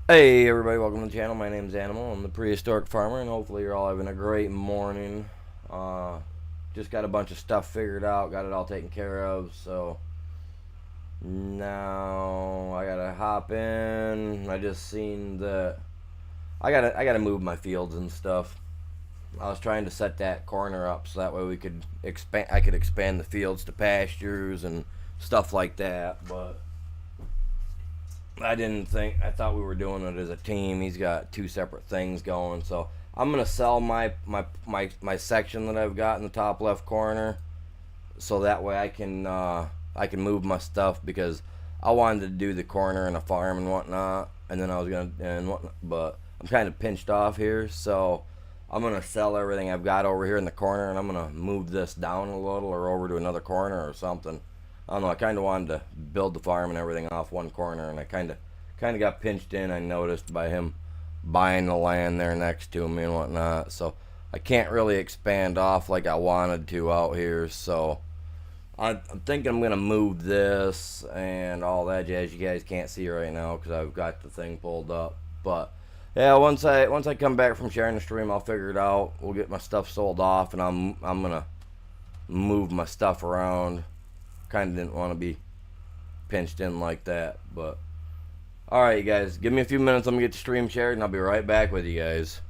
Hey everybody, welcome to the channel. My name's Animal. I'm the prehistoric farmer, and hopefully you're all having a great morning. Uh, just got a bunch of stuff figured out, got it all taken care of, so now I gotta hop in. I just seen that I gotta move my fields and stuff. I was trying to set that corner up so that way we could expand. I could expand the fields to pastures and stuff like that, but I didn't think. I thought we were doing it as a team. He's got two separate things going, so I'm gonna sell my section that I've got in the top left corner, so that way I can move my stuff because I wanted to do the corner and a farm and whatnot, and then I was gonna and whatnot, but I'm kind of pinched off here, so I'm gonna sell everything I've got over here in the corner, and I'm gonna move this down a little or over to another corner or something. I don't know. I kind of wanted to build the farm and everything off one corner, and I kind of got pinched in. I noticed by him buying the land there next to me and whatnot. So I can't really expand off like I wanted to out here. So I'm thinking I'm gonna move this and all that jazz. You guys can't see right now because I've got the thing pulled up. But yeah, once I come back from sharing the stream, I'll figure it out. We'll get my stuff sold off, and I'm gonna move my stuff around. Kind of didn't want to be pinched in like that, but all right, you guys, give me a few minutes. I'm gonna get the stream shared, and I'll be right back with you guys.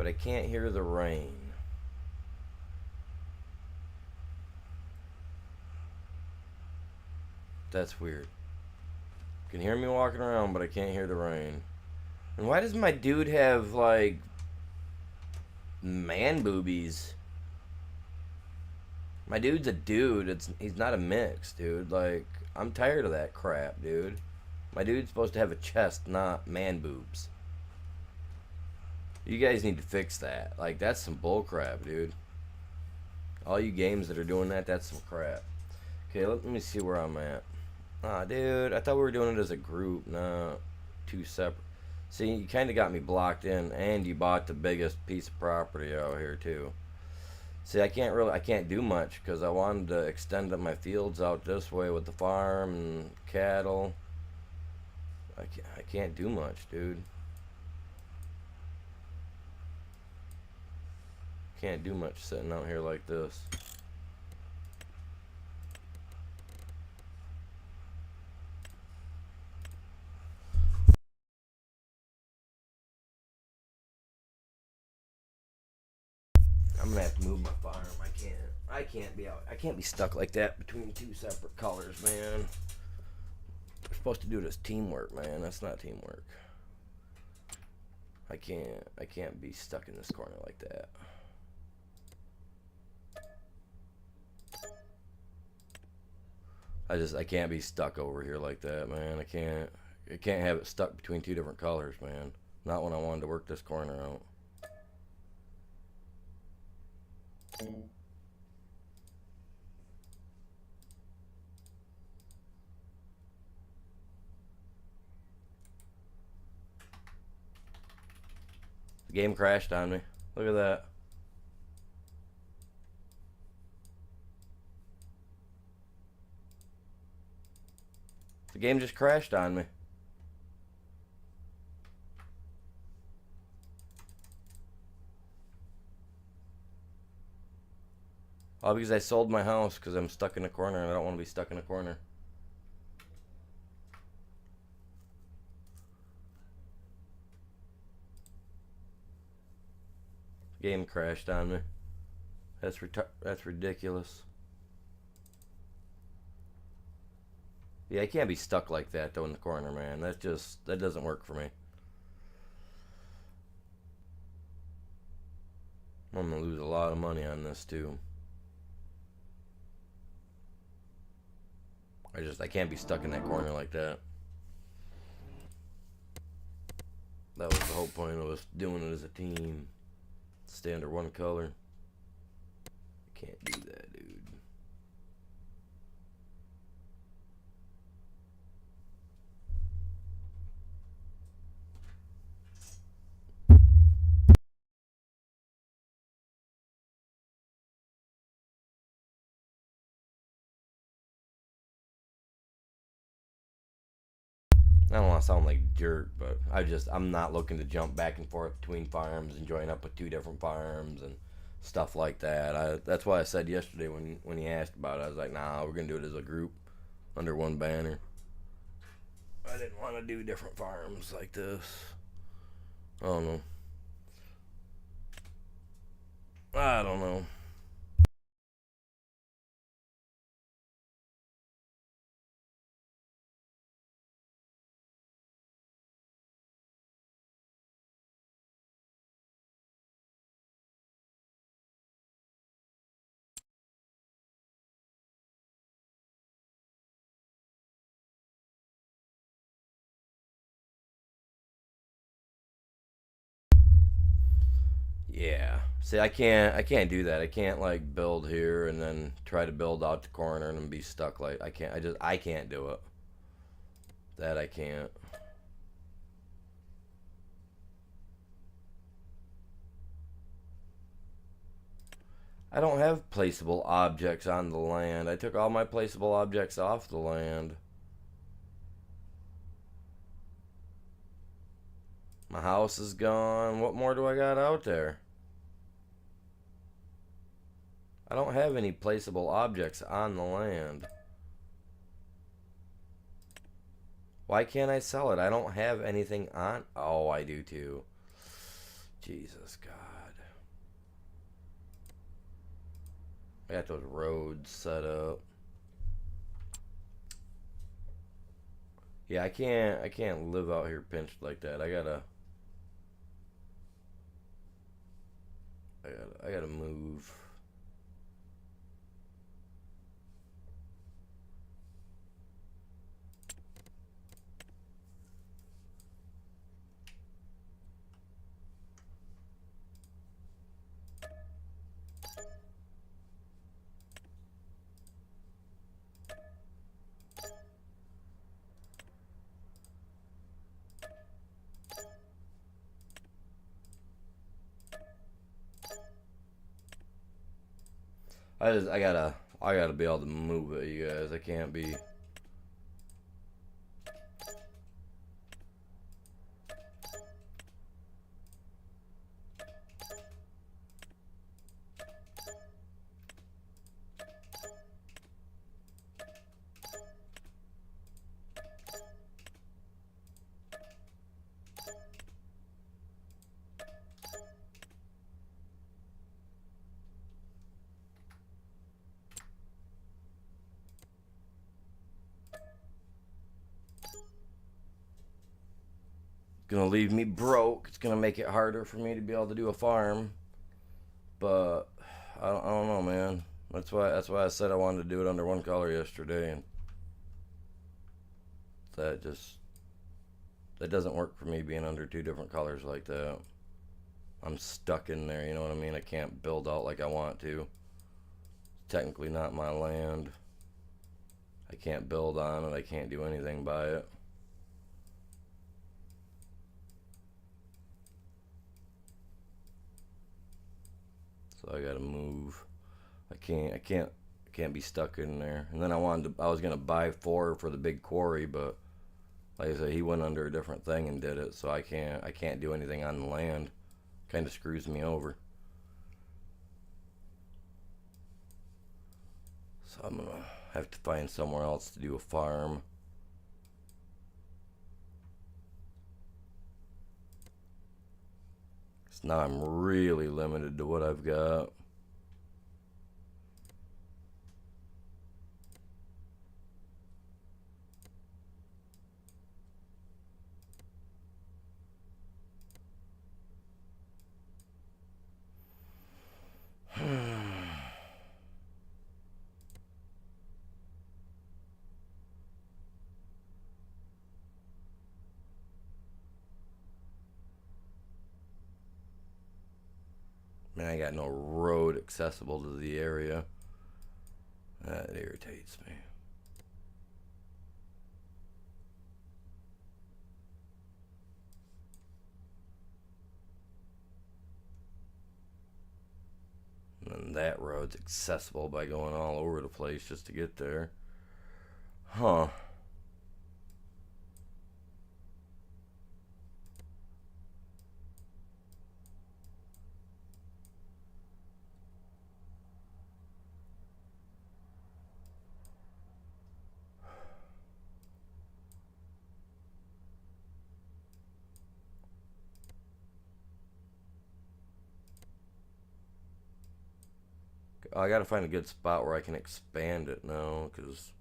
but I can't hear the rain. That's weird. You can hear me walking around, but I can't hear the rain. And why does my dude have, like, man boobies? My dude's a dude. He's not a mix, dude. Like, I'm tired of that crap, dude. My dude's supposed to have a chest, not man boobs. You guys need to fix that. Like, that's some bull crap, dude. All you games that are doing that, that's some crap. Okay, let me see where I'm at. Ah, dude, I thought we were doing it as a group, not two separate. See, you kind of got me blocked in, and you bought the biggest piece of property out here, too. See, I can't do much, because I wanted to extend my fields out this way with the farm and cattle. I can't do much, dude. Can't do much sitting out here like this. I'm gonna have to move my farm. I can't be stuck like that between two separate colors, man. We're supposed to do this teamwork, man. That's not teamwork. I can't be stuck in this corner like that. I can't be stuck over here like that, man. I can't have it stuck between two different colors, man. Not when I wanted to work this corner out. The game crashed on me. Look at that. The game just crashed on me. All because I sold my house because I'm stuck in a corner and I don't want to be stuck in a corner. Game crashed on me. That's ridiculous. Yeah, I can't be stuck like that though in the corner, man. That doesn't work for me. I'm gonna lose a lot of money on this too. I can't be stuck in that corner like that. That was the whole point of us doing it as a team. Stay under one color. Can't do that, dude. I don't want to sound like a jerk, but I'm not looking to jump back and forth between farms and join up with two different farms and stuff like that. That's why I said yesterday when he asked about it, I was like, nah, we're gonna do it as a group under one banner. I didn't want to do different farms like this. I don't know. I don't know. Yeah. See, I can't do that. I can't like build here and then try to build out the corner and then be stuck like I can't do it. That I can't. I don't have placeable objects on the land. I took all my placeable objects off the land. My house is gone. What more do I got out there? I don't have any placeable objects on the land. Why can't I sell it? I don't have anything on... Oh, I do too. Jesus God. I got those roads set up. Yeah, I can't live out here pinched like that. I gotta move. I gotta be able to move it, you guys. I can't be. Gonna leave me broke. It's gonna make it harder for me to be able to do a farm. But I don't know, man. That's why I said I wanted to do it under one color yesterday, and that just that doesn't work for me being under two different colors like that. I'm stuck in there, you know what I mean? I can't build out like I want to. It's technically not my land. I can't build on it. I can't do anything by it. So I gotta move. I can't be stuck in there. And then I was gonna buy 4 for the big quarry, but like I said, he went under a different thing and did it, so I can't do anything on the land. Kind of screws me over. So I'm gonna have to find somewhere else to do a farm. So now I'm really limited to what I've got. Man, I got no road accessible to the area. That irritates me. And that road's accessible by going all over the place just to get there. Huh. I gotta find a good spot where I can expand it now, because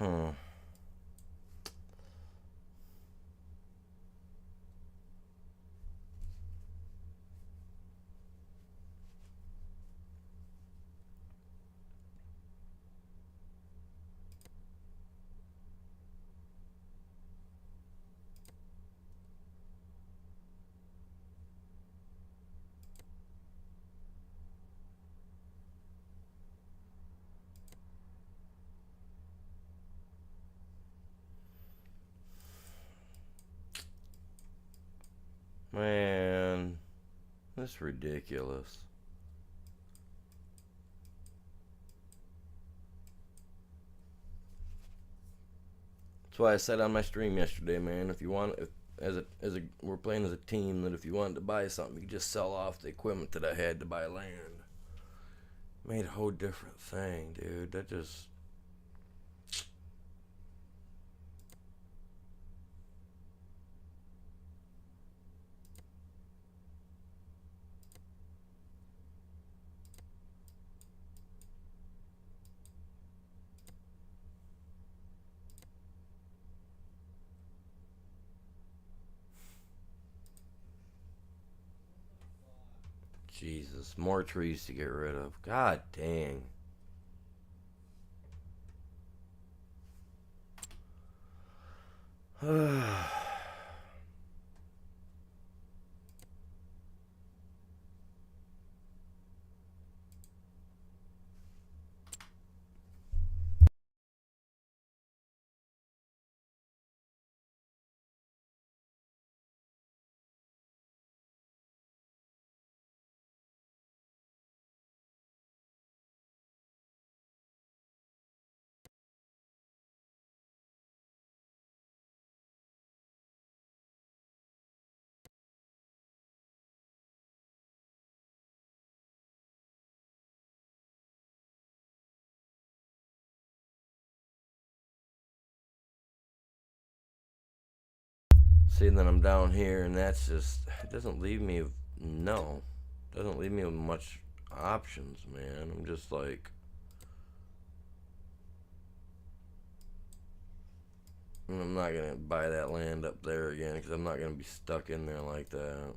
Hmm. Man, that's ridiculous. That's why I said on my stream yesterday, man. If you want, if as a we're playing as a team, that if you wanted to buy something, you could just sell off the equipment that I had to buy land. Made a whole different thing, dude. That just Jesus, more trees to get rid of. God dang. See, then I'm down here, and that's just, it doesn't leave me, no. Doesn't leave me with much options, man. I'm just like, I'm not gonna buy that land up there again, because I'm not gonna be stuck in there like that.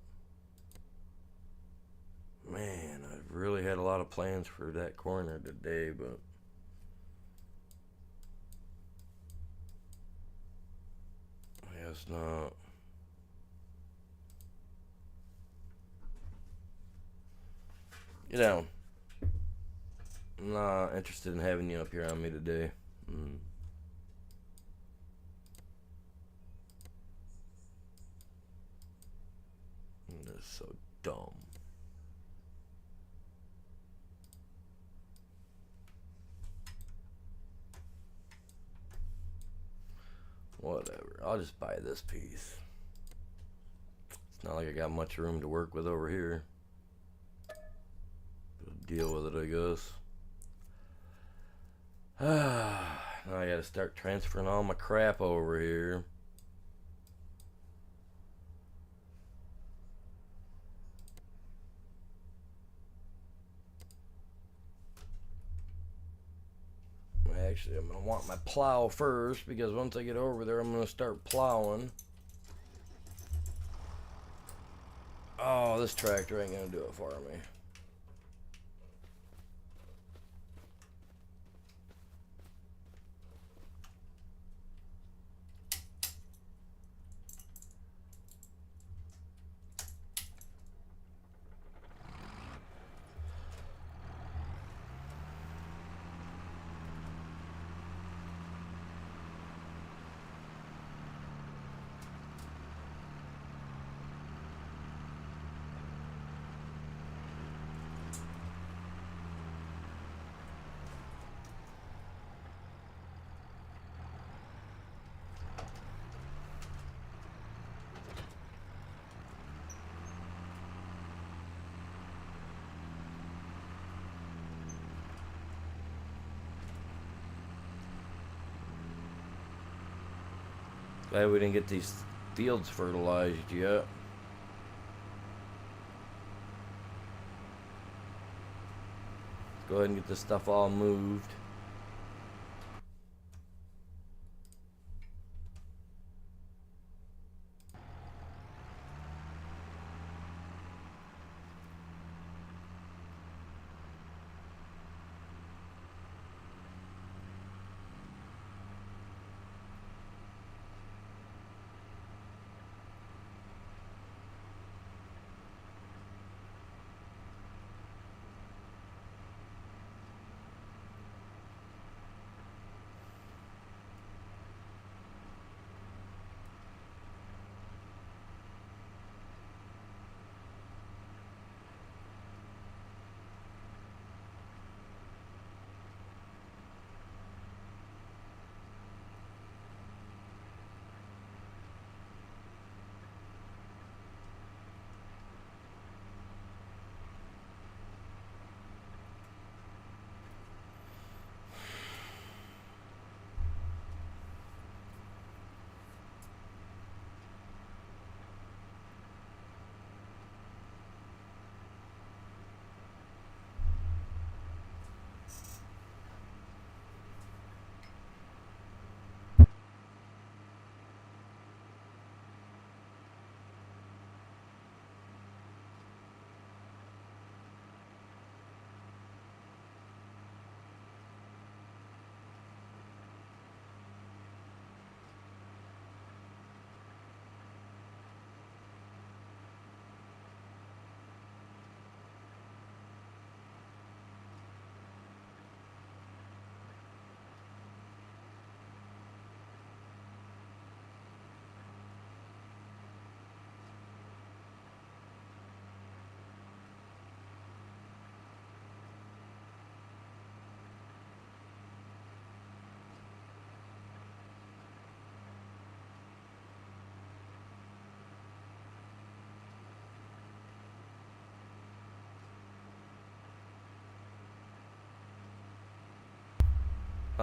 Man, I really had a lot of plans for that corner today, but I guess not. Get down. I'm not interested in having you up here on me today. Mm. That's so dumb. Whatever. I'll just buy this piece. It's not like I got much room to work with over here. Deal with it, I guess. Now I gotta start transferring all my crap over here. Actually, I'm gonna want my plow first, because once I get over there, I'm gonna start plowing. Oh, this tractor ain't gonna do it for me. Glad we didn't get these fields fertilized yet. Let's go ahead and get this stuff all moved.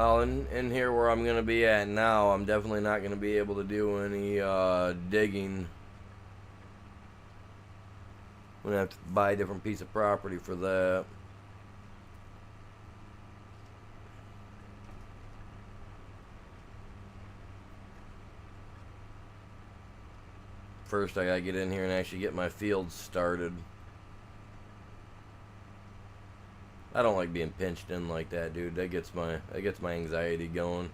Well, in here where I'm gonna be at now, I'm definitely not gonna be able to do any digging. I'm gonna have to buy a different piece of property for that. First, I gotta get in here and actually get my fields started. I don't like being pinched in like that, dude. That gets my anxiety going,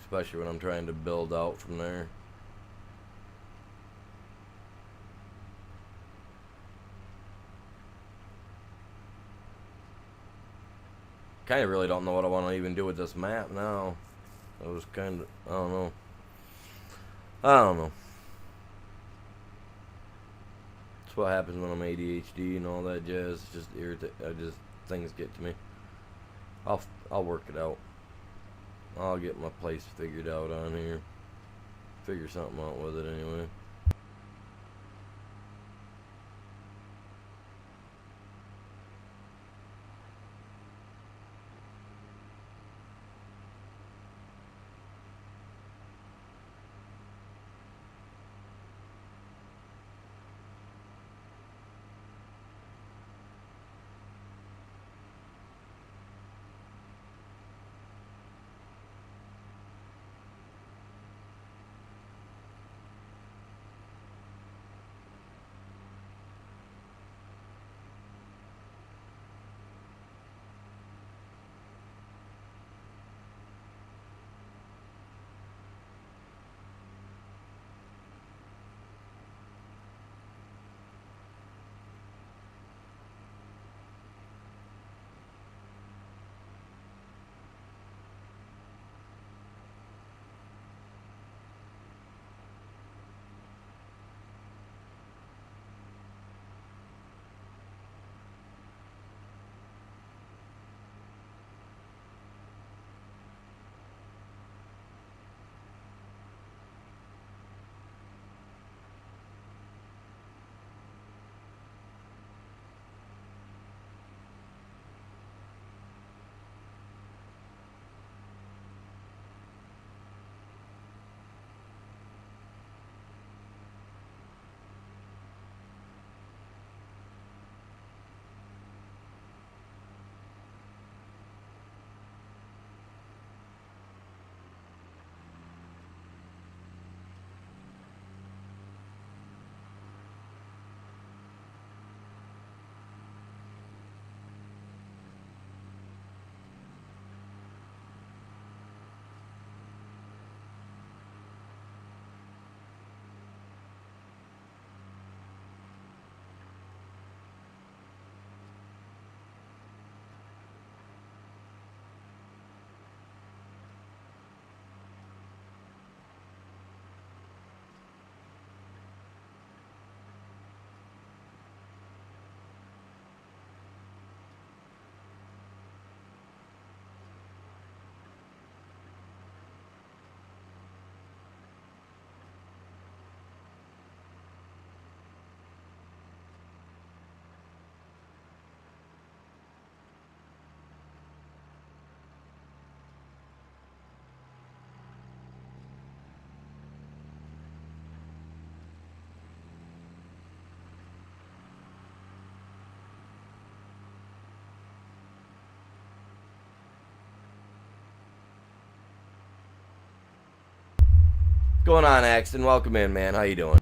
especially when I'm trying to build out from there. Kind of really don't know what I want to even do with this map now. I was kind of, I don't know. I don't know. That's what happens when I'm ADHD and all that jazz. It's just irritate. Things get to me. I'll work it out. I'll get my place figured out on here. Figure something out with it anyway. Going on, Axton? Welcome in, man. How you doing?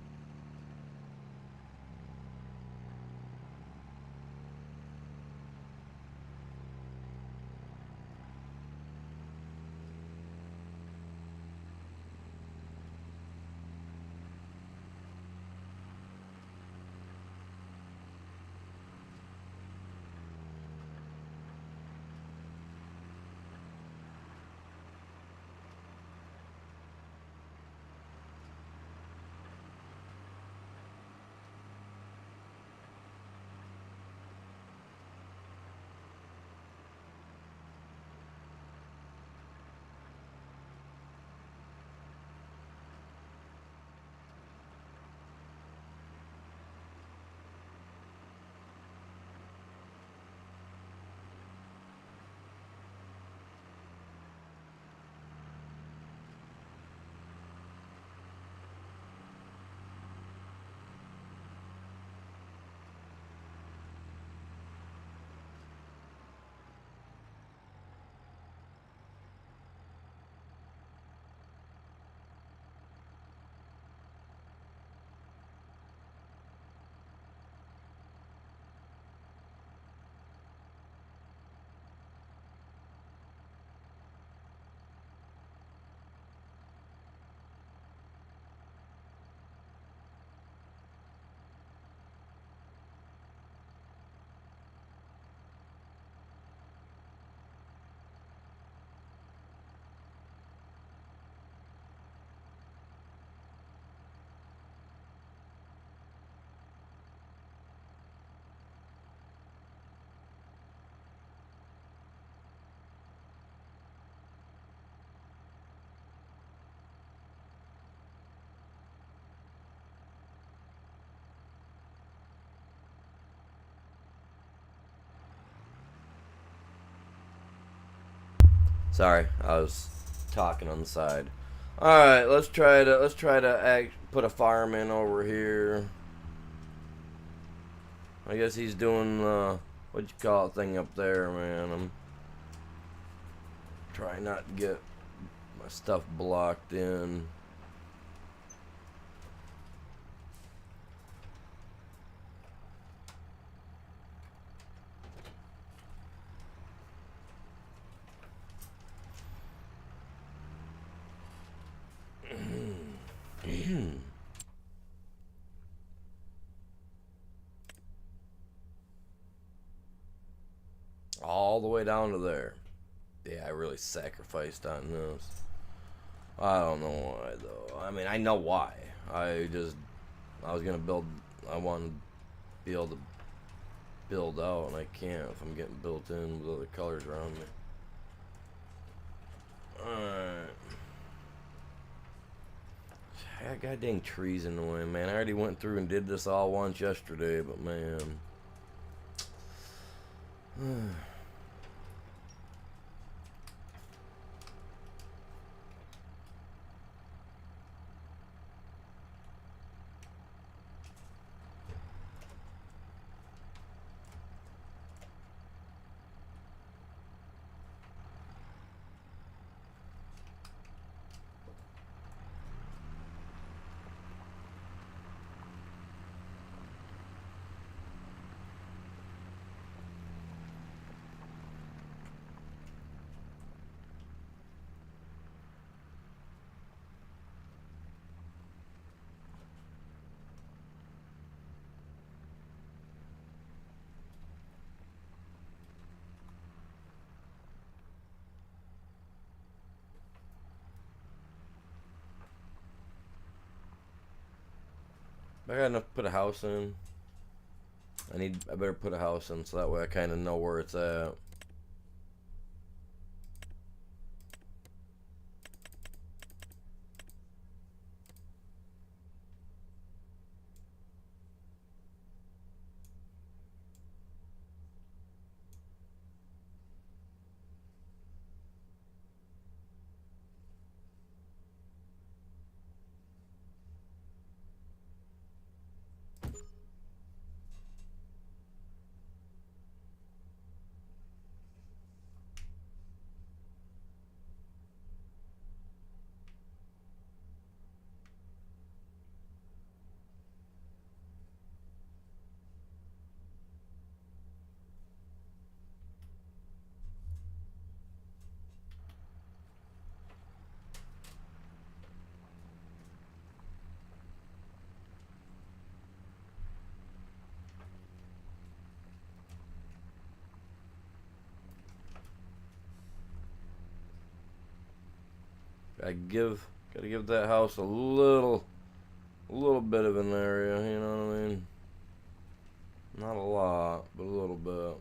Sorry, I was talking on the side. All right, let's try to put a fireman over here. I guess he's doing what you call it thing up there, man. I'm trying not to get my stuff blocked in. All the way down to there. Yeah, I really sacrificed on this. I don't know why though. I mean, I know why. I was gonna build. I wanted to be able to build out, and I can't if I'm getting built in with other colors around me. Alright. I got goddamn trees in the way, man. I already went through and did this all once yesterday, but man. I got enough to put a house in. I better put a house in so that way I kind of know where it's at. Gotta give that house a little bit of an area, you know what I mean? Not a lot, but a little bit.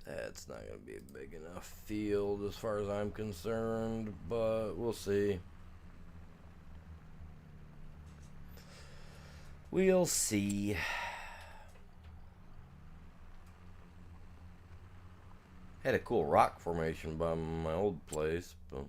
That's not going to be a big enough field as far as I'm concerned, but we'll see. We'll see. Had a cool rock formation by my old place, but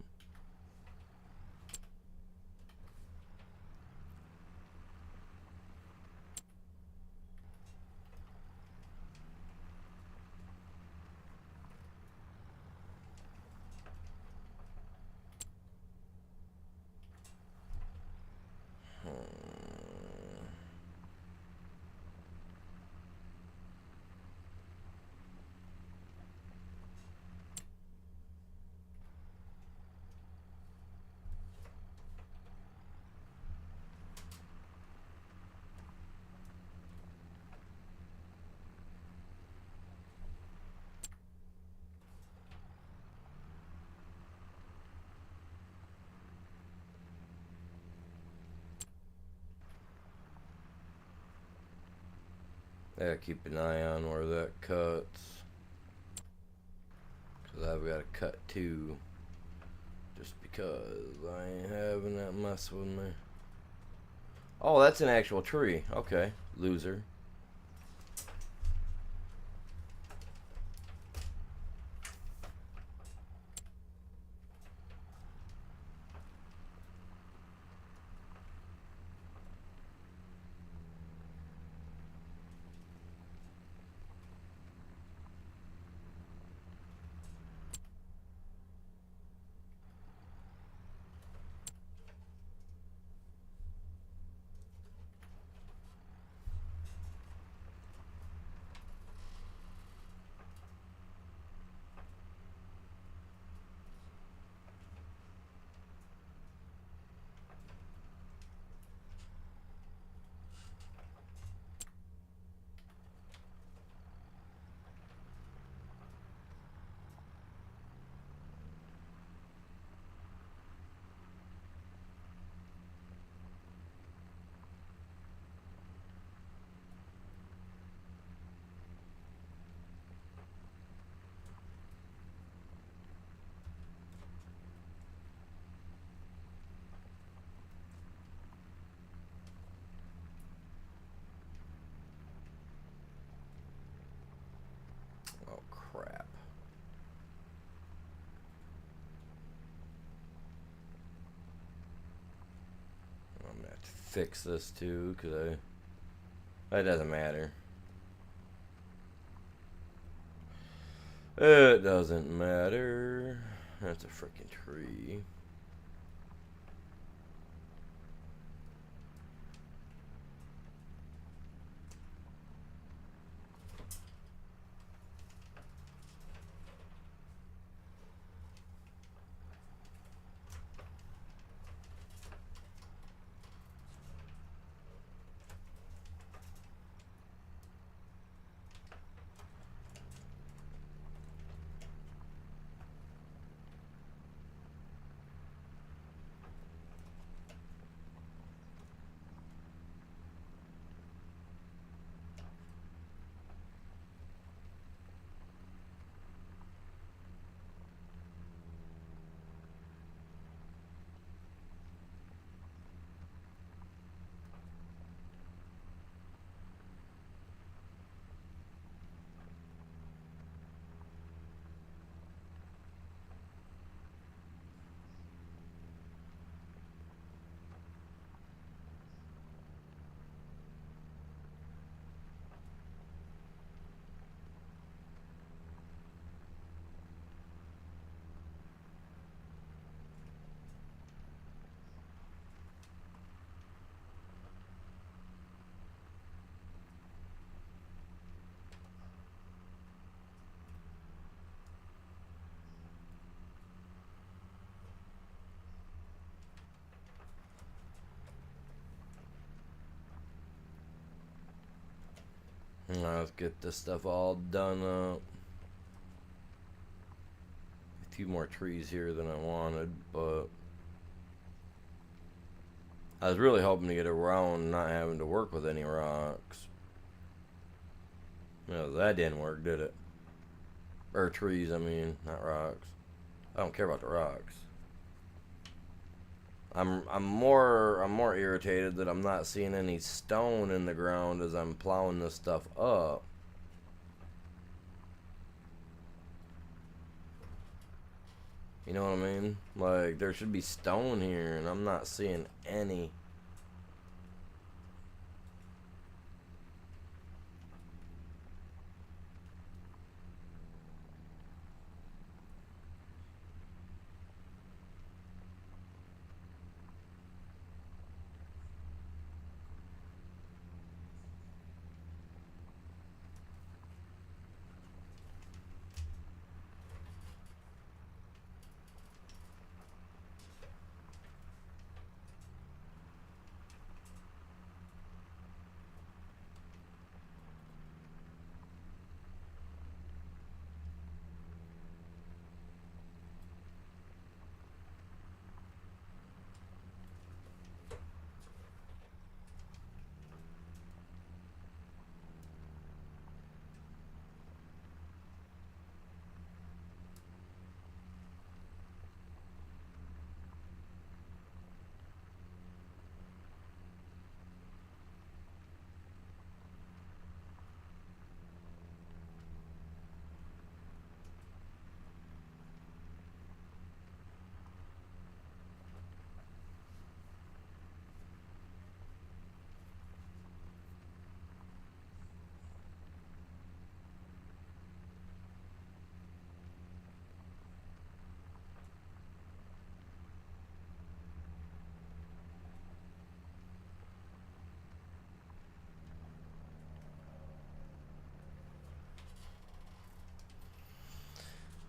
Yeah, keep an eye on where that cuts. Because I've got to cut too. Just because I ain't having that mess with me. Oh, that's an actual tree. Okay, loser. Oh, crap. I'm going to have to fix this too, because it doesn't matter. It doesn't matter. That's a freaking tree. Let's get this stuff all done up. A few more trees here than I wanted, but I was really hoping to get around not having to work with any rocks. No, that didn't work, did it? Or trees, I mean, not rocks. I don't care about the rocks. I'm more irritated that I'm not seeing any stone in the ground as I'm plowing this stuff up. You know what I mean? Like, there should be stone here, and I'm not seeing any.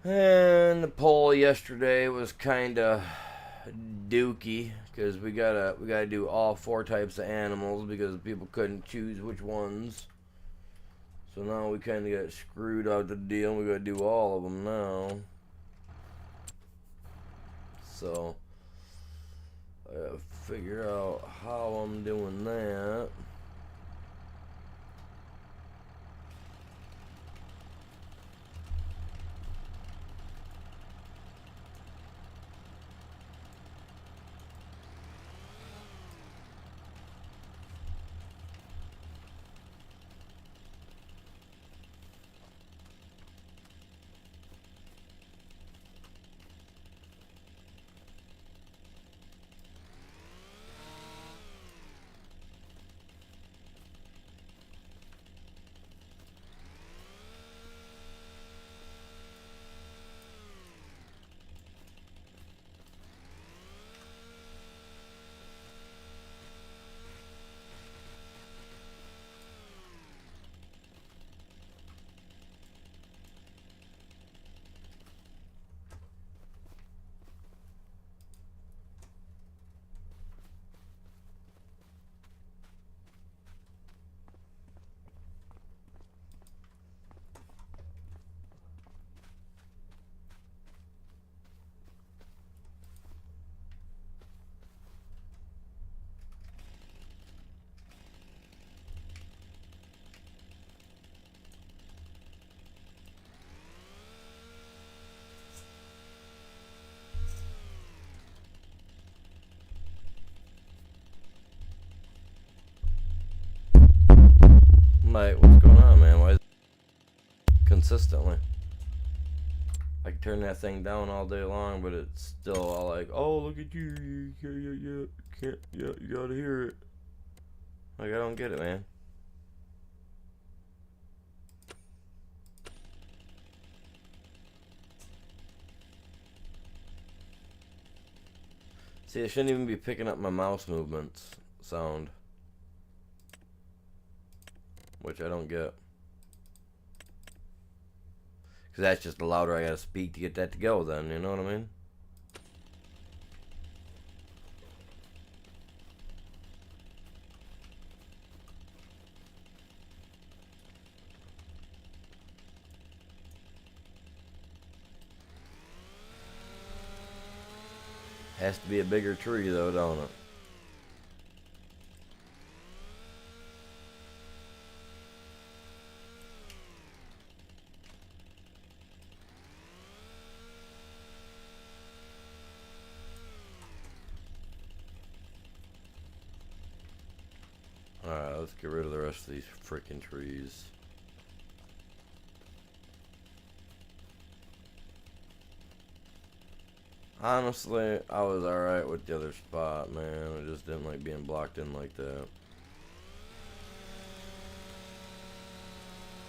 And the poll yesterday was kind of dookie because we gotta do all 4 types of animals because people couldn't choose which ones. So now we kind of got screwed out the deal. We gotta do all of them now. So I gotta figure out how I'm doing that. Like, what's going on, man? Why is it consistently? I can turn that thing down all day long, but it's still all like, oh, look at you, can't, you gotta hear it. Like, I don't get it, man. See, it shouldn't even be picking up my mouse movements sound, which I don't get. Because that's just the louder I gotta speak to get that to go then, you know what I mean? Has to be a bigger tree though, don't it? Alright, let's get rid of the rest of these freaking trees. Honestly, I was alright with the other spot, man. I just didn't like being blocked in like that. I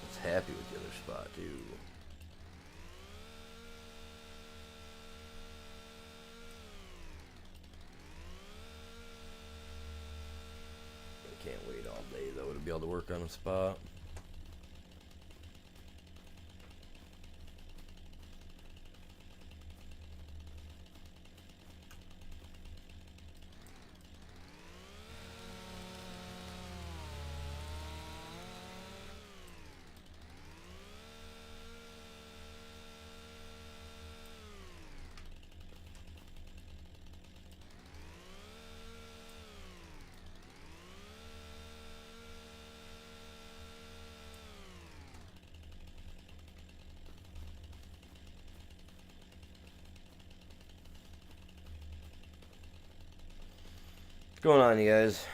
was happy with the other spot, too. I can't wait all day, though, to be able to work on a spot. What's going on, you guys?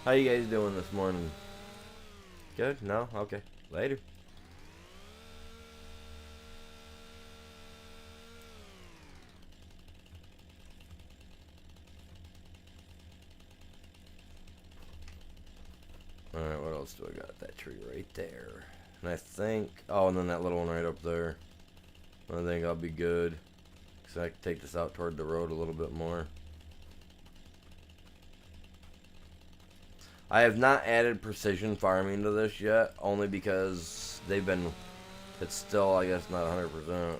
How you guys doing this morning? Good? No? Okay. Later. Alright, what else do I got? That tree right there. And I think... Oh, and then that little one right up there. I think I'll be good. Because I can take this out toward the road a little bit more. I have not added precision farming to this yet. Only because they've been... It's still, I guess, not 100%.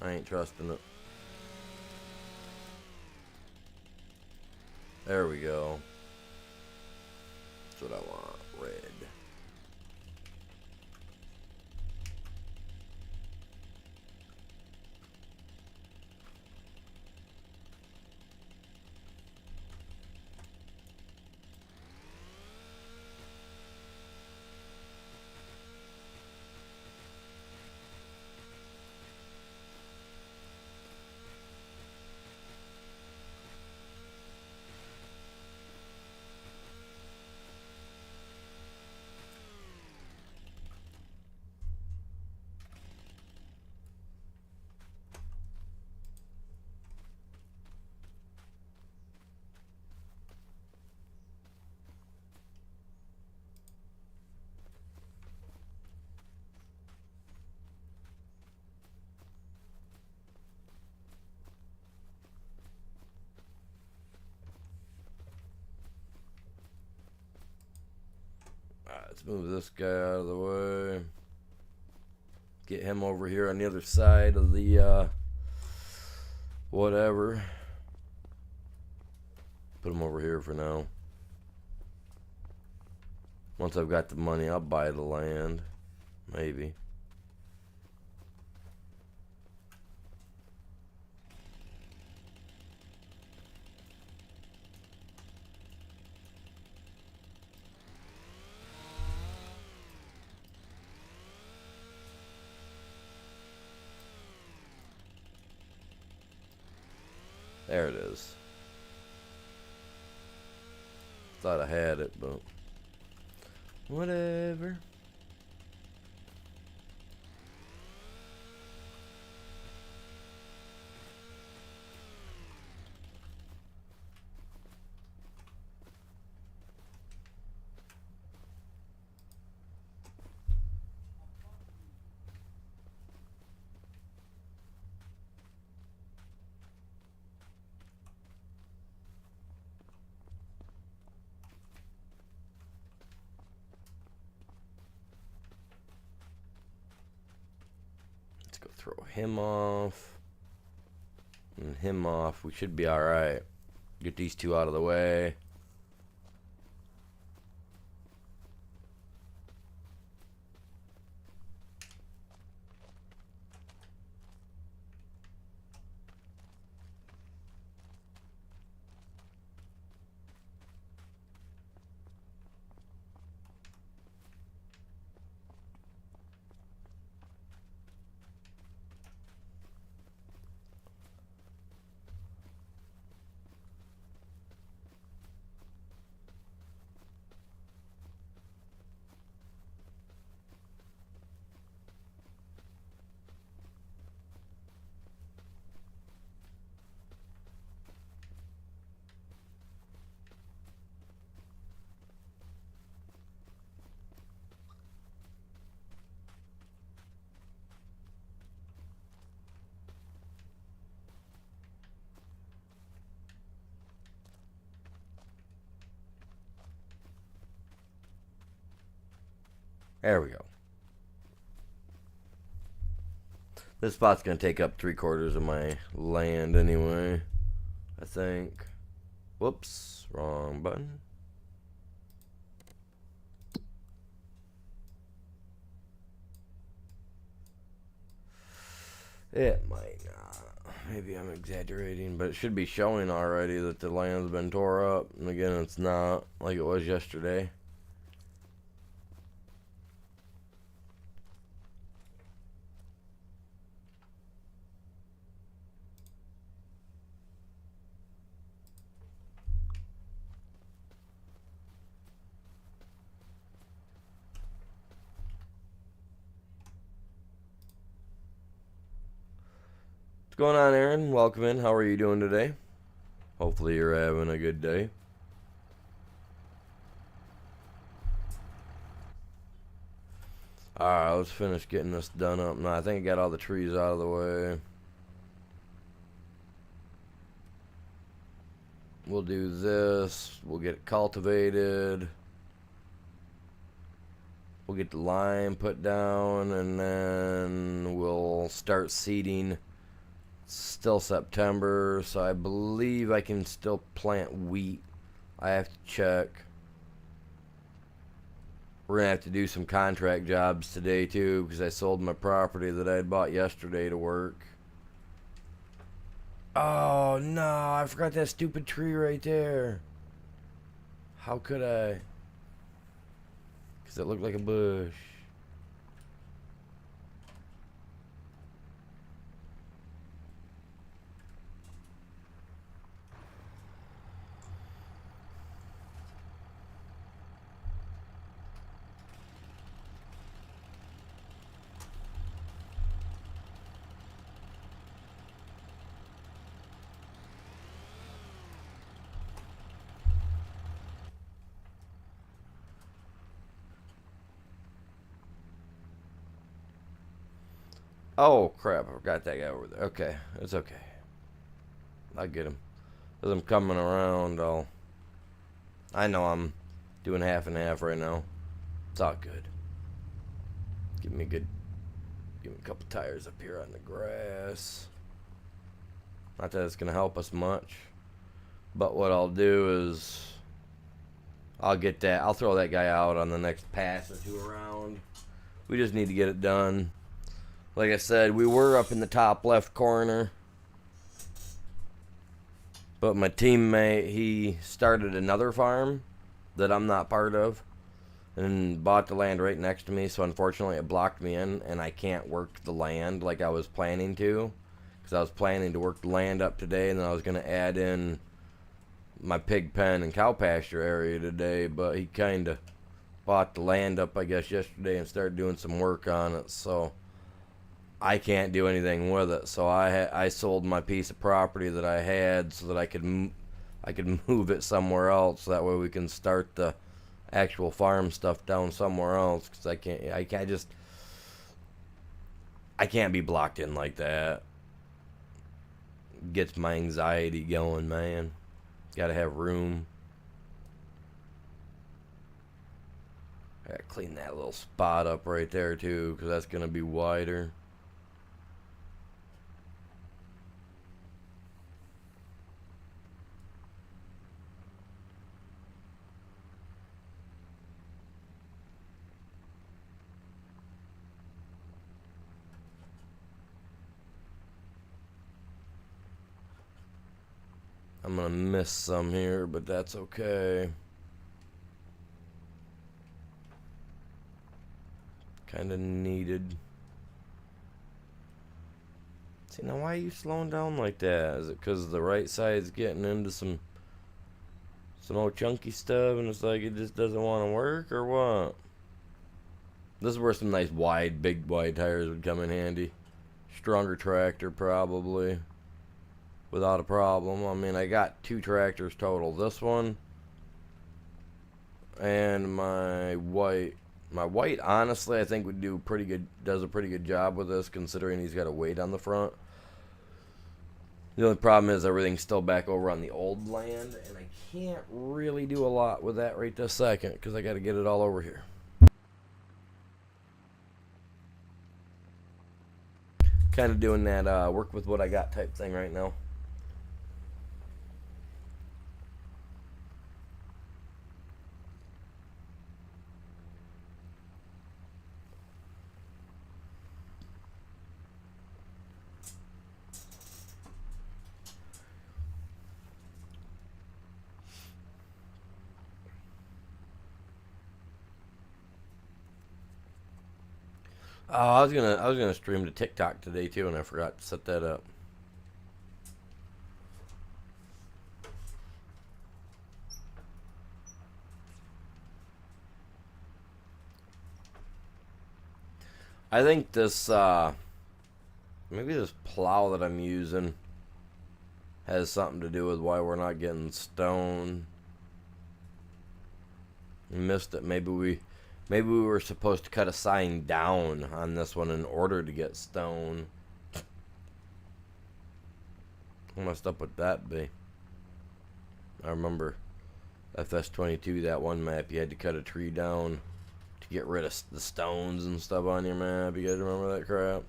I ain't trusting it. There we go. That's what I want. Red. Alright, let's move this guy out of the way. Get him over here on the other side of the, whatever. Put him over here for now. Once I've got the money, I'll buy the land. Maybe. There it is. Thought I had it, but whatever. Go throw him off and him off. We should be alright. Get these two out of the way. There we go. This spot's gonna take up 3/4 of my land anyway, I think. Whoops, wrong button. It might not. Maybe I'm exaggerating, but it should be showing already that the land's been tore up. And again, it's not like it was yesterday. going on, Aaron? Welcome in. How are you doing today? Hopefully you're having a good day. Alright, let's finish getting this done up. Now, I think I got all the trees out of the way. We'll do this. We'll get it cultivated. We'll get the lime put down, and then we'll start seeding. It's still September, so I believe I can still plant wheat. I have to check. We're going to have to do some contract jobs today, too, because I sold my property that I had bought yesterday to work. Oh, no, I forgot that stupid tree right there. How could I? Because it looked like a bush. Oh, crap. I forgot that guy over there. Okay. It's okay. I'll get him. As I'm coming around, I know I'm doing half and half right now. It's all good. Give me a couple tires up here on the grass. Not that it's going to help us much. But what I'll do is I'll throw that guy out on the next pass or two around. We just need to get it done. Like I said, we were up in the top left corner. But my teammate, he started another farm that I'm not part of. And bought the land right next to me. So unfortunately it blocked me in. And I can't work the land like I was planning to. Because I was planning to work the land up today. And then I was going to add in my pig pen and cow pasture area today. But he kind of bought the land up, I guess, yesterday. And started doing some work on it. So I can't do anything with it, so I sold my piece of property that I had so that I could move it somewhere else. So that way we can start the actual farm stuff down somewhere else. Because I can't be blocked in like that. Gets my anxiety going, man. Gotta have room. I gotta clean that little spot up right there too, because that's gonna be wider. I'm gonna miss some here, but that's okay. Kinda needed. See, now why are you slowing down like that? Is it because the right side's getting into some old chunky stuff and it's like it just doesn't want to work, or what? This is where some nice big wide tires would come in handy. Stronger tractor probably. Without a problem. I mean, I got 2 tractors total. This one and my white. My white, honestly, I think would does a pretty good job with this, considering he's got a weight on the front. The only problem is everything's still back over on the old land, and I can't really do a lot with that right this second, because I got to get it all over here. Kind of doing that work with what I got type thing right now. Oh, I was gonna stream to TikTok today too, and I forgot to set that up. I think this maybe this plow that I'm using has something to do with why we're not getting stone. We missed it. Maybe we were supposed to cut a sign down on this one in order to get stone. How messed up would that be? I remember FS22, that one map, you had to cut a tree down to get rid of the stones and stuff on your map. You guys remember that crap?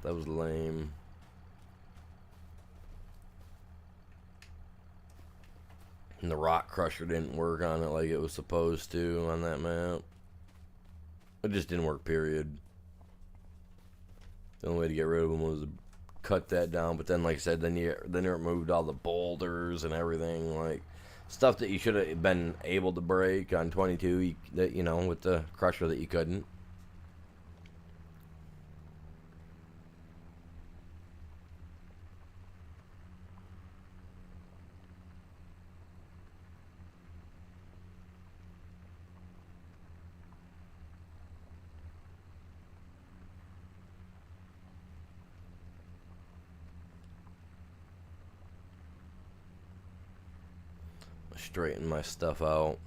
That was lame. And the rock crusher didn't work on it like it was supposed to on that map. It just didn't work, period. The only way to get rid of them was to cut that down. But then, like I said, then you removed all the boulders and everything, like stuff that you should have been able to break on 22. That, you know, with the crusher that you couldn't. Straighten my stuff out.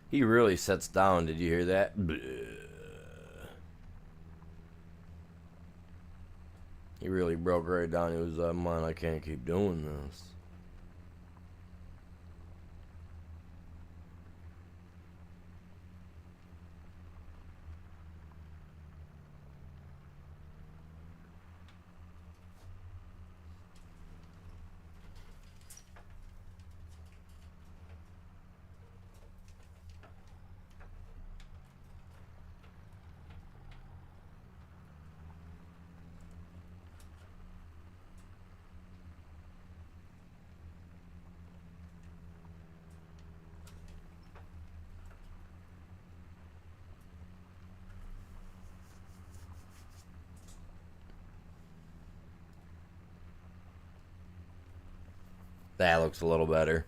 He really sets down. Did you hear that? Bleh. He really broke right down. He was like, man, I can't keep doing this. That looks a little better.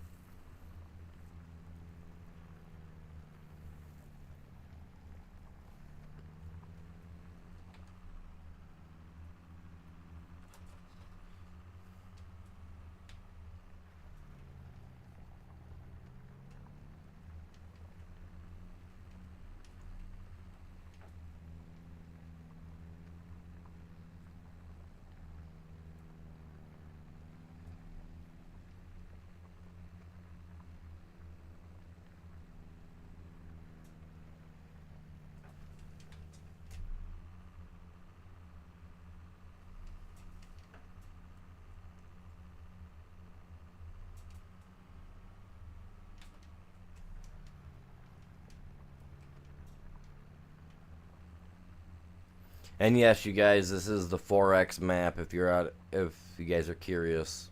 And yes, you guys, this is the 4X map if you're out, if you guys are curious.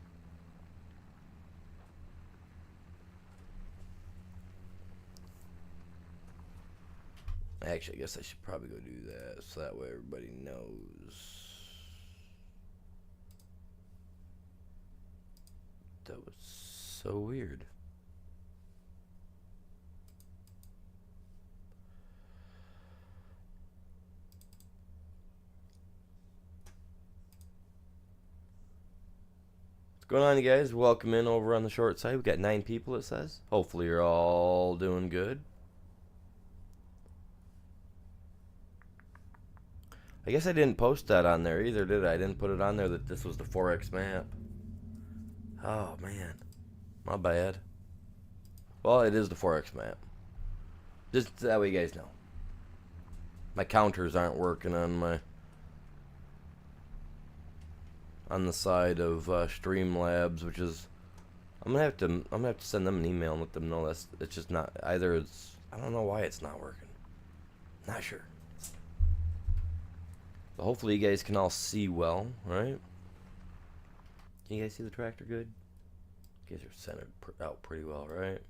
Actually, I guess I should probably go do that so that way everybody knows. That was so weird. What's going on, you guys? Welcome in over on the short side. We got 9 people, it says. Hopefully you're all doing good. I guess I didn't post that on there either, did I? I didn't put it on there that this was the 4X map. Oh, man. My bad. Well, it is the 4X map. Just that way you guys know. My counters aren't working on my... on the side of Streamlabs, which is... I'm gonna have to send them an email and let them know it's just not... Either it's... I don't know why it's not working. Not sure. So hopefully you guys can all see well, right? Can you guys see the tractor good? You guys are centered out pretty well, right?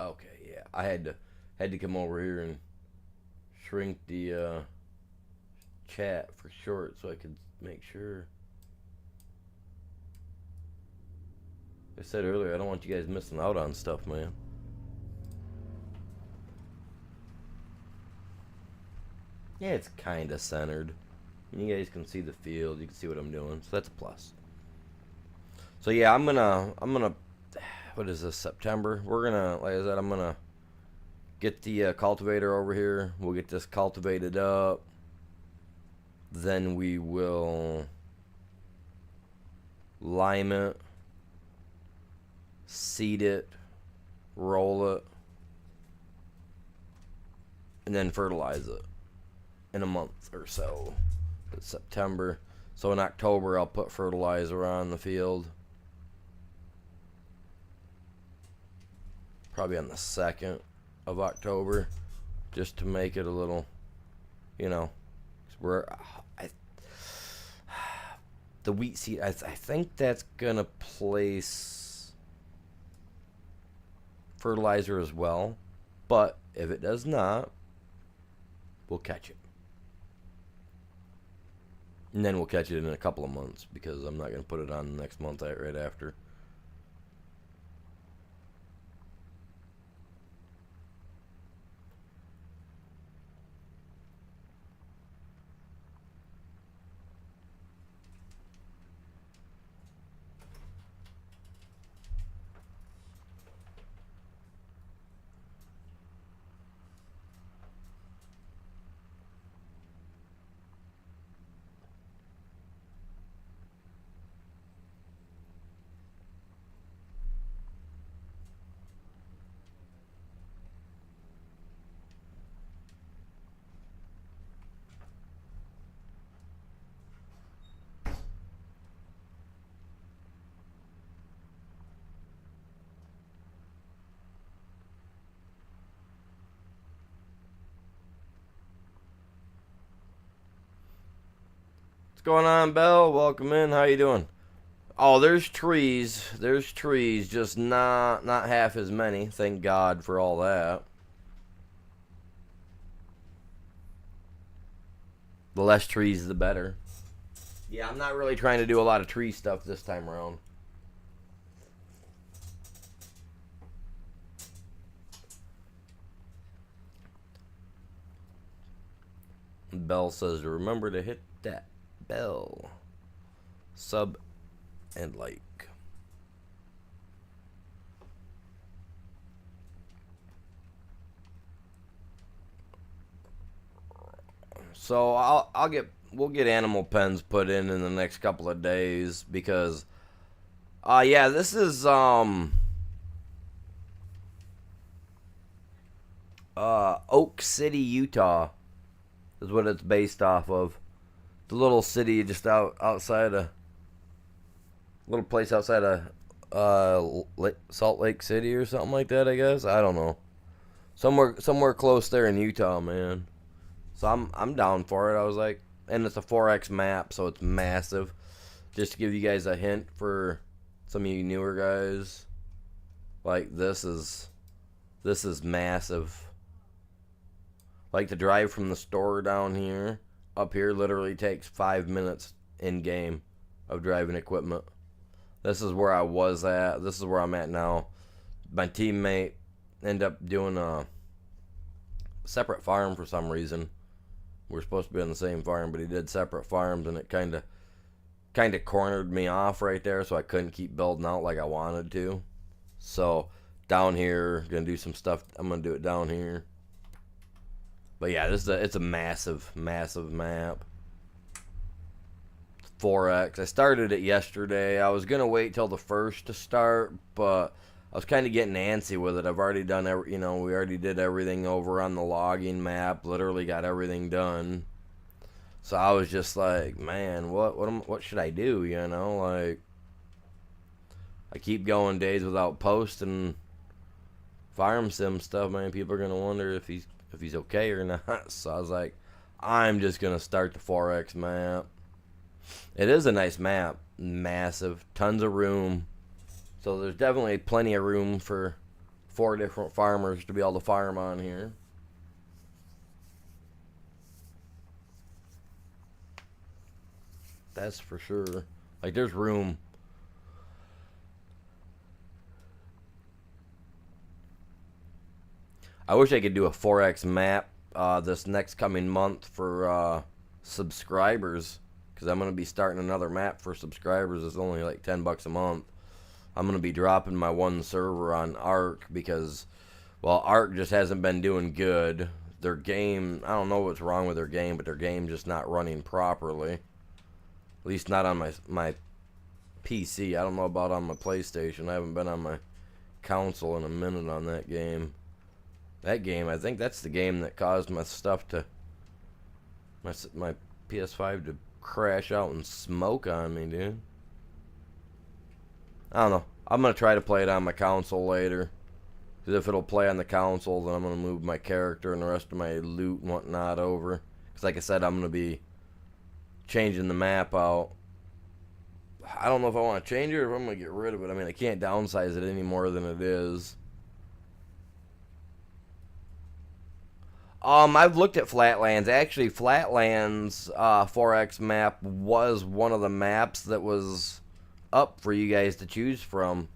Okay, yeah. I had to come over here and shrink the chat for short so I could make sure. I said earlier, I don't want you guys missing out on stuff, man. Yeah, it's kind of centered. You guys can see the field. You can see what I'm doing. So that's a plus. So yeah, I'm gonna, what is this, September? We're gonna, like I said, I'm gonna get the cultivator over here. We'll get this cultivated up. Then we will lime it, seed it, roll it, and then fertilize it in a month or so. It's September. So in October, I'll put fertilizer on the field. Probably on the 2nd of October, just to make it a little, you know, the wheat seed, I think that's gonna place fertilizer as well, but if it does not, we'll catch it. And then we'll catch it in a couple of months, because I'm not gonna put it on next month right after. What's going on, Bell? Welcome in. How you doing? Oh, there's trees. There's trees, just not half as many. Thank God for all that. The less trees, the better. Yeah, I'm not really trying to do a lot of tree stuff this time around. Bell says to remember to hit that bell, sub, and like. So we'll get animal pens put in the next couple of days, because yeah, this is Oak City, Utah is what it's based off of. The little city just outside of, little place outside of Salt Lake City or something like that, I guess. I don't know. Somewhere close there in Utah, man. So I'm down for it. I was like, and it's a 4X map, so it's massive. Just to give you guys a hint for some of you newer guys, like this is massive. Like the drive from the store down here up here literally takes 5 minutes in game of driving equipment. This is where I was at. This is where I'm at now. My teammate ended up doing a separate farm for some reason. We're supposed to be on the same farm, but he did separate farms, and it kind of cornered me off right there, so I couldn't keep building out like I wanted to. So down here, gonna do some stuff. I'm gonna do it down here. But yeah, it's a massive map. 4X. I started it yesterday. I was gonna wait till the 1st to start, but I was kind of getting antsy with it. I've already done we already did everything over on the logging map. Literally got everything done. So I was just like, man, what should I do? Like, I keep going days without posting farm sim stuff, man, people are gonna wonder if he's okay or not. So I was like, I'm just gonna start the 4X map. It is a nice map, massive, tons of room. So there's definitely plenty of room for 4 different farmers to be able to farm on here. That's for sure. Like, there's room. I wish I could do a 4X map this next coming month for subscribers, because I'm going to be starting another map for subscribers. It's only like $10 a month. I'm going to be dropping my one server on Ark because, well, Ark just hasn't been doing good. Their game, I don't know what's wrong with their game, but their game just not running properly. At least not on my PC. I don't know about on my PlayStation. I haven't been on my console in a minute on that game. That game, I think that's the game that caused my stuff to, my PS5 to crash out and smoke on me, dude. I don't know. I'm going to try to play it on my console later. Because if it'll play on the console, then I'm going to move my character and the rest of my loot and whatnot over. Because like I said, I'm going to be changing the map out. I don't know if I want to change it or if I'm going to get rid of it. I mean, I can't downsize it any more than it is. I've looked at Flatlands. Actually, Flatlands 4X map was one of the maps that was up for you guys to choose from,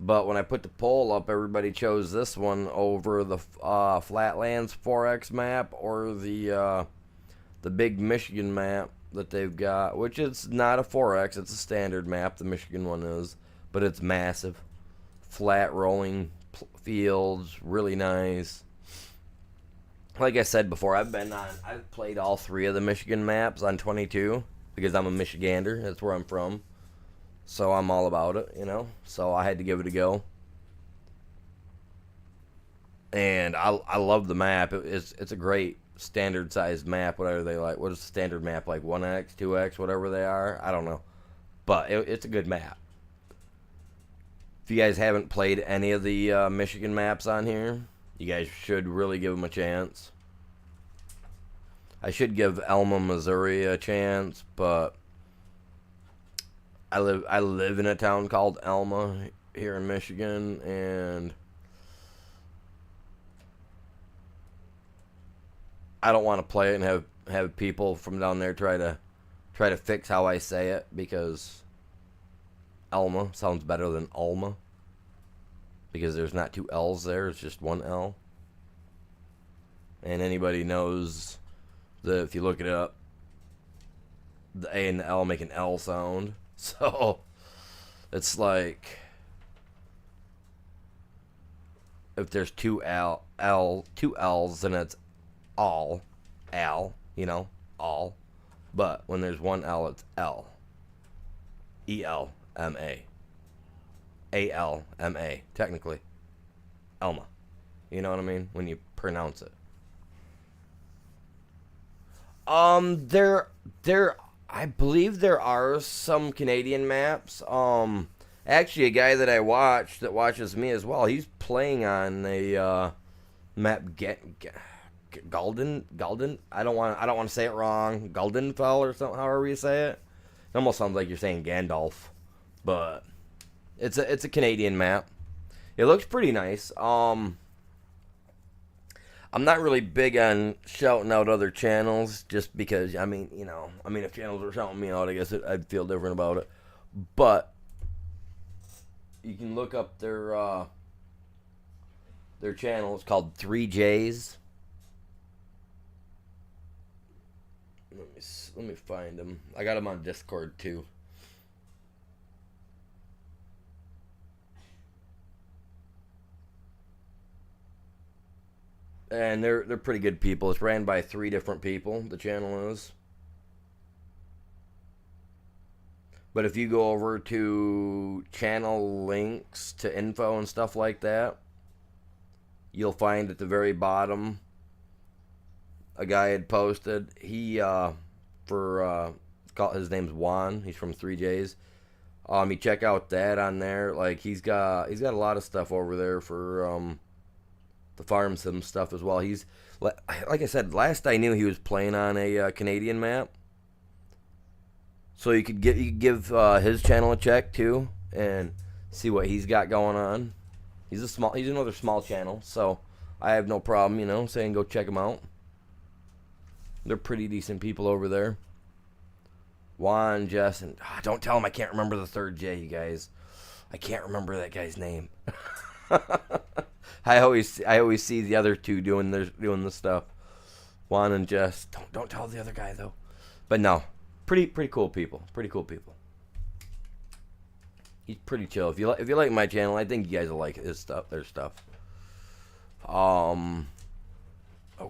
but when I put the poll up, everybody chose this one over the Flatlands 4X map or the big Michigan map that they've got, which is not a 4X, it's a standard map. The Michigan one is, but it's massive, flat rolling fields, really nice. Like I said before, I've played all 3 of the Michigan maps on 22 because I'm a Michigander. That's where I'm from. So I'm all about it, you know. So I had to give it a go. And I love the map. It's a great standard sized map, whatever they like. What is the standard map like? 1X, 2X, whatever they are? I don't know. But it's a good map. If you guys haven't played any of the Michigan maps on here, you guys should really give them a chance. I should give Elma, Missouri a chance, but I live in a town called Elma here in Michigan, and I don't want to play it and have people from down there try to fix how I say it, because Elma sounds better than Alma, because there's not 2 L's there, it's just 1 L. And anybody knows that if you look it up, the A and the L make an L sound. So it's like if there's 2 L's, then it's all Al, you know, all. But when there's 1 L, it's L. E-L-M-A. A-L-M-A, technically. Elma. You know what I mean? When you pronounce it. I believe there are some Canadian maps. Actually, a guy that I watch that watches me as well, he's playing on a map Gulden. I don't want to say it wrong. Guldenfell or something, however you say it. It almost sounds like you're saying Gandalf, but it's a Canadian map. It looks pretty nice. I'm not really big on shouting out other channels, just because, I mean, you know, if channels were shouting me out, I guess I'd feel different about it. But you can look up their channel. It's called 3Js. Let me find them. I got them on Discord too. And they're pretty good people. It's ran by 3 different people, the channel is. But if you go over to channel links to info and stuff like that, you'll find at the very bottom a guy had posted. He his name's Juan. He's from 3Js. You check out that on there. Like he's got a lot of stuff over there for the farm sim stuff as well. He's like I said, last I knew he was playing on a Canadian map, so you could give his channel a check too and see what he's got going on. He's another small channel, so I have no problem, saying go check him out. They're pretty decent people over there. Juan, Jess, and don't tell him I can't remember the third J, you guys. I can't remember that guy's name. I always see the other two doing this stuff. Juan and Jess. Don't tell the other guy though. But no, pretty cool people. Pretty cool people. He's pretty chill. If you like my channel, I think you guys will like his stuff. Their stuff. Oh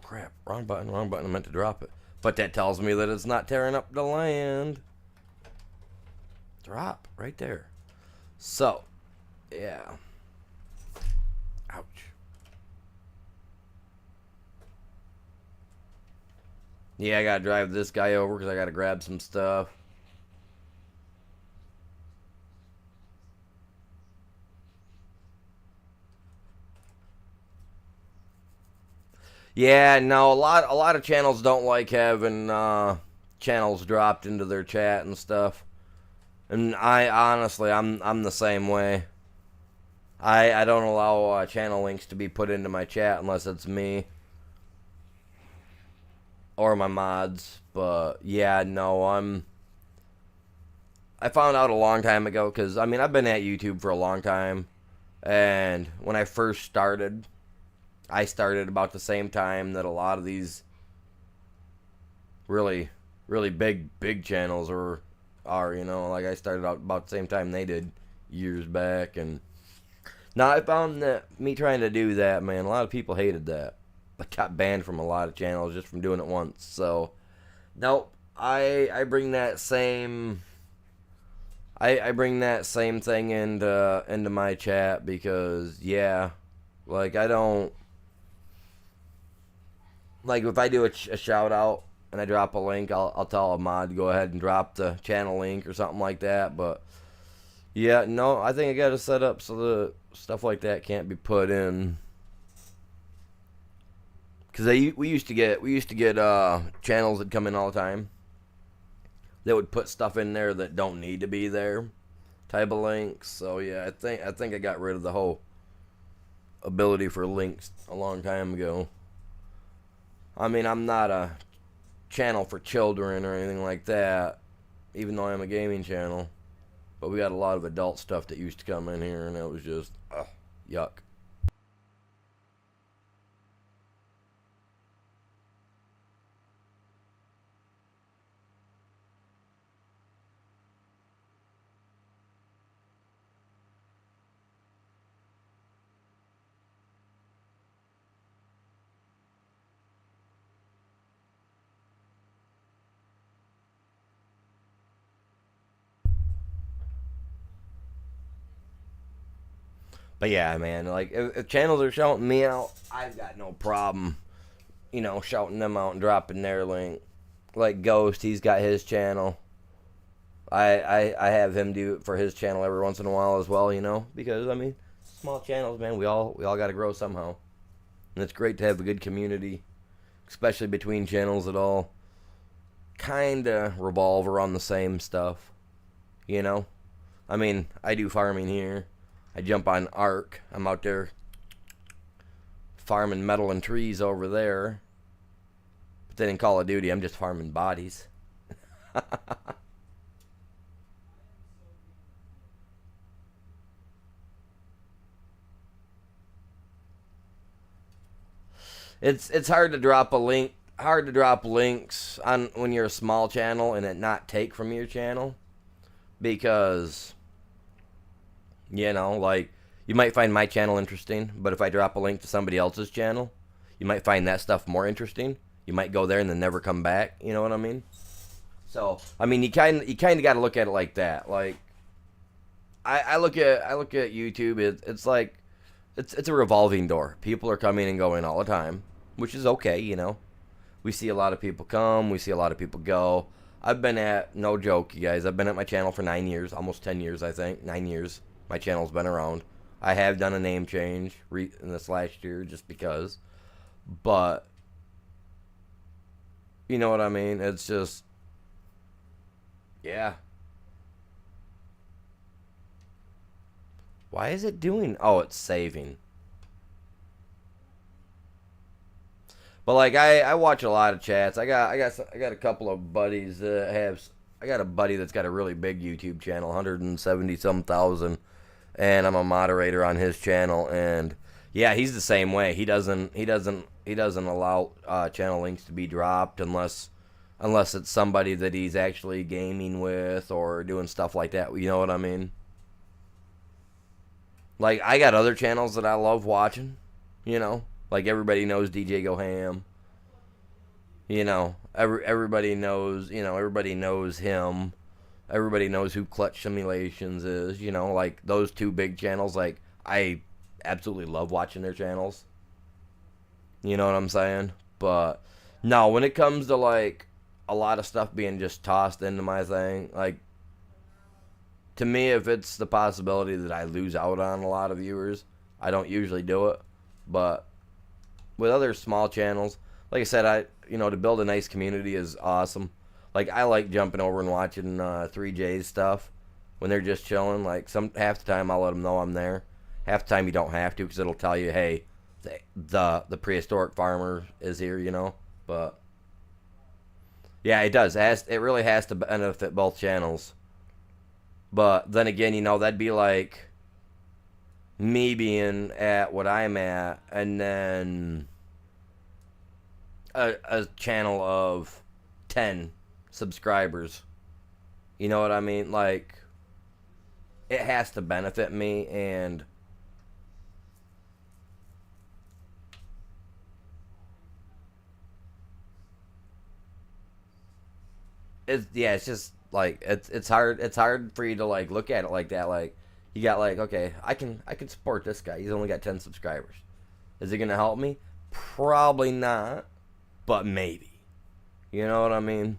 crap! Wrong button. I meant to drop it. But that tells me that it's not tearing up the land. Drop right there. So, yeah. Ouch. Yeah, I gotta drive this guy over because I gotta grab some stuff. Yeah, no, a lot of channels don't like having channels dropped into their chat and stuff. And I'm the same way. I don't allow channel links to be put into my chat unless it's me or my mods. But yeah, no, I found out a long time ago because I've been at YouTube for a long time, and when I first started, I started about the same time that a lot of these really big channels are. Like I started out about the same time they did years back, and now I found that me trying to do that, man, a lot of people hated that. I got banned from a lot of channels just from doing it once. So, nope, I bring that same I bring that same thing into my chat because yeah, like I don't like if I do a shout out and I drop a link, I'll tell a mod to go ahead and drop the channel link or something like that. But yeah, no, I think I got to set up so the stuff like that can't be put in. Cause we used to get channels that come in all the time that would put stuff in there that don't need to be there, type of links. So yeah, I think I got rid of the whole ability for links a long time ago. I'm not a channel for children or anything like that, even though I am a gaming channel. But we got a lot of adult stuff that used to come in here, and it was just, yuck. But yeah, man, like if channels are shouting me out, I've got no problem, shouting them out and dropping their link. Like Ghost, he's got his channel. I have him do it for his channel every once in a while as well, because small channels, man, we all got to grow somehow, and it's great to have a good community, especially between channels that all kind of revolve around the same stuff, I do farming here. I jump on Ark. I'm out there farming metal and trees over there. But then in Call of Duty, I'm just farming bodies. It's hard to drop a link. Hard to drop links on when you're a small channel and it not take from your channel, because like, you might find my channel interesting, but if I drop a link to somebody else's channel, you might find that stuff more interesting. You might go there and then never come back. You know what I mean? So, you kind of got to look at it like that. Like, I look at YouTube. It's like it's a revolving door. People are coming and going all the time, which is okay. We see a lot of people come. We see a lot of people go. I've been no joke, you guys. I've been at my channel for 9 years, almost 10 years, I think. 9 years. My channel's been around. I have done a name change in this last year just because. But, you know what I mean? It's just, yeah. Why is it doing? Oh, it's saving. But like I watch a lot of chats. I got a couple of buddies that have. I got a buddy that's got a really big YouTube channel, 170 some thousand, and I'm a moderator on his channel. And yeah, he's the same way. He doesn't allow channel links to be dropped unless it's somebody that he's actually gaming with or doing stuff like that. You know what I mean? Like I got other channels that I love watching. You know, like everybody knows DJ Go Ham. You know, everybody knows. You know, everybody knows him. Everybody knows who Clutch Simulations is. You know, like those two big channels. Like I absolutely love watching their channels. You know what I'm saying? But no, when it comes to like a lot of stuff being just tossed into my thing, like to me, if it's the possibility that I lose out on a lot of viewers, I don't usually do it. But with other small channels, like I said, to build a nice community is awesome. Like I like jumping over and watching 3J's stuff when they're just chilling. Like half the time I'll let them know I'm there. Half the time you don't have to because it'll tell you, hey, the prehistoric farmer is here, you know. But yeah, it does. It really has to benefit both channels. But then again, that'd be like me being at what I'm at, and then a channel of 10 subscribers. You know what I mean? Like, it has to benefit me, and it's just like it's hard for you to like look at it like that. Like you got like, okay, I can support this guy. He's only got 10 subscribers. Is it gonna help me? Probably not, but maybe. You know what I mean?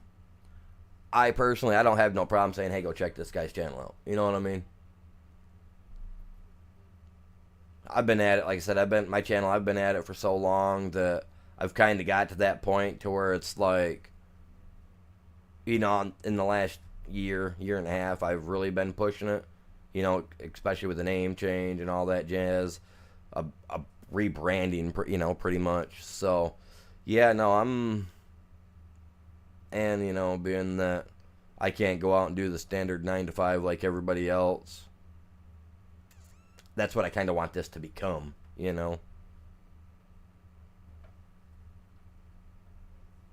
I personally, I don't have no problem saying, hey, go check this guy's channel out. You know what I mean? I've been at it, like I said, I've been at it for so long that I've kind of got to that point to where it's like, in the last year and a half, I've really been pushing it. Especially with the name change and all that jazz, a rebranding, pretty much. So, yeah, no, being that I can't go out and do the standard 9 to 5 like everybody else, that's what I kind of want this to become,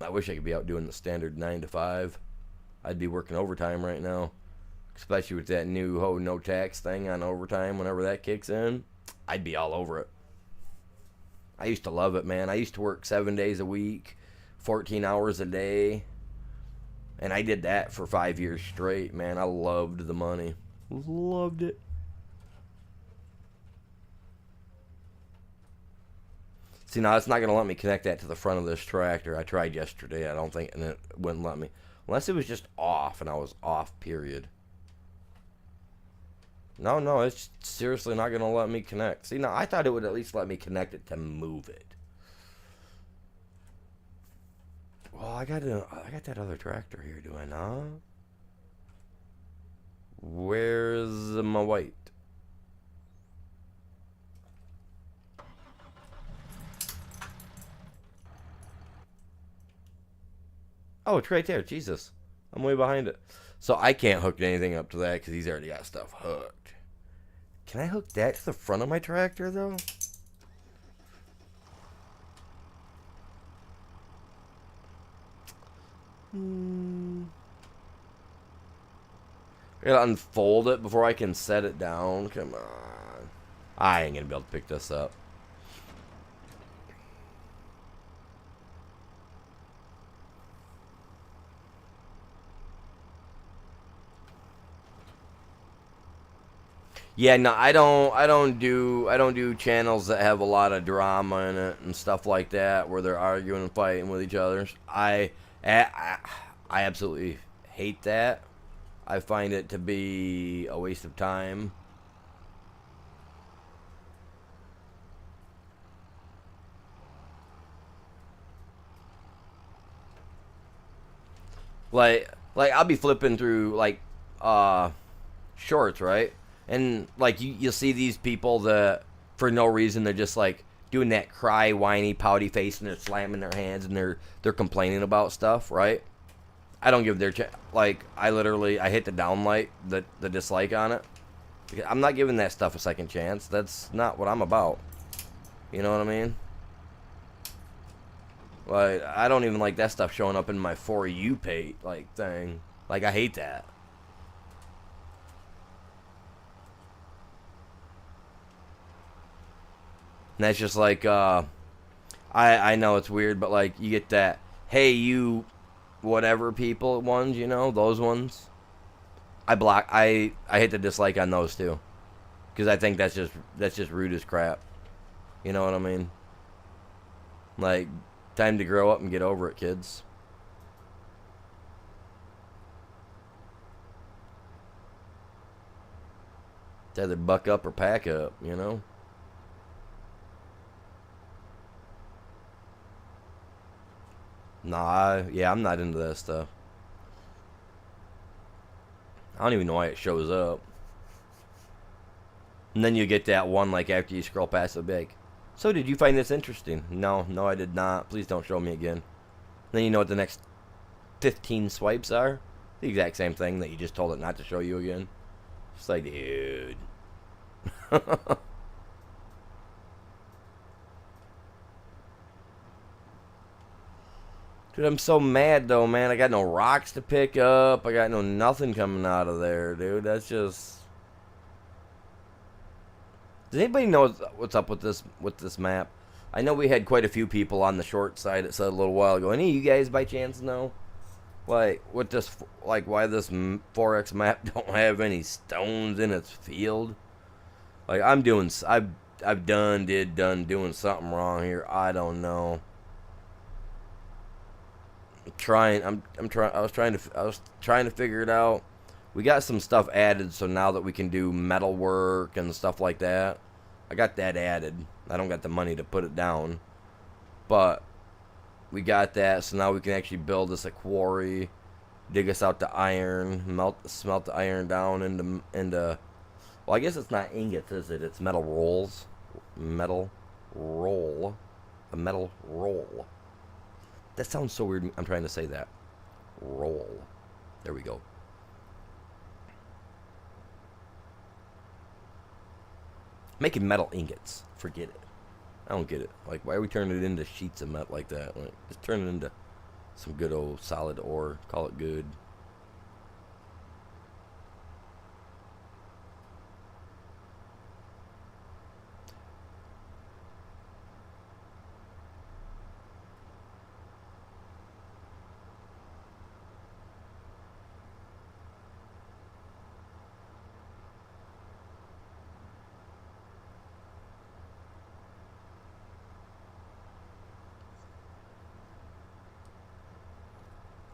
I wish I could be out doing the standard 9 to 5. I'd be working overtime right now, especially with that new no tax thing on overtime whenever that kicks in. I'd be all over it. I used to love it, man. I used to work 7 days a week, 14 hours a day, and I did that for 5 years straight, man. I loved the money. Loved it. See, now it's not going to let me connect that to the front of this tractor. I tried yesterday, I don't think, and it wouldn't let me. Unless it was just off, and I was off, period. No, it's seriously not going to let me connect. See, now I thought it would at least let me connect it to move it. Well, I got that other tractor here, do I not? Where's my white? Oh, it's right there. Jesus. I'm way behind it. So I can't hook anything up to that because he's already got stuff hooked. Can I hook that to the front of my tractor, though? I gotta unfold it before I can set it down. Come on. I ain't gonna be able to pick this up. Yeah, no, I don't do channels that have a lot of drama in it and stuff like that where they're arguing and fighting with each other. I absolutely hate that. I find it to be a waste of time. Like I'll be flipping through like uh shorts, right? And like you'll see these people that for no reason they're just like doing that cry, whiny, pouty face, and they're slamming their hands and they're complaining about stuff, right? I don't give their like I hit the downlight, the dislike on it. Because I'm not giving that stuff a second chance. That's not what I'm about. You know what I mean? Like I don't even like that stuff showing up in my For You page like thing. Like I hate that. And that's just like I know it's weird, but like you get that hey you whatever people ones, you know, those ones. I hit the dislike on those too. Cuz I think that's just rude as crap. You know what I mean? Like time to grow up and get over it, kids. It's either buck up or pack up, you know? Nah, yeah, I'm not into that stuff. I don't even know why it shows up. And then you get that one like after you scroll past the big. So did you find this interesting? No, no, I did not. Please don't show me again. Then you know what the next 15 swipes are? The exact same thing that you just told it not to show you again. It's like, dude. Dude, I'm so mad though, man. I got no rocks to pick up. I got no nothing coming out of there, dude. That's just. Does anybody know what's up with this map? I know we had quite a few people on the short side that said a little while ago. Any of you guys by chance know? Like what this like why this 4X map don't have any stones in its field? Like I've done doing something wrong here. I don't know. I'm trying I was trying to figure it out. We got some stuff added so now that we can do metal work and stuff like that. I got that added. I don't got the money to put it down. But we got that so now we can actually build us a quarry, dig us out the iron, smelt the iron down into well, I guess it's not ingots, is it? It's metal rolls. Metal roll. A metal roll. That sounds so weird. I'm trying to say that. Roll. There we go. Making metal ingots. Forget it. I don't get it. Like, why are we turning it into sheets of metal like that? Like, just turn it into some good old solid ore. Call it good.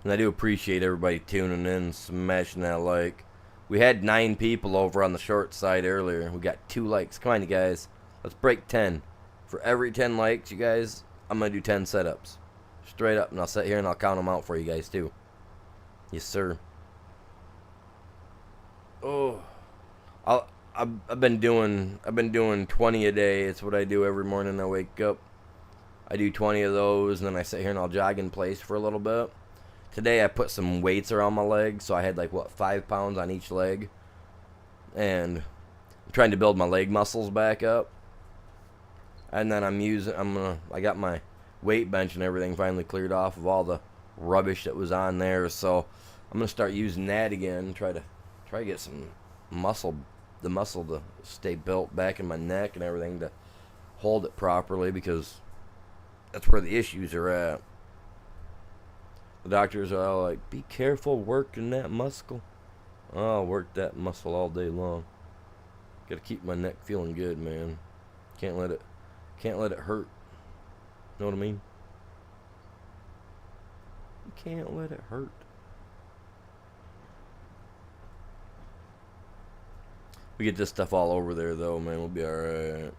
And I do appreciate everybody tuning in, smashing that like. We had 9 people over on the short side earlier. We got 2 likes. Come on, you guys. Let's break 10. For every 10 likes, you guys, I'm going to do 10 setups. Straight up. And I'll sit here and I'll count them out for you guys, too. Yes, sir. Oh. I've been doing 20 a day. It's what I do every morning I wake up. I do 20 of those, and then I sit here and I'll jog in place for a little bit. Today I put some weights around my legs, so I had like what 5 pounds on each leg, and I'm trying to build my leg muscles back up. And then I got my weight bench and everything finally cleared off of all the rubbish that was on there, so I'm gonna start using that again. Try to get some the muscle to stay built back in my neck and everything to hold it properly because that's where the issues are at. The doctors are all like, be careful working that muscle. I'll work that muscle all day long. Gotta keep my neck feeling good, man. Can't let it hurt. Know what I mean? You can't let it hurt. We get this stuff all over there though, man. We'll be alright.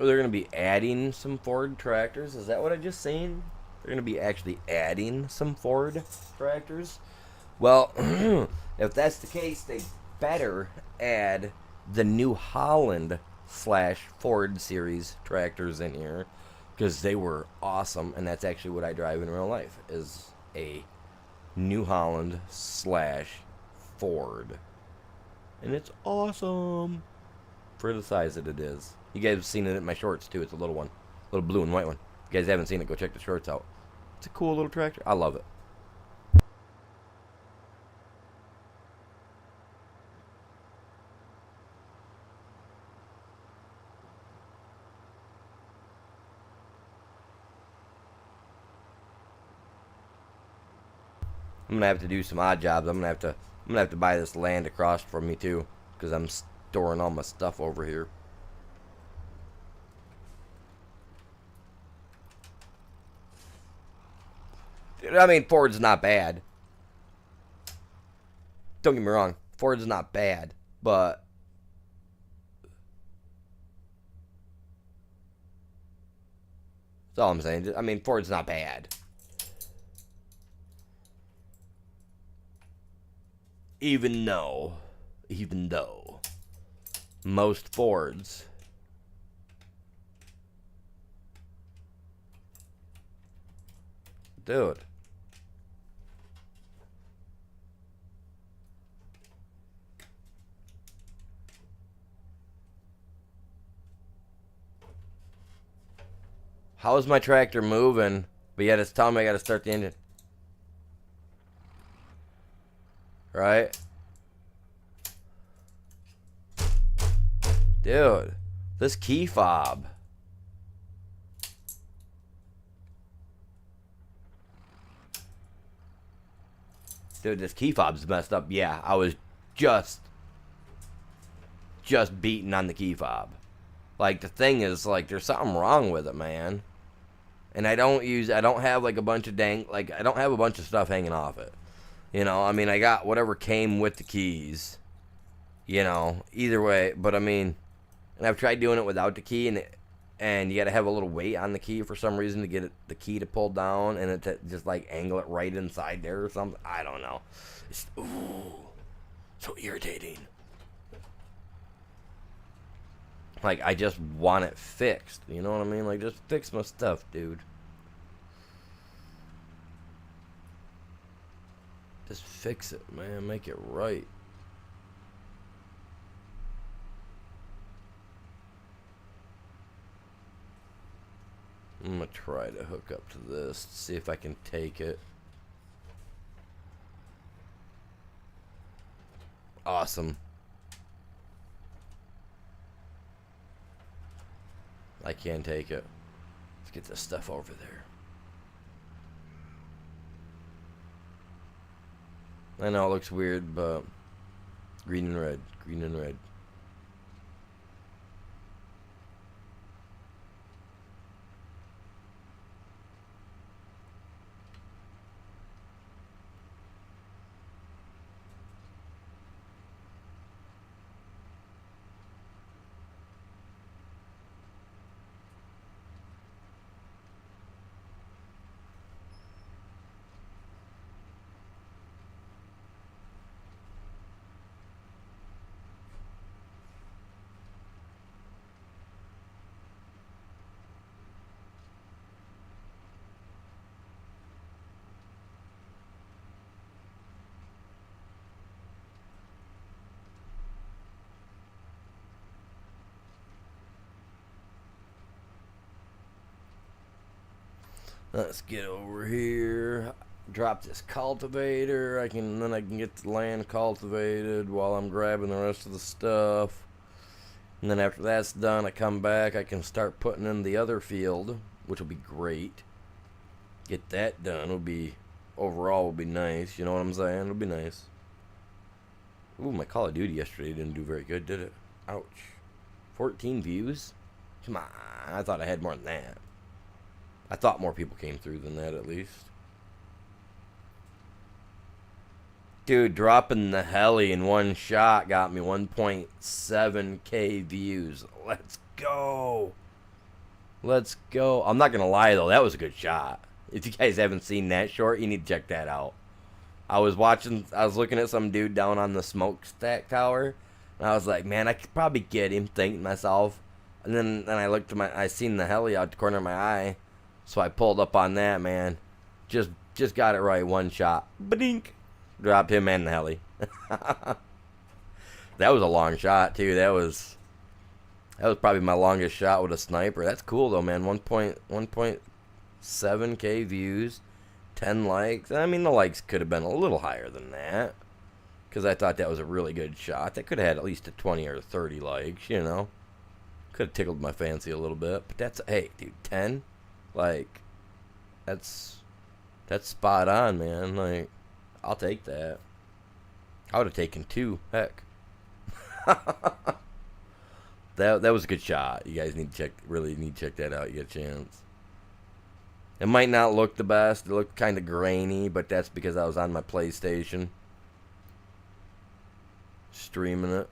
they're going to be adding some Ford tractors. Is that what I just seen? They're going to be actually adding some Ford tractors. Well, if that's the case, they better add the New Holland / Ford series tractors in here, because they were awesome, and that's actually what I drive in real life, is a New Holland / Ford. And it's awesome for the size that it is. You guys have seen it in my shorts too. It's a little one, little blue and white one. If you guys haven't seen it, go check the shorts out. It's a cool little tractor. I love it. I'm gonna have to do some odd jobs. I'm gonna have to buy this land across from me too, because I'm storing all my stuff over here. I mean, Ford's not bad. Don't get me wrong, Ford's not bad, but that's all I'm saying. I mean, Ford's not bad. Even though most Fords dude. How is my tractor moving? But yet it's telling me I gotta start the engine. Right? Dude, this key fob. Dude, this key fob's messed up. Yeah, I was just beating on the key fob. Like, the thing is, like, there's something wrong with it, man. And I don't have, like, a bunch of I don't have a bunch of stuff hanging off it. You know, I mean, I got whatever came with the keys. You know, either way. But, I mean, and I've tried doing it without the key, and you got to have a little weight on the key for some reason to get the key to pull down, and it to just, like, angle it right inside there or something. I don't know. It's, ooh, so irritating. Like, I just want it fixed. You know what I mean? Like, just fix my stuff, dude. Just fix it, man. Make it right. I'm gonna try to hook up to this, see if I can take it. Awesome. I can take it. Let's get this stuff over there. I know it looks weird, but green and red, green and red. Let's get over here. Drop this cultivator. Then I can get the land cultivated while I'm grabbing the rest of the stuff. And then after that's done, I come back. I can start putting in the other field, which will be great. Get that done. Overall will be nice. You know what I'm saying? It'll be nice. Ooh, my Call of Duty yesterday didn't do very good, did it? Ouch. 14 views? Come on. I thought I had more than that. I thought more people came through than that, at least. Dude, dropping the heli in one shot got me 1.7k views. Let's go. Let's go. I'm not gonna lie though, that was a good shot. If you guys haven't seen that short, you need to check that out. I was looking at some dude down on the smokestack tower, and I was like, man, I could probably get him, thinking to myself. And then I looked to I seen the heli out the corner of my eye, so I pulled up on that, man. Just got it right, one shot. Badink. Dropped him and the heli. That was a long shot too. That was probably my longest shot with a sniper. That's cool though, man. 1.7K views, 10 likes. I mean, the likes could have been a little higher than that, because I thought that was a really good shot. That could have had at least a 20 or 30 likes, you know. Could have tickled my fancy a little bit. But that's, hey, dude, 10? Like, that's spot on, man. Like, I'll take that. I would have taken 2. Heck. That was a good shot. You guys really need to check that out. You get a chance. It might not look the best. It looked kind of grainy, but that's because I was on my PlayStation streaming it.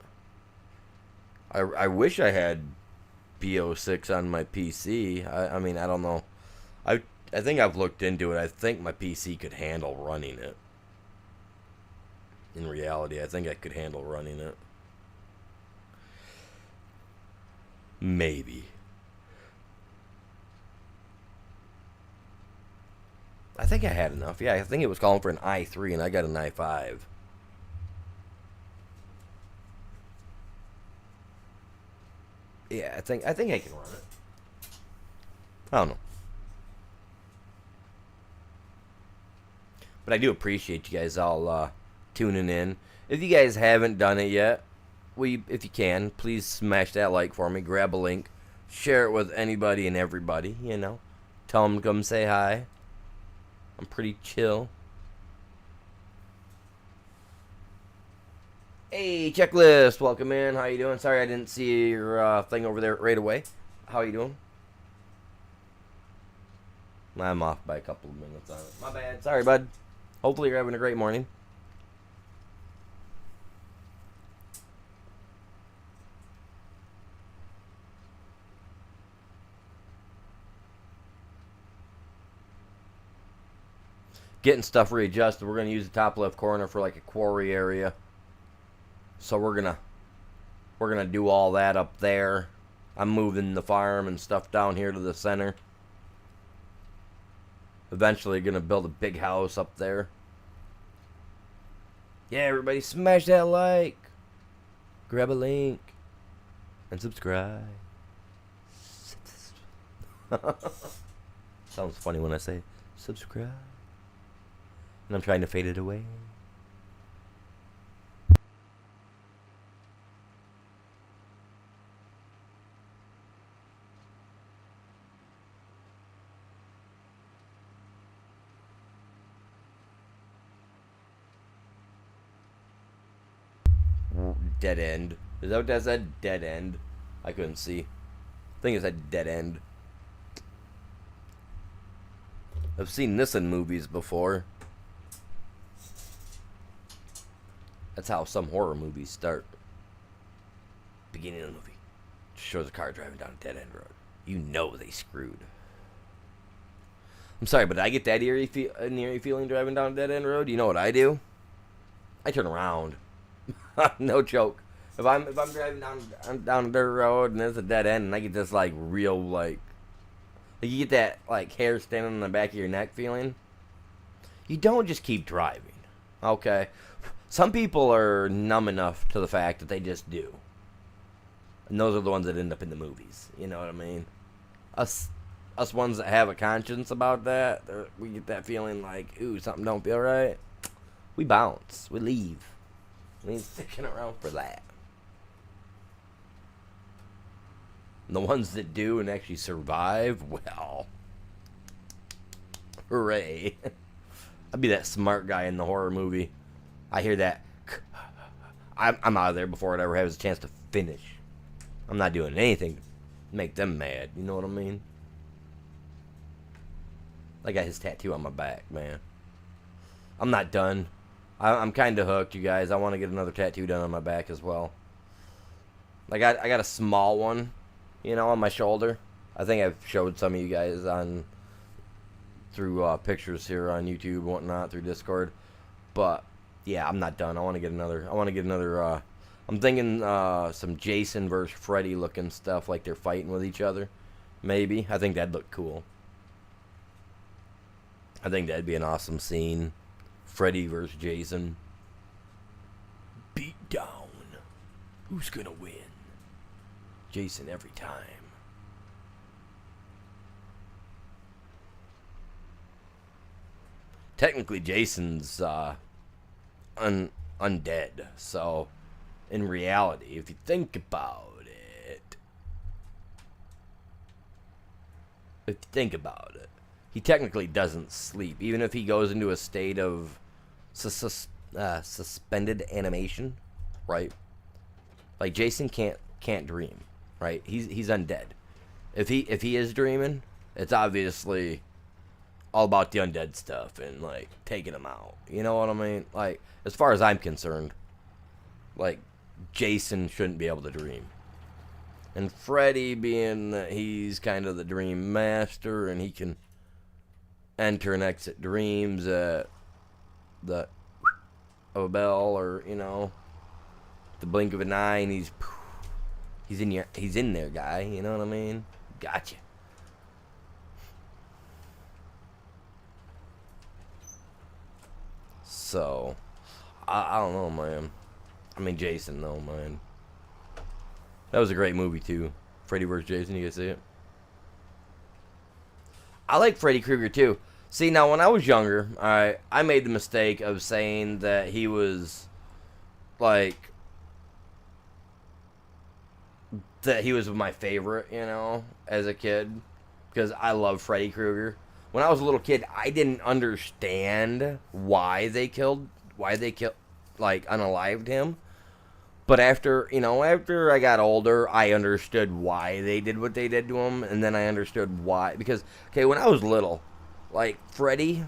I wish I had BO6 on my PC. I mean, I don't know. I think I've looked into it. I think my PC could handle running it. In reality, I think I could handle running it. Maybe. I think I had enough. Yeah, I think it was calling for an i3 and I got an i5. Yeah, I think I can run it. I don't know. But I do appreciate you guys all tuning in. If you guys haven't done it yet, if you can, please smash that like for me. Grab a link. Share it with anybody and everybody, you know. Tell them to come say hi. I'm pretty chill. Hey, Checklist. Welcome in. How you doing? Sorry I didn't see your thing over there right away. How you doing? I'm off by a couple of minutes on it. My bad. Sorry, bud. Hopefully you're having a great morning. Getting stuff readjusted. We're going to use the top left corner for like a quarry area. So we're going to do all that up there. I'm moving the farm and stuff down here to the center. Eventually going to build a big house up there. Yeah, everybody smash that like. Grab a link. And subscribe. Sounds funny when I say subscribe. And I'm trying to fade it away. Dead end. Is that what that said? Dead end. I couldn't see. I think it said dead end. I've seen this in movies before. That's how some horror movies start. Beginning of the movie. Just shows a car driving down a dead end road. You know they screwed. I'm sorry, but I get that eerie feeling driving down a dead end road. You know what I do? I turn around. No joke. If I'm driving down a dirt road and there's a dead end and I get this like real like you get that like hair standing on the back of your neck feeling, you don't just keep driving. Okay? Some people are numb enough to the fact that they just do. And those are the ones that end up in the movies. You know what I mean? Us ones that have a conscience about that, we get that feeling like, ooh, something don't feel right. We bounce. We leave. We ain't sticking around for that. And the ones that do and actually survive, well, hooray. I'd be that smart guy in the horror movie. I hear that. I'm out of there before it ever has a chance to finish. I'm not doing anything to make them mad. You know what I mean? I got his tattoo on my back, man. I'm not done. I'm kind of hooked, you guys. I want to get another tattoo done on my back as well. I got a small one, you know, on my shoulder. I think I've showed some of you guys on through pictures here on YouTube and whatnot through Discord. But yeah, I'm not done. I want to get another. I'm thinking some Jason versus Freddy looking stuff, like they're fighting with each other. Maybe. I think that'd look cool. I think that'd be an awesome scene. Freddy versus Jason. Beat down. Who's gonna win? Jason every time. Technically, Jason's undead. So, in reality, if you think about it, he technically doesn't sleep. Even if he goes into a state of suspended animation, right? Like Jason can't dream, right? He's undead. If he is dreaming, it's obviously all about the undead stuff and like taking him out. You know what I mean? Like, as far as I'm concerned, like Jason shouldn't be able to dream. And Freddy, being that he's kind of the dream master and he can enter and exit dreams at the of a bell, or the blink of an eye, and he's in there, guy. You know what I mean? Gotcha. So, I don't know, man. I mean, Jason, though, man. That was a great movie, too. Freddy vs. Jason, you guys see it? I like Freddy Krueger, too. See, now, when I was younger, I made the mistake of saying that he was, like, that he was my favorite, as a kid. Because I love Freddy Krueger. When I was a little kid, I didn't understand why they unalived him. But after I got older, I understood why they did what they did to him. And then I understood why. Because, when I was little, like, Freddy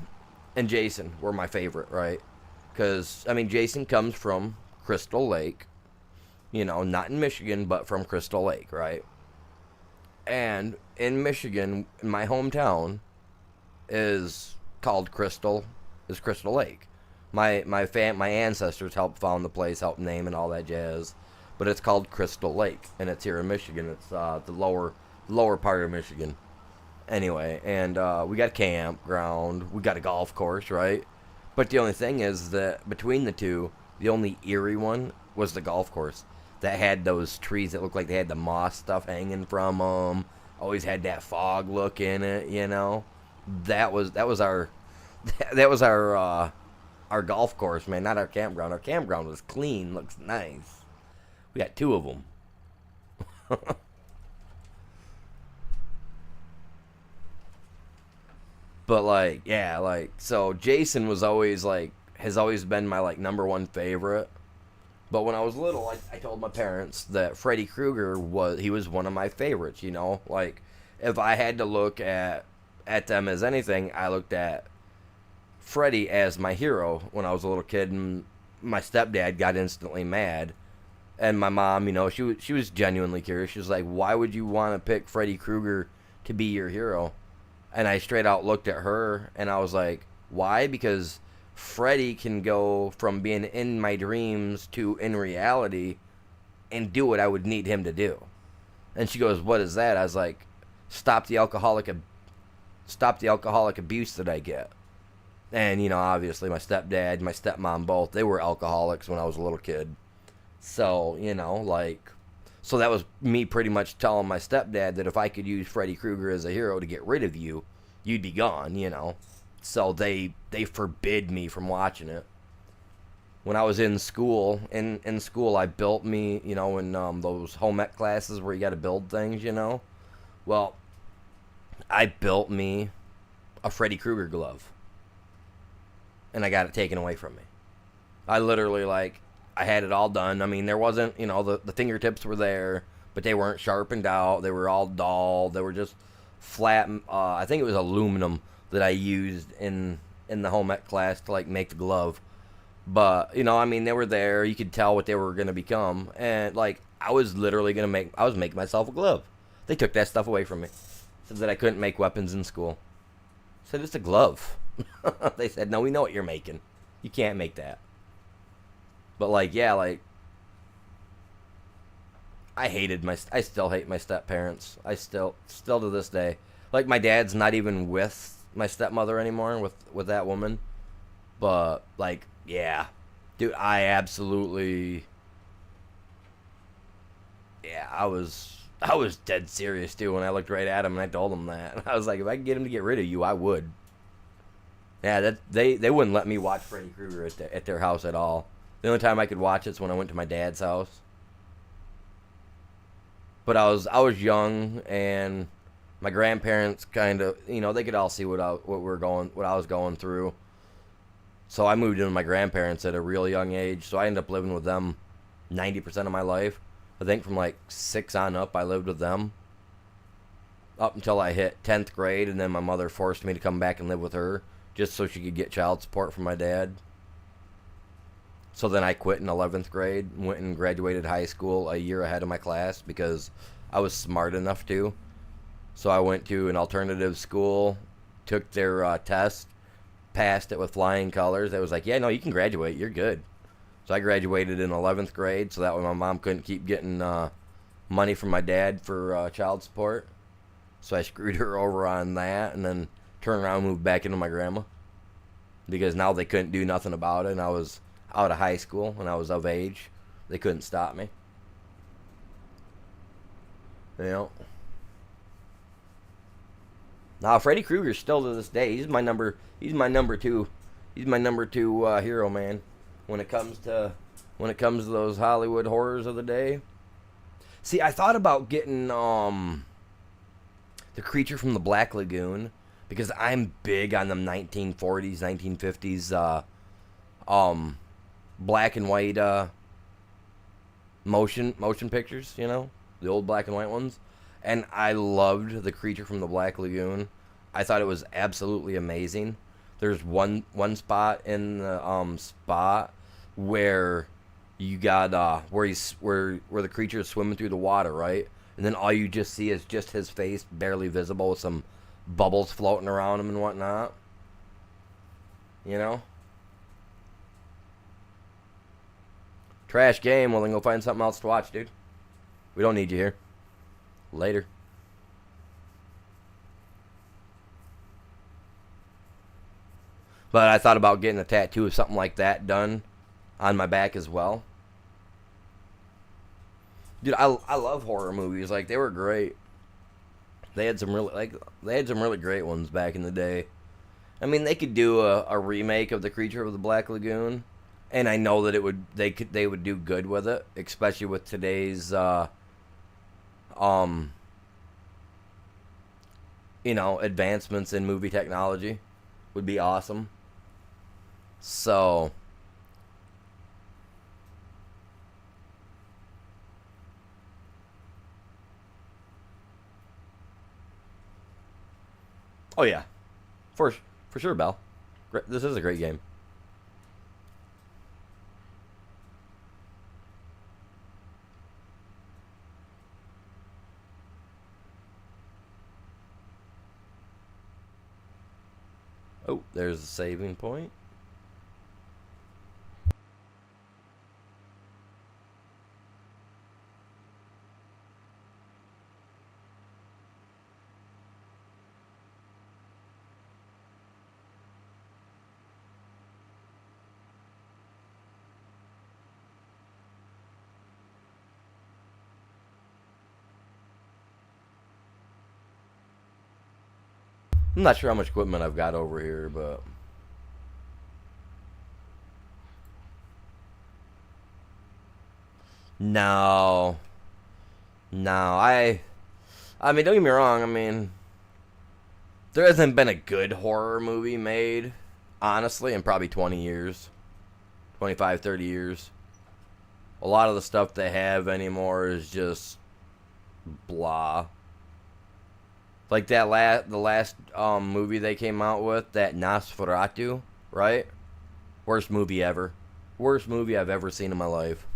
and Jason were my favorite, right? Because, Jason comes from Crystal Lake. Not in Michigan, but from Crystal Lake, right? And in Michigan, in my hometown, is called Crystal Lake. My ancestors helped found the place, helped name and all that jazz, but it's called Crystal Lake, and it's here in Michigan. It's the lower part of Michigan. Anyway, and we got a campground, we got a golf course, right? But the only thing is that between the two, the only eerie one was the golf course that had those trees that looked like they had the moss stuff hanging from them. Always had that fog look in it, That was our golf course, man, not our campground. Our campground was clean, looks nice. We got two of them. But so Jason was always has always been my number one favorite. But when I was little, I told my parents that Freddy Krueger was one of my favorites, if I had to look at them as anything, I looked at Freddy as my hero when I was a little kid, and my stepdad got instantly mad. And my mom, she was genuinely curious. She was like, why would you want to pick Freddy Krueger to be your hero? And I straight out looked at her, and I was like, why? Because Freddy can go from being in my dreams to in reality and do what I would need him to do. And she goes, what is that? I was like, stop the alcoholic abuse that I get. And, obviously my stepdad, my stepmom, both, they were alcoholics when I was a little kid. So, so that was me pretty much telling my stepdad that if I could use Freddy Krueger as a hero to get rid of you, you'd be gone, So they forbid me from watching it. When I was in school, I built me, in those home ec classes where you got to build things, Well, I built me a Freddy Krueger glove. And I got it taken away from me. I literally, I had it all done. There wasn't, the fingertips were there, but they weren't sharpened out. They were all dull. They were just flat. I think it was aluminum that I used in the home ec class to, make the glove. But, they were there. You could tell what they were going to become. And, I was literally going to making myself a glove. They took that stuff away from me. Said that I couldn't make weapons in school. I said, it's a glove. They said, no, we know what you're making. You can't make that. But, like, yeah, like, I still hate my step parents. I still to this day. Like, my dad's not even with my stepmother anymore, with that woman. But, like, yeah. Dude, I absolutely... Yeah, I was dead serious, too, when I looked right at him and I told him that. I was like, if I could get him to get rid of you, I would. Yeah, they wouldn't let me watch Freddy Krueger at their house at all. The only time I could watch it's when I went to my dad's house. But I was young, and my grandparents kind of, they could all see what I was going through. So I moved in with my grandparents at a real young age. So I ended up living with them 90% of my life. I think from like 6 on up, I lived with them up until I hit 10th grade, and then my mother forced me to come back and live with her just so she could get child support from my dad. So then I quit in 11th grade, went and graduated high school a year ahead of my class because I was smart enough to. So I went to an alternative school, took their test, passed it with flying colors. It was like, yeah, no, you can graduate. You're good. So I graduated in 11th grade, so that way my mom couldn't keep getting money from my dad for child support. So I screwed her over on that, and then turned around and moved back into my grandma. Because now they couldn't do nothing about it, and I was out of high school, and I was of age. They couldn't stop me. Now Freddy Krueger still to this day, he's my number 2. He's my number 2 hero, man. When it comes to those Hollywood horrors of the day. See, I thought about getting the Creature from the Black Lagoon, because I'm big on them 1940s, 1950s black and white motion pictures, the old black and white ones. And I loved The Creature from the Black Lagoon. I thought it was absolutely amazing. There's one spot in the spot where you got where the creature is swimming through the water, right? And then all you just see is just his face, barely visible, with some bubbles floating around him and whatnot. Trash game. Well, then go find something else to watch, dude. We don't need you here. Later. But I thought about getting a tattoo of something like that done on my back as well. Dude, I love horror movies. Like, they were great. They had some really great ones back in the day. I mean, they could do a remake of The Creature of the Black Lagoon, and I know that they would do good with it, especially with today's advancements in movie technology. Would be awesome. So oh yeah, for sure, Bell. This is a great game. Oh, there's a saving point. I'm not sure how much equipment I've got over here, but no, I mean, don't get me wrong. I mean, there hasn't been a good horror movie made, honestly, in probably 20 years, 25, 30 years. A lot of the stuff they have anymore is just blah. Like the last movie they came out with, that Nosferatu, right? Worst movie ever. Worst movie I've ever seen in my life.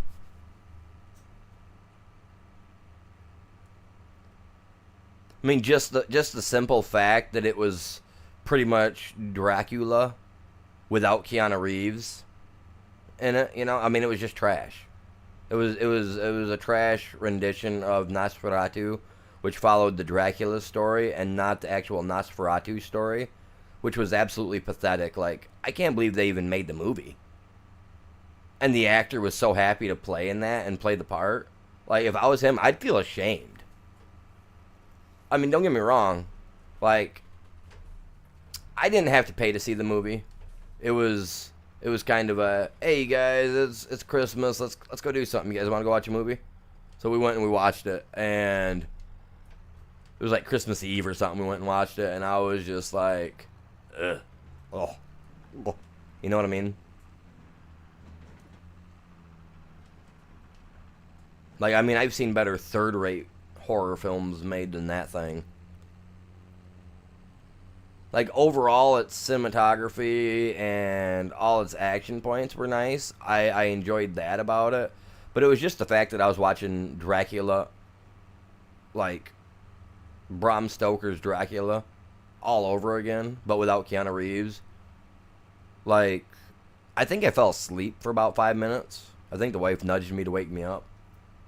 I mean, just the simple fact that it was pretty much Dracula without Keanu Reeves in it. You know, I mean, it was just trash. It was a trash rendition of Nosferatu, which followed the Dracula story and not the actual Nosferatu story, which was absolutely pathetic. Like, I can't believe they even made the movie. And the actor was so happy to play in that and play the part. Like, if I was him, I'd feel ashamed. I mean, don't get me wrong. Like, I didn't have to pay to see the movie. It was kind of a, hey you guys, it's Christmas, let's go do something. You guys want to go watch a movie? So we went and we watched it, and it was like Christmas Eve or something. We went and watched it, and I was just like, ugh, oh, you know what I mean? Like, I mean, I've seen better third-rate horror films made than that thing. Like, overall, its cinematography and all its action points were nice. I enjoyed that about it. But it was just the fact that I was watching Dracula, like, Bram Stoker's Dracula, all over again, but without Keanu Reeves. Like, I think I fell asleep for about 5 minutes. I think the wife nudged me to wake me up.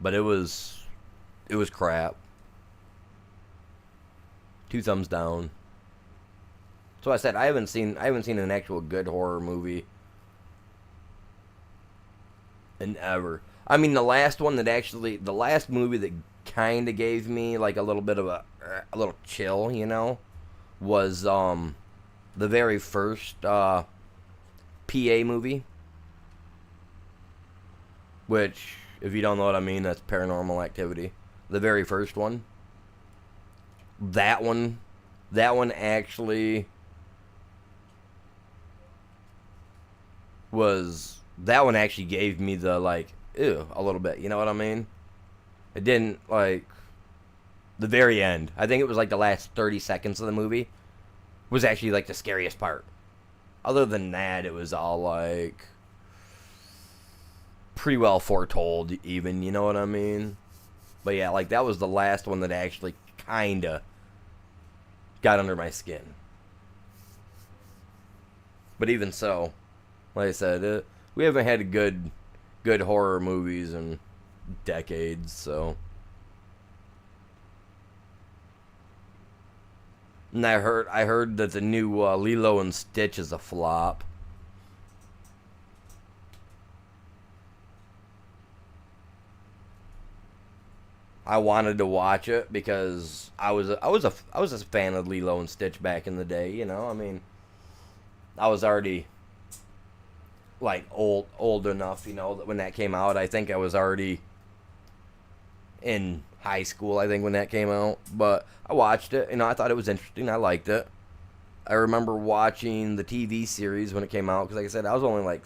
But it was crap. 2 thumbs down. So I said I haven't seen an actual good horror movie in ever. I mean, the last movie that kind of gave me like a little bit of a little chill, you know, was the very first PA movie, which, if you don't know what I mean, that's Paranormal Activity. The very first one. That one actually gave me the, like, ew, a little bit, you know what I mean? It didn't, like, the very end, I think it was like the last 30 seconds of the movie, was actually, like, the scariest part. Other than that, it was all, like, pretty well foretold, even, you know what I mean? But yeah, like, that was the last one that actually kinda got under my skin. But even so, like I said, we haven't had good horror movies in decades, so. And I heard that the new Lilo and Stitch is a flop. I wanted to watch it because I was a fan of Lilo and Stitch back in the day, you know. I mean, I was already like old enough, you know, that when that came out. I think I was already in high school, I think, when that came out. But I watched it, you know, I thought it was interesting. I liked it. I remember watching the TV series when it came out, because like I said, I was only like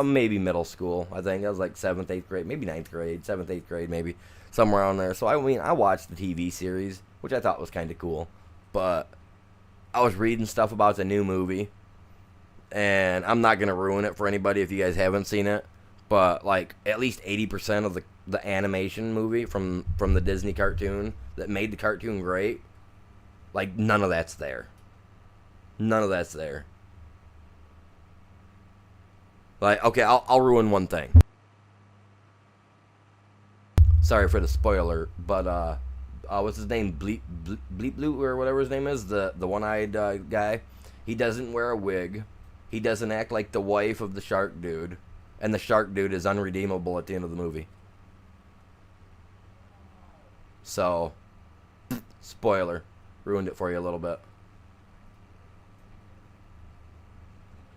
maybe middle school. I think I was like 7th, 8th grade, maybe 9th grade, 7th, 8th grade, maybe somewhere around there. So I mean, I watched the TV series, which I thought was kind of cool. But I was reading stuff about the new movie, and I'm not gonna ruin it for anybody if you guys haven't seen it. But like at least 80% of the animation movie from the Disney cartoon that made the cartoon great, like none of that's there. None of that's there. Like, okay, I'll ruin one thing. Sorry for the spoiler, but what's his name? Bleep Blue or whatever his name is, the one-eyed guy. He doesn't wear a wig. He doesn't act like the wife of the shark dude, and the shark dude is unredeemable at the end of the movie. So, spoiler, ruined it for you a little bit.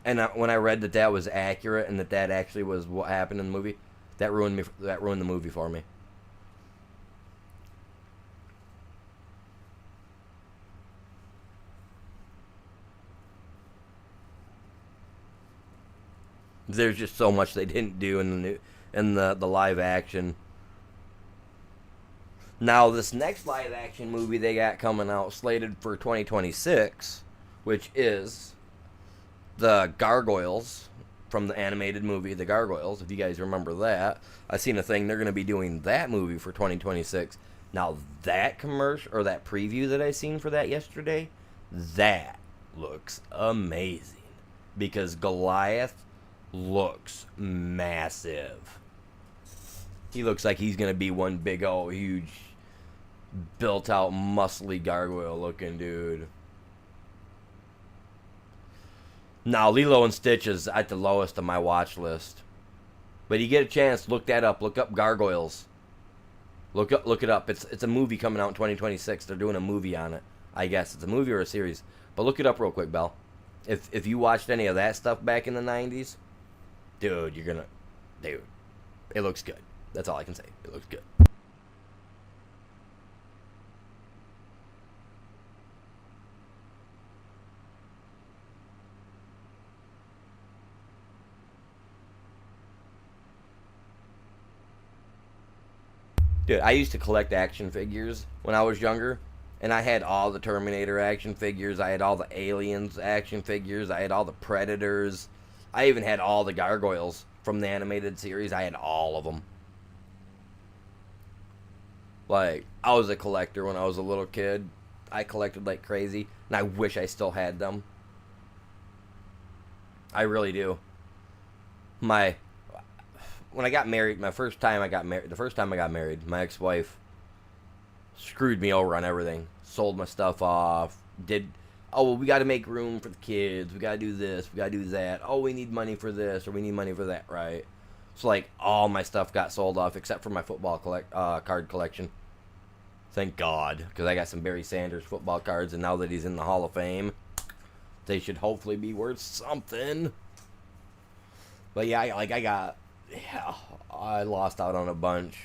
And when I read that was accurate and that actually was what happened in the movie, that ruined the movie for me. There's just so much they didn't do in the live action. Now this next live action movie they got coming out, slated for 2026, which is the Gargoyles from the animated movie The Gargoyles, if you guys remember that. I seen a thing they're going to be doing that movie for 2026. Now that commercial or that preview that I seen for that yesterday, that looks amazing because Goliath looks massive. He looks like he's gonna be one big old huge built out muscly gargoyle looking dude. Now Lilo and Stitch is at the lowest of my watch list. But you get a chance, look that up. Look up gargoyles. Look it up. It's a movie coming out in 2026. They're doing a movie on it. I guess it's a movie or a series. But look it up real quick, Bell. If you watched any of that stuff back in the 90s, dude, dude, it looks good. That's all I can say. It looks good. Dude, I used to collect action figures when I was younger, and I had all the Terminator action figures. I had all the Aliens action figures. I had all the Predators. I even had all the gargoyles from the animated series. I had all of them. Like, I was a collector when I was a little kid. I collected like crazy, and I wish I still had them. I really do. My when I got married, the first time I got married, my ex-wife screwed me over on everything. Sold my stuff off. We got to make room for the kids. We got to do this. We got to do that. Oh, we need money for this or we need money for that, right? So like all my stuff got sold off except for my football card collection. Thank God, because I got some Barry Sanders football cards, and now that he's in the Hall of Fame, they should hopefully be worth something. But yeah, I lost out on a bunch.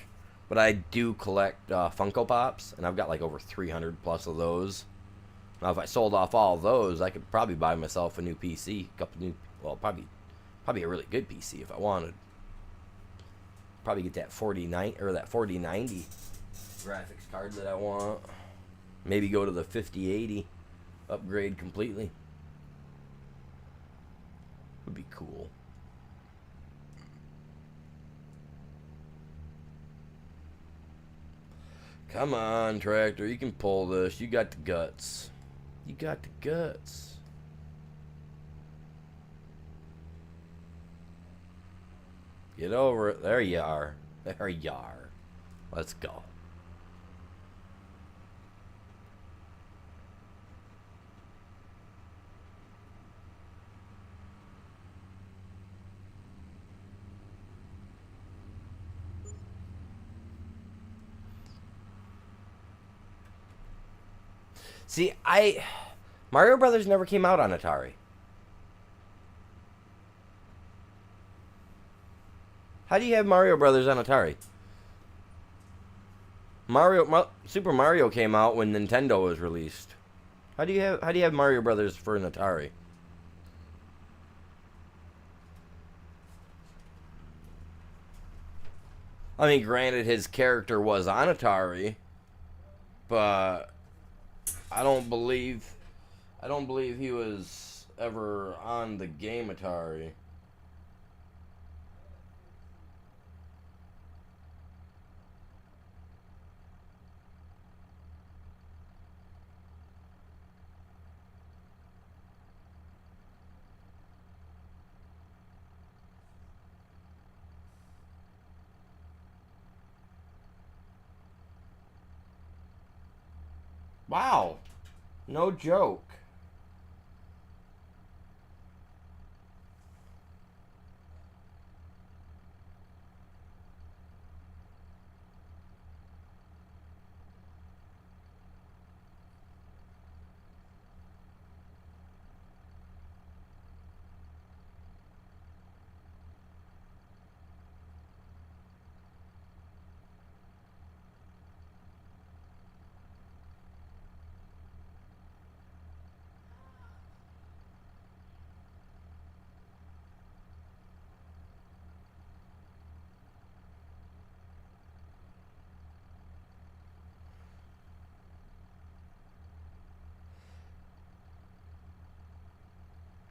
But I do collect Funko Pops, and I've got like over 300 plus of those. Now, if I sold off all of those, I could probably buy myself a new PC. Probably a really good PC if I wanted. Probably get that 4090 graphics card that I want. Maybe go to the 5080, upgrade completely. Would be cool. Come on, Tractor. You can pull this. You got the guts. You got the guts. Get over it. There you are. There you are. Let's go. See, Mario Brothers never came out on Atari. How do you have Mario Brothers on Atari? Super Mario came out when Nintendo was released. How do you have Mario Brothers for an Atari? I mean, granted, his character was on Atari, but I don't believe he was ever on the game Atari. Wow. No joke.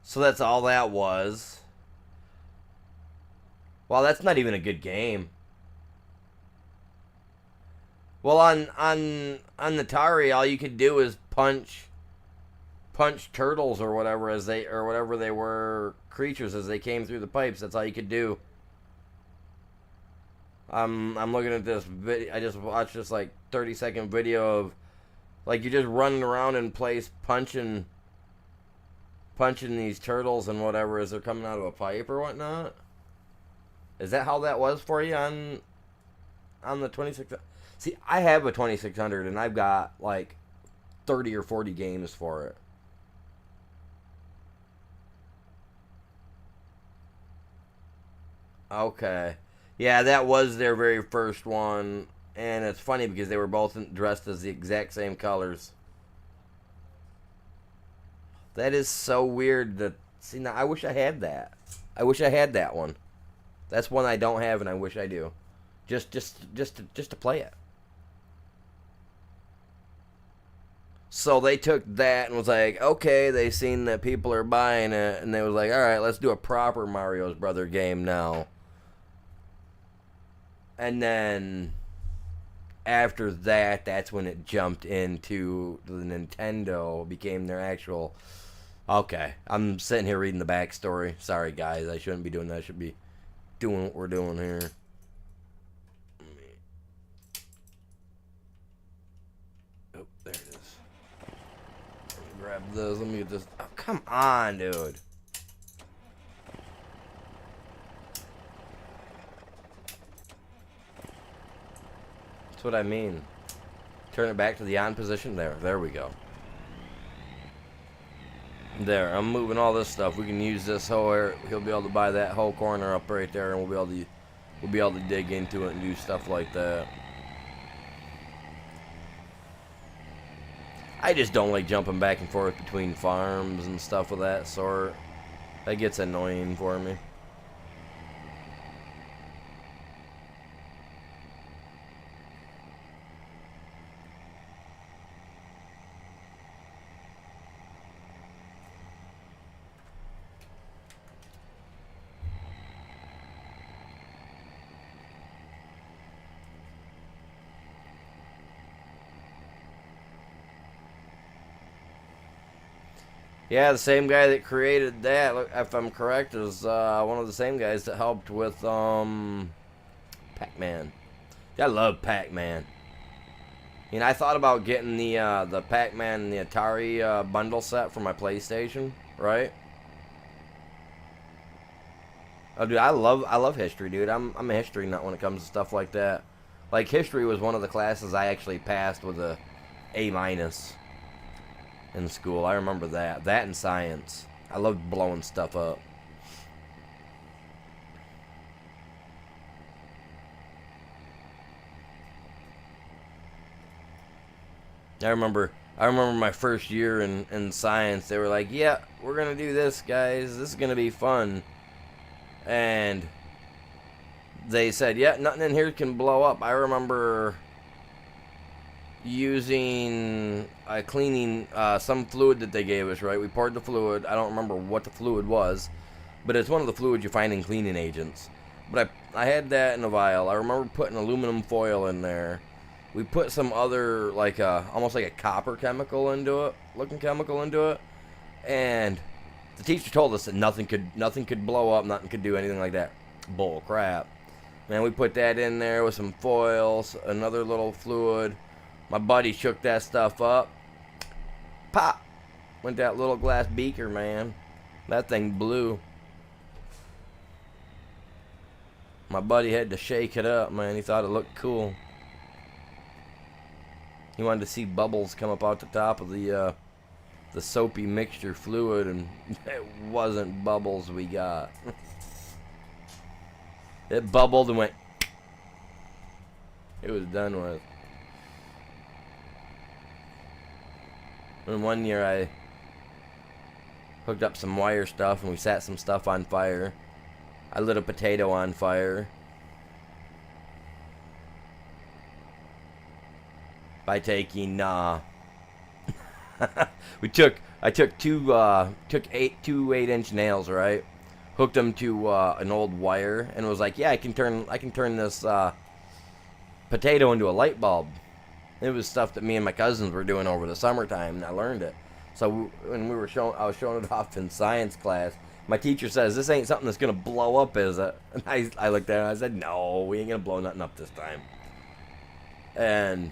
So that's all that was. Well, that's not even a good game. Well, on the Atari, all you could do is punch turtles or whatever whatever they were creatures as they came through the pipes. That's all you could do. I'm looking at this video. I just watched this like 30-second video of like you're just running around in place punching these turtles and whatever as they're coming out of a pipe or whatnot. Is that how that was for you on the 2600? See, I have a 2600 and I've got like 30 or 40 games for it. Okay. Yeah, that was their very first one. And it's funny because they were both dressed as the exact same colors. That is so weird to see. Now, I wish I had that. I wish I had that one. That's one I don't have, and I wish I do. Just to play it. So they took that and was like, okay, they seen that people are buying it, and they was like, all right, let's do a proper Mario's Brother game now. And then after that, that's when it jumped into the Nintendo, became their actual. Okay, I'm sitting here reading the backstory. Sorry, guys, I shouldn't be doing that. I should be doing what we're doing here. Oh, there it is. Let me grab this. Let me get this. Oh, come on, dude. That's what I mean. Turn it back to the on position. There we go. There, I'm moving all this stuff. We can use this whole area. He'll be able to buy that whole corner up right there, and we'll be able to dig into it and do stuff like that. I just don't like jumping back and forth between farms and stuff of that sort. That gets annoying for me. Yeah, the same guy that created that, if I'm correct, is one of the same guys that helped with Pac-Man. I love Pac-Man. You know, I thought about getting the Pac-Man and the Atari bundle set for my PlayStation, right? Oh, dude, I love history, dude. I'm a history nut when it comes to stuff like that. Like, history was one of the classes I actually passed with a A- in school. I remember that. That and science. I loved blowing stuff up. I remember my first year in science. They were like, yeah, we're going to do this, guys. This is going to be fun. And they said, yeah, nothing in here can blow up. I remember using cleaning some fluid that they gave us, right? We poured the fluid. I don't remember what the fluid was, but it's one of the fluids you find in cleaning agents. But I had that in a vial. I remember putting aluminum foil in there. We put some other, like almost like a copper chemical into it, and the teacher told us that nothing could blow up, nothing could do anything like that. Bull crap. Man, we put that in there with some foils, another little fluid. My buddy shook that stuff up. Pop! Went that little glass beaker, man. That thing blew. My buddy had to shake it up, man. He thought it looked cool. He wanted to see bubbles come up out the top of the soapy mixture fluid, and it wasn't bubbles we got. It bubbled and went. It was done with. And one year I hooked up some wire stuff and we set some stuff on fire. I lit a potato on fire by taking I took two 8-inch nails, right? Hooked them to an old wire and was like, yeah, I can turn this potato into a light bulb. It was stuff that me and my cousins were doing over the summertime, and I learned it. So when I was showing it off in science class. My teacher says, "This ain't something that's gonna blow up, is it?" And I looked at her and I said, "No, we ain't gonna blow nothing up this time." And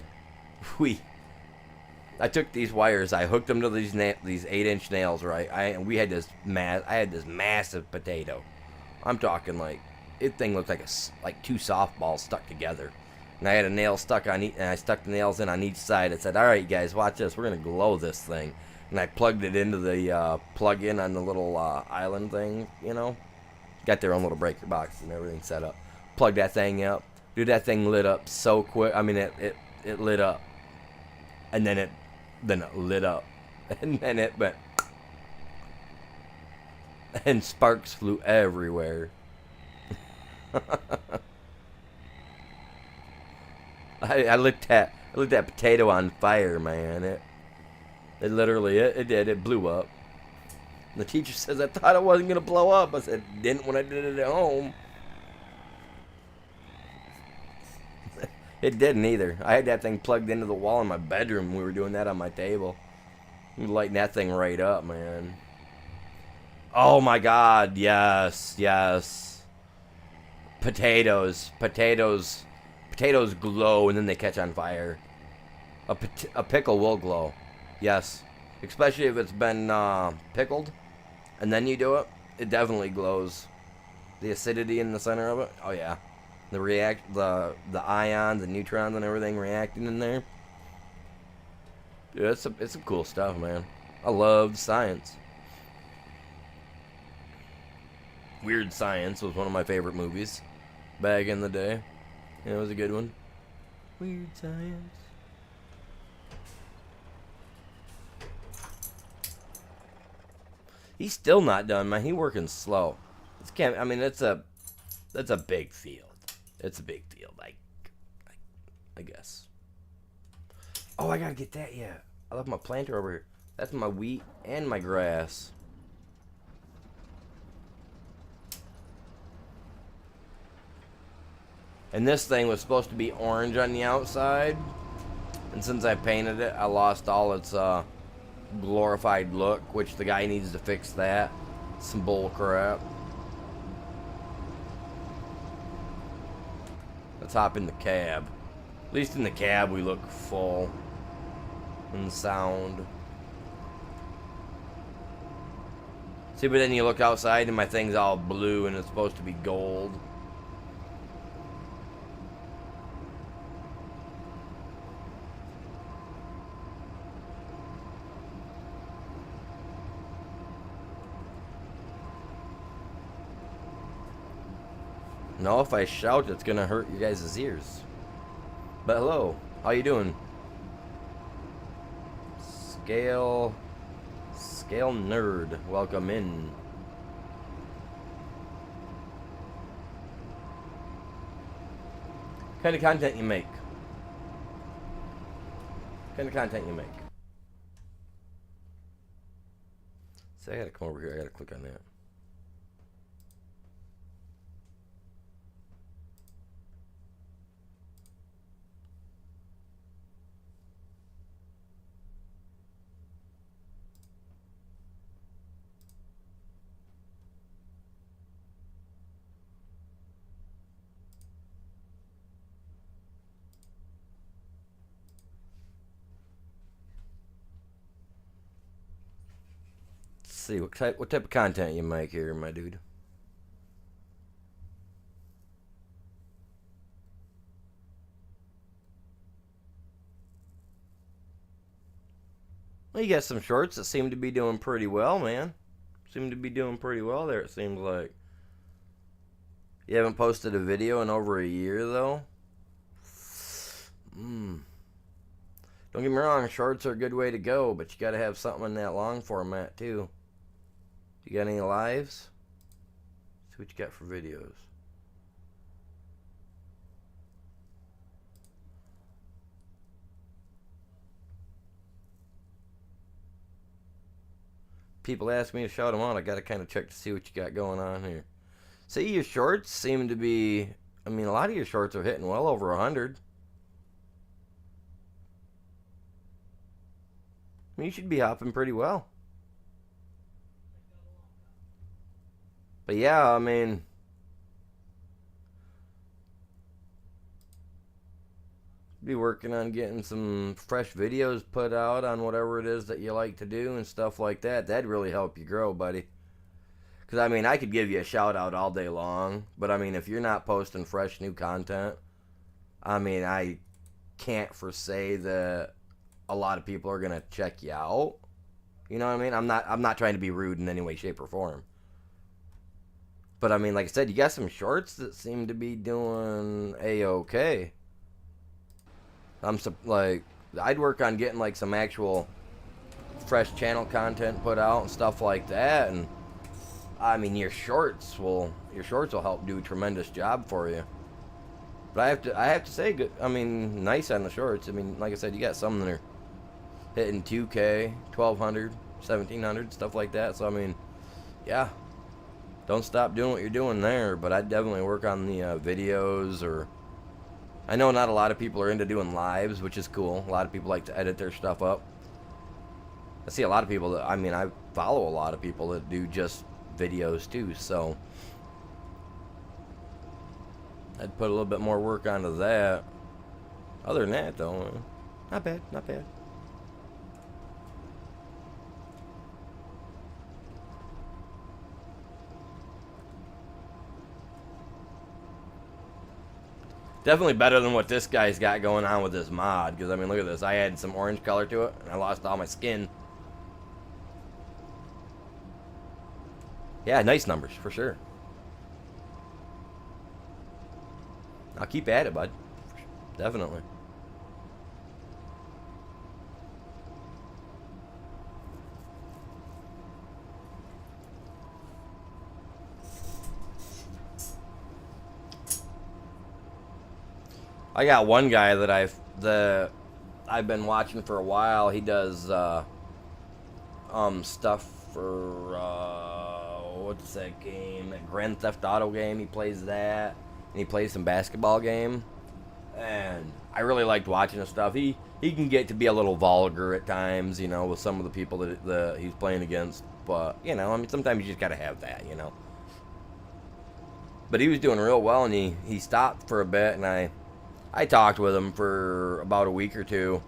I took these wires, I hooked them to these 8-inch nails, right? And we had I had this massive potato. I'm talking like, it thing looked like two softballs stuck together. And I had a nail stuck on each, and I stuck the nails in on each side. I said, "All right, guys, watch this. We're gonna glow this thing." And I plugged it into the plug-in on the little island thing, you know. Got their own little breaker box and everything set up. Plugged that thing up. Dude, that thing lit up so quick. I mean, it lit up. And then it lit up. And then it went. And sparks flew everywhere. I lit that potato on fire, man. It literally, it did. It blew up. The teacher says, "I thought it wasn't going to blow up." I said, "Didn't when I did it at home." It didn't either. I had that thing plugged into the wall in my bedroom. We were doing that on my table. We were lighting that thing right up, man. Oh my God, yes, yes. Potatoes glow and then they catch on fire. A pickle will glow. Yes. Especially if it's been pickled and then you do it, it definitely glows. The acidity in the center of it, oh yeah. The ions, the neutrons and everything reacting in there. Dude, it's some cool stuff, man. I love science. Weird Science was one of my favorite movies back in the day. Yeah, it was a good one. Weird Science. He's still not done, man. He working slow. I mean, that's a big field. It's a big field, I guess. Oh, I gotta get that yet. I left my planter over here. That's my wheat and my grass. And this thing was supposed to be orange on the outside. And since I painted it, I lost all its glorified look, which the guy needs to fix that. Some bull crap. Let's hop in the cab. At least in the cab we look full and sound. See, but then you look outside and my thing's all blue and it's supposed to be gold. No, if I shout, it's gonna hurt you guys' ears. But hello, how you doing? Scale nerd, welcome in. What kind of content you make? What kind of content you make? See, I gotta come over here. I gotta click on that. See what type of content you make here, my dude. Well, you got some shorts that seem to be doing pretty well, man. Seem to be doing pretty well there, it seems like. You haven't posted a video in over a year, though? Don't get me wrong, shorts are a good way to go, but you gotta have something in that long format, too. You got any lives? See what you got for videos. People ask me to shout them out. I gotta kind of check to see what you got going on here. See, your shorts seem to be... I mean, a lot of your shorts are hitting well over 100. You should be hopping pretty well. But yeah, I mean, be working on getting some fresh videos put out on whatever it is that you like to do and stuff like that. That'd really help you grow, buddy. Because, I mean, I could give you a shout out all day long, but I mean, if you're not posting fresh new content, I mean, I can't foresee that a lot of people are going to check you out. You know what I mean? I'm not trying to be rude in any way, shape, or form. But I mean, like I said, you got some shorts that seem to be doing a-okay. Like, I'd work on getting like some actual fresh channel content put out and stuff like that. And I mean, your shorts will help do a tremendous job for you. But I have to say, good. I mean, nice on the shorts. I mean, like I said, you got some that are hitting 2K, 1200, 1700, stuff like that. So I mean, yeah. Don't stop doing what you're doing there, but I'd definitely work on the videos. Or I know not a lot of people are into doing lives, which is cool. A lot of people like to edit their stuff up. I see a lot of people that, I mean, I follow a lot of people that do just videos too, so I'd put a little bit more work onto that. Other than that, though, not bad, not bad. Definitely better than what this guy's got going on with this mod. Because, I mean, look at this. I added some orange color to it, and I lost all my skin. Yeah, nice numbers, for sure. I'll keep at it, bud. Definitely. I got one guy that I've been watching for a while. He does stuff for what's that game? That Grand Theft Auto game. He plays that, and he plays some basketball game. And I really liked watching his stuff. He can get to be a little vulgar at times, you know, with some of the people that he's playing against. But you know, I mean, sometimes you just gotta have that, you know. But he was doing real well, and he stopped for a bit, and I talked with him for about a week or two,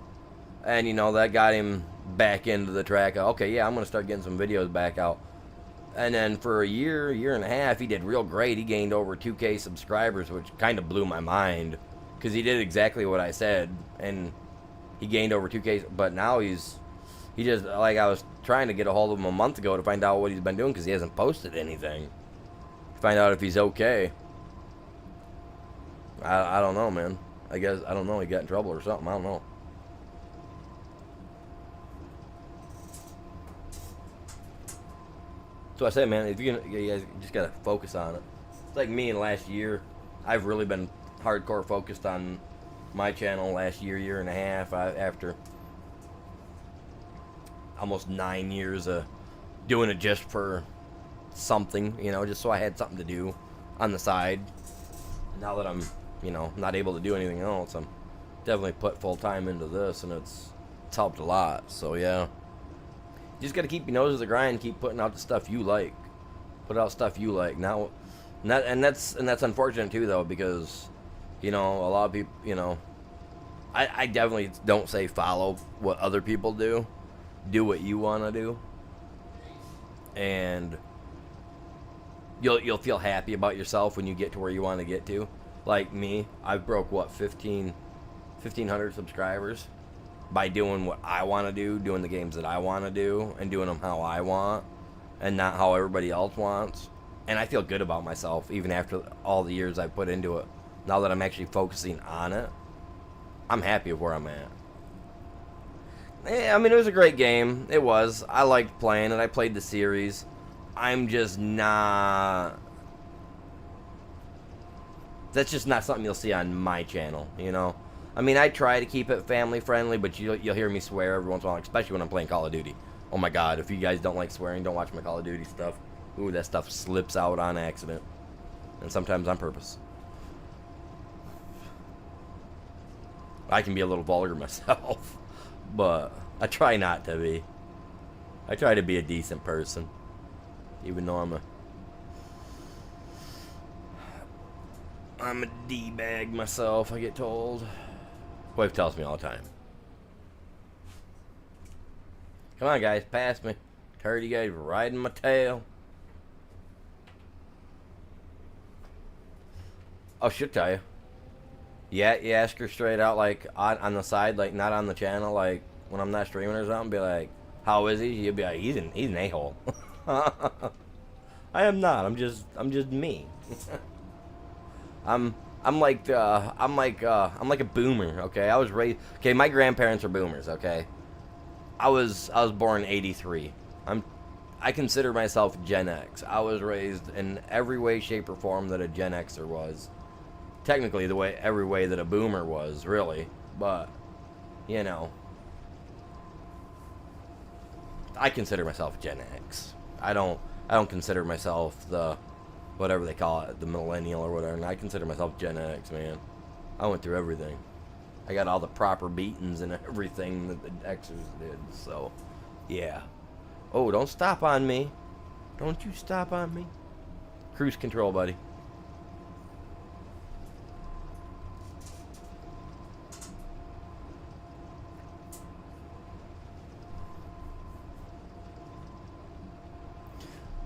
and you know, that got him back into the track of, okay, yeah, I'm gonna start getting some videos back out. And then for a year and a half, he did real great. He gained over 2K subscribers, which kind of blew my mind, because he did exactly what I said, and he gained over 2K. But now he just, like, I was trying to get a hold of him a month ago to find out what he's been doing, because he hasn't posted anything, to find out if he's okay. I don't know, man. I guess, I don't know, he got in trouble or something, I don't know. So I say, man, if you guys just gotta focus on it. It's like me in the last year. I've really been hardcore focused on my channel last year and a half. After almost 9 years of doing it just for something, you know, just so I had something to do on the side. Now that I'm, you know, not able to do anything else, I'm definitely put full time into this, and it's helped a lot. So yeah, you just gotta keep your nose to the grind, keep putting out the stuff you like, put out stuff you like. Now, and that's unfortunate too, though, because you know, a lot of people, you know, I definitely don't say follow what other people do. Do what you want to do, and you'll feel happy about yourself when you get to where you want to get to. Like me, I broke, what, 1,500 subscribers by doing what I want to do, doing the games that I want to do, and doing them how I want, and not how everybody else wants. And I feel good about myself, even after all the years I put into it. Now that I'm actually focusing on it, I'm happy with where I'm at. I mean, it was a great game. It was. I liked playing it. I played the series. I'm just not... That's just not something you'll see on my channel, you know? I mean, I try to keep it family friendly, but you'll hear me swear every once in a while, especially when I'm playing Call of Duty. Oh my god, if you guys don't like swearing, don't watch my Call of Duty stuff. Ooh, that stuff slips out on accident. And sometimes on purpose. I can be a little vulgar myself. But I try not to be. I try to be a decent person, even though I'm a D-bag myself, I get told. Wife tells me all the time. Come on, guys, pass me. Tired of you guys riding my tail. Oh, she'll tell you. Yeah, you ask her straight out, like, on the side, like, not on the channel, like, when I'm not streaming or something, be like, how is he? You'll be like, he's an a-hole. I am not. I'm just me. I'm like a boomer. Okay, I was raised. Okay, my grandparents are boomers. Okay, I was born in '83. I consider myself Gen X. I was raised in every way, shape, or form that a Gen Xer was. Technically, every way that a boomer was, really. But you know, I consider myself Gen X. I don't consider myself the whatever they call it, the millennial or whatever. And I consider myself Gen X, man. I went through everything. I got all the proper beatings and everything that the Xers did. So, yeah. Oh, don't stop on me. Don't you stop on me. Cruise control, buddy.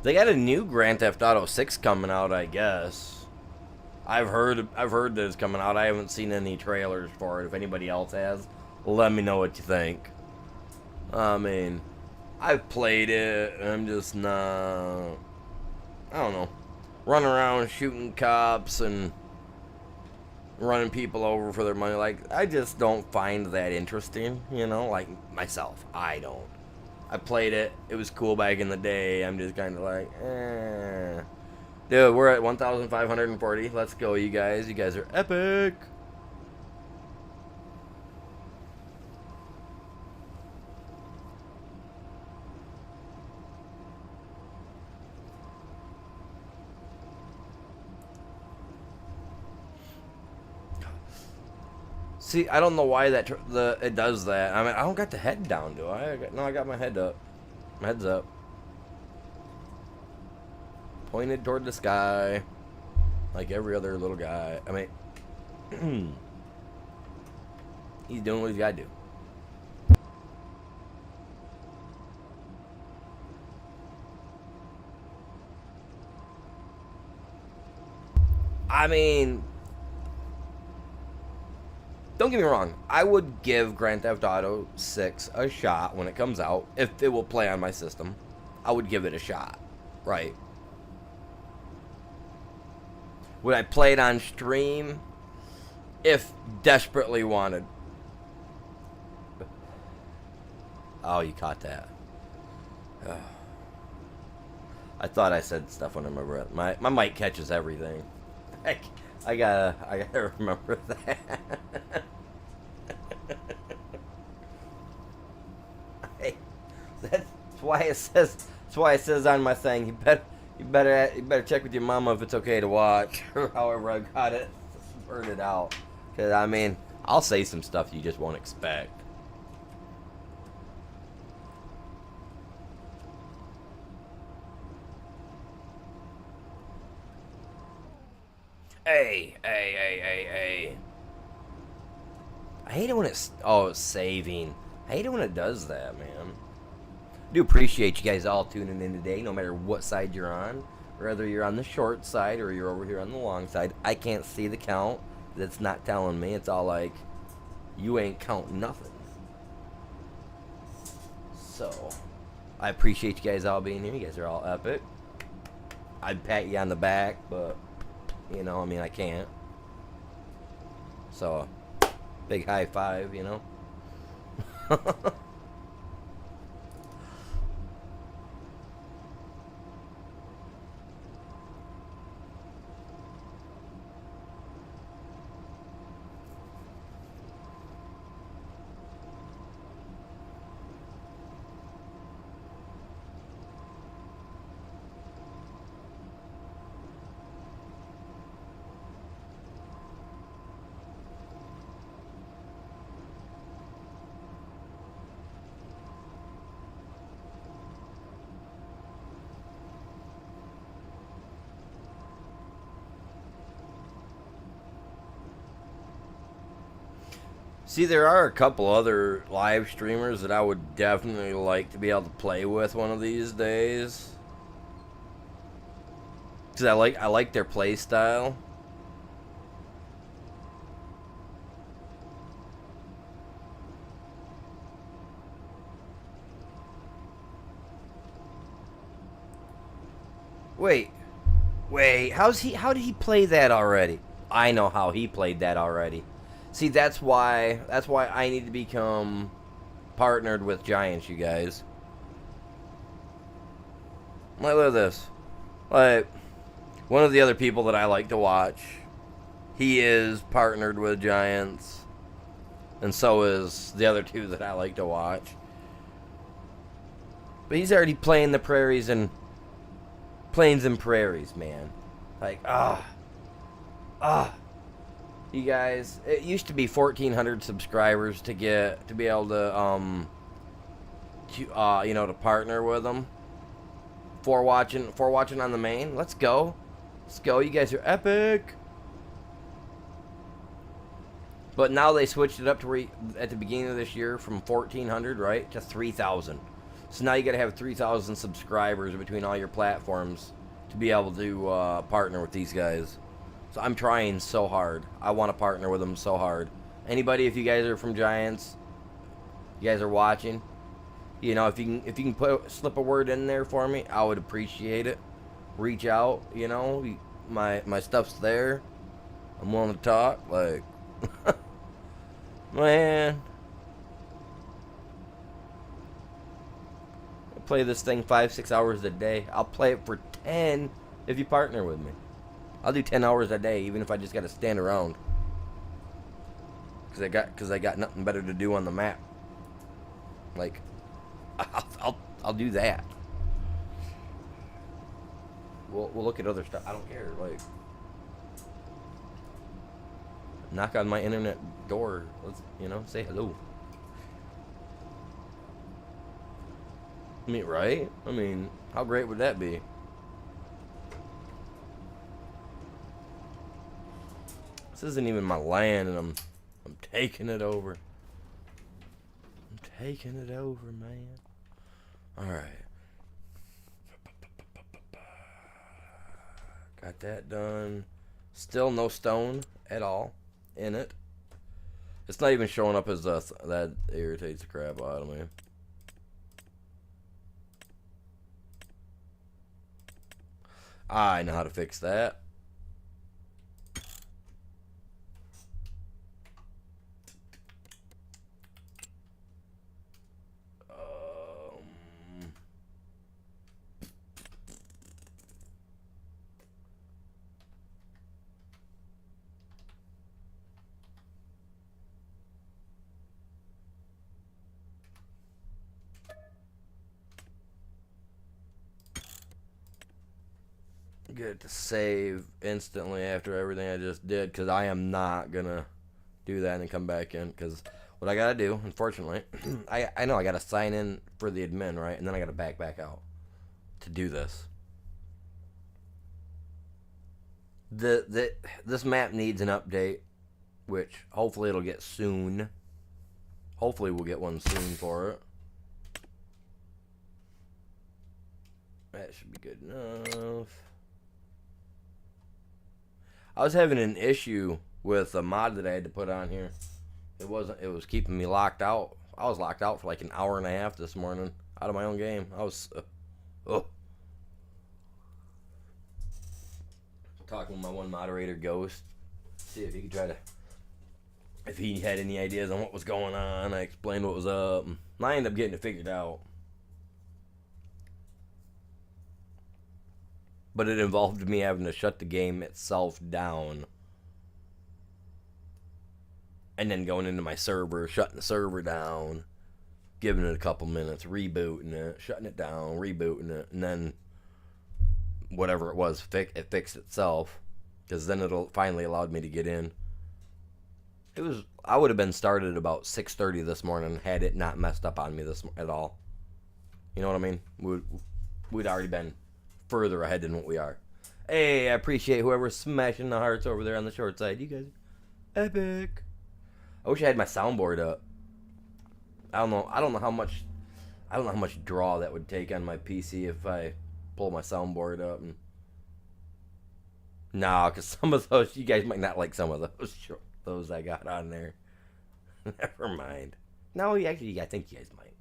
They got a new Grand Theft Auto 6 coming out, I guess. I've heard that it's coming out. I haven't seen any trailers for it. If anybody else has, let me know what you think. I mean, I've played it, and I'm just not... I don't know. Running around shooting cops and running people over for their money. Like, I just don't find that interesting, you know? Like, myself, I don't. I played it. It was cool back in the day. I'm just kind of like, eh. Dude, we're at 1,540. Let's go, you guys. You guys are epic. See, I don't know why it does that. I mean, I don't got the head down, do I? No, I got my head up. My head's up. Pointed toward the sky. Like every other little guy. I mean, he's doing what he's got to do. I mean... Don't get me wrong, I would give Grand Theft Auto 6 a shot when it comes out. If it will play on my system, I would give it a shot, right? Would I play it on stream? If desperately wanted. Oh, you caught that. I thought I said stuff under my breath. My mic catches everything. I gotta remember that. Hey, that's why it says on my thing. You better check with your mama if it's okay to watch, or however I got it worded out. Cause I mean, I'll say some stuff you just won't expect. Hey. I hate it when it's saving. I hate it when it does that, man. I do appreciate you guys all tuning in today, no matter what side you're on. Whether you're on the short side or you're over here on the long side. I can't see the count. That's not telling me. It's all like, you ain't counting nothing. So, I appreciate you guys all being here. You guys are all epic. I'd pat you on the back, but, you know, I mean, I can't. So, big high five, you know. See, there are a couple other live streamers that I would definitely like to be able to play with one of these days. Cause I like their play style. Wait, how did he play that already? I know how he played that already. See, that's why I need to become partnered with Giants, you guys. Like, look at this. Like, one of the other people that I like to watch, he is partnered with Giants, and so is the other two that I like to watch. But he's already playing the prairies and plains and prairies, man. Like, you guys, it used to be 1,400 subscribers to be able to to partner with them for watching on the main. Let's go, you guys are epic. But now they switched it up to at the beginning of this year from 1,400 right to 3,000. So now you got to have 3,000 subscribers between all your platforms to be able to partner with these guys. So I'm trying so hard. I want to partner with them so hard. Anybody, if you guys are from Giants, you guys are watching, if you can slip a word in there for me, I would appreciate it. Reach out, my stuff's there. I'm willing to talk. Like, man, I play this thing 5-6 hours a day. I'll play it for 10 if you partner with me. I'll do 10 hours a day, even if I just got to stand around. Cause I got nothing better to do on the map. Like, I'll do that. We'll look at other stuff. I don't care. Like, knock on my internet door. Let's say hello. Right? How great would that be? This isn't even my land, and I'm taking it over. I'm taking it over, man. All right. Got that done. Still no stone at all in it. It's not even showing up as that irritates the crap out of me. I know how to fix that. Get it to save instantly after everything I just did, because I am not gonna do that and come back in, because what I gotta do, unfortunately, I know I gotta sign in for the admin, right, and then I gotta back out to do this. This map needs an update, which hopefully it'll get soon. Hopefully we'll get one soon for it. That should be good enough. I was having an issue with a mod that I had to put on here. It was keeping me locked out. I was locked out for like an hour and a half this morning out of my own game. I was talking with my one moderator, Ghost, see if he could if he had any ideas on what was going on. I explained what was up. And I ended up getting it figured out. But it involved me having to shut the game itself down. And then going into my server, shutting the server down, giving it a couple minutes, rebooting it, shutting it down, rebooting it, and then whatever it was, it fixed itself. Because then it'll finally allowed me to get in. I would have been started about 6:30 this morning had it not messed up on me at all. You know what I mean? We'd already been further ahead than what we are. Hey, I appreciate whoever's smashing the hearts over there on the short side. You guys, epic. I wish I had my soundboard up. I don't know. I don't know how much. I don't know how much draw that would take on my PC if I pull my soundboard up. And... Nah, because some of those you guys might not like some of those I got on there. Never mind. No, actually, I think you guys might.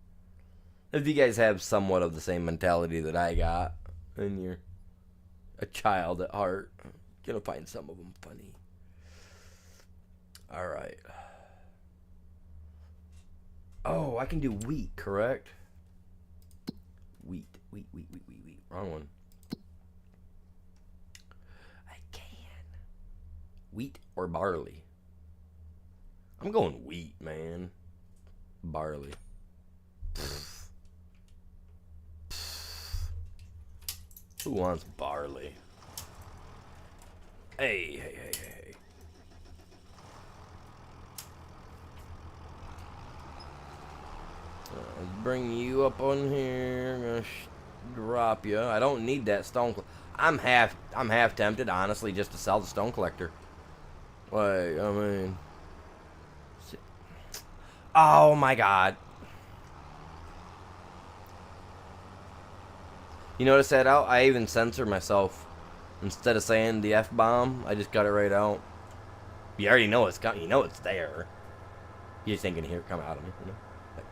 If you guys have somewhat of the same mentality that I got, and you're a child at heart, you're gonna find some of them funny. All right. Oh, I can do wheat, correct? Wheat. Wrong one. I can. Wheat or barley? I'm going wheat, man. Barley. Who wants barley? Hey. Let's bring you up on here. I'm gonna drop you. I don't need that stone. I'm half tempted, honestly, just to sell the stone collector. Like, I mean, oh my god. You notice that out? I even censor myself. Instead of saying the F-bomb, I just got it right out. You already know it's coming. You know it's there. You just ain't gonna hear it come out of me, you know? Like,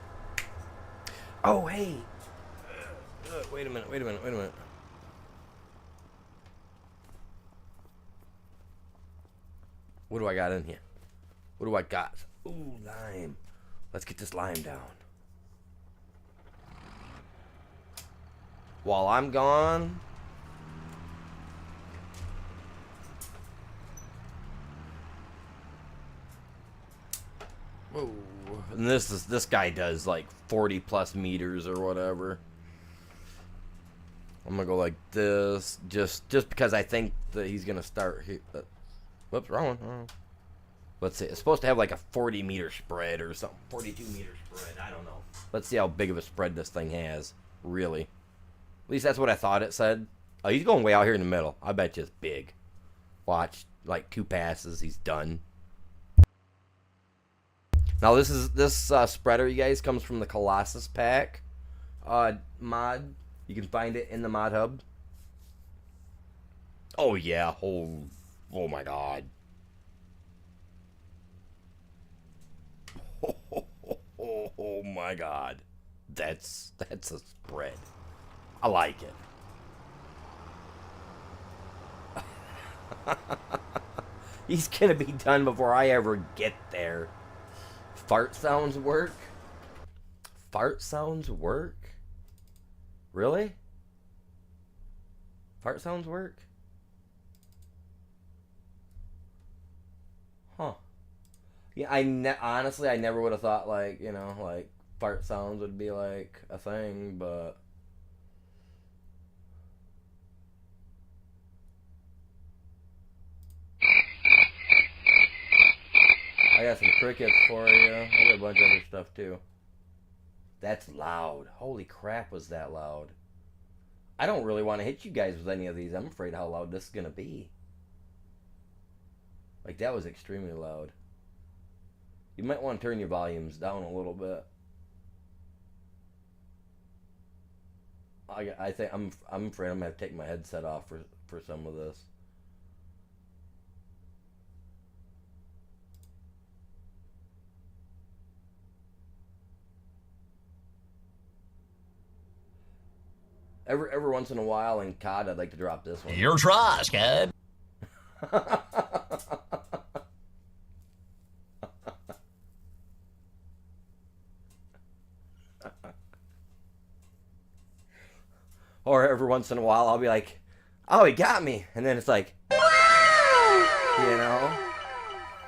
oh, hey. Wait a minute. What do I got in here? What do I got? Ooh, lime. Let's get this lime down. While I'm gone... Whoa. And this guy does like 40 plus meters or whatever. I'm gonna go like this, just because I think that he's gonna start. Whoops, wrong one. Let's see. It's supposed to have like a 40 meter spread or something. 42 meter spread. I don't know. Let's see how big of a spread this thing has. Really. At least that's what I thought it said. Oh, he's going way out here in the middle. I bet you it's big. Watch, like 2 passes, he's done. Now this spreader, you guys, comes from the Colossus pack mod. You can find it in the mod hub. Oh yeah, oh my god. Oh my god. That's a spread. I like it. He's gonna be done before I ever get there. Fart sounds work? Fart sounds work? Really? Fart sounds work? Huh. Yeah, honestly, I never would have thought, like, you know, like, fart sounds would be, like, a thing, but... I got some crickets for you. I got a bunch of other stuff, too. That's loud. Holy crap, was that loud. I don't really want to hit you guys with any of these. I'm afraid how loud this is going to be. Like, that was extremely loud. You might want to turn your volumes down a little bit. I think I'm afraid I'm going to have to take my headset off for some of this. Every once in a while in COD, I'd like to drop this one. Your trash, kid. Or every once in a while, I'll be like, "Oh, he got me," and then it's like, you know,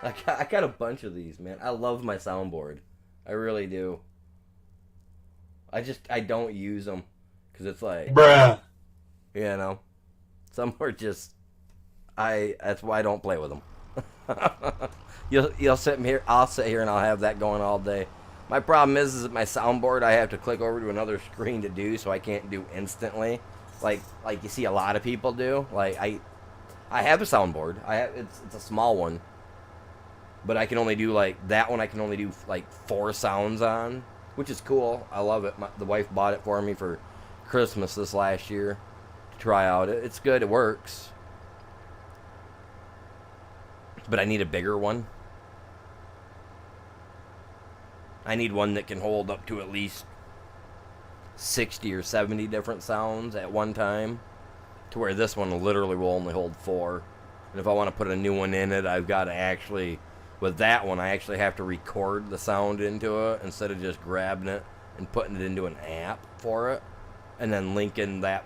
I got a bunch of these, man. I love my soundboard, I really do. I don't use them. Because it's like, bruh. You know, some are just, that's why I don't play with them. You'll sit here, I'll sit here and I'll have that going all day. My problem is that my soundboard, I have to click over to another screen to do, so I can't do instantly. Like you see a lot of people do. Like, I have a soundboard. It's a small one. but I can only do like that one. I can only do like 4 sounds on, which is cool. I love it. The wife bought it for me for Christmas this last year to try out. It's good. It works, but I need a bigger one. I need one that can hold up to at least 60 or 70 different sounds at one time, to where this one literally will only hold 4. And if I want to put a new one in it, I've got to actually, with that one, I actually have to record the sound into it instead of just grabbing it and putting it into an app for it, and then linking that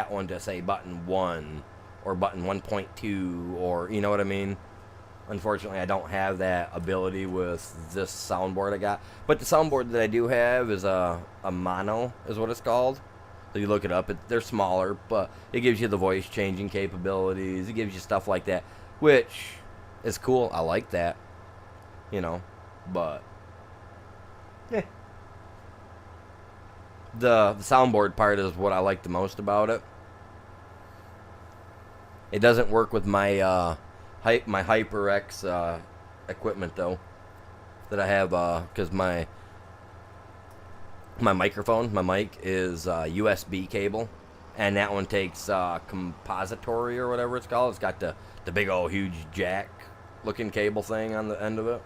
one to, say, button 1 or button 1.2, or, you know what I mean? Unfortunately, I don't have that ability with this soundboard I got. But the soundboard that I do have is a mono, is what it's called. So you look it up. They're smaller, but it gives you the voice changing capabilities. It gives you stuff like that, which is cool. I like that, you know. But yeah, the soundboard part is what I like the most about it. It doesn't work with my my HyperX equipment though, that I have, because my microphone, my mic is USB cable, and that one takes compository or whatever it's called. It's got the big old huge jack looking cable thing on the end of it.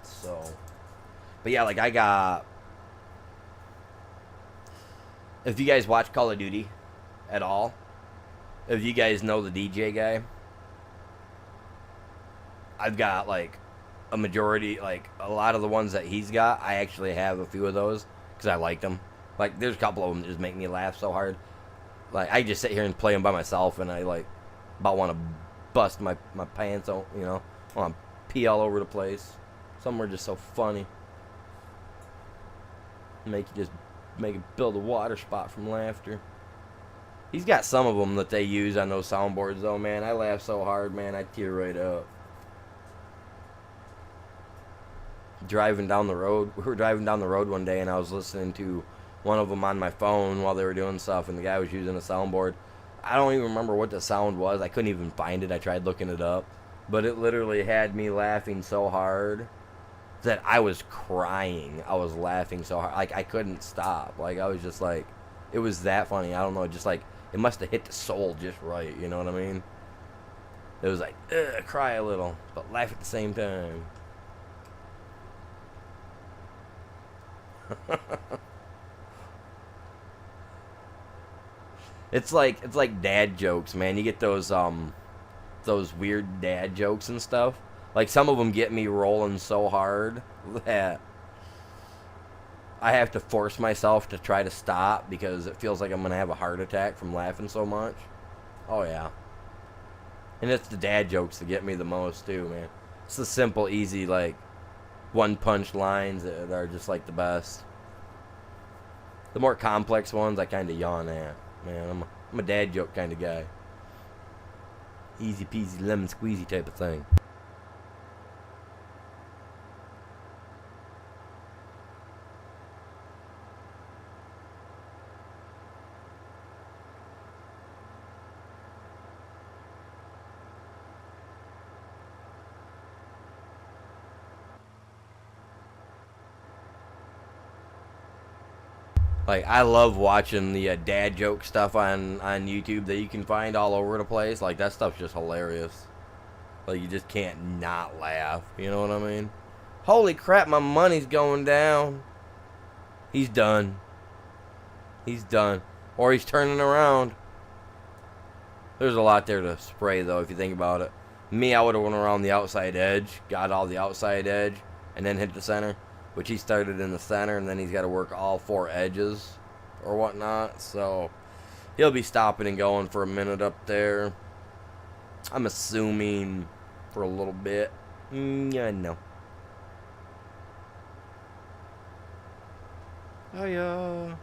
So, but yeah, like I got, if you guys watch Call of Duty at all, if you guys know the DJ guy, I've got like a majority, like a lot of the ones that he's got. I actually have a few of those because I like them. Like there's a couple of them that just make me laugh so hard. Like I just sit here and play them by myself, and I like about want to bust my pants out, you know. I want to pee all over the place. Some are just so funny. Make it build a water spot from laughter. He's got some of them that they use on those soundboards though, man. I laugh so hard, man. I tear right up. Driving down the road, we were driving down the road one day, and I was listening to one of them on my phone while they were doing stuff, and the guy was using a soundboard. I don't even remember what the sound was. I couldn't even find it. I tried looking it up, but it literally had me laughing so hard that I was crying. I was laughing so hard, like I couldn't stop. Like I was just like, it was that funny. I don't know, just like it must have hit the soul just right. You know what I mean? It was like, cry a little, but laugh at the same time. It's like dad jokes, man. You get those weird dad jokes and stuff. Like some of them get me rolling so hard that I have to force myself to try to stop because it feels like I'm gonna have a heart attack from laughing so much. Oh yeah. And it's the dad jokes that get me the most too, man. It's the simple, easy, like one punch lines that are just like the best. The more complex ones I kind of yawn at. Man, I'm a dad joke kind of guy. Easy peasy lemon squeezy type of thing. Like I love watching the dad joke stuff on YouTube that you can find all over the place. Like that stuff's just hilarious. Like you just can't not laugh. You know what I mean? Holy crap, my money's going down. He's done. He's done. Or he's turning around. There's a lot there to spray though if you think about it. Me, I would have went around the outside edge, got all the outside edge, and then hit the center. Which he started in the center, and then he's got to work all 4 edges or whatnot. So he'll be stopping and going for a minute up there. I'm assuming for a little bit. Yeah, no. Oh, yeah.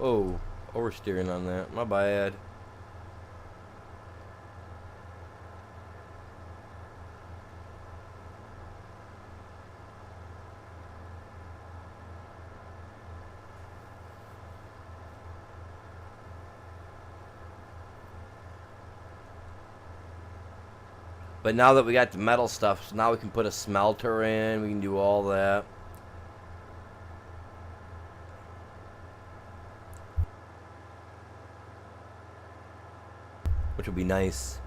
Oh, oversteering on that. My bad. But now that we got the metal stuff, so now we can put a smelter in. We can do all that. Which will be nice.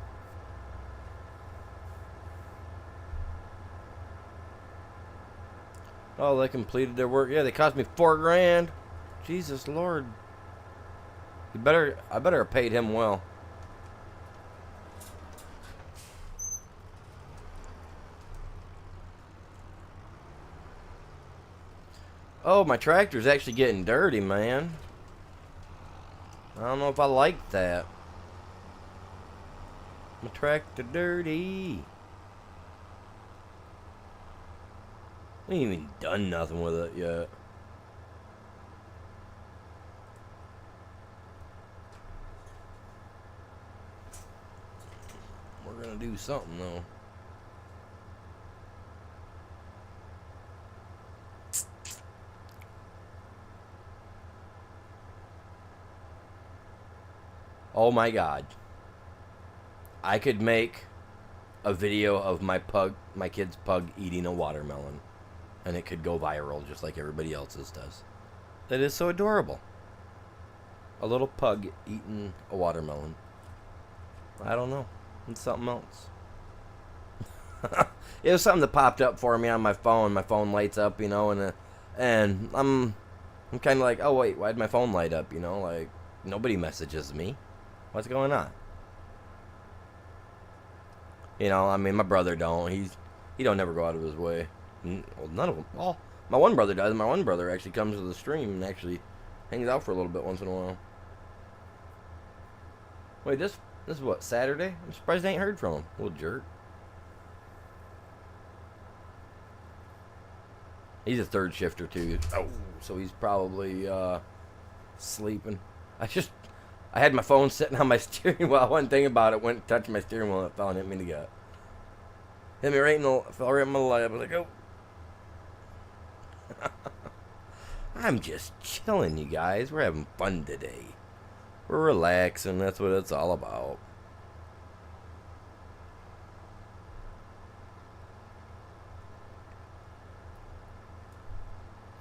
Oh, they completed their work. Yeah, they cost me $4 grand. Jesus Lord. I better have paid him well. Oh, my tractor's actually getting dirty, man. I don't know if I like that. My tractor dirty. We ain't even done nothing with it yet. We're gonna do something though. Oh my God. I could make a video of my kid's pug eating a watermelon, and it could go viral just like everybody else's does. That is so adorable. A little pug eating a watermelon. I don't know. It's something else. It was something that popped up for me on my phone. My phone lights up, you know, and I'm kind of like, oh wait, why'd my phone light up? You know, like nobody messages me. What's going on? You know, I mean, my brother don't. He don't never go out of his way. Well, none of them. Well, my one brother does. My one brother actually comes to the stream and actually hangs out for a little bit once in a while. Wait, this is what, Saturday? I'm surprised I ain't heard from him. Little jerk. He's a third shifter too. Oh, so he's probably sleeping. I had my phone sitting on my steering wheel. One thing about it, went to touch my steering wheel and it fell and hit me in the gut. Hit me right in the, fell right in my lap. I was like, oh. I'm just chilling, you guys. We're having fun today. We're relaxing. That's what it's all about.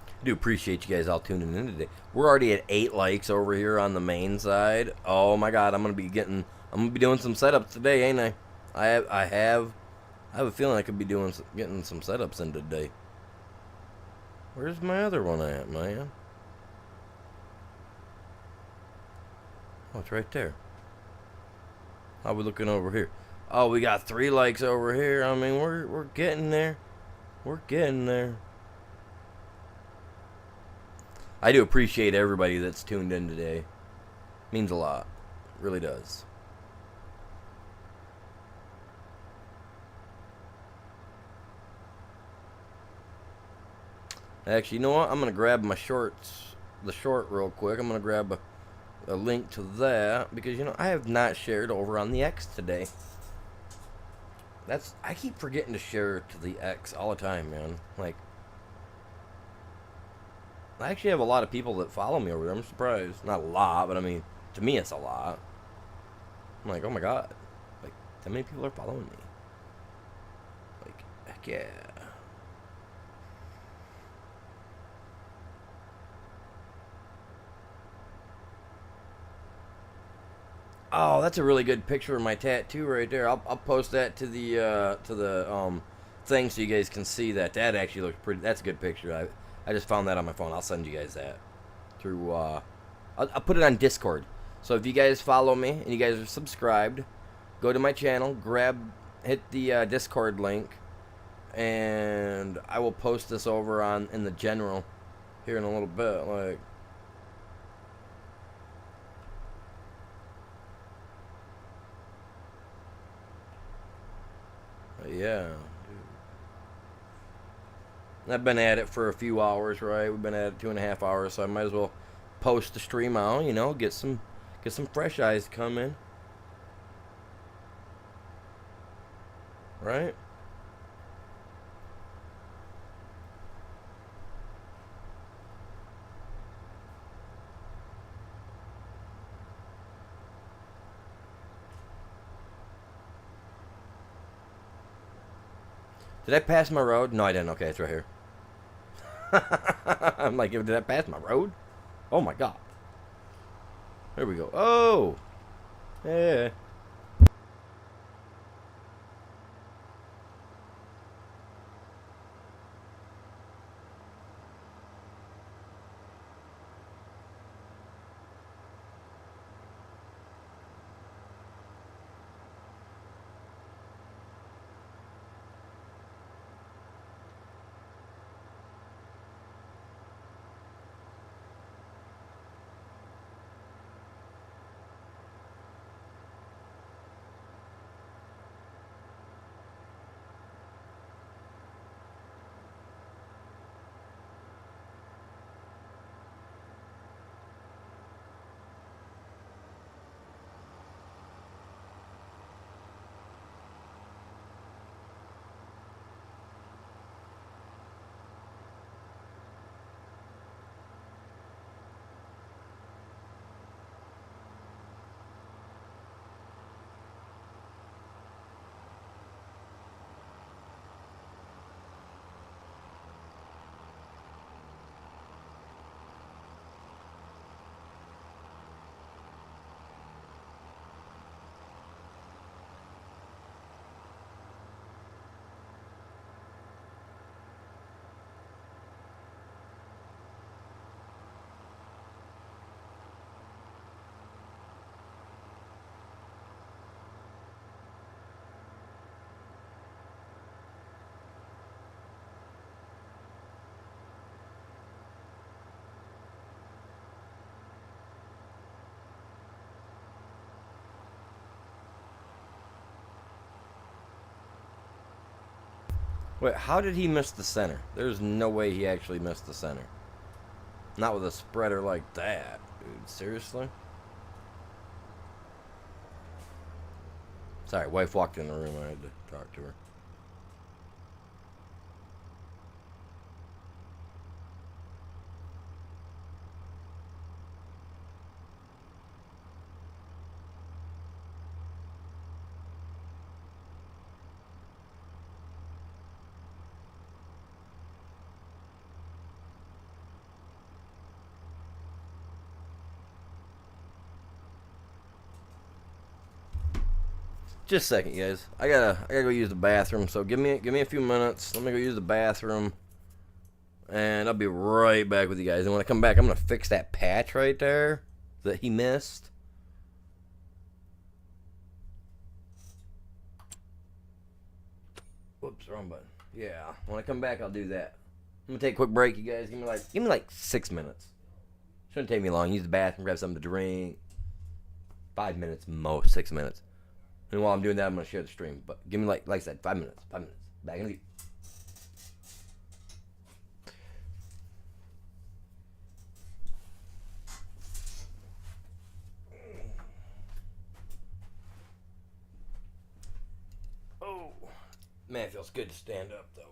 I do appreciate you guys all tuning in today. We're already at 8 likes over here on the main side. Oh my God, I'm gonna be doing some setups today, ain't I? I have a feeling I could be getting some setups in today. Where's my other one at, man? Oh, it's right there. How are we looking over here? Oh, we got 3 likes over here. I mean, we're getting there. We're getting there. I do appreciate everybody that's tuned in today. Means a lot. It really does. Actually, you know what? I'm going to grab my shorts, the short real quick. I'm going to grab a link to that because, you know, I have not shared over on the X today. I keep forgetting to share to the X all the time, man. Like, I actually have a lot of people that follow me over there. I'm surprised. Not a lot, but I mean, to me it's a lot. I'm like, oh my God. Like, that many people are following me. Like, heck yeah. Oh, that's a really good picture of my tattoo right there. I'll post that to the thing so you guys can see that. That actually looks pretty. That's a good picture. I just found that on my phone. I'll send you guys that through. I'll put it on Discord. So if you guys follow me and you guys are subscribed, go to my channel, hit the Discord link, and I will post this over in the general here in a little bit. Like. Yeah, dude. I've been at it for a few hours, right? We've been at it 2.5 hours, so I might as well post the stream out. You know, get some fresh eyes coming. Right? Did I pass my road? No, I didn't. Okay, it's right here. I'm like, did I pass my road? Oh my god. There we go. Oh! Yeah. Wait, how did he miss the center? There's no way he actually missed the center. Not with a spreader like that, dude. Seriously? Sorry, wife walked in the room. I had to talk to her. Just a second, guys. I gotta go use the bathroom. So give me a few minutes. Let me go use the bathroom, and I'll be right back with you guys. And when I come back, I'm gonna fix that patch right there that he missed. Whoops, wrong button. Yeah, when I come back, I'll do that. I'm gonna take a quick break, you guys. Give me like 6 minutes. Shouldn't take me long. Use the bathroom, grab something to drink. 5 minutes most, 6 minutes. And while I'm doing that, I'm gonna share the stream. But give me like I said, 5 minutes. 5 minutes. Back in the. Oh, man, it feels good to stand up though.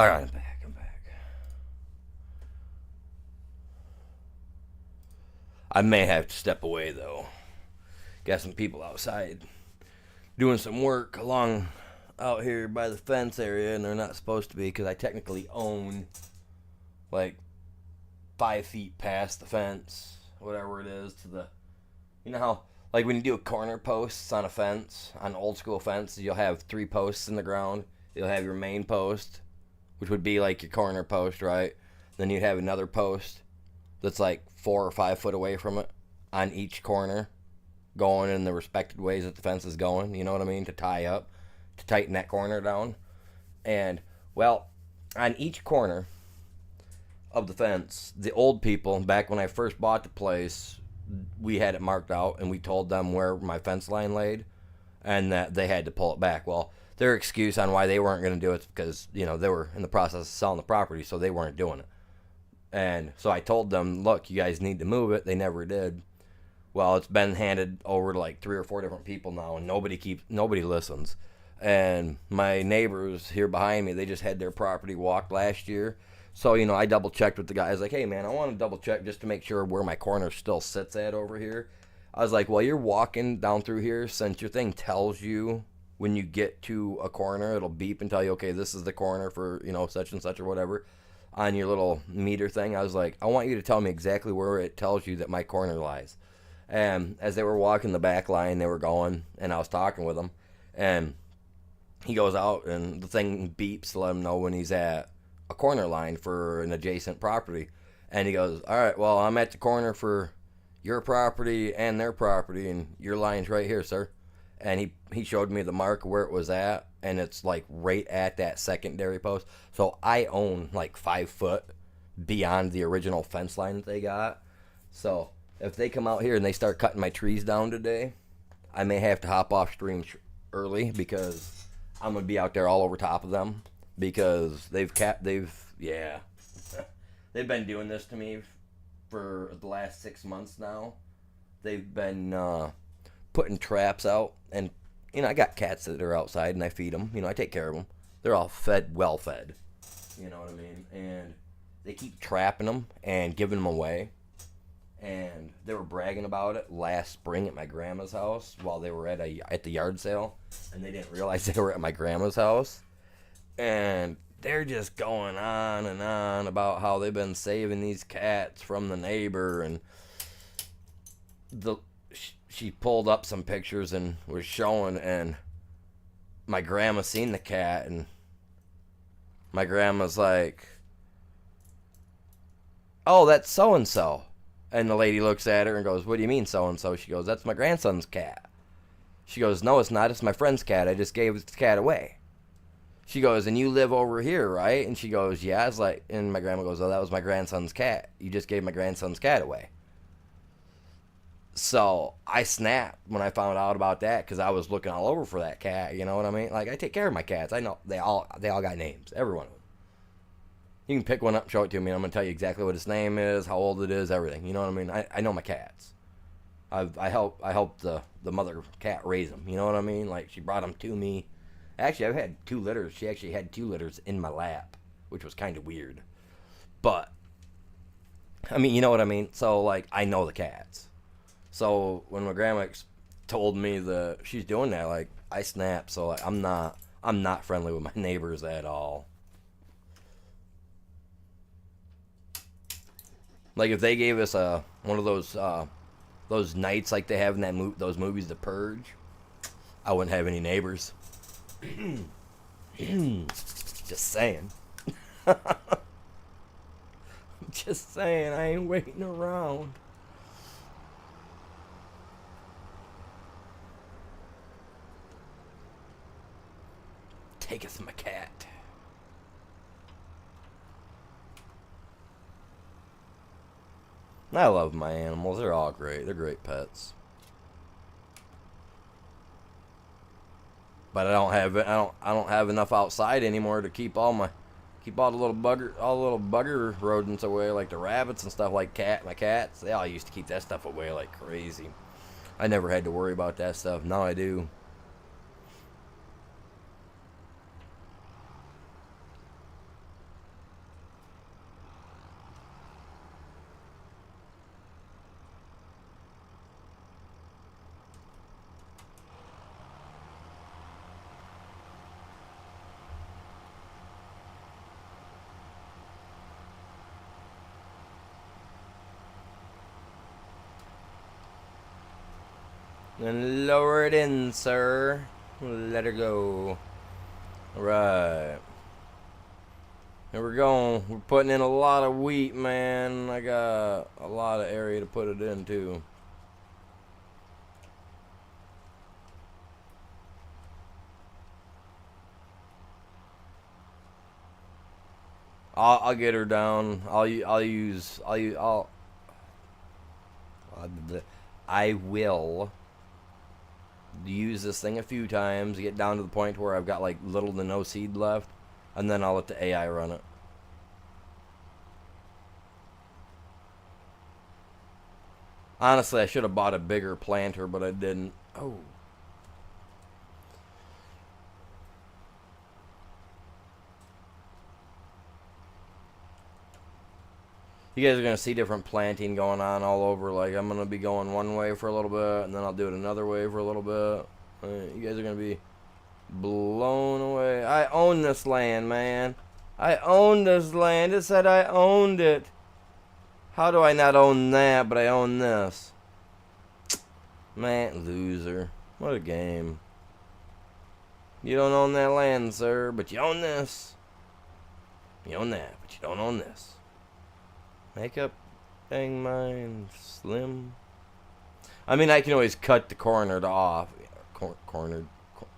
All right, I'm back. I'm back. I may have to step away though. Got some people outside doing some work along out here by the fence area, and they're not supposed to be because I technically own like 5 feet past the fence, whatever it is, to the. You know how, like when you do a corner posts on a fence, on old school fence, you'll have 3 posts in the ground. You'll have your main post, which would be like your corner post, right? Then you'd have another post that's like 4 or 5 foot away from it on each corner, going in the respected ways that the fence is going. You know what I mean? To tie up, to tighten that corner down. And, well, on each corner of the fence, the old people, back when I first bought the place, we had it marked out and we told them where my fence line laid and that they had to pull it back. Well, their excuse on why they weren't going to do it is because, you know, they were in the process of selling the property, so they weren't doing it. And so I told them, look, you guys need to move it. They never did. Well, it's been handed over to like 3 or 4 different people now, and nobody listens. And my neighbors here behind me, they just had their property walked last year. So, you know, I double checked with the guy. I was like, hey man, I want to double check just to make sure where my corner still sits at over here. I was like, well, you're walking down through here, since your thing tells you when you get to a corner, it'll beep and tell you, okay, this is the corner for, you know, such and such or whatever, on your little meter thing. I was like, I want you to tell me exactly where it tells you that my corner lies. And as they were walking the back line, they were going, and I was talking with them, and he goes out, and the thing beeps to let him know when he's at a corner line for an adjacent property. And he goes, all right, well, I'm at the corner for your property and their property, and your line's right here, sir. And he showed me the mark where it was at, and it's like right at that secondary post. So I own like 5 foot beyond the original fence line that they got. So if they come out here and they start cutting my trees down today, I may have to hop off stream early because I'm gonna be out there all over top of them, because they've been doing this to me for the last 6 months now. They've been putting traps out, and you know, I got cats that are outside and I feed them. You know, I take care of them. They're all fed, well fed. You know what I mean? And they keep trapping them and giving them away. And they were bragging about it last spring at my grandma's house while they were at the yard sale, and they didn't realize they were at my grandma's house. And they're just going on and on about how they've been saving these cats from the neighbor, and she pulled up some pictures and was showing, and my grandma seen the cat, and my grandma's like, oh, that's so and so. And the lady looks at her and goes, what do you mean so-and-so? She goes, that's my grandson's cat. She goes, no, it's not. It's my friend's cat. I just gave the cat away. She goes, and you live over here, right? And she goes, yeah. It's like, and my grandma goes, oh, that was my grandson's cat. You just gave my grandson's cat away. So I snapped when I found out about that, because I was looking all over for that cat. You know what I mean? Like, I take care of my cats. I know they all got names. Every one of them. You can pick one up and show it to me, and I'm going to tell you exactly what its name is, how old it is, everything. You know what I mean? I know my cats. I helped the mother cat raise them. You know what I mean? Like, she brought them to me. Actually, I've had 2 litters. She actually had 2 litters in my lap, which was kind of weird. But, I mean, you know what I mean? So, like, I know the cats. So, when my grandma told me that she's doing that, like, I snapped. So, like, I'm not friendly with my neighbors at all. Like, if they gave us one of those nights like they have in those movies, The Purge, I wouldn't have any neighbors. Just saying. Just saying, I ain't waiting around. Taketh my cat. I love my animals. They're all great. They're great pets. But I don't have enough outside anymore to keep all the little bugger rodents away, like the rabbits and stuff, like my cats. They all used to keep that stuff away like crazy. I never had to worry about that stuff. Now I do. And lower it in, sir. Let her go. Alright. Here we're going. We're putting in a lot of wheat, man. I got a lot of area to put it in, too. I'll get her down. I will use this thing a few times, get down to the point where I've got like little to no seed left, and then I'll let the AI run it. Honestly, I should have bought a bigger planter, but I didn't. Oh. You guys are going to see different planting going on all over. Like, I'm going to be going one way for a little bit, and then I'll do it another way for a little bit. You guys are going to be blown away. I own this land, man. I own this land. It said I owned it. How do I not own that, but I own this? Man, loser. What a game. You don't own that land, sir, but you own this. You own that, but you don't own this. Make up dang mine, Slim. I mean, I can always cut the corner off.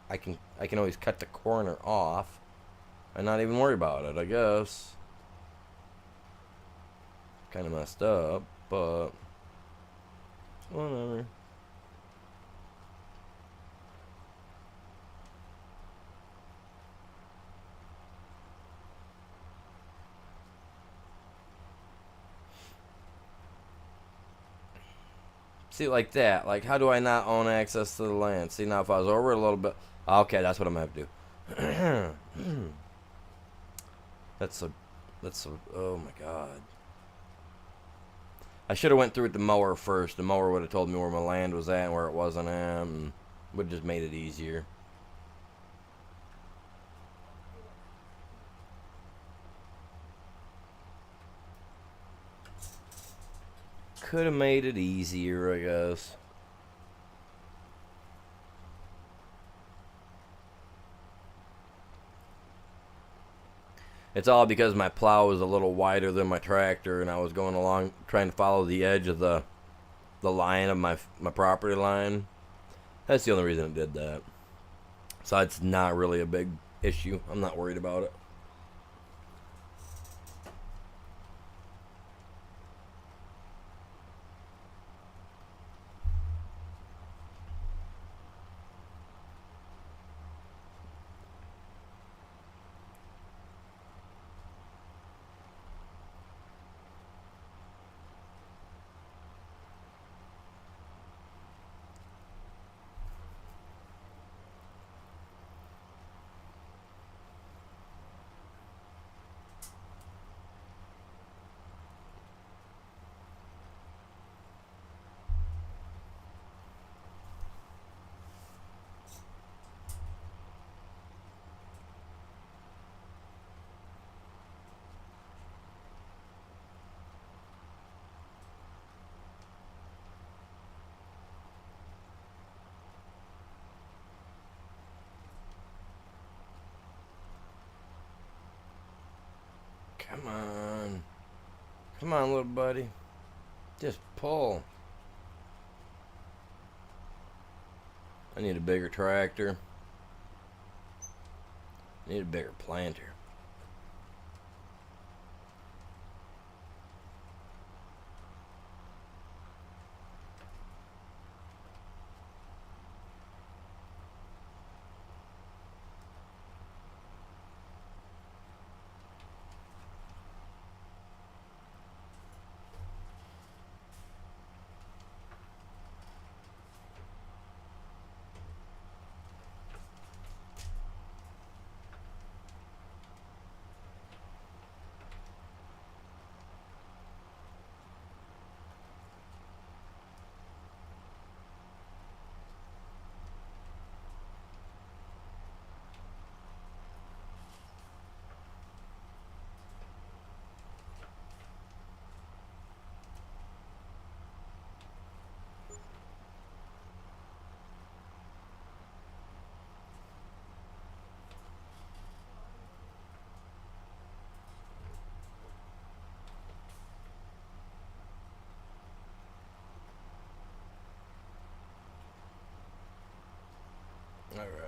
I can always cut the corner off and not even worry about it, I guess. Kind of messed up, but whatever. See, like that. Like, how do I not own access to the land? See, now if I was over a little bit... Okay, that's what I'm going to have to do. That's a... Oh, my God. I should have went through with the mower first. The mower would have told me where my land was at and where it wasn't at, and would have just made it easier. Could have made it easier, I guess. It's all because my plow was a little wider than my tractor, and I was going along trying to follow the edge of the line of my property line. That's the only reason it did that. So it's not really a big issue. I'm not worried about it. Come on. Come on, little buddy. Just pull. I need a bigger tractor. I need a bigger planter.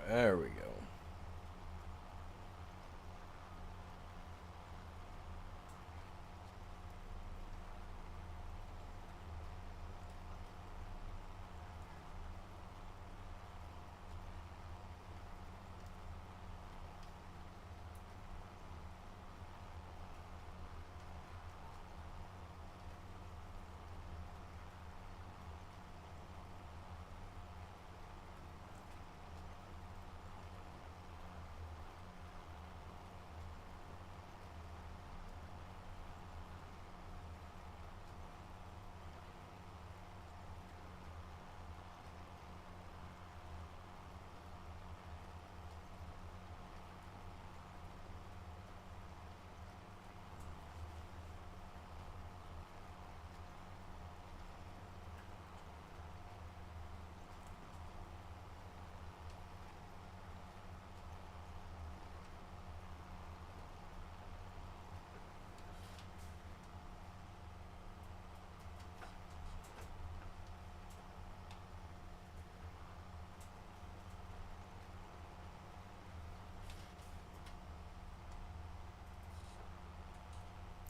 there we go.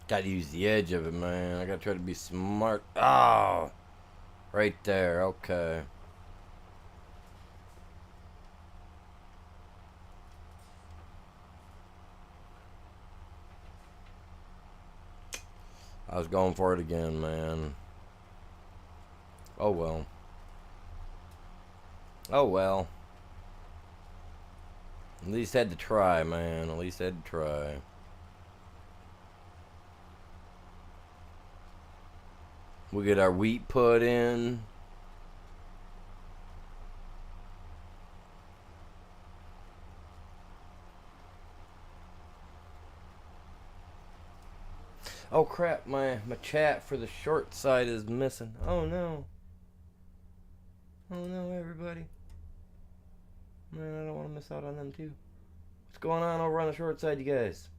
Gotta use the edge of it, man. I gotta try to be smart. Oh, right there. Okay. I was going for it again, man. Oh well. Oh well. At least had to try, man. At least had to try. We get our wheat put in. Oh crap, my chat for the short side is missing. Oh no. Oh no, everybody. Man, I don't want to miss out on them too. What's going on over on the short side, you guys?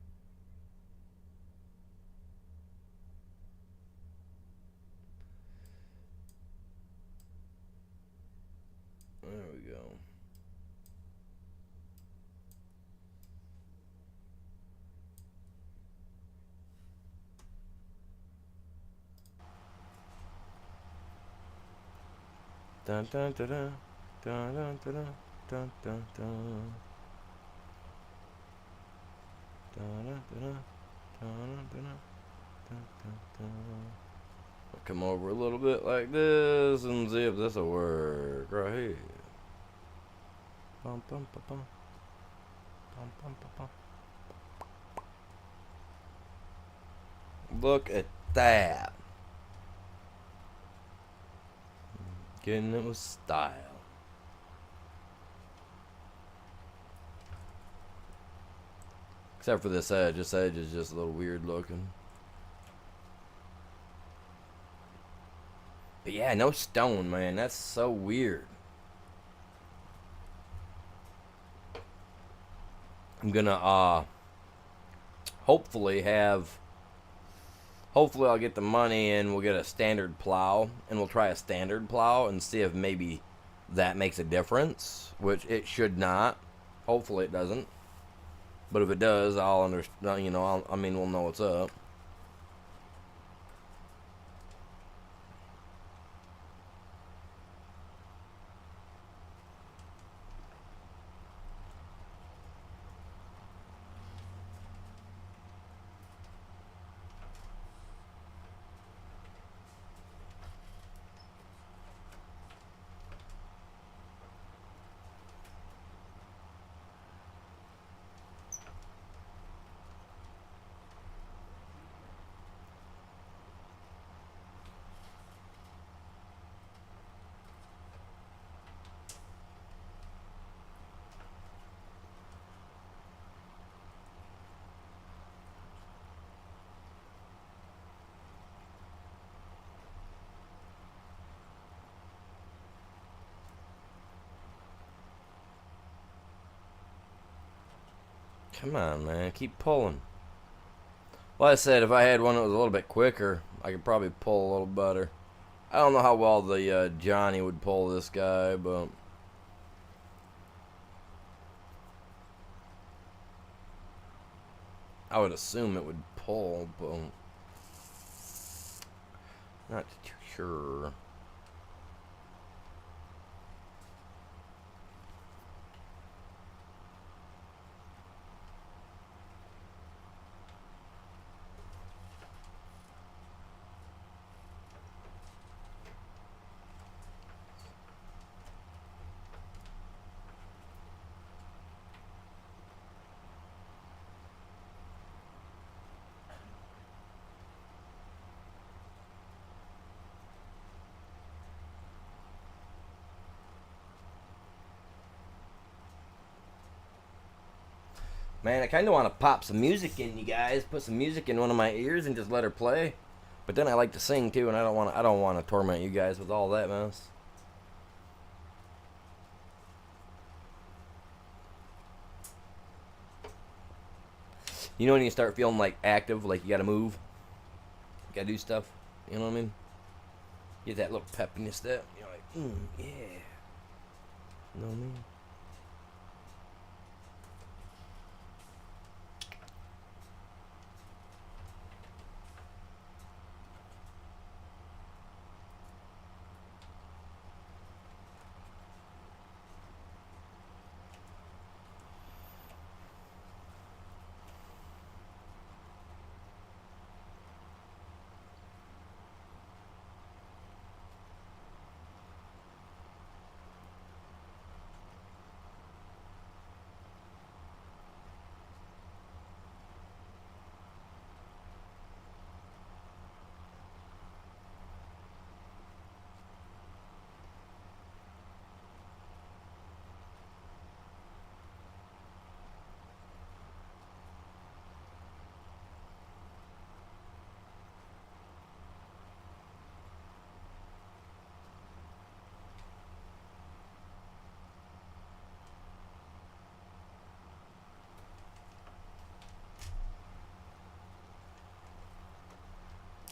There we go. Dun dun dun dun dun dun dun dun dun dun. I'll come over a little bit like this and see if this will work right here. Bum, bum, bum, bum. Bum, bum, bum, bum. Look at that. Getting it with style. Except for this edge. This edge is just a little weird looking. But yeah, no stone, man. That's so weird. I'm gonna hopefully I'll get the money and we'll get a standard plow and we'll try a standard plow and see if maybe that makes a difference, which it should not. Hopefully it doesn't. But if it does, I'll understand, we'll know what's up. Come on, man. Keep pulling. Well, I said if I had one that was a little bit quicker, I could probably pull a little better. I don't know how well the Johnny would pull this guy, but I would assume it would pull, but not too sure. Man, I kind of want to pop some music in, you guys. Put some music in one of my ears and just let her play. But then I like to sing too, and I don't want to. I don't want to torment you guys with all that mess. You know when you start feeling like active, like you got to move, you got to do stuff. You know what I mean? Get that little pep in your step. You're like, yeah. You know what I mean?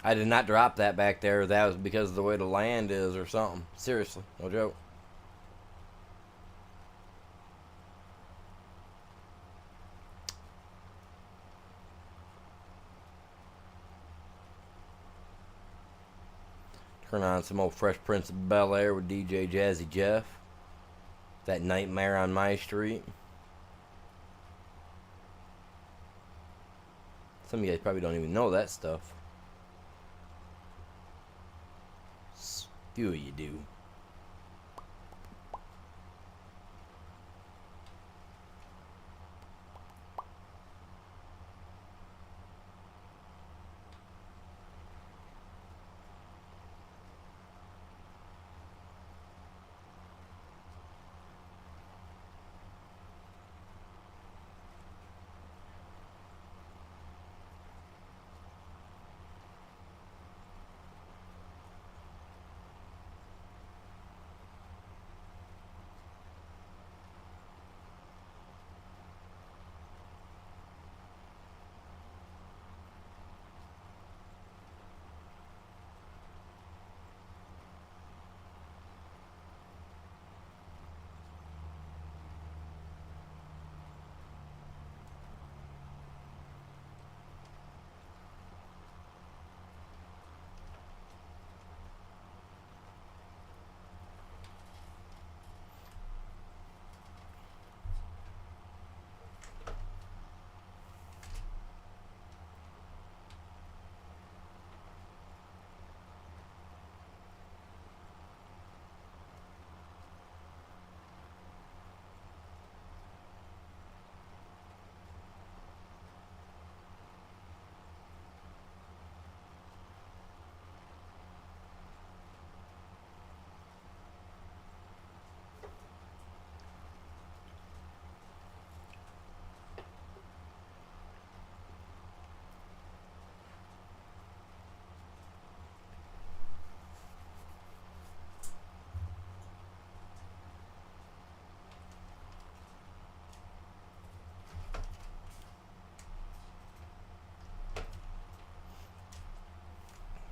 I did not drop that back there. That was because of the way the land is or something. Seriously, no joke. Turn on some old Fresh Prince of Bel-Air with DJ Jazzy Jeff. That Nightmare on My Street. Some of you guys probably don't even know that stuff. Few of you do.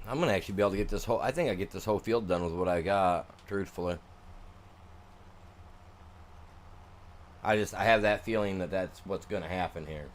I'm gonna actually be able to get this whole. I think I get this whole field done with what I got. Truthfully, I have that feeling that that's what's gonna happen here.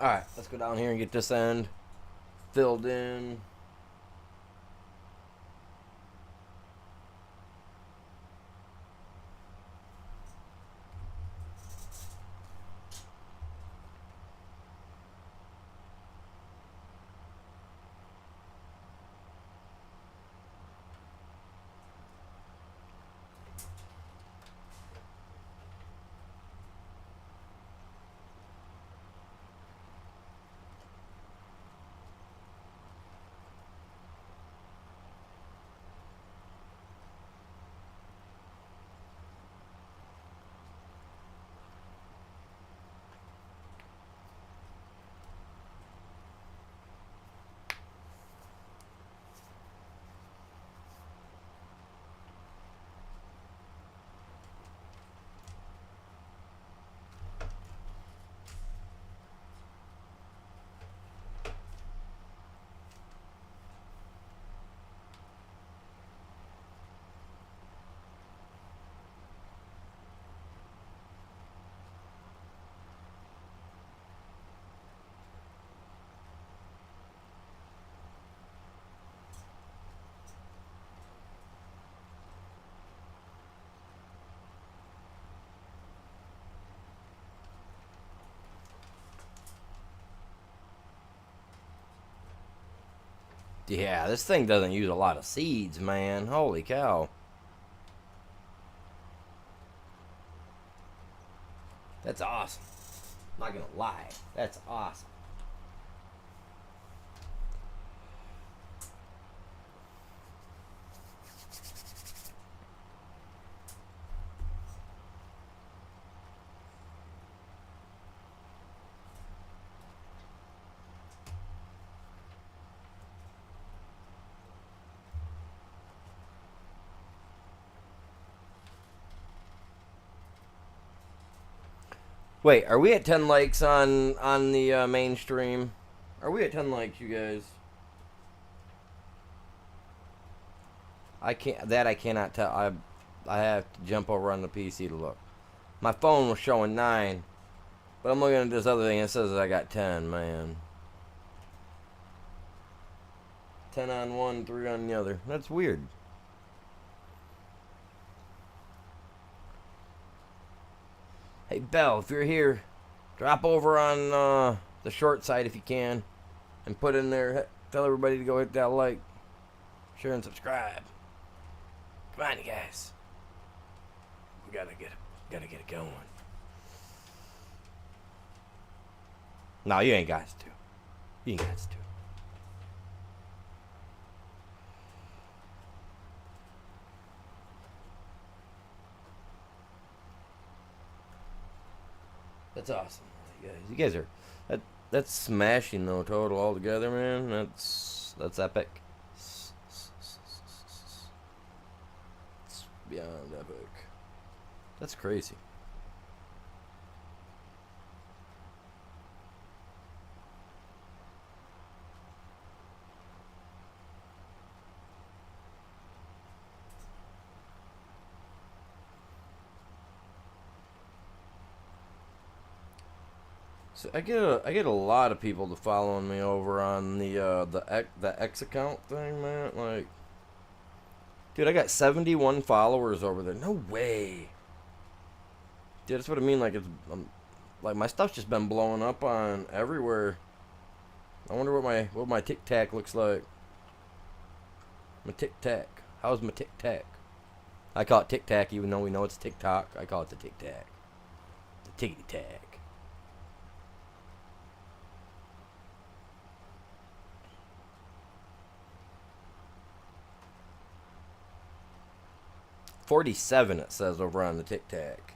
Alright, let's go down here and get this end filled in. Yeah, this thing doesn't use a lot of seeds, man. Holy cow. That's awesome. Not gonna lie. That's awesome. Wait, are we at 10 likes on the mainstream? Are we at 10 likes, you guys? I cannot tell. I have to jump over on the PC to look. My phone was showing 9, but I'm looking at this other thing. It says I got 10, man. 10 on one, 3 on the other. That's weird. Hey, Bell, if you're here, drop over on the short side if you can, and put in there. Tell everybody to go hit that like, share, and subscribe. Come on, you guys. We gotta get it going. No, you ain't got to. You ain't got to. That's awesome, you guys are that's smashing though. Total altogether, man. That's epic. It's beyond epic. That's crazy. So I get a lot of people to following me over on the X account thing, man. Like, dude, I got 71 followers over there. No way, dude. That's what I mean. Like like my stuff's just been blowing up on everywhere. I wonder what my Tic Tac looks like. My Tic Tac. How's my Tic Tac? I call it Tic Tac, even though we know it's TikTok. I call it the Tic Tac. The Tickety Tac. $47 it says over on the Tic Tac.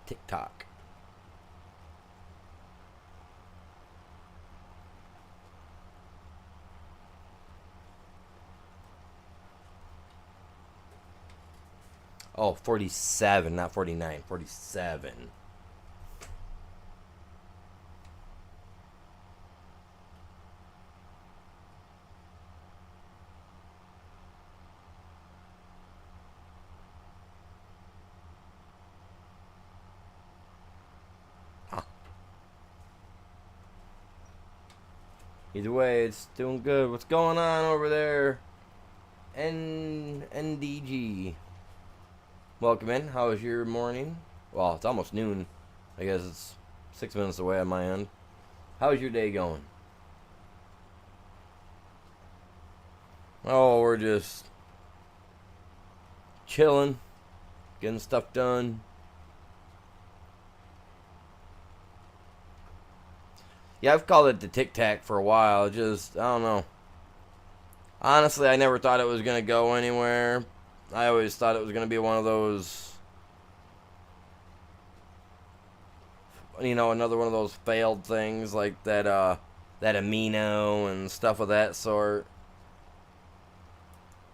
TikTok. Oh, 47, not 49. 47. Either way, it's doing good. What's going on over there? NDG. Welcome in. How was your morning? Well, it's almost noon. I guess it's 6 minutes away on my end. How's your day going? Oh, we're just chilling, getting stuff done. Yeah, I've called it the Tic Tac for a while. Just, I don't know. Honestly, I never thought it was going to go anywhere. I always thought it was going to be one of those, another one of those failed things like that Amino and stuff of that sort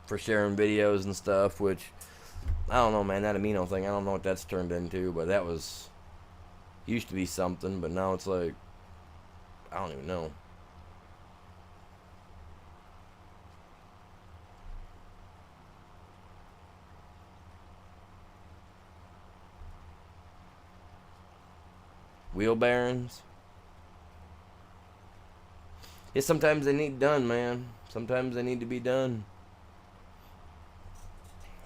for sharing videos and stuff, which, I don't know, man, that Amino thing, I don't know what that's turned into, but that used to be something, but now it's like, I don't even know. Wheel bearings. Yeah, sometimes they need done, man. Sometimes they need to be done.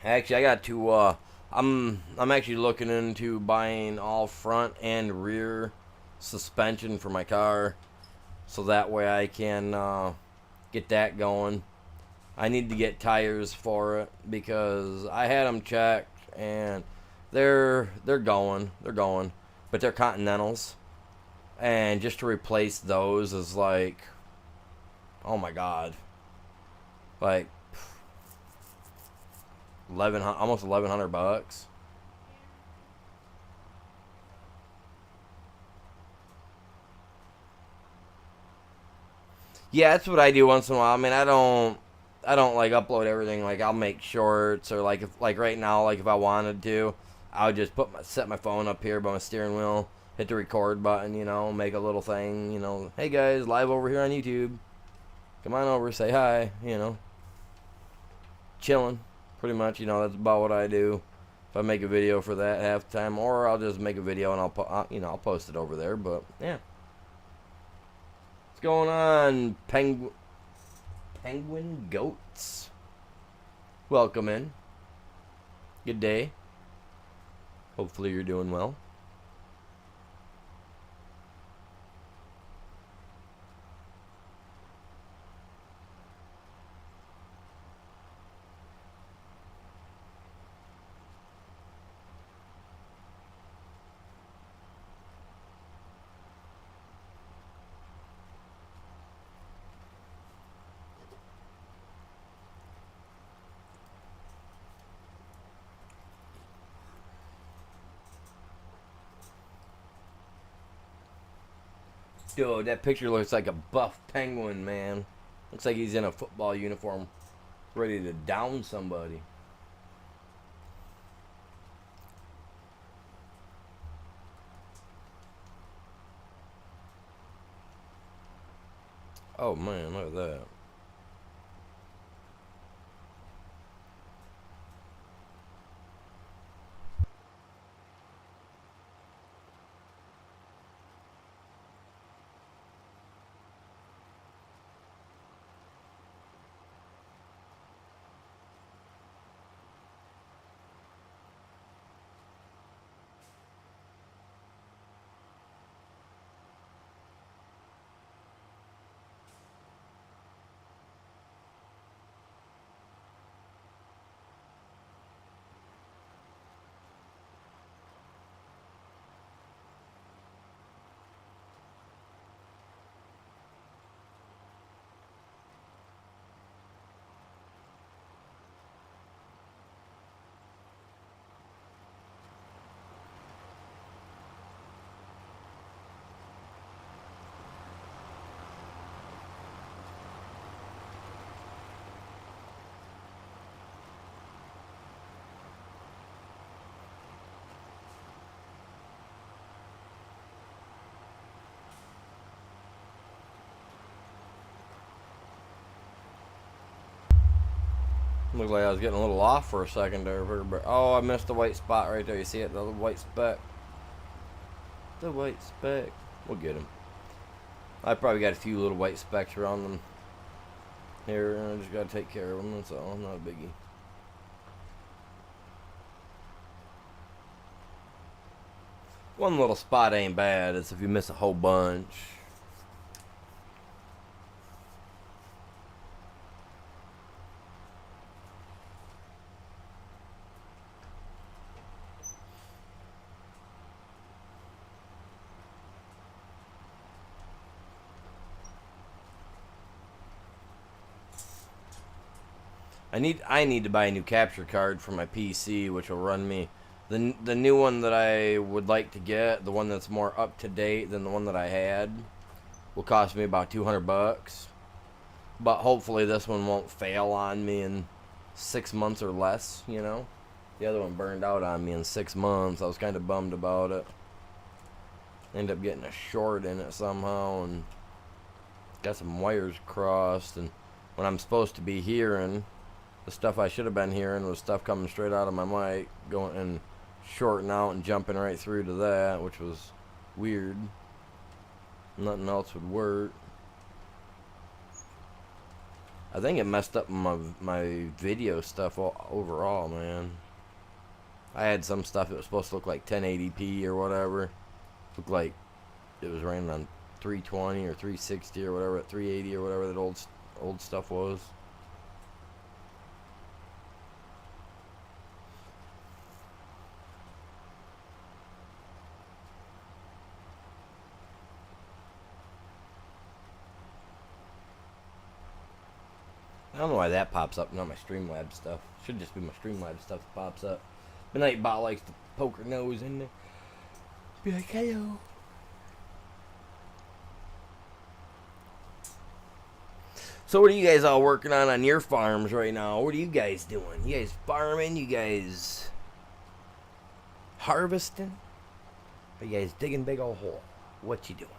Actually, I got to, I'm actually looking into buying all front and rear suspension for my car, so that way I can get that going. I need to get tires for it because I had them checked and they're going, but they're Continentals, and just to replace those is like, oh my god, like almost $1,100. Yeah, that's what I do once in a while. I mean, I don't like upload everything. Like, I'll make shorts, or like if right now, like if I wanted to, I would just set my phone up here by my steering wheel, hit the record button, make a little thing, hey guys, live over here on YouTube. Come on over, say hi, chilling, pretty much. That's about what I do. If I make a video for that half the time, or I'll just make a video and I'll post it over there. But yeah. What's going on, penguin goats? Welcome in. Good day. Hopefully you're doing well. Dude, that picture looks like a buff penguin, man. Looks like he's in a football uniform, ready to down somebody. Oh man, look at that. Looked like I was getting a little off for a second there, but oh, I missed the white spot right there. You see it, the white speck. The white speck. We'll get him. I probably got a few little white specks around them here, and I just gotta take care of them. That's all. Not a biggie. One little spot ain't bad. It's if you miss a whole bunch. I need to buy a new capture card for my PC, which will run me the new one that I would like to get, the one that's more up to date than the one that I had, will cost me about $200. But hopefully this one won't fail on me in 6 months or less, you know. The other one burned out on me in 6 months. I was kind of bummed about it. Ended up getting a short in it somehow and got some wires crossed, and when I'm supposed to be hearing, the stuff I should have been hearing was stuff coming straight out of my mic, going and shorting out and jumping right through to that, which was weird. Nothing else would work. I think it messed up my video stuff overall, man. I had some stuff that was supposed to look like 1080p or whatever. Looked like it was running on 320 or 360 or whatever, at 380 or whatever that old stuff was. I don't know why that pops up, not my Streamlabs stuff. Should just be my Streamlabs stuff that pops up. Midnight Bot likes to poke her nose in there. Be like, hello. So what are you guys all working on your farms right now? What are you guys doing? You guys farming? You guys harvesting? Are you guys digging big old hole? What you doing?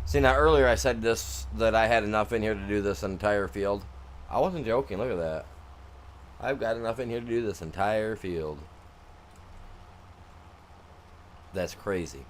See, now earlier I said this, that I had enough in here to do this entire field. I wasn't joking, look at that. I've got enough in here to do this entire field. That's crazy.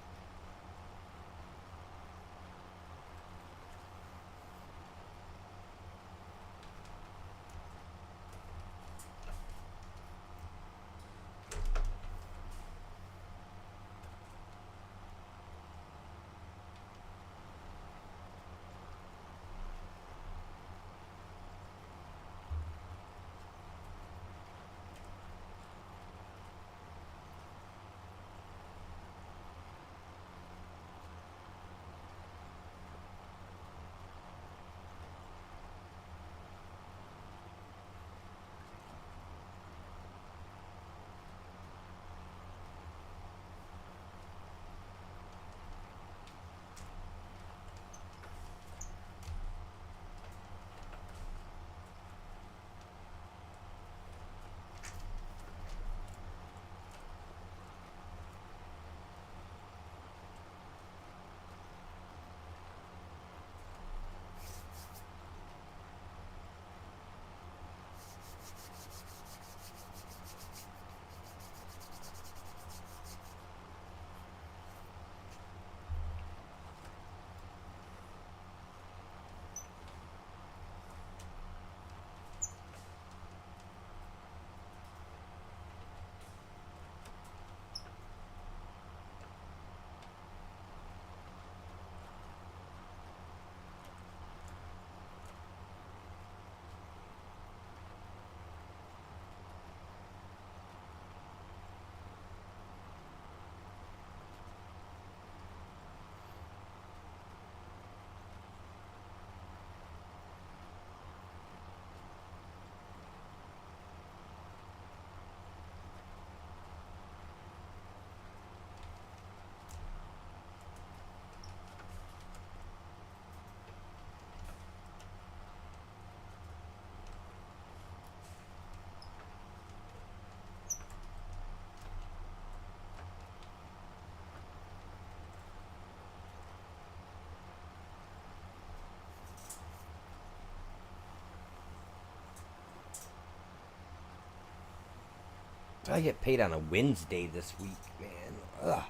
I get paid on a Wednesday this week, man. Ugh.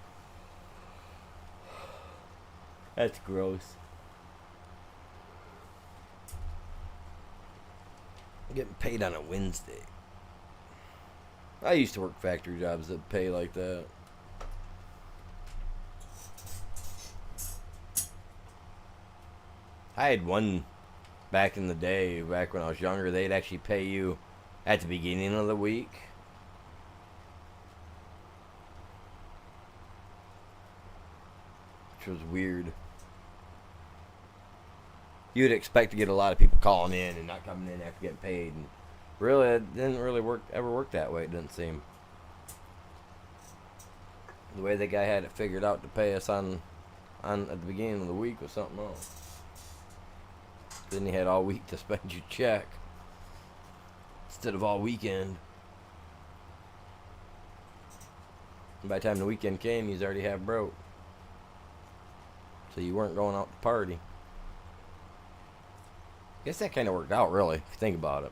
That's gross. I'm getting paid on a Wednesday. I used to work factory jobs that pay like that. I had one back in the day, back when I was younger, they'd actually pay you at the beginning of the week. Which was weird. You'd expect to get a lot of people calling in and not coming in after getting paid. And really, it didn't really ever work that way, it didn't seem. The way the guy had it figured out to pay us on at the beginning of the week was something else. Then you had all week to spend your check instead of all weekend. And by the time the weekend came, you was already half broke. So you weren't going out to party. I guess that kind of worked out, really, if you think about it.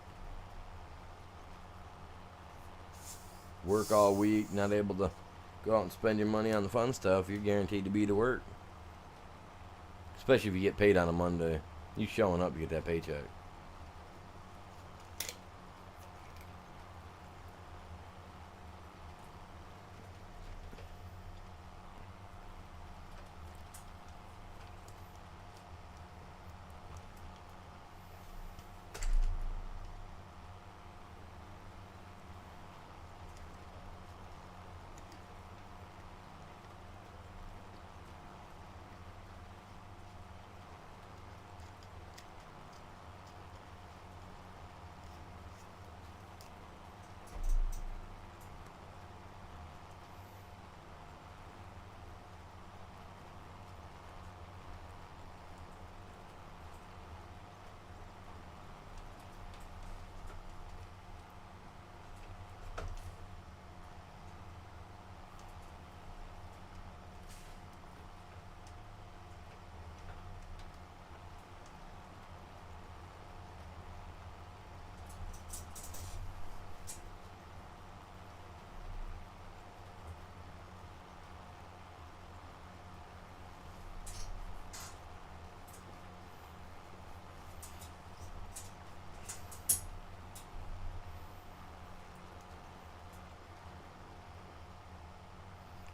Work all week, not able to go out and spend your money on the fun stuff, you're guaranteed to be to work. Especially if you get paid on a Monday. You showing up to get that paycheck.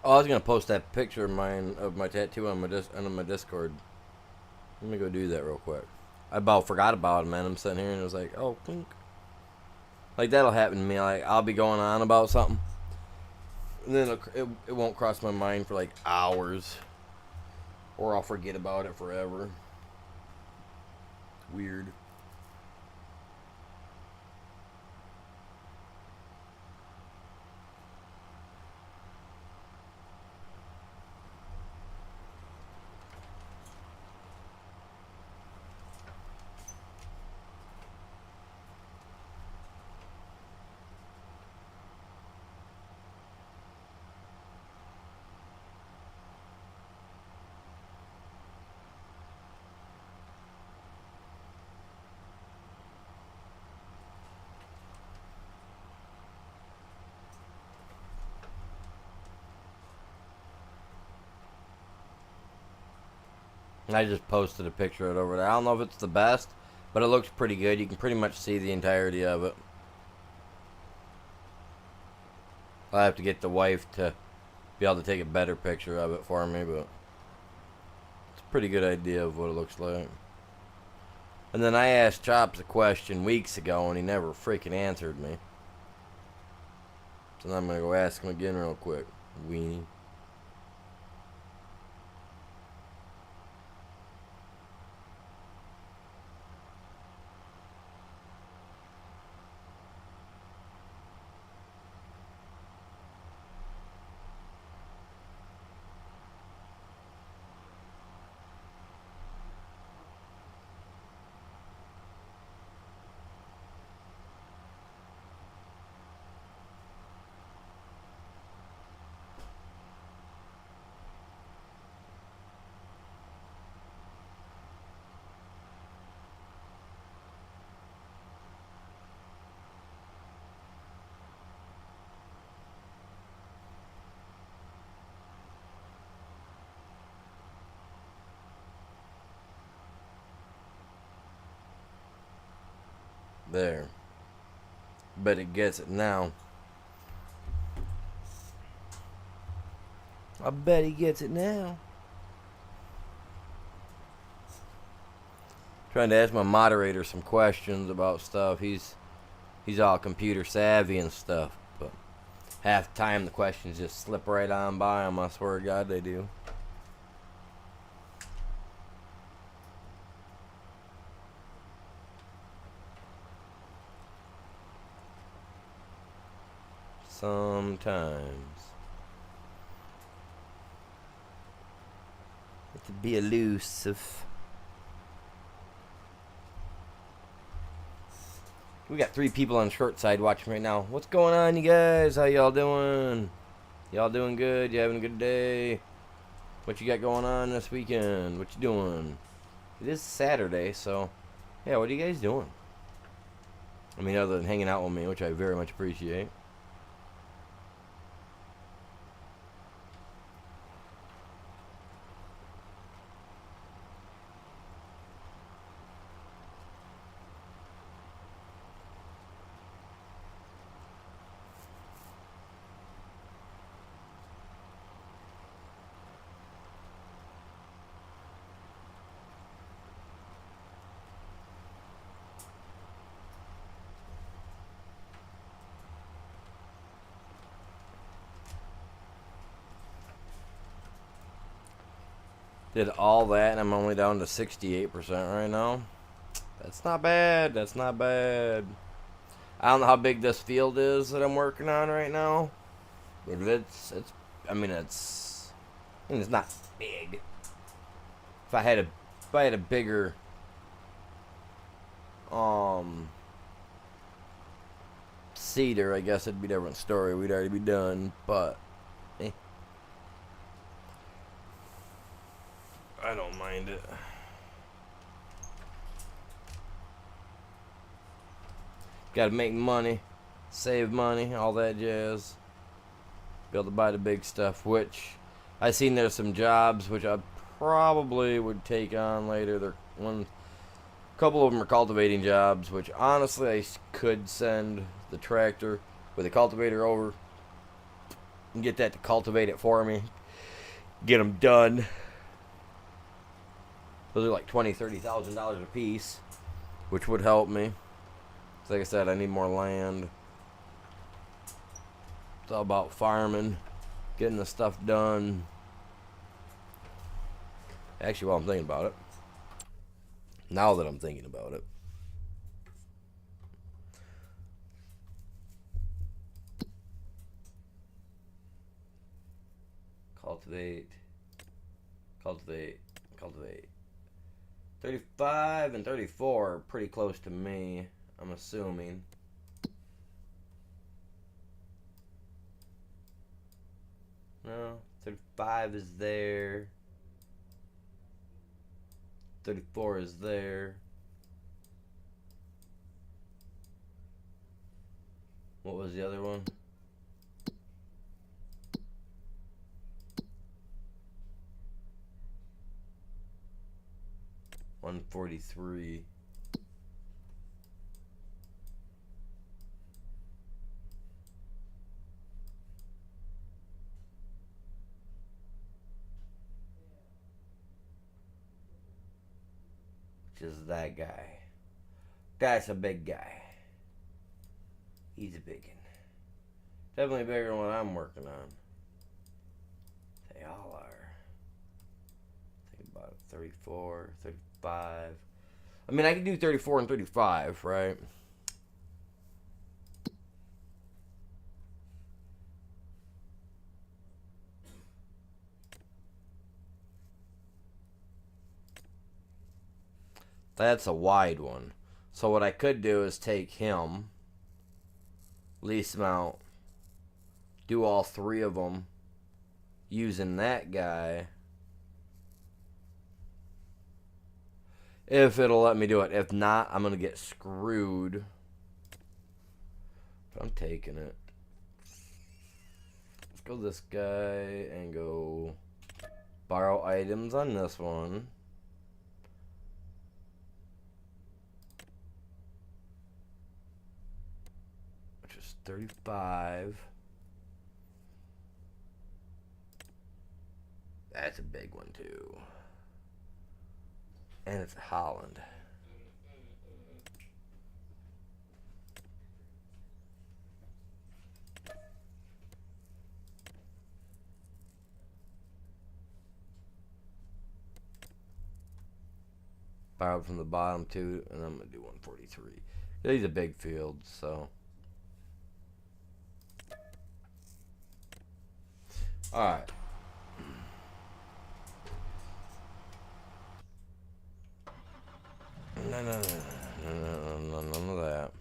Oh, I was gonna post that picture of mine of my tattoo on my Discord. Let me go do that real quick. I about forgot about it, man. I'm sitting here and it was like, oh, clink. Like that'll happen to me. Like I'll be going on about something, and then it won't cross my mind for like hours, or I'll forget about it forever. Weird. I just posted a picture of it over there. I don't know if it's the best, but it looks pretty good. You can pretty much see the entirety of it. I'll have to get the wife to be able to take a better picture of it for me, but it's a pretty good idea of what it looks like. And then I asked Chops a question weeks ago, and he never freaking answered me. So now I'm going to go ask him again real quick. Weenie. There. Bet it gets it now. I bet he gets it now. Trying to ask my moderator some questions about stuff. He's all computer savvy and stuff, but half the time the questions just slip right on by him. I swear to God they do. Sometimes. To be elusive. We got 3 people on the short side watching right now. What's going on, you guys? How y'all doing? Y'all doing good? You having a good day? What you got going on this weekend? What you doing? It is Saturday, so yeah, what are you guys doing? I mean, other than hanging out with me, which I very much appreciate. Did all that, and I'm only down to 68% right now. That's not bad. That's not bad. I don't know how big this field is that I'm working on right now, but it's not big. If I had a bigger cedar, I guess it'd be a different story. We'd already be done, but I don't mind it. Gotta make money, save money, all that jazz. Be able to buy the big stuff, which I seen there's some jobs which I probably would take on later. A couple of them are cultivating jobs, which honestly I could send the tractor with a cultivator over and get that to cultivate it for me. Get them done. Those are like $20,000-$30,000 a piece, which would help me. Like I said, I need more land. It's all about farming, getting the stuff done. Actually, while I'm thinking about it, now that I'm thinking about it, cultivate. 35 and 34 are pretty close to me, I'm assuming. No, 35 is there. 34 is there. What was the other one? $143. Which is that guy. That's a big guy. He's a big one. Definitely bigger than what I'm working on. They all are. Think about it. 34, 35. I mean, I can do 34 and 35, right? That's a wide one. So what I could do is take him, lease him out, do all 3 of them using that guy. If it'll let me do it. If not, I'm going to get screwed. But I'm taking it. Let's go this guy and go borrow items on this one. 35. That's a big one too. And it's Holland. Fire up from the bottom too, and I'm gonna do 143. These are big fields, so. Alright. No, none of that.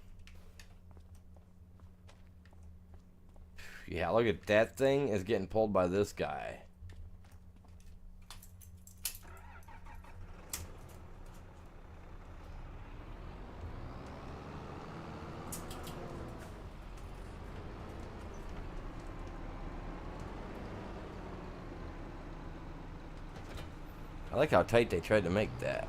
Yeah, look at that thing is getting pulled by this guy. I like how tight they tried to make that.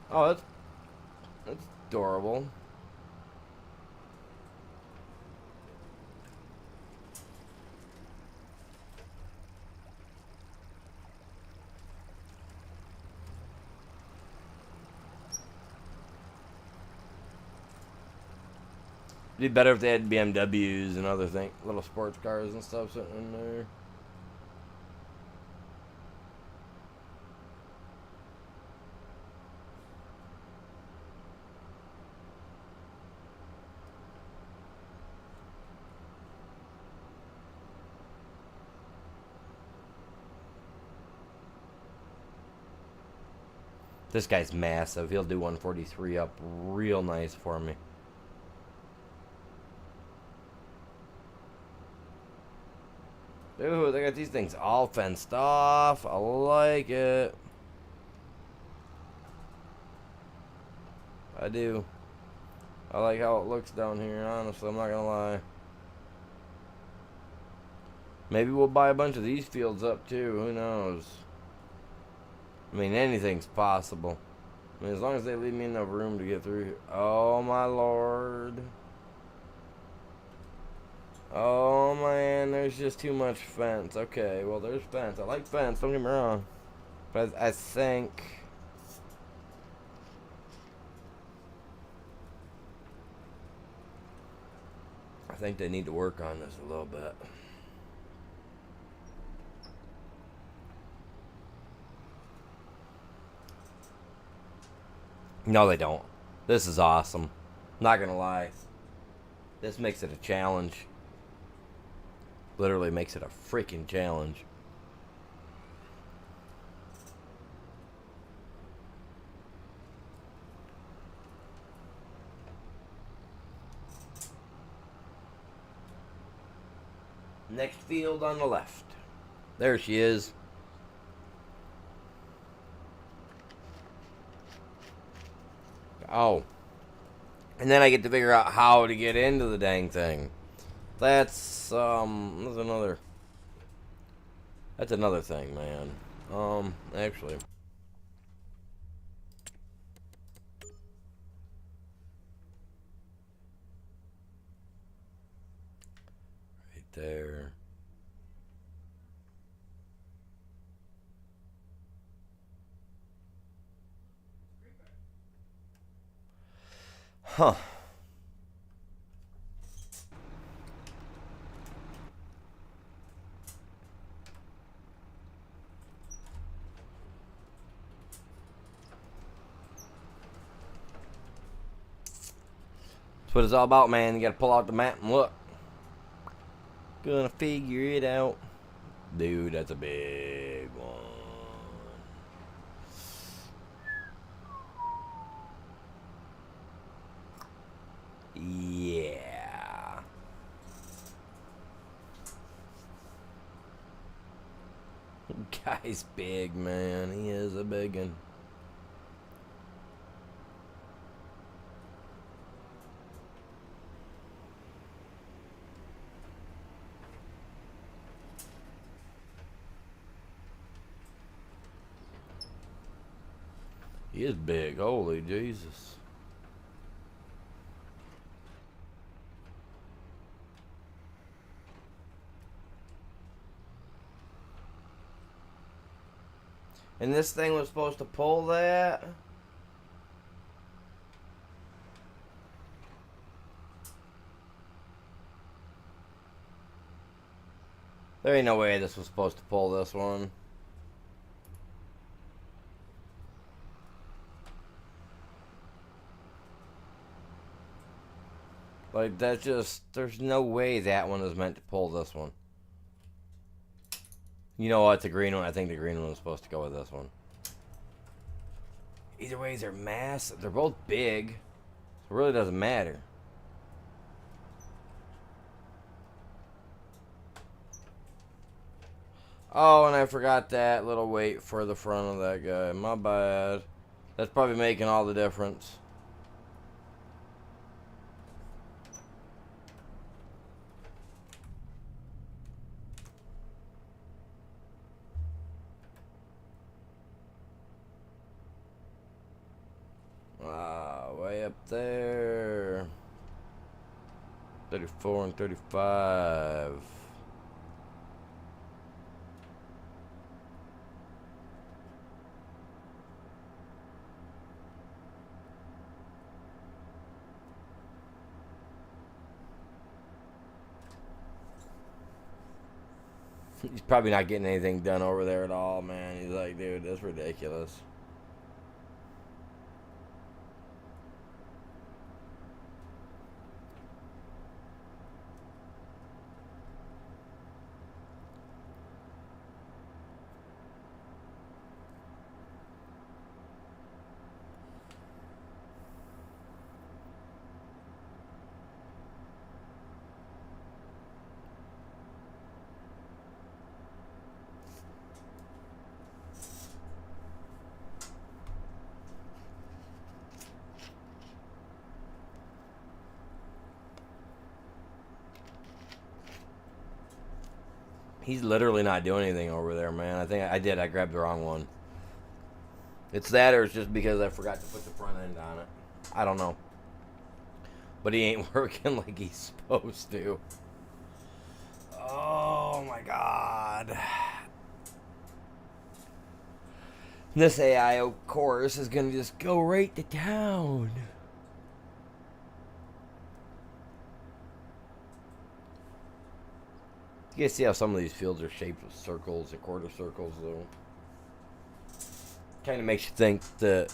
Oh, that's adorable. It'd be better if they had BMWs and other little sports cars and stuff sitting in there. This guy's massive. He'll do 143 up real nice for me. Ooh, they got these things all fenced off. I like it. I do. I like how it looks down here, honestly. I'm not gonna lie. Maybe we'll buy a bunch of these fields up too. Who knows? I mean, anything's possible. I mean, as long as they leave me enough room to get through. Oh, my lord. Oh, man, there's just too much fence. Okay, well, there's fence. I like fence, don't get me wrong. But I think... I think they need to work on this a little bit. No, they don't. This is awesome. Not gonna lie. This makes it a challenge. Literally makes it a freaking challenge. Next field on the left. There she is. Oh. And then I get to figure out how to get into the dang thing. That's another thing, man. Actually. Right there. Huh. what it's all about, man. You gotta pull out the map and look. Gonna figure it out. Dude, that's a big one. Yeah. Guy's big, man. He is a big one. He is big. Holy Jesus. And this thing was supposed to pull that? There ain't no way this was supposed to pull this one. Like, that's just... There's no way that one is meant to pull this one. You know what? The green one. I think the green one was supposed to go with this one. Either way, they're massive. They're both big. So it really doesn't matter. Oh, and I forgot that little weight for the front of that guy. My bad. That's probably making all the difference. Way up there. 34 and 35. He's probably not getting anything done over there at all, man. He's like, dude, that's ridiculous. He's literally not doing anything over there, man. I think I did. I grabbed the wrong one. It's that, or it's just because I forgot to put the front end on it. I don't know. But he ain't working like he's supposed to. Oh, my God. This AI, of course, is going to just go right to town. You guys see how some of these fields are shaped with circles and quarter circles, though? Kind of makes you think that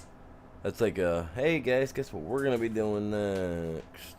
that's like a, hey guys, guess what we're going to be doing next?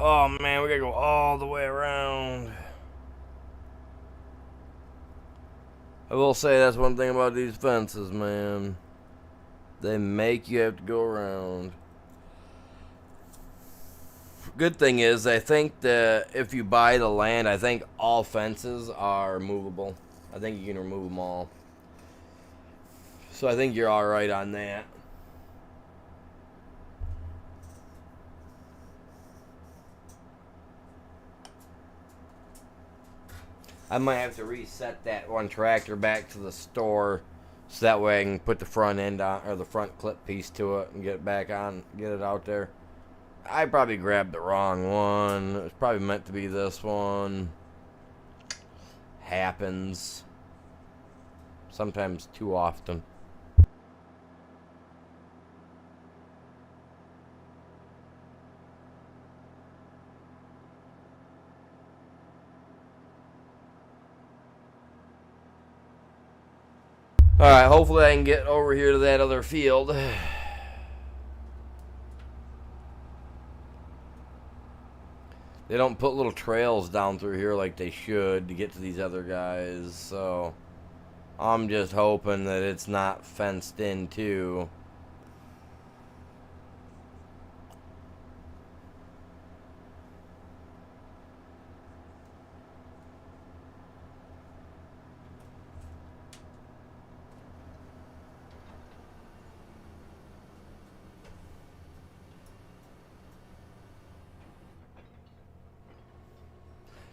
Oh man, we gotta go all the way around. I will say that's one thing about these fences, man. They make you have to go around. Good thing is, I think that if you buy the land, I think all fences are movable. I think you can remove them all. So I think you're all right on that. I might have to reset that one tractor back to the store, so that way I can put the front end on, or the front clip piece to it, and get it back on, get it out there. I probably grabbed the wrong one. It was probably meant to be this one. Happens. Sometimes too often. Alright, hopefully I can get over here to that other field. They don't put little trails down through here like they should to get to these other guys, so I'm just hoping that it's not fenced in too.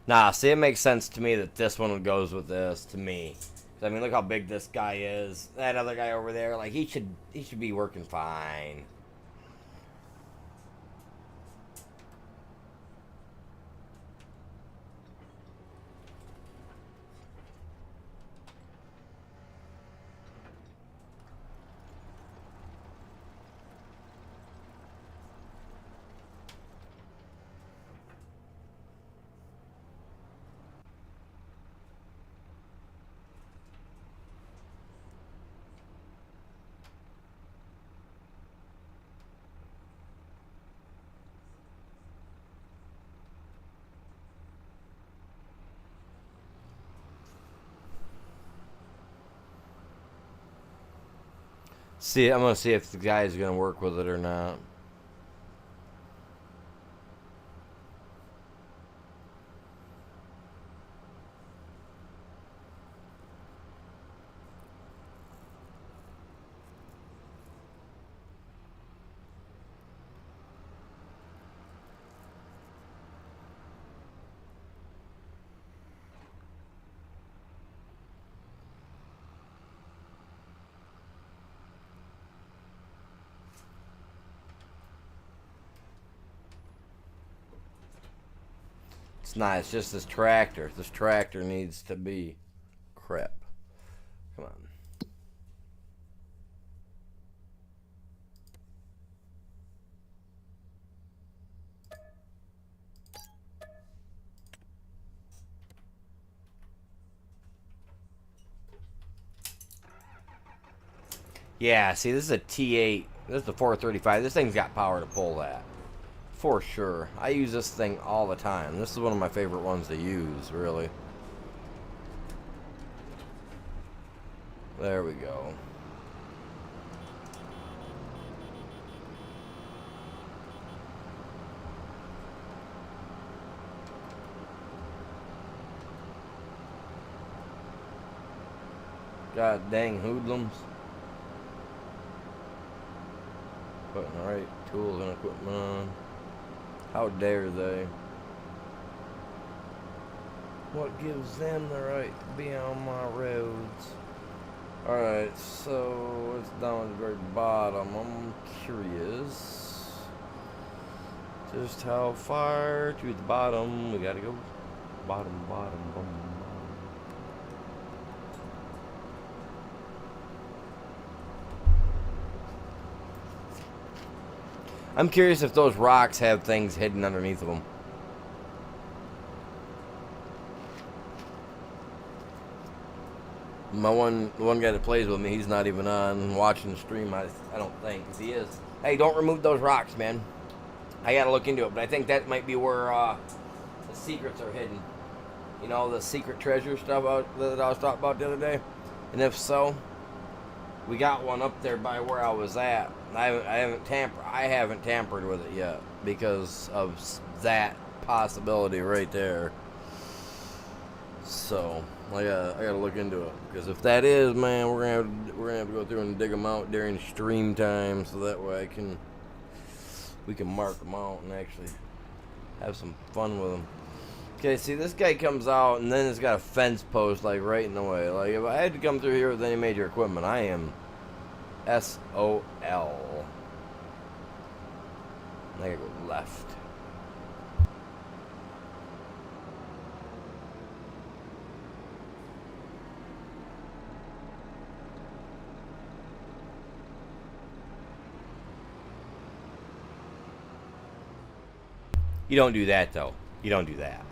Nah, see, it makes sense to me that this one goes with this, to me. I mean, look how big this guy is. That other guy over there, like, he should be working fine. See, I'm gonna see if the guy's gonna work with it or not. It's not. It's just this tractor. This tractor needs to be crap. Come on. Yeah, see, this is a T8. This is a 435. This thing's got power to pull that. For sure. I use this thing all the time. This is one of my favorite ones to use, really. There we go. God dang hoodlums. Putting the right tools and equipment on. How dare they? What gives them the right to be on my roads? Alright, so it's down at the very bottom. I'm curious just how far to the bottom we gotta go. Bottom, bottom, bottom. I'm curious if those rocks have things hidden underneath of them. The one guy that plays with me, he's not even on watching the stream, I don't think. If he is, hey, don't remove those rocks, man. I gotta look into it, but I think that might be where the secrets are hidden. You know, the secret treasure stuff that I was talking about the other day? And if so, we got one up there by where I was at. I haven't tampered with it yet, because of that possibility right there. So I gotta look into it, because if that is, man, we're gonna have to go through and dig them out during stream time, so that way we can mark them out and actually have some fun with them. Okay, see, this guy comes out and then it's got a fence post like right in the way. Like, if I had to come through here with any major equipment, I am SOL. I gotta go left. You don't do that, though. You don't do that.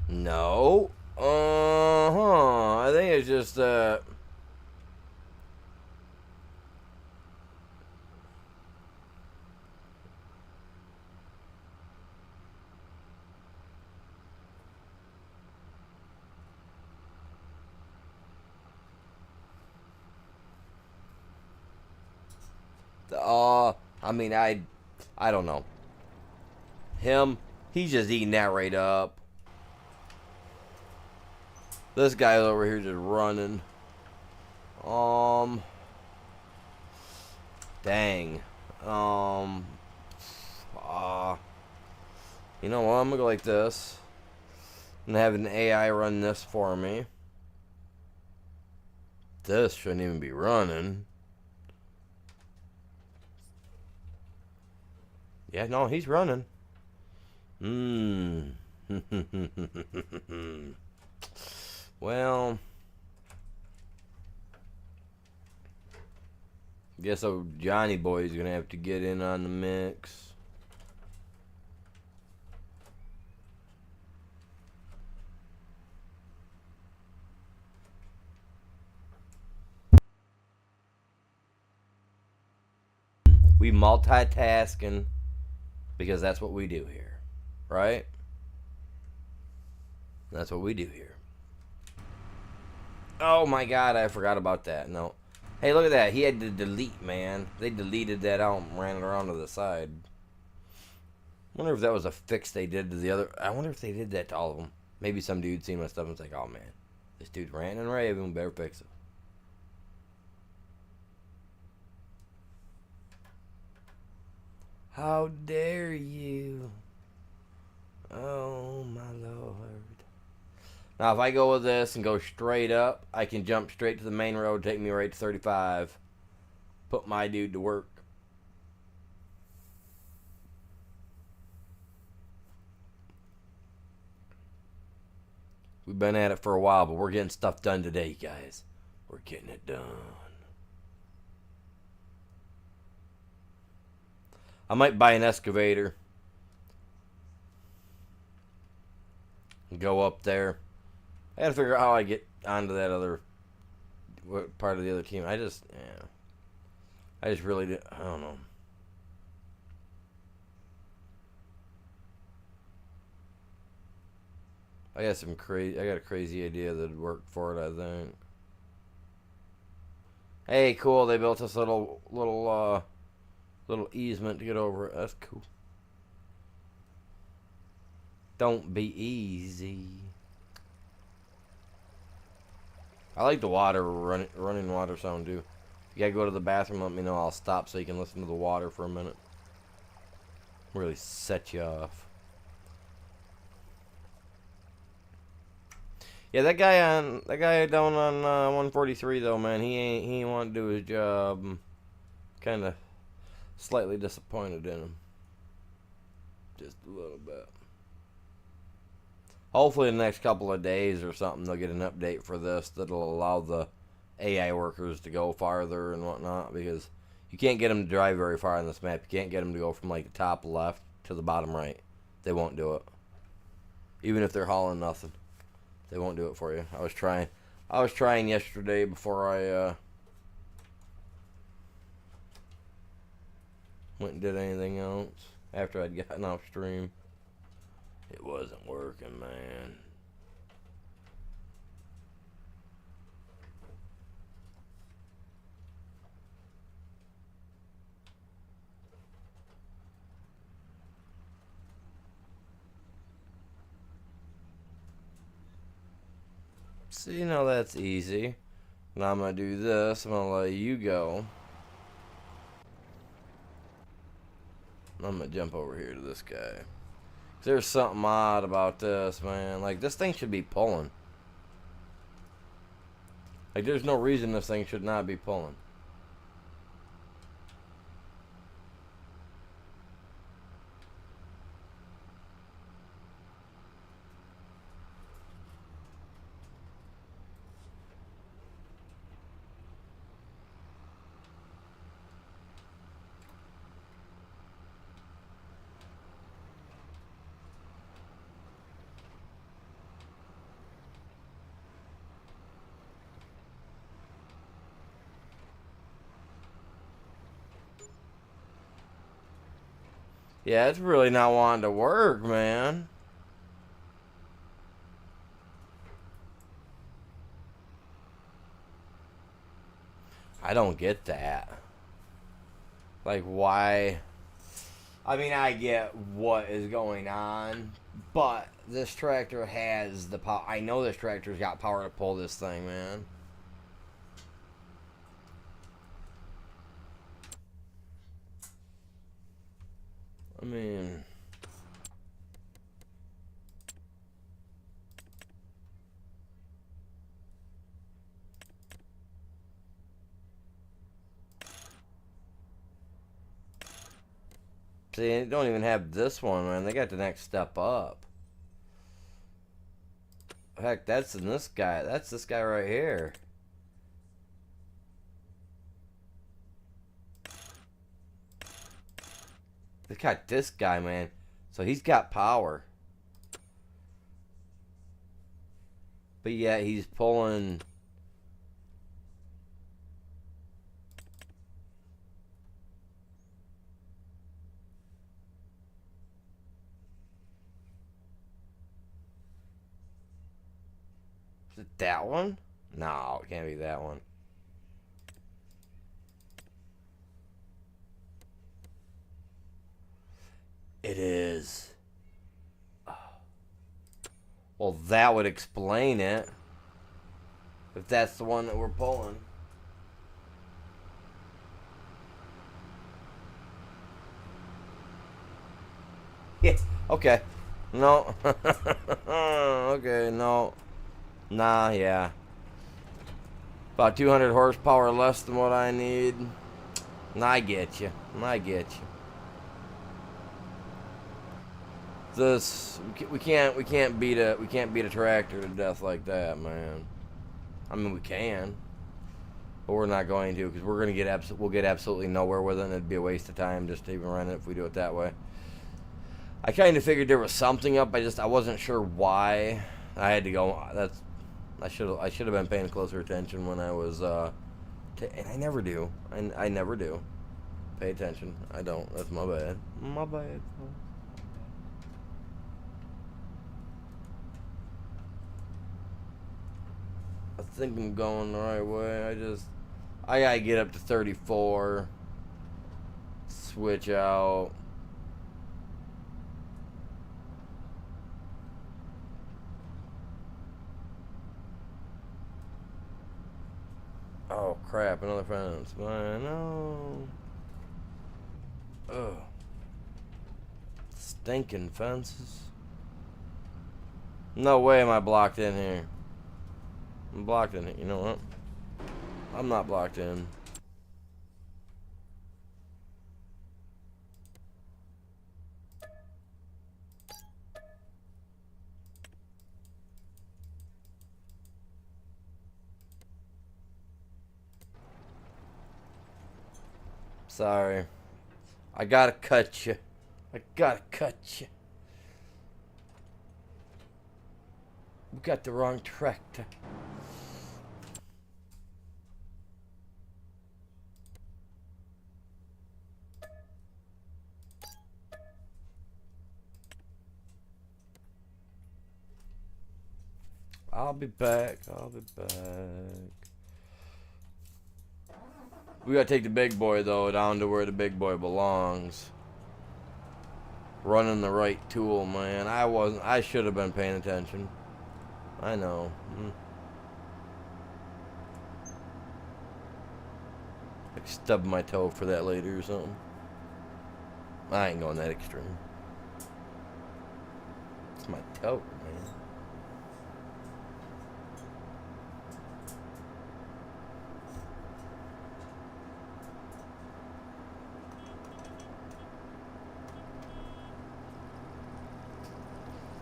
No. I think it's just, I mean, I don't know. He's just eating that right up. This guy over here just running. Dang. You know what? I'm gonna go like this. I'm gonna have an AI run this for me. This shouldn't even be running. Yeah, no, he's running. Well, guess old Johnny Boy's gonna have to get in on the mix. We multitasking because that's what we do here, right? That's what we do here. Oh my god, I forgot about that. No. Hey, look at that. He had to delete, man. They deleted that out and ran it around to the side. I wonder if that was a fix they did to the other. I wonder if they did that to all of them. Maybe some dude seen my stuff and was like, oh man, this dude's ranting and raving, better fix it. How dare you? Oh my lord. Now if I go with this and go straight up, I can jump straight to the main road, take me right to 35. Put my dude to work. We've been at it for a while, but we're getting stuff done today, guys. We're getting it done. I might buy an excavator and go up there. I gotta figure out how I get onto that other part of the other team. I just really do. I don't know. I got a crazy idea that'd work for it, I think. Hey, cool. They built this little easement to get over it. That's cool. Don't be easy. I like the water running water sound too. You gotta go to the bathroom, let me know. I'll stop so you can listen to the water for a minute. Really set you off. Yeah, that guy down on 143 though, man. He ain't want to do his job. Kind of slightly disappointed in him, just a little bit. Hopefully, in the next couple of days or something, they'll get an update for this that'll allow the AI workers to go farther and whatnot. Because you can't get them to drive very far on this map. You can't get them to go from like the top left to the bottom right. They won't do it, even if they're hauling nothing. They won't do it for you. I was trying yesterday before I went and did anything else. After I'd gotten off stream, it wasn't working, man. See, now that's easy. Now I'm gonna do this. I'm gonna let you go. I'm gonna jump over here to this guy. There's something odd about this, man. Like, this thing should be pulling. Like, there's no reason this thing should not be pulling. Yeah, it's really not wanting to work, man. I don't get that. Like, why? I mean, I get what is going on, but this tractor has the power. I know this tractor's got power to pull this thing, man. I mean, see, they don't even have this one, man. They got the next step up. Heck, that's in this guy. That's this guy right here. They got this guy, man. So he's got power. But yeah, he's pulling. Is it that one? No, it can't be that one. It is. Well, that would explain it. If that's the one that we're pulling. Yeah, okay. No. Okay, no. Nah, yeah. About 200 horsepower less than what I need. Nah, I get you. I get you. This we can't beat a tractor to death like that, man. I mean, we can, but we're not going to, because we'll get absolutely nowhere with it, and it'd be a waste of time just to even run it if we do it that way. I kind of figured there was something up. I wasn't sure why. I had to go. I should have been paying closer attention when I was and I never do. I never do pay attention. I don't. That's my bad. My bad. I think I'm going the right way. I gotta get up to 34. Switch out. Oh crap! Another fence. Man, no. Ugh. Stinking fences. No way am I blocked in here. I'm blocked in it. You know what? I'm not blocked in. Sorry. I gotta cut you. I gotta cut you. We got the wrong tractor. I'll be back. I'll be back. We gotta take the big boy, though, down to where the big boy belongs. Running the right tool, man. I should have been paying attention. I know. I could stub my toe for that later or something. I ain't going that extreme. It's my toe, man.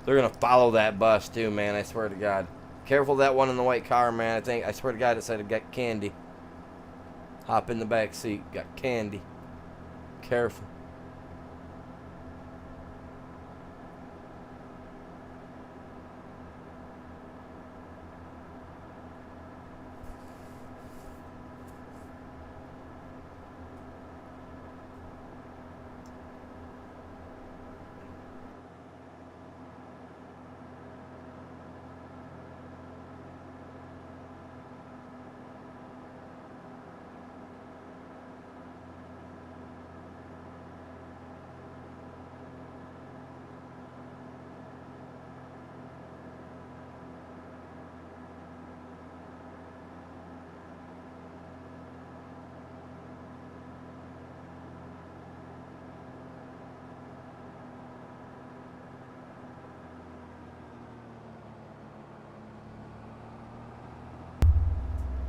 They're gonna follow that bus too, man. I swear to God. Careful of that one in the white car, man. I swear to God, it said it got candy. Hop in the back seat. Got candy. Careful.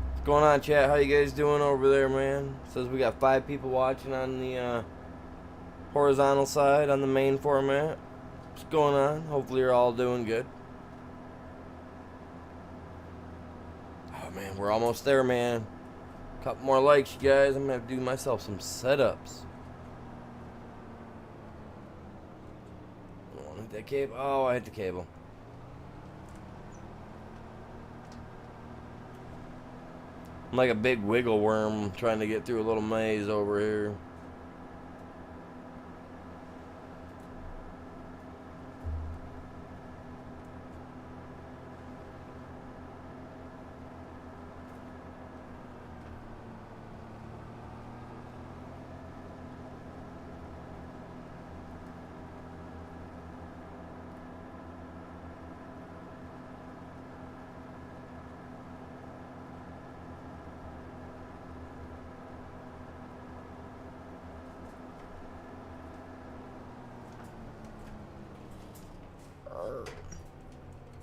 What's going on, chat? How you guys doing over there, man? Says we got 5 people watching on the horizontal side on the main format. What's going on? Hopefully you're all doing good. Oh man, we're almost there, man. Couple more likes, you guys. I'm gonna have to do myself some setups. Oh, hit that cable. Oh, I hit the cable. I'm like a big wiggle worm trying to get through a little maze over here.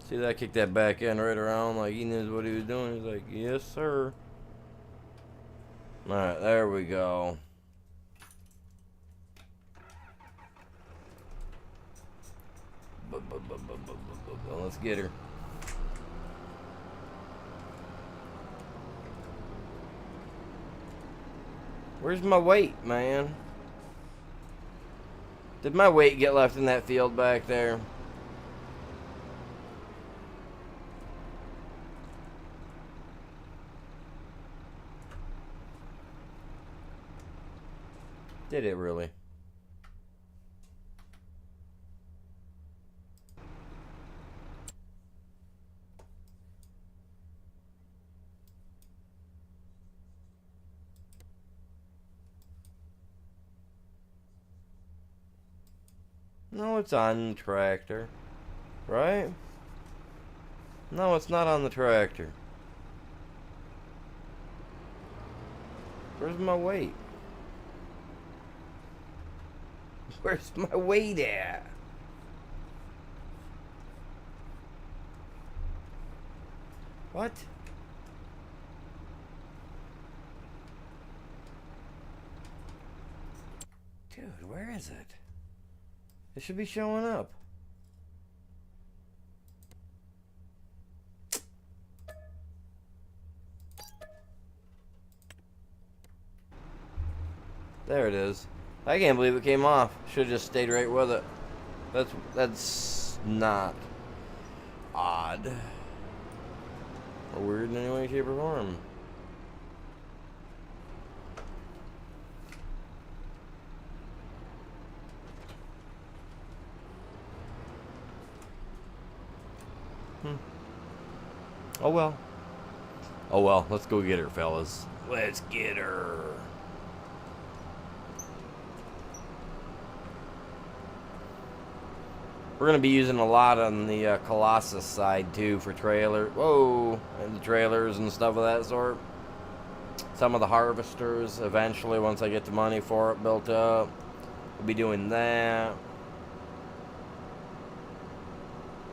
See that? Kick that back end right around like he knows what he was doing. He's like, yes, sir. Alright, there we go. Let's get her. Where's my weight, man? Did my weight get left in that field back there? Did it really? No, it's on the tractor. Right? No, it's not on the tractor. Where's my weight? Where's my weight at? What? Dude, where is it? It should be showing up. There it is. I can't believe it came off. Should have just stayed right with it. That's not odd or weird in any way, shape, or form. Oh well. Oh well. Let's go get her, fellas. Let's get her. We're going to be using a lot on the Colossus side, too, for trailer. Whoa! And the trailers and stuff of that sort. Some of the harvesters, eventually, once I get the money for it built up. We'll be doing that.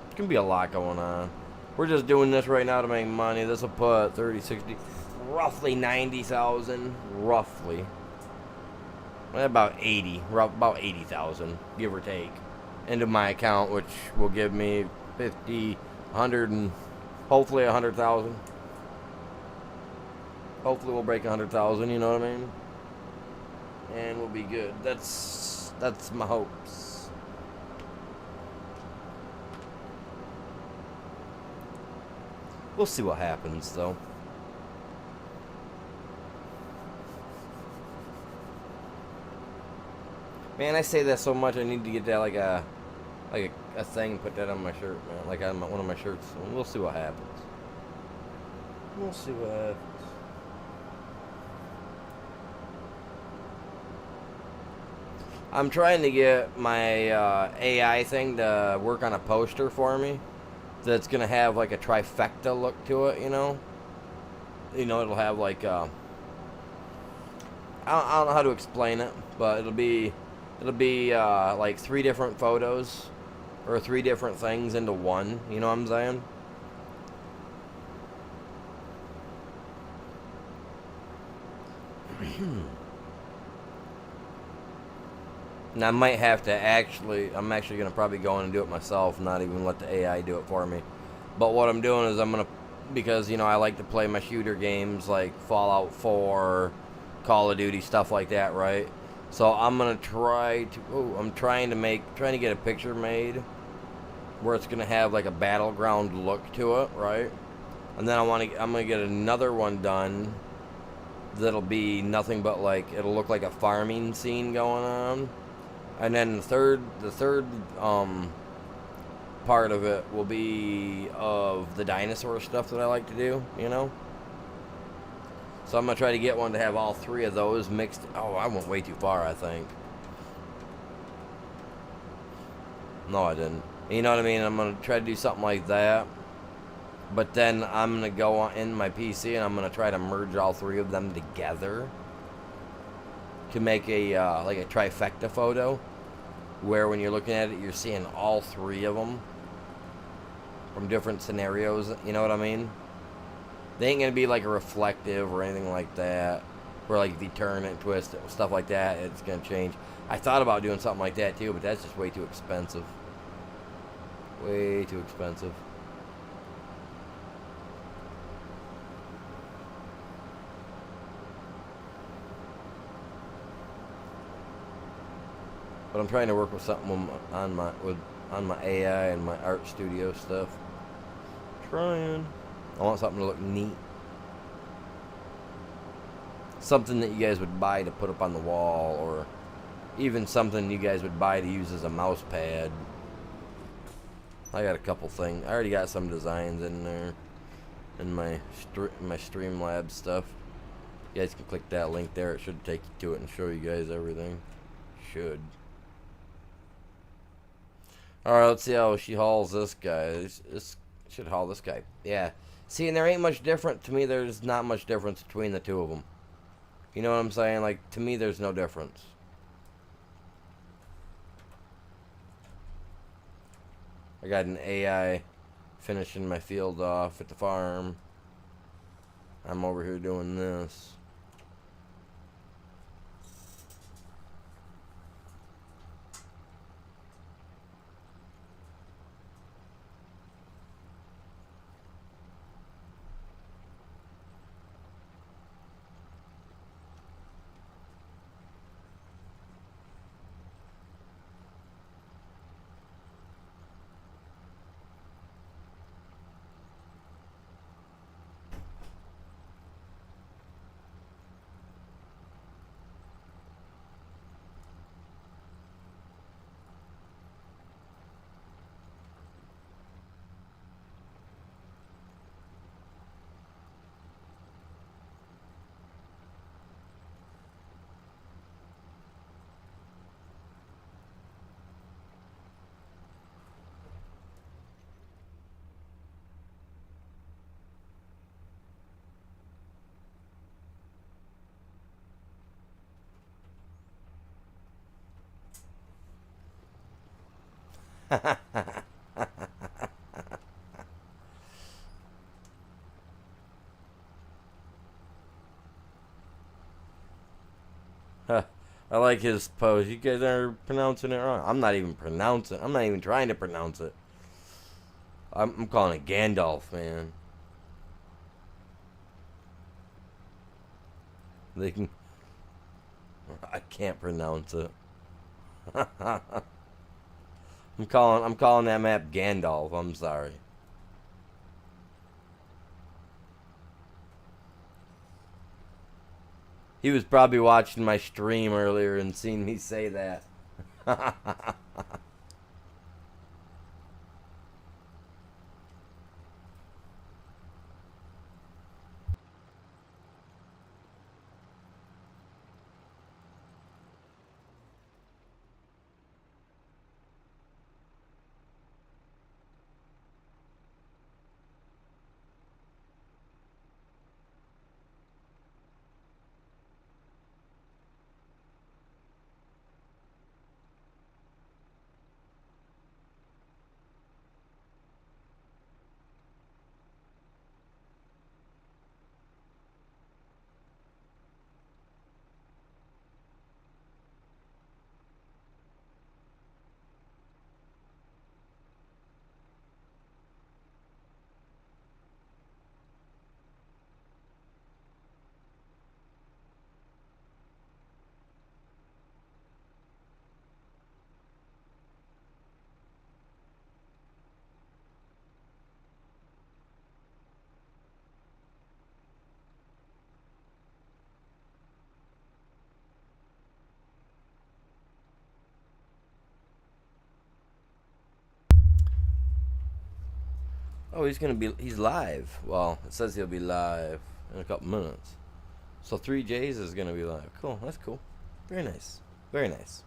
There's going to be a lot going on. We're just doing this right now to make money. This will put 30, 60, roughly 90,000. Roughly. About 80. About 80,000, give or take, into my account, which will give me 50, 100, and hopefully 100,000. Hopefully we'll break 100,000, you know what I mean? And we'll be good. That's my hopes. We'll see what happens, though. Man, I say that so much, I need to get that like a thing, put that on my shirt, man. Like on one of my shirts. And we'll see what happens. We'll see what happens. I'm trying to get my AI thing to work on a poster for me that's going to have like a trifecta look to it, you know? You know, it'll have like, I don't know how to explain it, but it'll be like 3 different photos or 3 different things into one, you know what I'm saying? And I might have to I'm actually going to probably go in and do it myself, not even let the AI do it for me. But what I'm doing is I'm going to, because, you know, I like to play my shooter games like Fallout 4, Call of Duty, stuff like that, right? So I'm going to trying to get a picture made where it's going to have like a battleground look to it, right? And then I'm going to get another one done that'll be nothing but like, it'll look like a farming scene going on. And then the third part of it will be of the dinosaur stuff that I like to do, you know? So I'm going to try to get one to have all 3 of those mixed. Oh, I went way too far, I think. No, I didn't. You know what I mean? I'm going to try to do something like that. But then I'm going to go in my PC and I'm going to try to merge all 3 of them together to make a like a trifecta photo, where when you're looking at it, you're seeing all 3 of them from different scenarios. You know what I mean? They ain't gonna be like a reflective or anything like that, where like if you turn it, twist it, stuff like that, it's gonna change. I thought about doing something like that too, but that's just way too expensive. Way too expensive. But I'm trying to work with something on my AI and my art studio stuff. Trying. I want something to look neat. Something that you guys would buy to put up on the wall, or even something you guys would buy to use as a mouse pad. I got a couple things. I already got some designs in there in my Streamlabs stuff. You guys can click that link there. It should take you to it and show you guys everything. Should. Alright, let's see how she hauls this guy. This should haul this guy. Yeah. See, and there ain't much different. To me, there's not much difference between the 2 of them. You know what I'm saying? Like, to me, there's no difference. I got an AI finishing my field off at the farm. I'm over here doing this. I like his pose. You guys are pronouncing it wrong. I'm not even trying to pronounce it. I'm calling it Gandalf, man. They can. I can't pronounce it. I'm calling that map Gandalf. I'm sorry. He was probably watching my stream earlier and seen me say that. Oh, he's live. Well, it says he'll be live in a couple minutes. So 3J's is gonna be live. Cool, that's cool. Very nice. Very nice.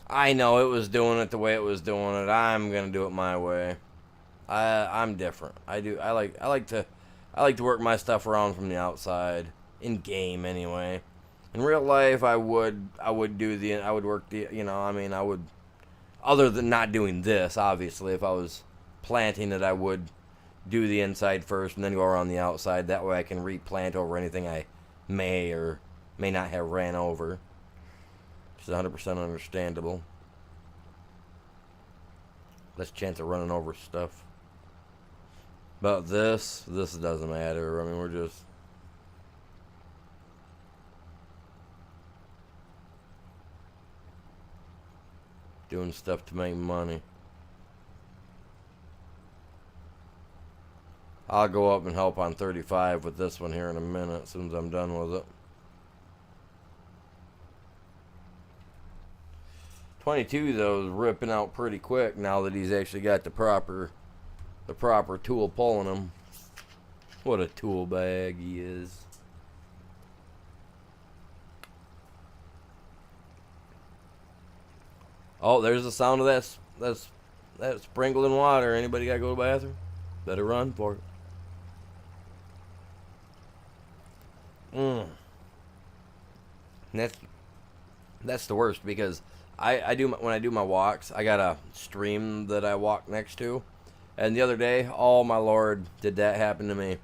I know it was doing it the way it was doing it. I'm gonna do it my way. I'm different. I like to work my stuff around from the outside in game anyway. In real life, I would work the, I would, other than not doing this, obviously, if I was planting it, I would do the inside first and then go around the outside. That way I can replant over anything I may or may not have ran over. Which is 100% understandable. Less chance of running over stuff. But this doesn't matter. I mean, we're just doing stuff to make money. I'll go up and help on 35 with this one here in a minute as soon as I'm done with it. 22 though is ripping out pretty quick now that he's actually got the proper tool pulling him. What a tool bag he is. Oh, there's the sound of that sprinkling water. Anybody gotta go to the bathroom? Better run for it. And that's the worst because when I do my walks, I got a stream that I walk next to, and the other day, oh my lord, did that happen to me?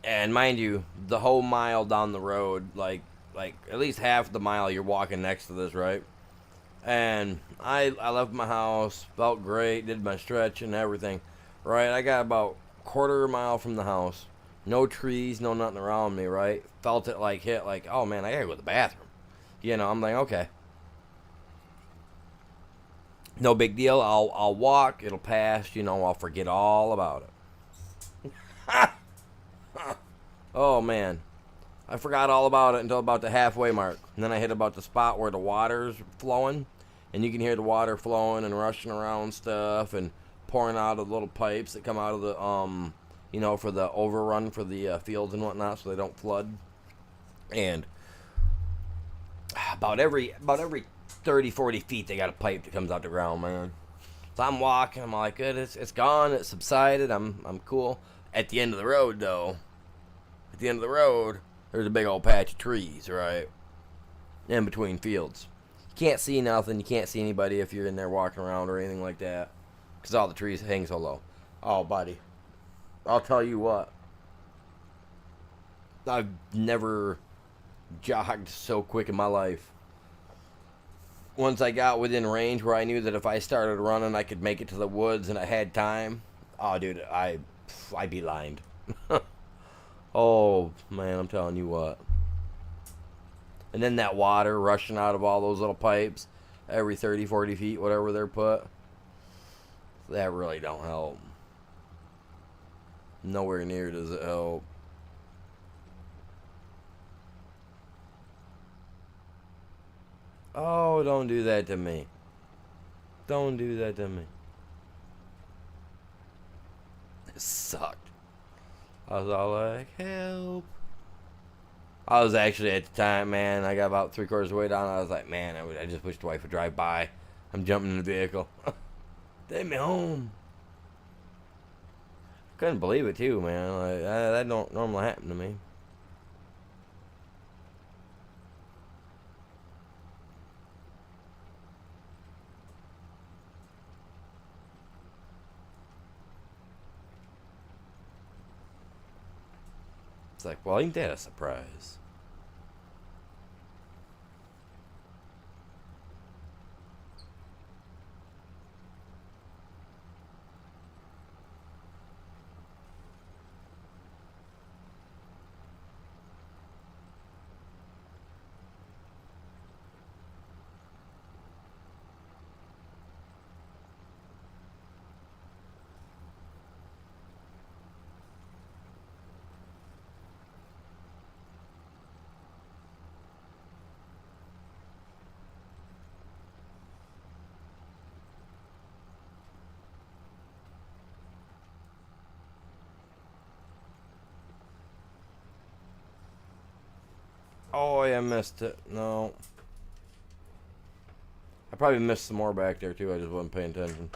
And mind you, the whole mile down the road, like at least half the mile, you're walking next to this, right? And I left my house, felt great, did my stretch and everything, right? I got about quarter mile from the house, no trees, no nothing around me, right? Felt it hit oh man, I gotta go to the bathroom. I'm like, okay. No big deal. I'll walk. It'll pass. I'll forget all about it. Oh, man. I forgot all about it until about the halfway mark. And then I hit about the spot where the water's flowing. And you can hear the water flowing and rushing around stuff and pouring out of the little pipes that come out of the, for the overrun for the fields and whatnot so they don't flood. And about every 30, 40 feet, they got a pipe that comes out the ground, man. So I'm walking. I'm like, good. It's gone. It subsided. I'm cool. At the end of the road, though, at the end of the road, there's a big old patch of trees, right, in between fields. You can't see nothing. You can't see anybody if you're in there walking around or anything like that, because all the trees hang so low. Oh, buddy, I'll tell you what. I've never jogged so quick in my life. Once I got within range where I knew that if I started running, I could make it to the woods and I had time. Oh, dude, I beelined. Oh man, I'm telling you what. And then that water rushing out of all those little pipes every 30, 40 feet, whatever they're put. That really don't help. Nowhere near does it help. Oh, don't do that to me. Don't do that to me. It sucked. I was all like, help. I was actually at the time, man, I got about 3/4 of the way down. I was like, man, I just wish the wife would drive by. I'm jumping in the vehicle. Take me home. Couldn't believe it, too, man. Like, that don't normally happen to me. It's like, well, ain't that a surprise? Oh, yeah, I missed it. No. I probably missed some more back there, too. I just wasn't paying attention.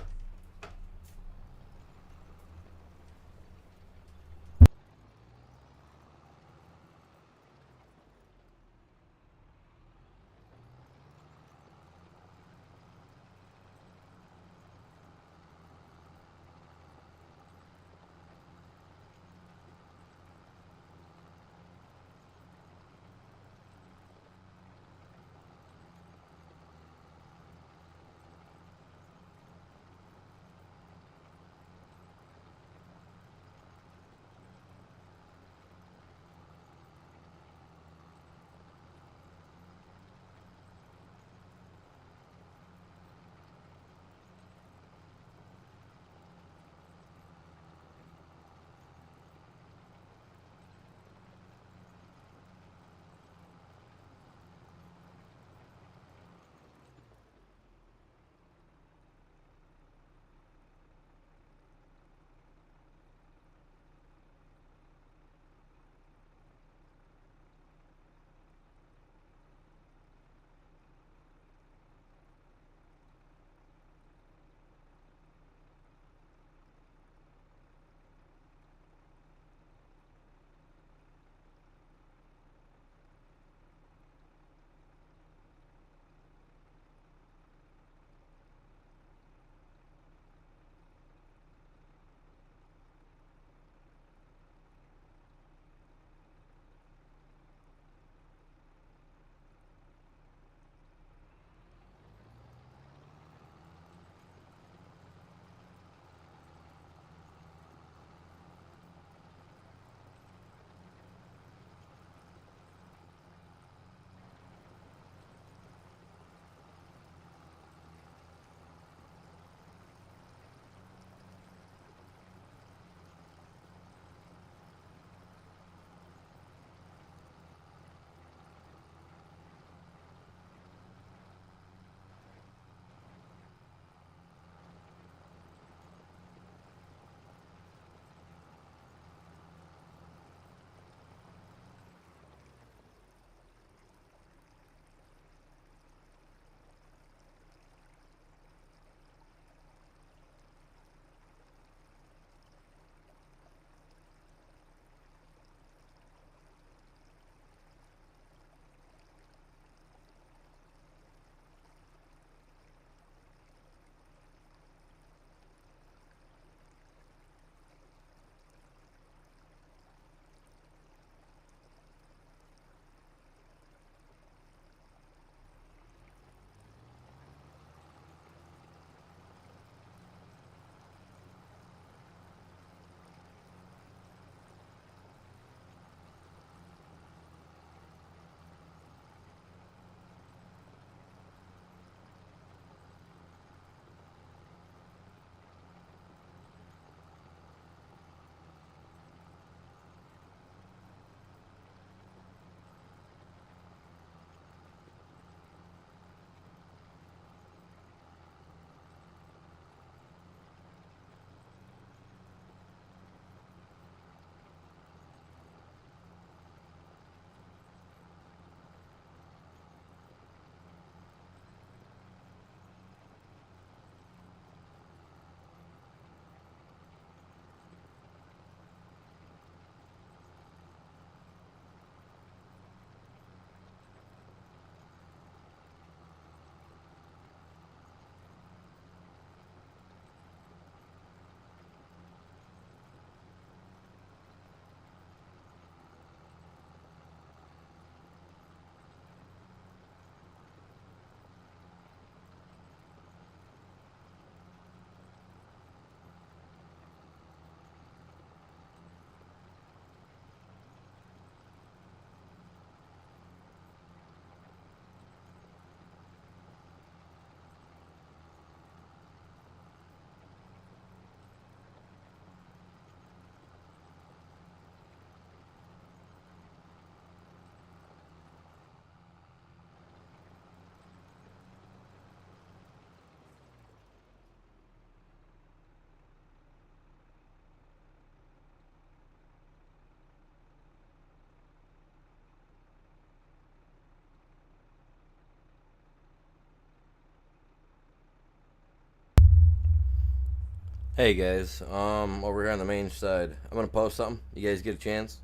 Hey guys, over here on the main side, I'm gonna post something. You guys get a chance,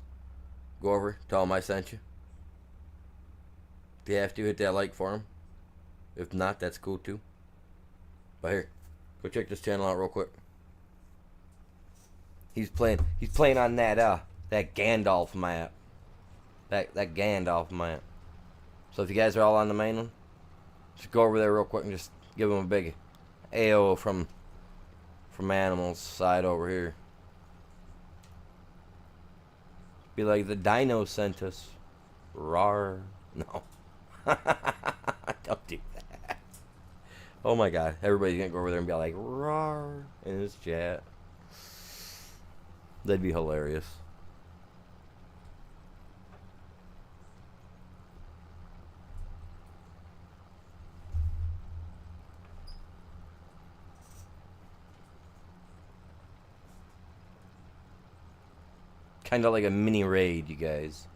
go over, tell them I sent you. If you have to, hit that like for them. If not, that's cool too. But here, go check this channel out real quick. He's playing on that Gandalf map. That Gandalf map. So if you guys are all on the main one, just go over there real quick and just give him a big AO from Animals side over here. Be like, the dino sent us. Rar. No. Don't do that. Oh my god. Everybody's gonna go over there and be like, rar in his chat. That'd be hilarious. Kind of like a mini raid, you guys.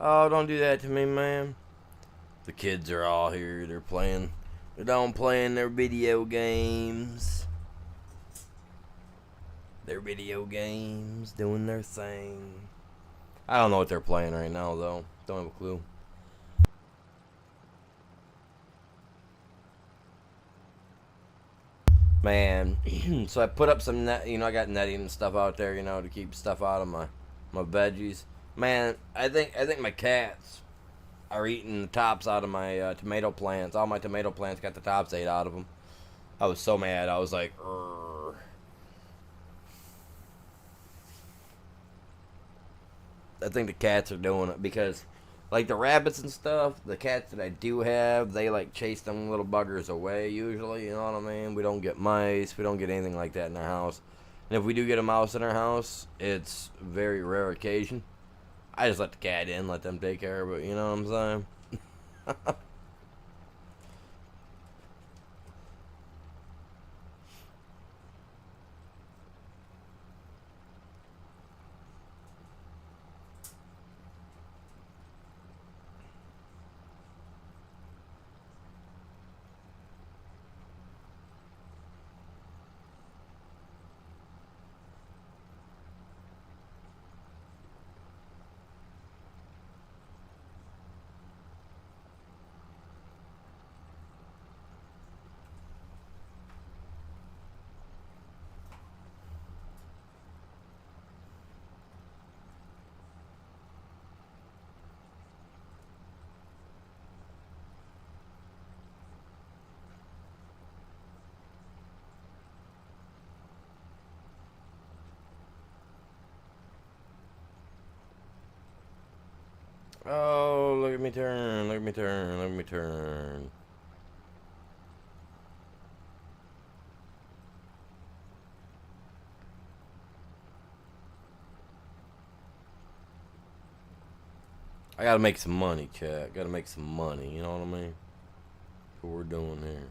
Oh, don't do that to me, man. The kids are all here. They're playing. They're down playing their video games. Their video games, doing their thing. I don't know what they're playing right now, though. Don't have a clue. Man, so I put up some net. I got netting and stuff out there, to keep stuff out of my veggies. Man, I think my cats are eating the tops out of my tomato plants. All my tomato plants got the tops ate out of them. I was so mad. I was like, "Urgh." I think the cats are doing it because, like, the rabbits and stuff, the cats that I do have, they like chase them little buggers away usually. You know what I mean? We don't get mice. We don't get anything like that in our house. And if we do get a mouse in our house, it's very rare occasion. I just let the cat in, let them take care of it. You know what I'm saying? Oh, look at me turn, look at me turn, look at me turn. I gotta make some money, chat. Gotta make some money, you know what I mean? That's what we're doing here.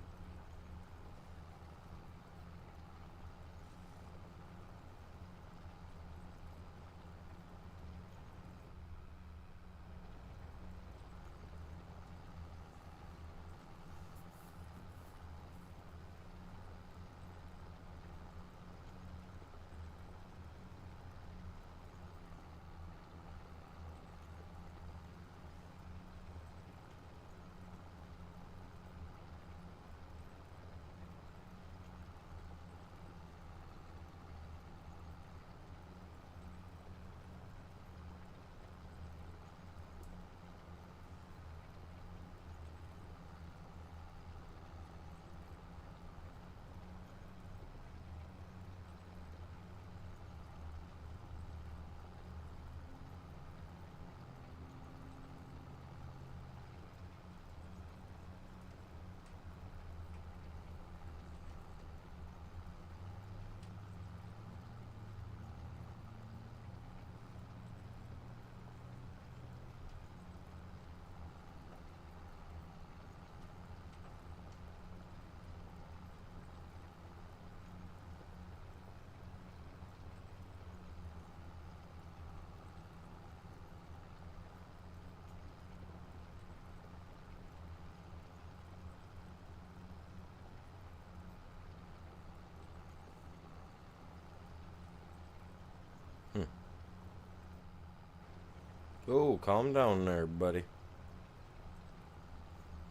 Oh, calm down there, buddy.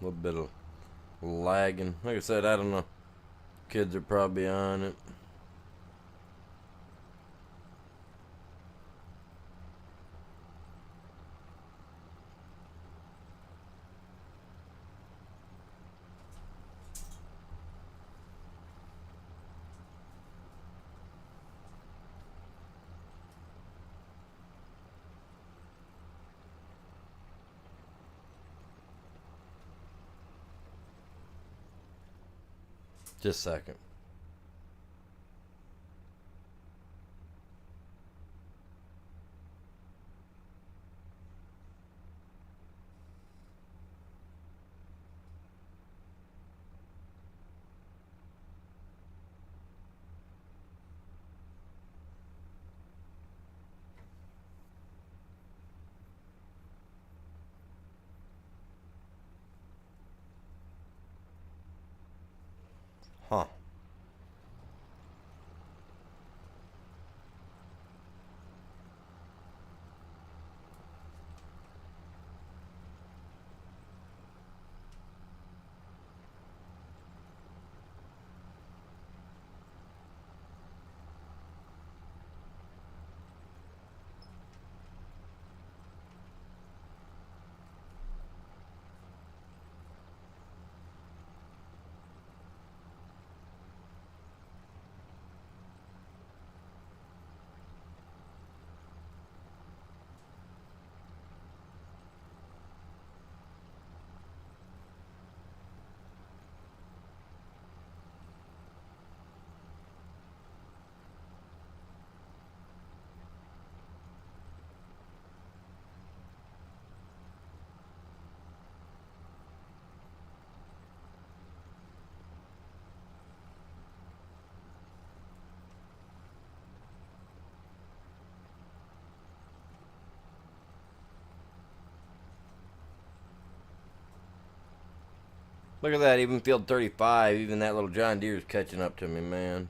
A little bit of lagging. Like I said, I don't know. Kids are probably on it. Just a second. Huh. Look at that, even field 35, even that little John Deere's catching up to me, man.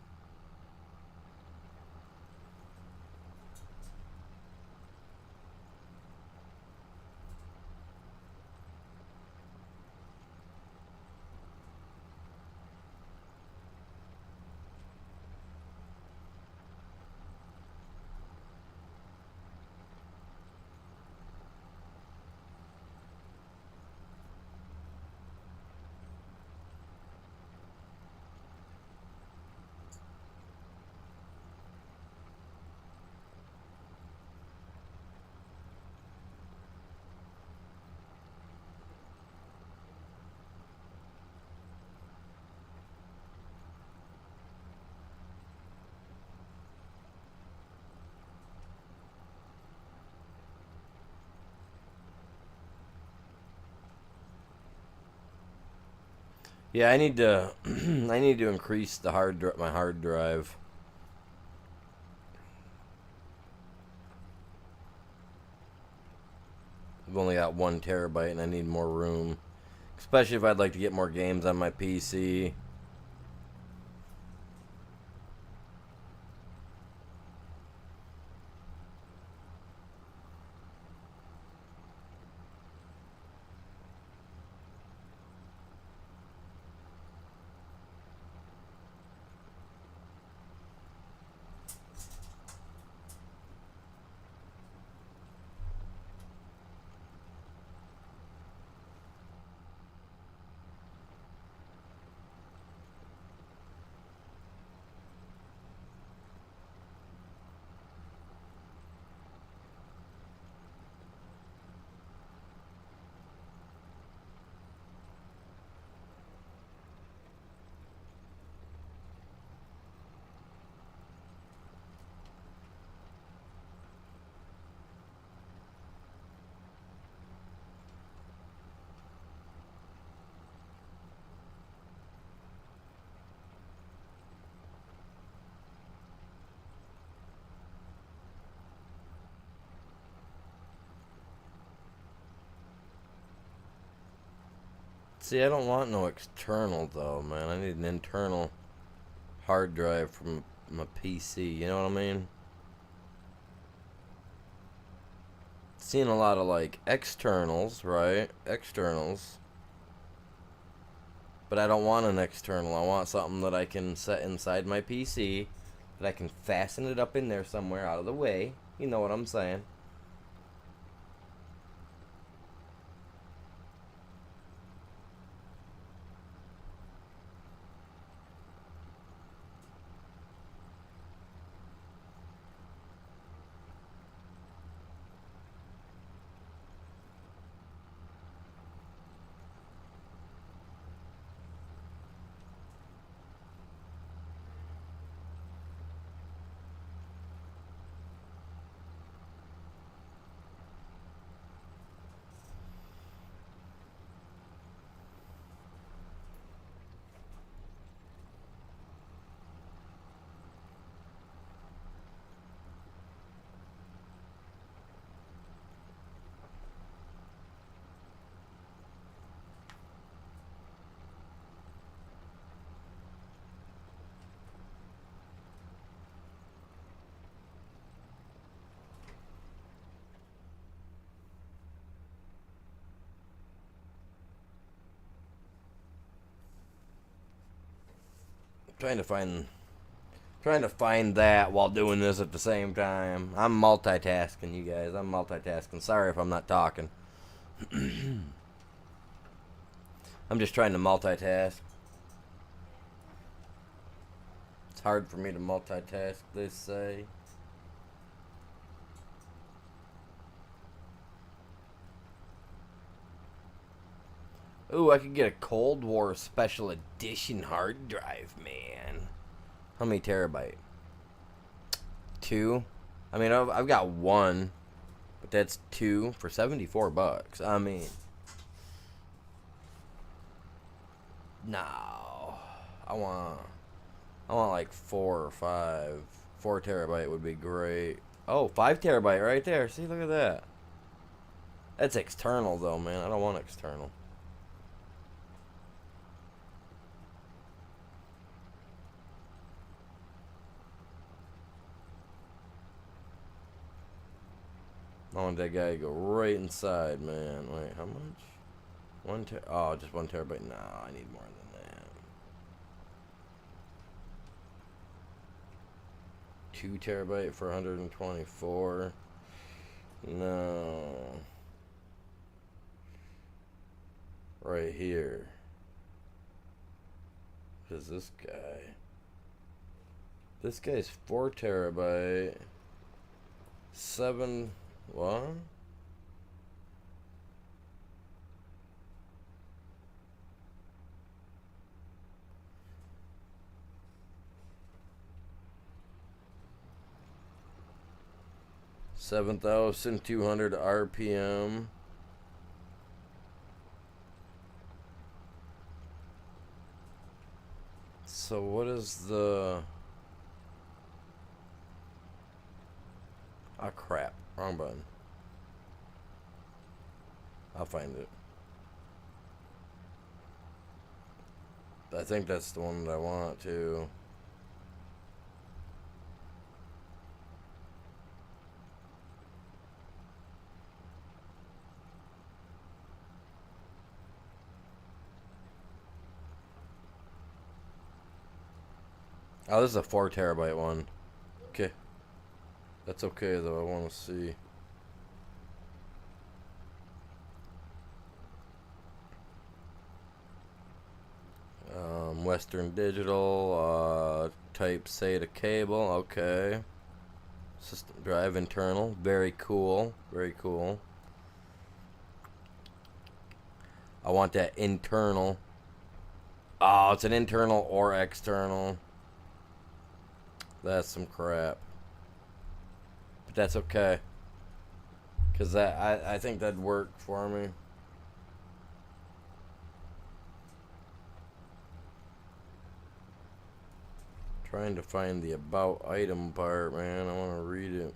Yeah, I need to I need to increase the my hard drive. I've only got 1 terabyte and I need more room. Especially if I'd like to get more games on my PC. See, I don't want no external though, man. I need an internal hard drive from my PC. You know what I mean? Seeing a lot of like externals, right? Externals. But I don't want an external. I want something that I can set inside my PC, that I can fasten it up in there somewhere out of the way. You know what I'm saying? Trying to find that while doing this at the same time. I'm multitasking, you guys. I'm multitasking. Sorry if I'm not talking. I'm just trying to multitask. It's hard for me to multitask, they say. Ooh, I could get a Cold War Special Edition hard drive, man. How many terabyte? 2? I mean, I've got 1, but that's 2 for $74. I mean, no. I want like 4 or 5. 4 terabyte would be great. Oh, 5 terabyte right there. See, look at that. That's external though, man. I don't want external. I want that guy to go right inside, man. Wait, how much? Oh, just 1 terabyte. No, I need more than that. 2 terabyte for 124. No. Right here. What is this guy? This guy's 4 terabyte. 7. What? $7,200 RPM. So what is the... Oh crap, wrong button. I'll find it. I think that's the one that I want to. Oh, this is a 4 terabyte one. Okay. That's okay though, I want to see. Western Digital, type SATA cable, okay. System drive internal, very cool, very cool. I want that internal. Oh, it's an internal or external. That's some crap. But that's okay. Cause I think that'd work for me. Trying to find the about item part, man. I want to read it.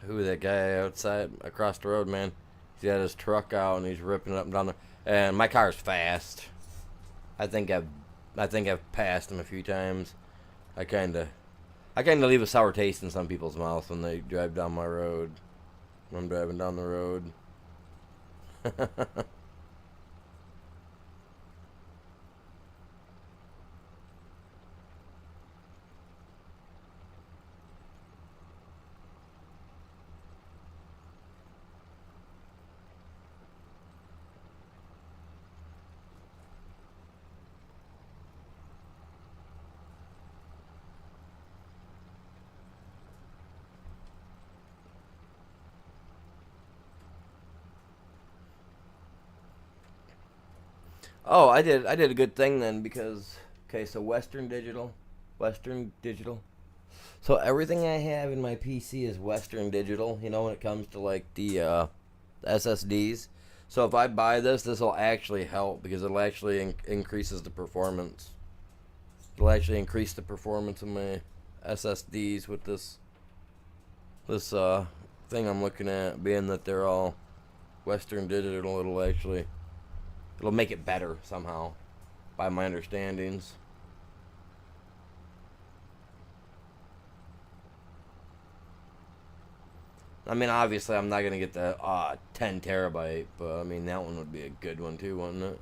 Who, that guy outside across the road, man? He's got his truck out and he's ripping it up and down there. And my car's fast. I think I've passed him a few times. I kind of leave a sour taste in some people's mouth when they drive down my road. When I'm driving down the road. Oh, I did a good thing then because okay, so Western Digital. So everything I have in my PC is Western Digital. You know, when it comes to like the SSDs. So if I buy this, this will actually help because it'll actually increases the performance. It'll actually increase the performance of my SSDs with this thing I'm looking at. Being that they're all Western Digital, it'll make it better somehow, by my understandings. I mean, obviously, I'm not gonna get the 10 terabyte, but I mean that one would be a good one too, wouldn't it?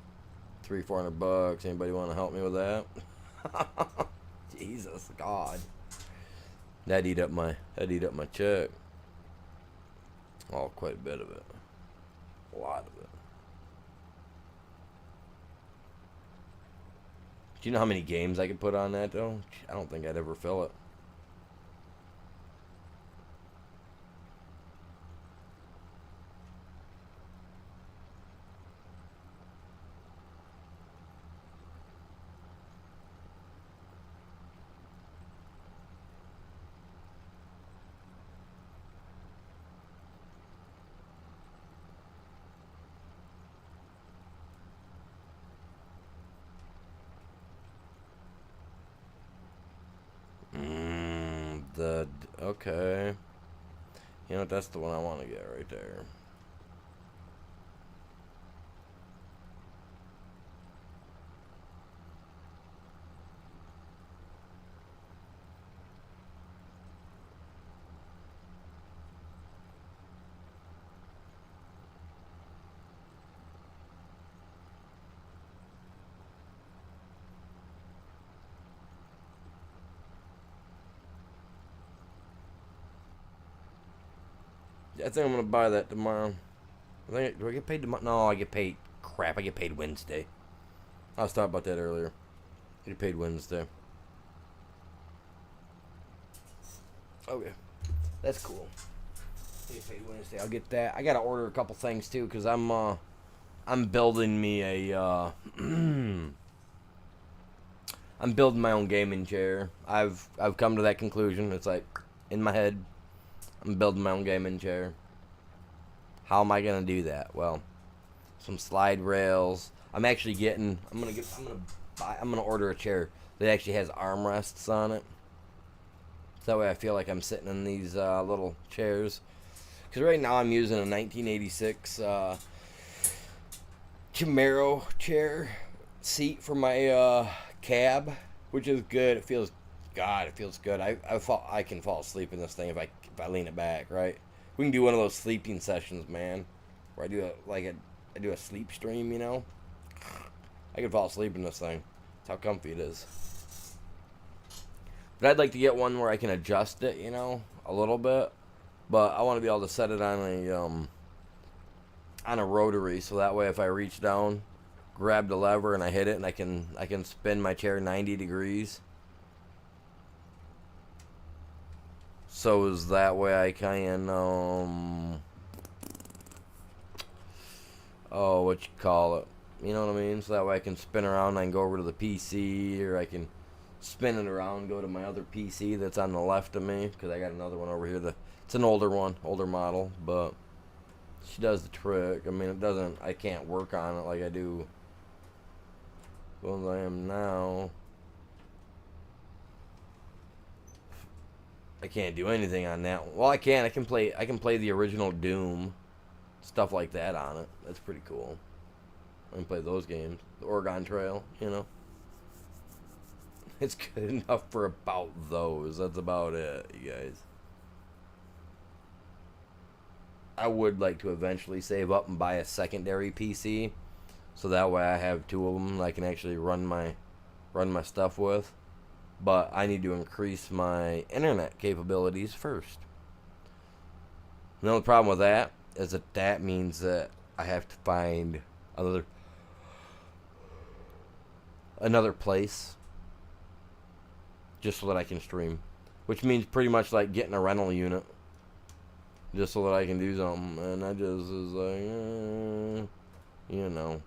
300-400 bucks. Anybody want to help me with that? Jesus God, that'd eat up my check. Oh, quite a bit of it, a lot of it. Do you know how many games I could put on that though? I don't think I'd ever fill it. The okay. You know what? That's the one I want to get right there. I think I'm gonna buy that tomorrow. Do I get paid tomorrow? No, I get paid. Crap, I get paid Wednesday. I was talking about that earlier. I get paid Wednesday. Okay, that's cool. I get paid Wednesday. I'll get that. I gotta order a couple things too, cause I'm building me a I'm building my own gaming chair. I've come to that conclusion. It's like in my head. I'm building my own gaming chair. How am I gonna do that? Well, some slide rails. I'm gonna order a chair that actually has armrests on it. So that way I feel like I'm sitting in these little chairs. Because right now I'm using a 1986 Camaro chair seat for my cab, which is good. It feels good. I can fall asleep in this thing if I lean it back, right? We can do one of those sleeping sessions, man, where I do a sleep stream, you know. I can fall asleep in this thing. That's how comfy it is. But I'd like to get one where I can adjust it, you know, a little bit. But I want to be able to set it on a rotary, so that way if I reach down, grab the lever and I hit it, and I can spin my chair 90 degrees. So is that way I can what you call it? You know what I mean? So that way I can spin around and I can go over to the PC, or I can spin it around, go to my other PC that's on the left of me, because I got another one over here. It's an older model, but she does the trick. I mean, I can't work on it like I do as I am now. I can't do anything on that one. Well, I can. I can play the original Doom, stuff like that on it. That's pretty cool. I can play those games. The Oregon Trail, you know. It's good enough for about those. That's about it, you guys. I would like to eventually save up and buy a secondary PC, so that way I have two of them that I can actually run my stuff with. But I need to increase my internet capabilities first. The only problem with that is that means that I have to find another place just so that I can stream, which means pretty much like getting a rental unit just so that I can do something. And I just is like, you know.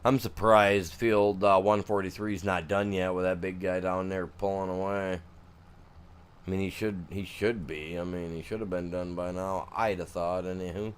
I'm surprised Field 143 is not done yet with that big guy down there pulling away. I mean, he should be. I mean, he should have been done by now. I'd have thought, anywho.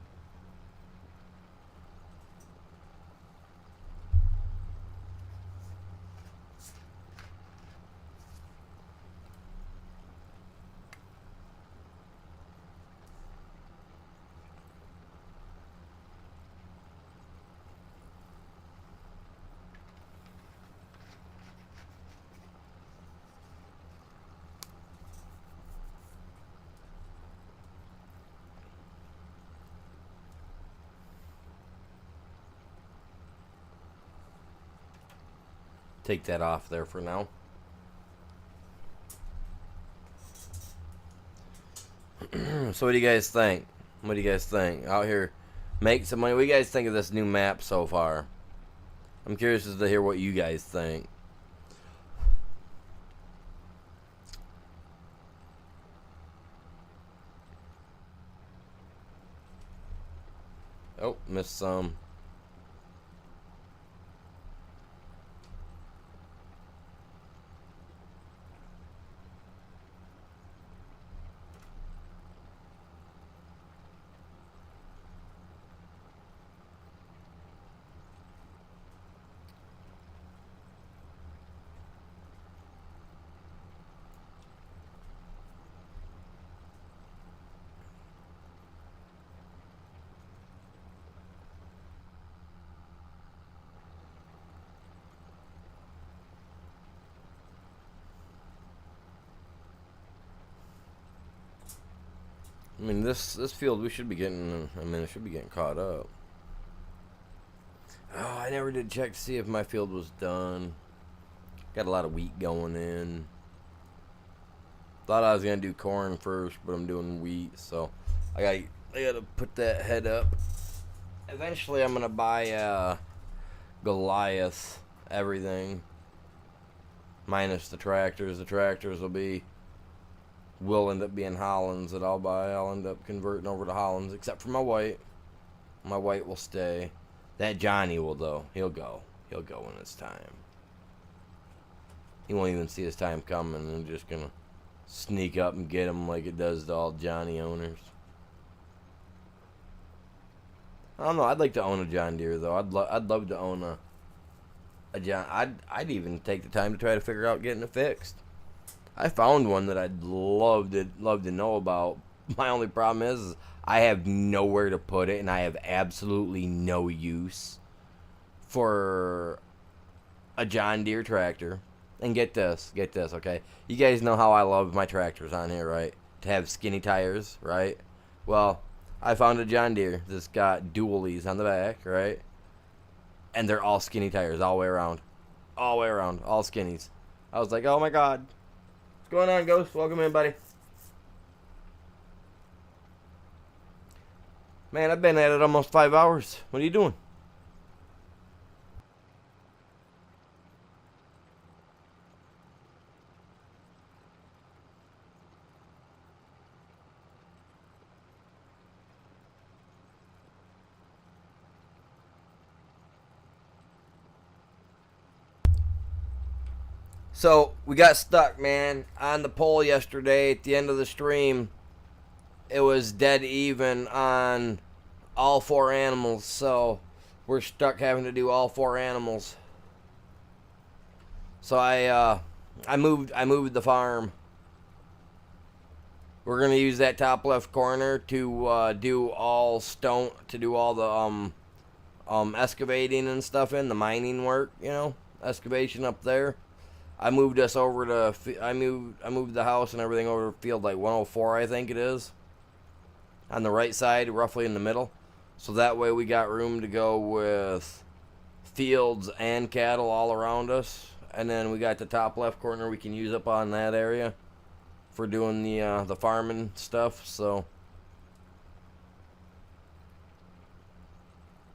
Take that off there for now. So what do you guys think? What do you guys think? Out here, make some money. What do you guys think of this new map so far? I'm curious as to hear what you guys think. Oh, missed some. I mean, this field we should be getting. I mean, it should be getting caught up. Oh, I never did check to see if my field was done. Got a lot of wheat going in. Thought I was gonna do corn first, but I'm doing wheat, so I gotta put that head up. Eventually, I'm gonna buy Goliath everything, minus the tractors. The tractors will end up being Hollands that I'll buy. I'll end up converting over to Hollands, except for my white. My white will stay. That Johnny will, though. He'll go. He'll go when it's time. He won't even see his time coming, and I'm just gonna sneak up and get him like it does to all Johnny owners. I don't know. I'd like to own a John Deere, though. I'd love to own a John. I'd even take the time to try to figure out getting it fixed. I found one that I'd love to know about. My only problem is I have nowhere to put it, and I have absolutely no use for a John Deere tractor. And get this, okay? You guys know how I love my tractors on here, right? To have skinny tires, right? Well, I found a John Deere that's got dualies on the back, right? And they're all skinny tires all the way around. All the way around, all skinnies. I was like, oh my god. What's going on, Ghost? Welcome in, buddy. Man, I've been at it almost 5 hours. What are you doing? So we got stuck, man, on the pole yesterday at the end of the stream. It was dead even on all four animals, so we're stuck having to do all four animals. So I moved the farm. We're gonna use that top left corner to do all stone, to do all the excavating and stuff in the mining work. You know, excavation up there. I moved us over to I moved the house and everything over to field like 104, I think it is, on the right side, roughly in the middle. So that way we got room to go with fields and cattle all around us. And then we got the top left corner we can use up on that area for doing the farming stuff. So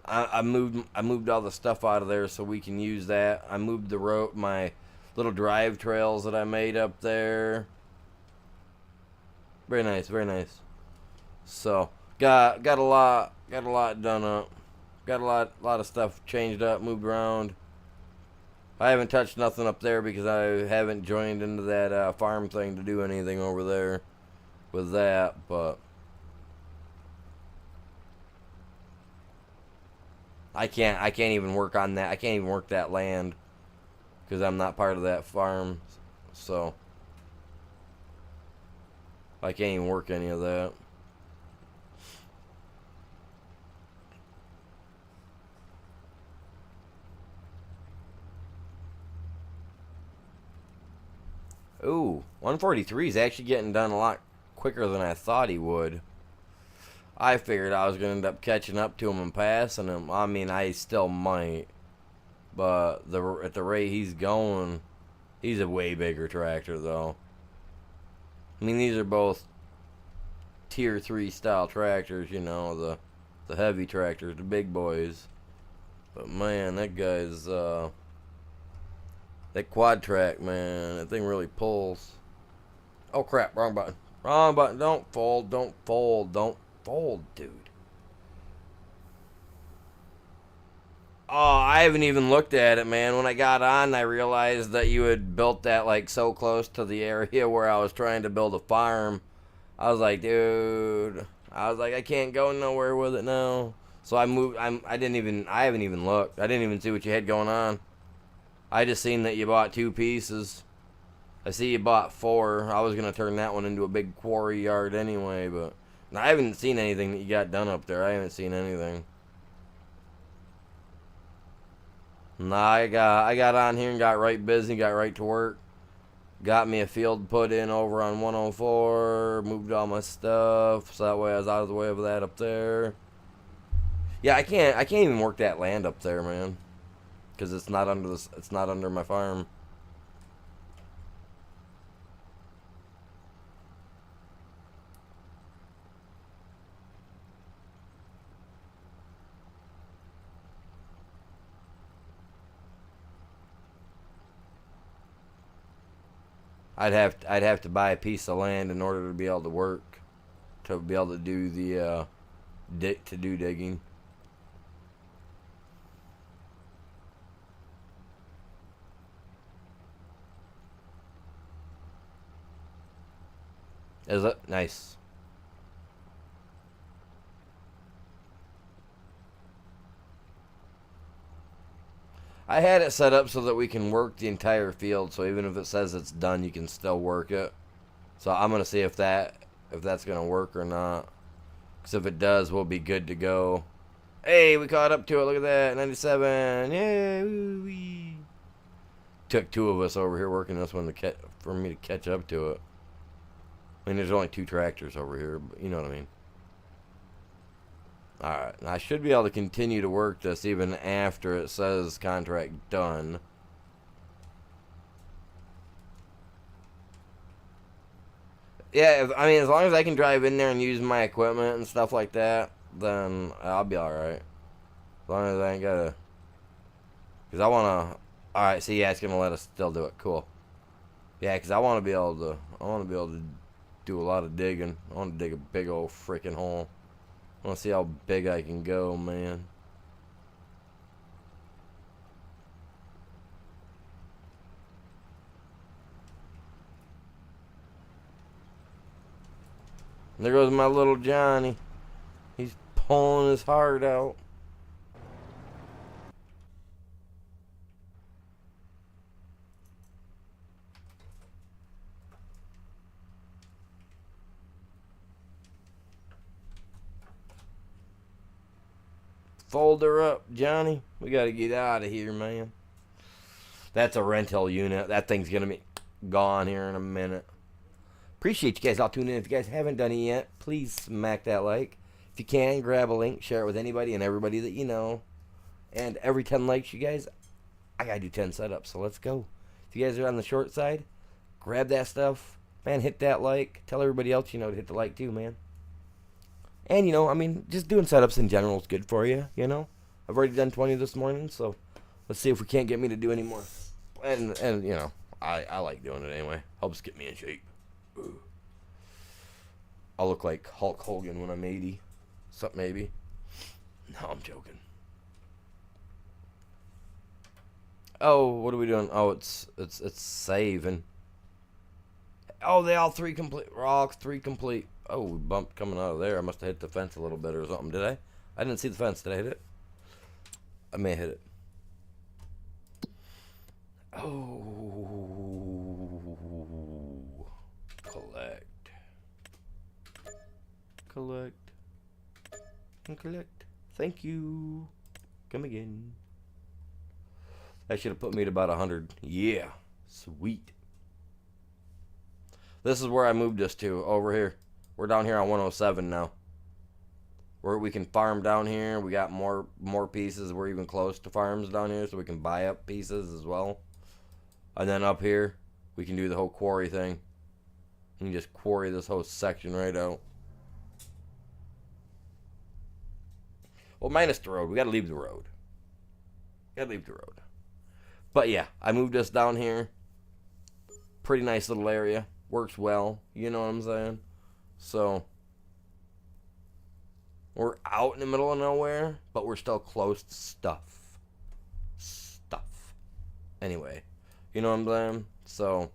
I moved all the stuff out of there so we can use that. I moved the road, my little drive trails that I made up there. Very nice, very nice. So got a lot done up. Got a lot of stuff changed up, moved around. I haven't touched nothing up there because I haven't joined into that farm thing to do anything over there with that, but I can't even work on that. I can't even work that land because I'm not part of that farm, so I can't even work any of that. Ooh, 143 is actually getting done a lot quicker than I thought he would. I figured I was going to end up catching up to him and passing him. I mean, I still might. But at the rate he's going, he's a way bigger tractor, though. I mean, these are both Tier 3 style tractors, you know, the heavy tractors, the big boys. But, man, that guy's, that quad track, man, that thing really pulls. Oh, crap, wrong button. Wrong button. Don't fold, don't fold, don't fold, dude. Oh, I haven't even looked at it, man. When I got on, I realized that you had built that, like, so close to the area where I was trying to build a farm. I was like, dude. I was like, I can't go nowhere with it now. So I moved. I haven't even looked. I didn't even see what you had going on. I just seen that you bought 2 pieces. I see you bought 4. I was going to turn that one into a big quarry yard anyway, but I haven't seen anything that you got done up there. I haven't seen anything. Nah, I got on here and got right busy, got right to work. Got me a field put in over on 104, moved all my stuff, so that way I was out of the way of that up there. Yeah, I can't even work that land up there, man, because it's not under my farm. I'd have to buy a piece of land in order to be able to work, to be able to do the digging. Is it nice? I had it set up so that we can work the entire field, so even if it says it's done, you can still work it. So I'm gonna see if that's gonna work or not. Because if it does, we'll be good to go. Hey, we caught up to it. Look at that, 97. Yay! Woo-wee. Took 2 of us over here working this one for me to catch up to it. I mean, there's only 2 tractors over here, but you know what I mean. Alright, I should be able to continue to work this even after it says contract done. Yeah, I mean, as long as I can drive in there and use my equipment and stuff like that, then I'll be alright. As long as I ain't gotta... Because I wanna... Alright, see, yeah, it's gonna let us still do it. Cool. Yeah, because I wanna be able to do a lot of digging. I wanna dig a big old freaking hole. I want to see how big I can go, man. There goes my little Johnny. He's pulling his heart out. Fold her up, Johnny. We got to get out of here, man. That's a rental unit. That thing's going to be gone here in a minute. Appreciate you guys all tuning in. If you guys haven't done it yet, please smack that like. If you can, grab a link, share it with anybody and everybody that you know. And every 10 likes, you guys, I got to do 10 setups. So let's go. If you guys are on the short side, grab that stuff. Man, hit that like. Tell everybody else you know to hit the like too, man. And, you know, I mean, just doing setups in general is good for you, you know. I've already done 20 this morning, so let's see if we can't get me to do any more. And you know, I like doing it anyway. Helps get me in shape. Ooh. I'll look like Hulk Hogan when I'm 80. Something maybe. No, I'm joking. Oh, what are we doing? Oh, it's saving. Oh, they all three complete. We're all three complete. Oh, we bumped coming out of there. I must have hit the fence a little bit or something. Did I? I didn't see the fence. Did I hit it? I may have hit it. Oh. Collect. Collect. And collect. Thank you. Come again. That should have put me at about 100. Yeah. Sweet. This is where I moved us to. Over here. We're down here on 107 now. Where we can farm down here. We got more pieces. We're even close to farms down here, so we can buy up pieces as well. And then up here, we can do the whole quarry thing. You can just quarry this whole section right out. Well, minus the road. We got to leave the road. Got to leave the road. But yeah, I moved us down here. Pretty nice little area. Works well. You know what I'm saying? So, we're out in the middle of nowhere, but we're still close to stuff. Anyway, you know what I'm saying? So,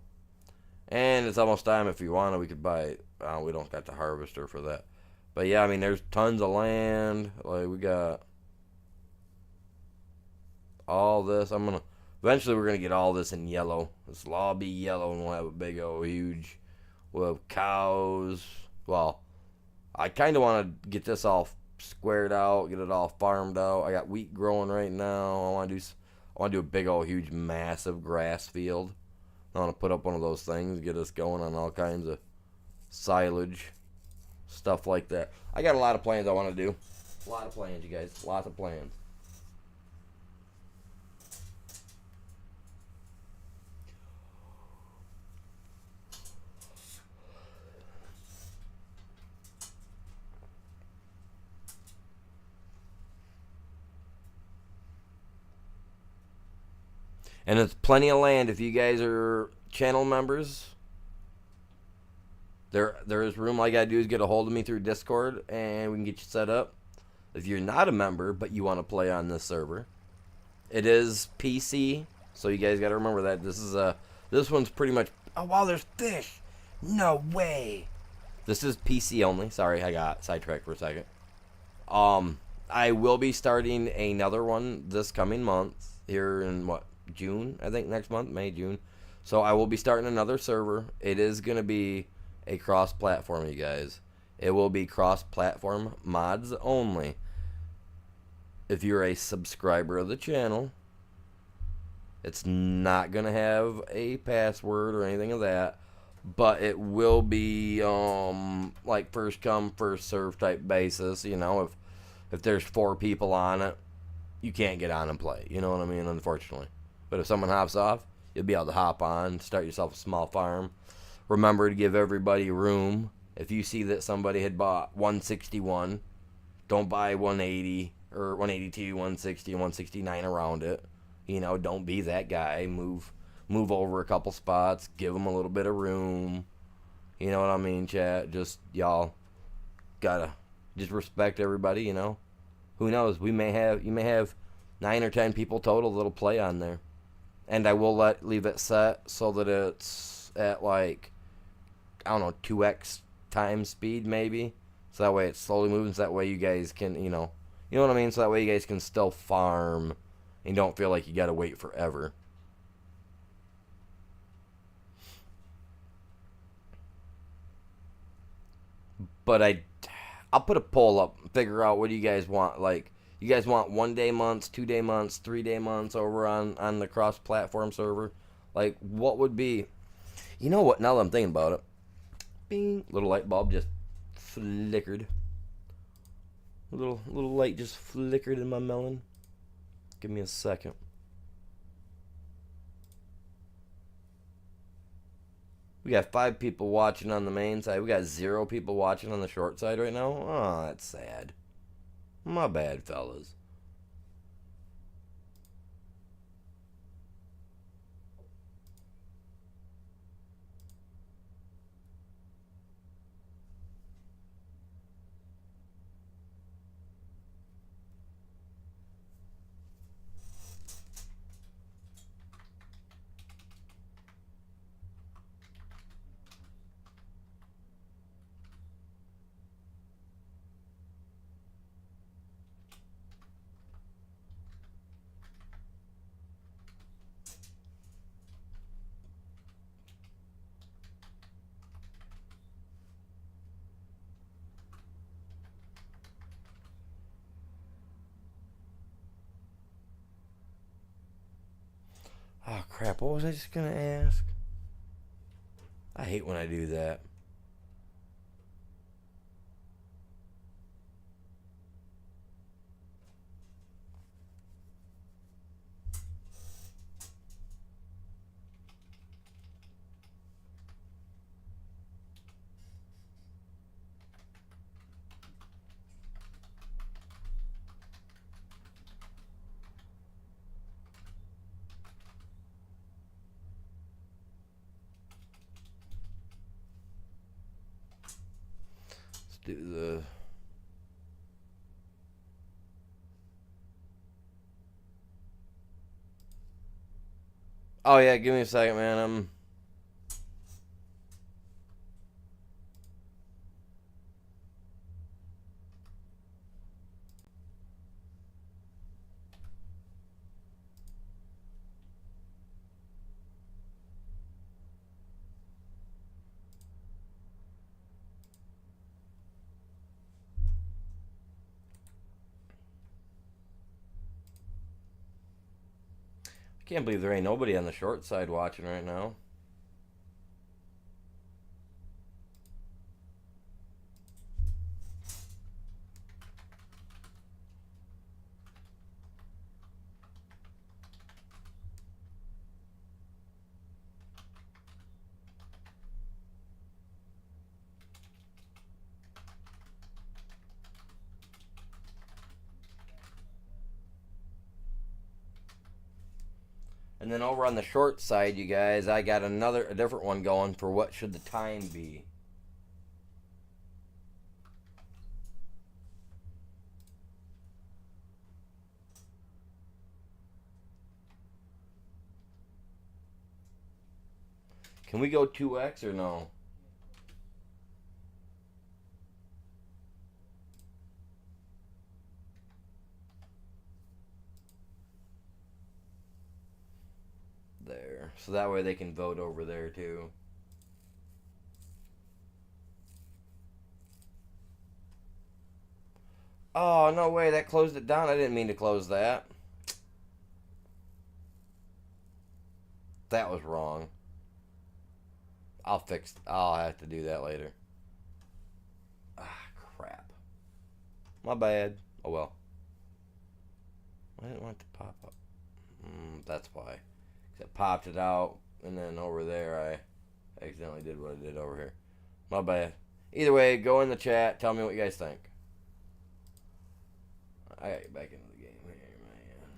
and it's almost time. If you want it, we could buy it. We don't got the harvester for that. But yeah, I mean, there's tons of land. Like, we got all this. Eventually we're going to get all this in yellow. This will all be yellow, and we'll have a big old huge, we'll have cows. Well, I kind of want to get this all squared out, get it all farmed out. I got wheat growing right now. I want to do a big old huge massive grass field. I want to put up one of those things, get us going on all kinds of silage, stuff like that. I got a lot of plans I want to do. A lot of plans, you guys. Lots of plans. And it's plenty of land. If you guys are channel members, there is room. All you gotta do is get a hold of me through Discord, and we can get you set up. If you're not a member, but you want to play on this server, it is PC. So you guys gotta remember that this one's pretty much. Oh wow, there's fish. No way. This is PC only. Sorry, I got sidetracked for a second. I will be starting another one this coming month here in June, I think, next month, May, June. So I will be starting another server. It is going to be a cross-platform, you guys. It will be cross-platform mods only. If you're a subscriber of the channel, it's not going to have a password or anything of that, but it will be like first come, first serve type basis. You know, if there's 4 people on it, you can't get on and play. You know what I mean? Unfortunately. But if someone hops off, you'll be able to hop on, start yourself a small farm. Remember to give everybody room. If you see that somebody had bought 161, don't buy 180 or 182, 160, 169 around it. You know, don't be that guy. Move over a couple spots. Give them a little bit of room. You know what I mean, chat? Just, y'all gotta just respect everybody, you know. Who knows? You may have 9 or 10 people total that'll play on there. And I will leave it set so that it's at like, I don't know, 2x time speed maybe, so that way it's slowly moving. So that way you guys can, you know what I mean. So that way you guys can still farm and don't feel like you gotta wait forever. But I'll put a poll up, figure out what do you guys want. Like, you guys want 1 day months, 2 day months, 3 day months over on the cross platform server? Like, what would be? You know what? Now that I'm thinking about it, bing, little light bulb just flickered. A little light just flickered in my melon. Give me a second. We got 5 people watching on the main side. We got 0 people watching on the short side right now. Oh, that's sad. My bad, fellas. Oh, crap. What was I just going to ask? I hate when I do that. Let's do the... Oh, yeah, give me a second, man. I can't believe there ain't nobody on the short side watching right now. And then over on the short side, you guys, I got a different one going for what should the time be. Can we go 2x or no? There. So that way they can vote over there too. Oh, no way. That closed it down. I didn't mean to close that. That was wrong. I'll have to do that later. Ah, crap. My bad. Oh well. I didn't want it to pop up. That's why. It popped it out, and then over there I accidentally did what I did over here. My bad. Either way, go in the chat. Tell me what you guys think. I gotta get back into the game here, man.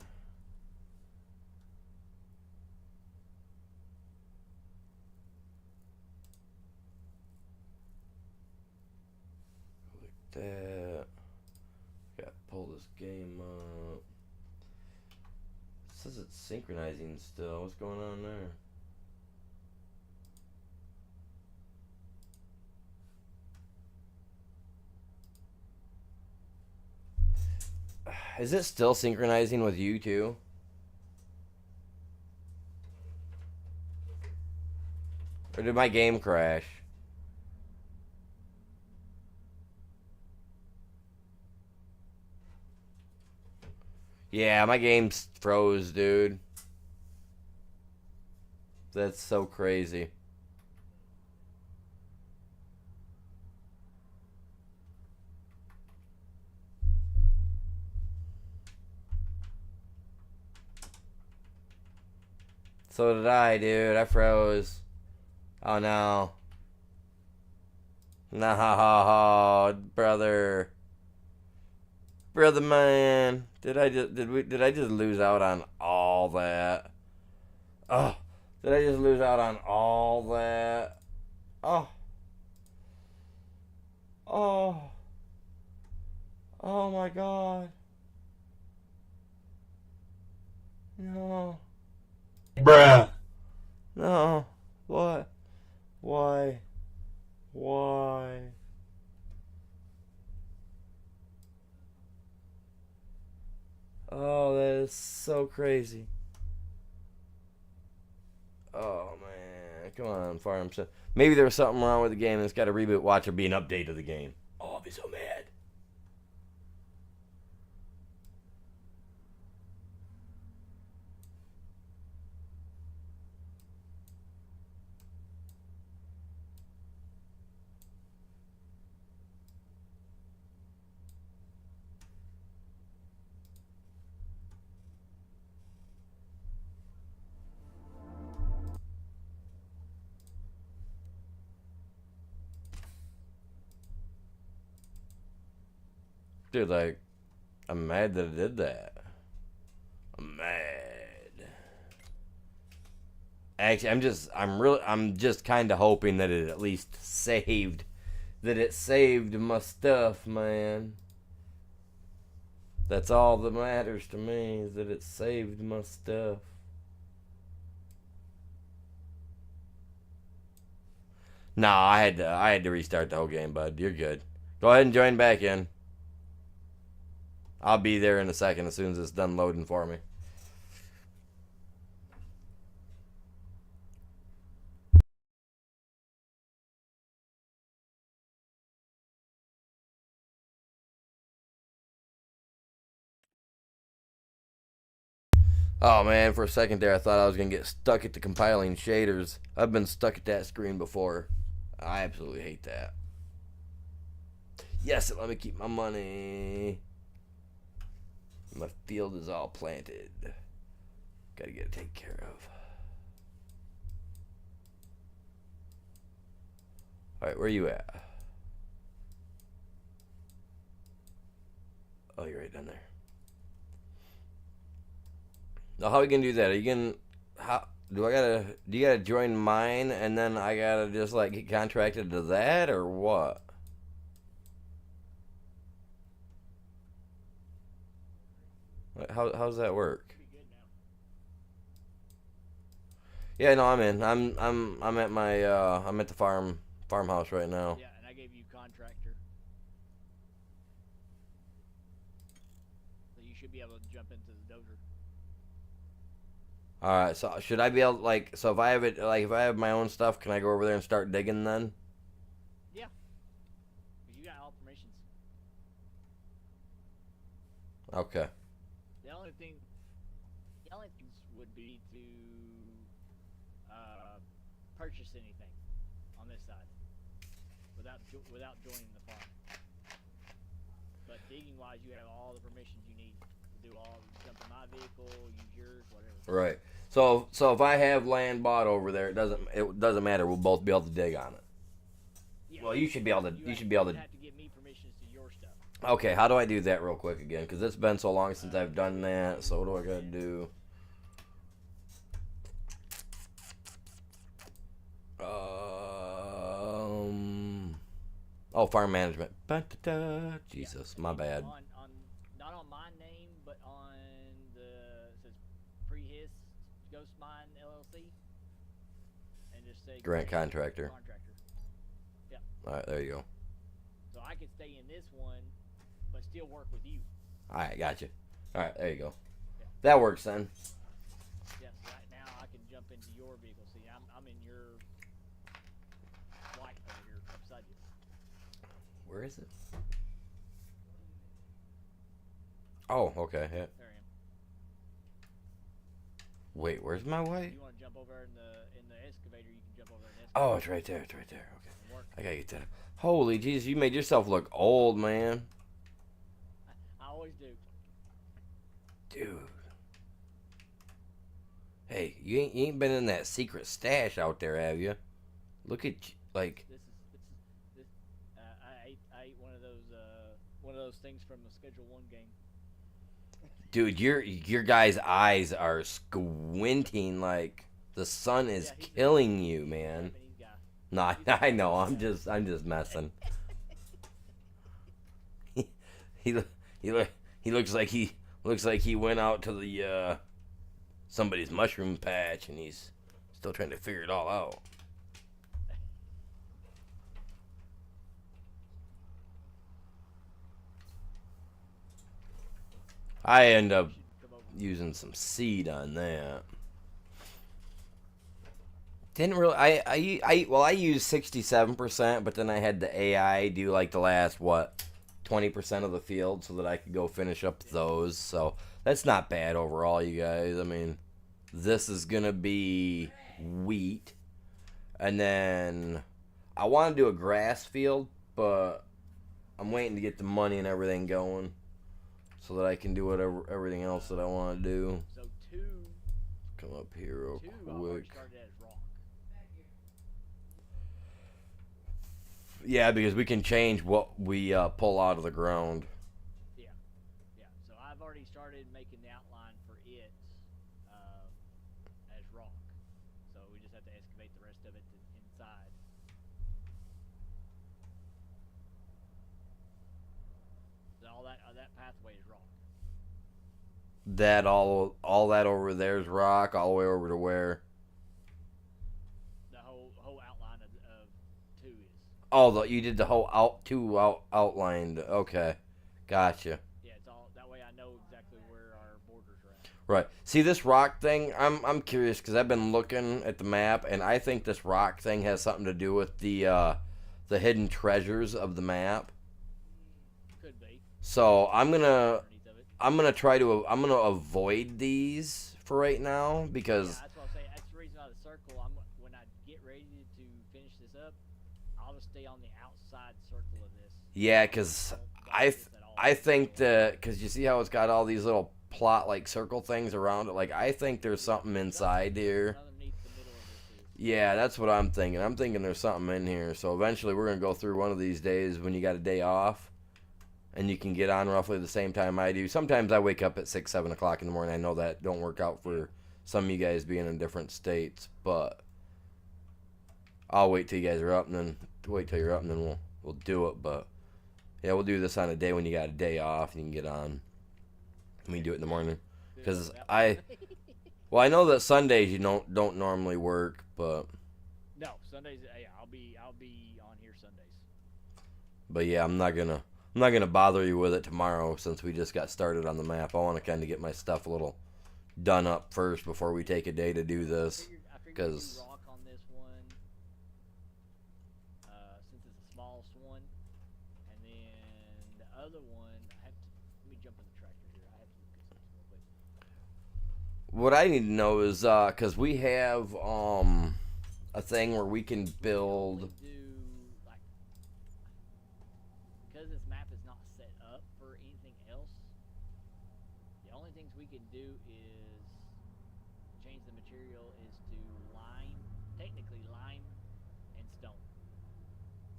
Like that. Gotta pull this game up. It says it's synchronizing still. What's going on there? Is it still synchronizing with you too? Or did my game crash? Yeah, my game froze, dude. That's so crazy. So did I, dude. I froze. Oh no. No, brother. Brother man. Did I just lose out on all that? Oh, did I just lose out on all that? Oh. Oh. Oh my god. No. Bruh. No. What? Why? Why? Oh, that is so crazy. Oh man, come on, Farm. Maybe there was something wrong with the game and it's got a reboot. Watch or be an update of the game. Oh, I'll be so mad. Dude, like, I'm mad that it did that. I'm mad. Actually, I'm just kind of hoping that it at least saved, that it saved my stuff, man. That's all that matters to me, is that it saved my stuff. No, I had to restart the whole game, bud. You're good. Go ahead and join back in. I'll be there in a second as soon as it's done loading for me. Oh man, for a second there I thought I was gonna get stuck at the compiling shaders. I've been stuck at that screen before. I absolutely hate that. Yes, let me keep my money. My field is all planted. Gotta get it taken care of. Alright, where are you at? Oh, you're right down there. Now, how are we gonna do that? Are you gonna... How... Do you gotta join mine and then I gotta just like get contracted to that or what? How does that work? Yeah, no, I'm in. I'm at my I'm at the farmhouse right now. Yeah, and I gave you contractor. So you should be able to jump into the dozer. All right, so should I be able like so if I have it like if I have my own stuff, can I go over there and start digging then? Yeah. Because you got all permissions. Okay. The only things would be to purchase anything on this side without joining the farm. But digging wise, you have all the permissions you need to do all. Jump in my vehicle, use yours, whatever. Right. So if I have land bought over there, it doesn't matter. We'll both be able to dig on it. Yeah. Well, you should be able to. You should be able to. Have to give me permissions to your stuff. Okay, how do I do that real quick again? Because it's been so long since I've done that. So what do I gotta do? Oh, farm management. Jesus, my bad. Not on my name, but on the it says Prehis Ghost Mine LLC, and just say Grant contractor. Yeah. All right, there you go. So I could stay in this one, but still work with you. All right, gotcha. All right, there you go. Yeah. That works then. Yes. Right now I can jump into your vehicle. See, I'm in your white over here beside you. Where is it? Oh, okay. Yeah. There I am. Wait, where's my white? If you want to jump over in the excavator, you can jump over in the excavator. Oh, it's right there. It's right there. Okay. And work. I gotta get that. Holy Jesus, you made yourself look old, man. I always do. Dude. Hey, you ain't been in that secret stash out there, have you? Look at you, like. This. I ate one of those things from the Schedule 1 game. Dude, your guy's eyes are squinting like the sun is Yeah, he's a killing you, man. Japanese guy. No, I know. I'm just messing. he looks like he went out to the somebody's mushroom patch and he's still trying to figure it all out. I end up You should come over. using some seed on that. Didn't really. I used 67%, but then I had the AI do like the last 20% of the field so that I could go finish up those. So that's not bad overall, you guys. I mean, this is gonna be wheat, and then I want to do a grass field, but I'm waiting to get the money and everything going so that I can do everything else that I want to do. So two Come up here real I already quick. started as rock. Yeah, because we can change what we pull out of the ground. Yeah. So I've already started making the outline for it as rock. So we just have to excavate the rest of it inside. So all that pathway is rock. That all that over there is rock, all the way over to where? The whole outline of two is. Oh, you did the whole outlined. Okay, gotcha. Yeah, it's all that way. I know exactly where our borders are at. Right. See this rock thing? I'm curious because I've been looking at the map, and I think this rock thing has something to do with the hidden treasures of the map. Could be. So I'm gonna Underneath of it. I'm gonna avoid these for right now because Yeah, that's what I'm saying. That's the reason why the circle. When I get ready to finish this up, I'll just stay on the outside circle of this. yeah, because I think that because you see how it's got all these little plot like circle things around it. Like I think there's something inside here. Underneath the middle of this is. Yeah, that's what I'm thinking. I'm thinking there's something in here. So eventually we're gonna go through one of these days when you got a day off. And you can get on roughly the same time I do. Sometimes I wake up at 6, 7 o'clock in the morning. I know that don't work out for some of you guys being in different states, but I'll wait till you guys are up, and then wait till you're up, and then we'll do it. But yeah, we'll do this on a day when you got a day off, and you can get on. And we can do it in the morning, because well, I know that Sundays you don't normally work, but No, Sundays. Yeah, I'll be on here Sundays. yeah, I'm not gonna bother you with it tomorrow since we just got started on the map. I want to kind of get my stuff a little done up first before we take a day to do this. I figured 'Cause- do rock on this one, since it's the smallest one, and then the other one. Let me jump in the tractor here. I have to look at something real quick. What I need to know is because we have a thing where we can build. Only do like because this map is not set up for anything else. The only things we can do is change the material is to technically lime and stone.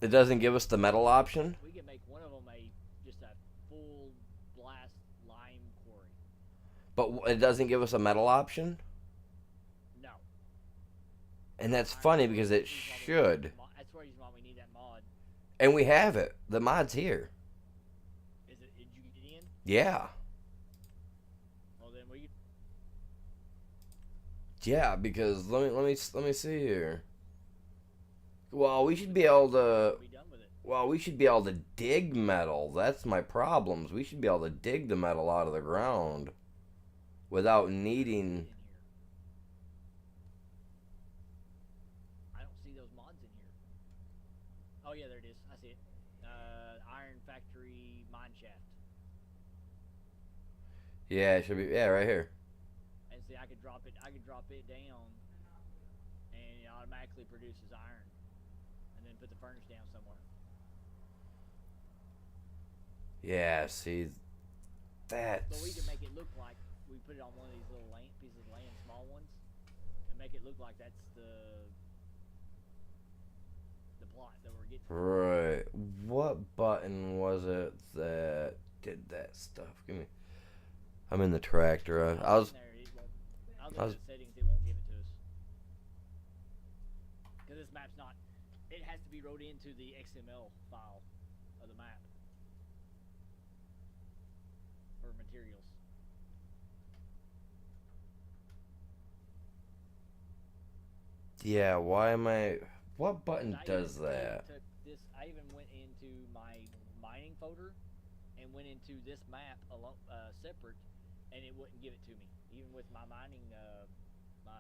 It doesn't give us the metal option. We can make one of them just a full blast lime quarry. But it doesn't give us a metal option, No. and that's funny because it should, That's the reason why we need that mod. and we have it. The mod's here. Did you get in? Yeah, Well then we. yeah. Because let me see here. Well, we should be able to. Be done with it. Well, we should be able to dig metal. That's my problems. We should be able to dig the metal out of the ground without needing. In here. I don't see those mods in here. Oh yeah, there it is. I see it. Iron Factory Mine Shaft. Yeah, it should be. Yeah, right here. And see, I could drop it. I could drop it down, and it automatically produces iron. And then put the furnace down somewhere. Yeah, see, that's. But we can make it look like we put it on one of these little pieces of land, small ones, and make it look like that's the plot that we're getting. Right. What button was it that did that stuff? Give me. I'm in the tractor. I was. I was in settings. It won't give it to us because this map's not. It has to be wrote into the XML file of the map for materials. Yeah. Why am I? What button does that? I even went into my mining folder and went into this map alone, separate, and it wouldn't give it to me. Even with my mining, my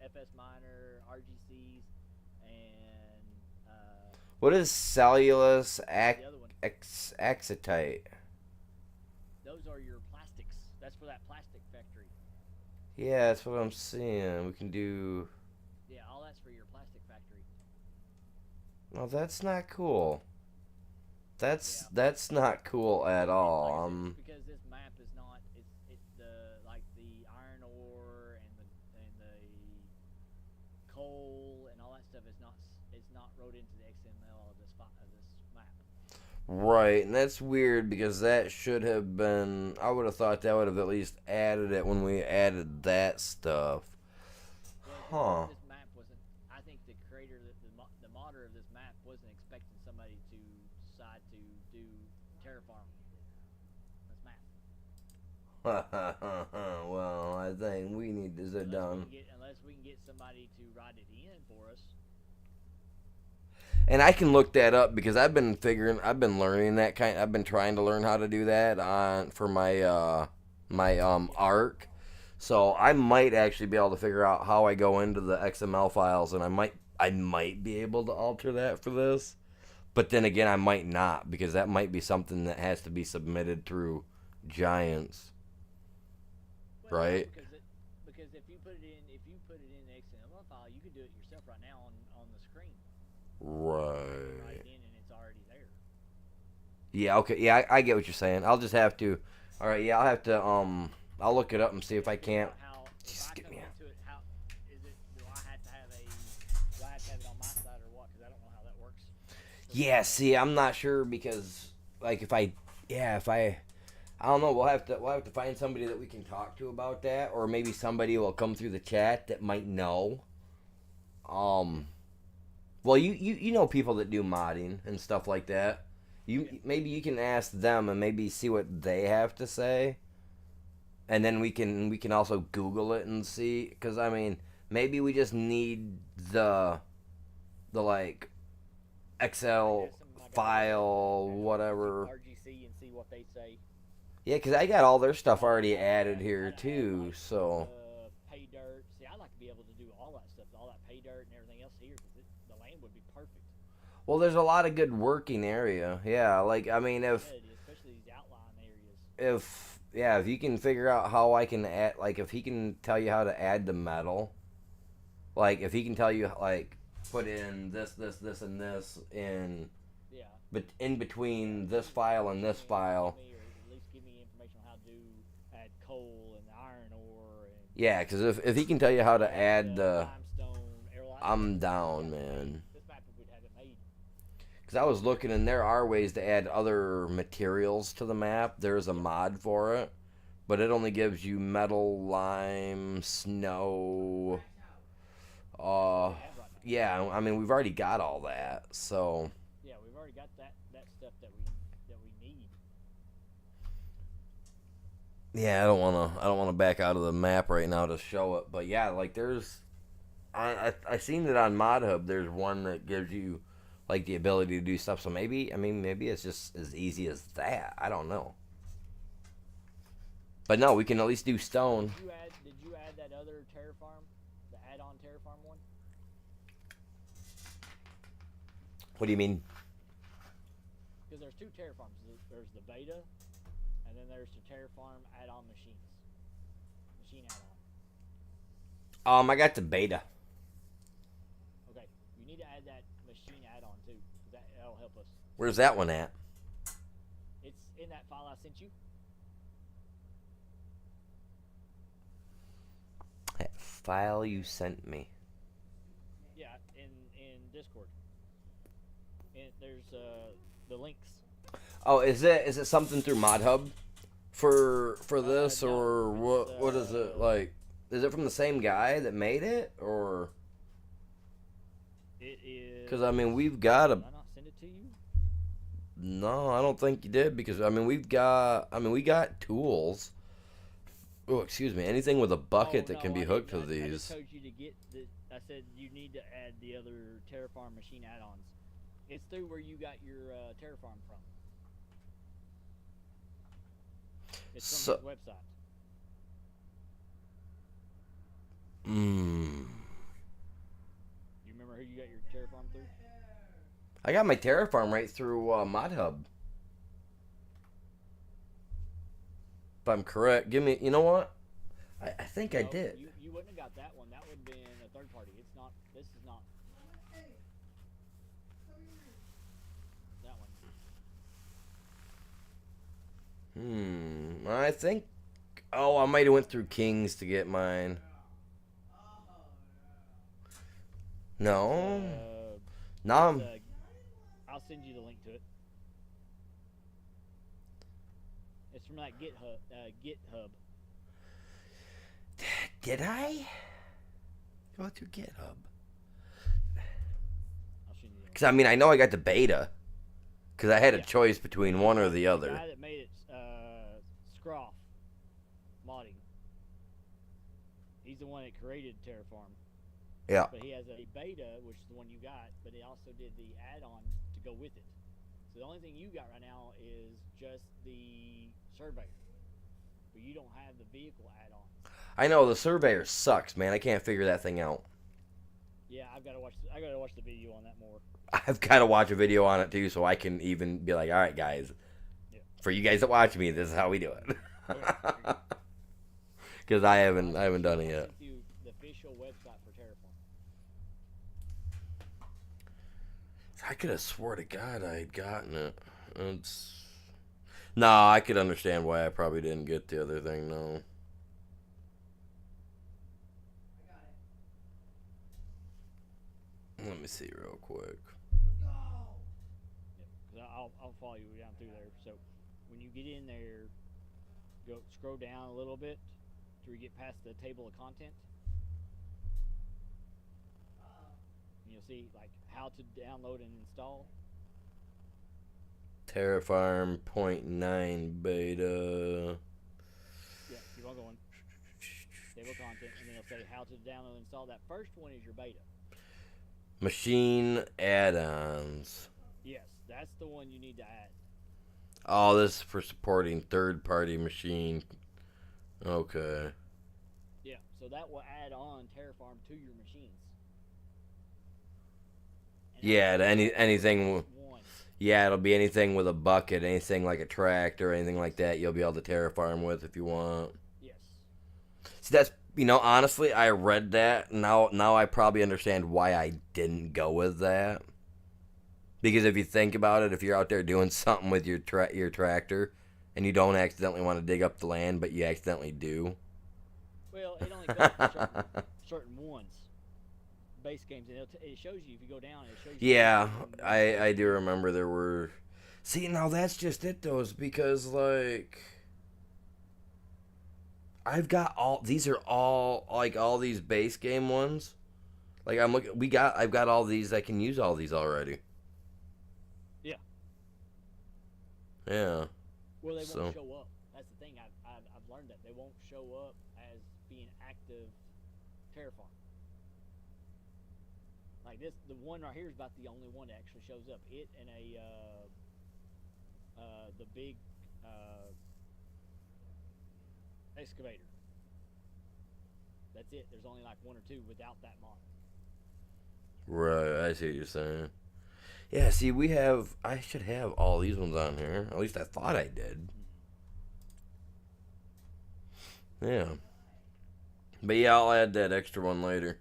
FS Miner, RGCs, and What is cellulose the other one. acetate? Those are your plastics. That's for that plastic factory. Yeah, that's what I'm seeing. We can do. Yeah, all that's for your plastic factory. No, that's not cool. Yeah. That's not cool at all. Like I said, it's because this map is not. It's the like the iron ore and the coal and all that stuff is not. It's not wrote into the XML of this map. Right, and that's weird because that should have been. I would have thought that would have at least added it when we added that stuff. Well, Huh. this map wasn't. I think the creator, the modder of this map, wasn't expecting somebody to decide to do terraform this map. Well, I think we need to sit down. Unless we can get somebody to write it in for us. And I can look that up because I've been learning that kind. I've been trying to learn how to do that for my ARC. So I might actually be able to figure out how I go into the XML files, and I might be able to alter that for this. But then again, I might not because that might be something that has to be submitted through Giants, Well, right? Because if you put it in the XML file, you can do it yourself right now on the screen. Right. Write it in and it's already there. Yeah. Okay. Yeah, I get what you're saying. I'll just have to. All right. Yeah, I'll have to. I'll look it up and see if I can't. Just get me out. into it, how is it? Do I have to have it on my side or what? Because I don't know how that works. Yeah. See, I'm not sure because like if I don't know. We'll have to find somebody that we can talk to about that, or maybe somebody will come through the chat that might know. Well, you know people that do modding and stuff like that. Maybe you can ask them and maybe see what they have to say, and then we can also Google it and see. Because I mean, maybe we just need the like Excel file, whatever. RGC and see what they say. Yeah, because I got all their stuff already added here too. So Pay dirt. See, I like to be able to do all that stuff, all that pay dirt and everything else here, because the land would be perfect. well, there's a lot of good working area. Yeah, like I mean, Especially these outlying areas. if you can figure out how I can add, like if he can tell you how to add the metal, like if he can tell you like put in this and this in, Yeah. but in between this file and this file. Or at least give me information on how to add coal and iron ore. And Yeah, because if he can tell you how to add the, limestone. I'm down, man. This map would have it made. Because I was looking and there are ways to add other materials to the map. There's a mod for it, but it only gives you metal, lime, snow. Yeah, I mean we've already got all that, so. Yeah, we've already got that stuff that we need. Yeah, I don't wanna back out of the map right now to show it, but yeah, like there's, I seen it on Mod Hub. There's one that gives you like the ability to do stuff. So maybe, I mean, maybe it's just as easy as that. I don't know. But no, we can at least do stone. Did you add that other terraform, the add-on terraform one? What do you mean? Because there's two terraforms. There's the beta, and then there's the terraform add-on machines. Machine add-on. I got the beta. Okay, you need to add that machine add-on too. 'Cause that'll help us. Where's that one at? It's in that file I sent you. That file you sent me. Yeah, in Discord. And there's the links. Oh, is it something through ModHub for this, No, or what it's, is it like? Is it from the same guy that made it, or? It is. Because I mean, we've got a. Did I not send it to you? No, I don't think you did, because I mean we got tools. Oh, excuse me. Anything with a bucket that can be hooked to I just these. told you to get the. I said you need to add the other Terraform machine add-ons. It's through where you got your Terraform from. It's from his website. You remember who you got your Terraform through? I got my Terraform right through ModHub. If I'm correct, give me. You know what? I think I No, did. You wouldn't have got that one. That would have been a third party. It's not. This is not. That one. I think. Oh, I might have went through Kings to get mine. No. No. I'll send you the link to it. It's from that GitHub. Did I? Go through GitHub. I'll send you the link. Because I mean, I know I got the beta. Because I had a Yeah. choice between one or the The other. guy that made it, Scroff Modding. He's the one that created Terraform. Yeah. But he has a beta, which is the one you got, but he also did the add-on to go with it. So the only thing you got right now is just the Surveyor. But you don't have the vehicle add-on. I know the Surveyor sucks, man. I can't figure that thing out. Yeah, I gotta watch the video on that more. I've got to watch a video on it too, so I can even be like, all right, guys. Yeah. For you guys that watch me, this is how we do it. Because I haven't done it yet. I'll send you the official website for Terraform. I could have swore to God I had gotten it. No, I could understand why I probably didn't get the other thing. No. Let me see real quick. Yeah, I'll follow you down through there. So when you get in there, scroll down a little bit till you get past the table of content. And you'll see like how to download and install. Terraform 0.9 beta. Yeah, keep on going. Table of content, and then it'll say how to download and install. That first one is your beta. Machine add-ons. Yes, that's the one you need to add. Oh, this is for supporting third-party machine. Okay. Yeah, so that will add on Terraform to your machines. And Yeah, to anything. one. Yeah, it'll be anything with a bucket, anything like a tractor, anything like that. You'll be able to terraform with if you want. Yes. See, that's honestly, I read that. Now I probably understand why I didn't go with that. Because if you think about it, if you're out there doing something with your tractor, and you don't accidentally want to dig up the land, but you accidentally do. Well, it only goes for certain ones. Base games, and it shows you if you go down. It shows you. Yeah, I do remember there were. See, now that's just it though, is because like I've got all these are all like all these base game ones. Like I'm looking, I've got all these. I can use all these already. Yeah. Yeah. Well, they So- won't show up. That's the thing. I've learned that they won't show up as being active Terraform. Like this, the one right here is about the only one that actually shows up. It and the big excavator. That's it. There's only like one or two without that mod. Right, I see what you're saying. Yeah, see, I should have all these ones on here. At least I thought I did. Yeah. But yeah, I'll add that extra one later.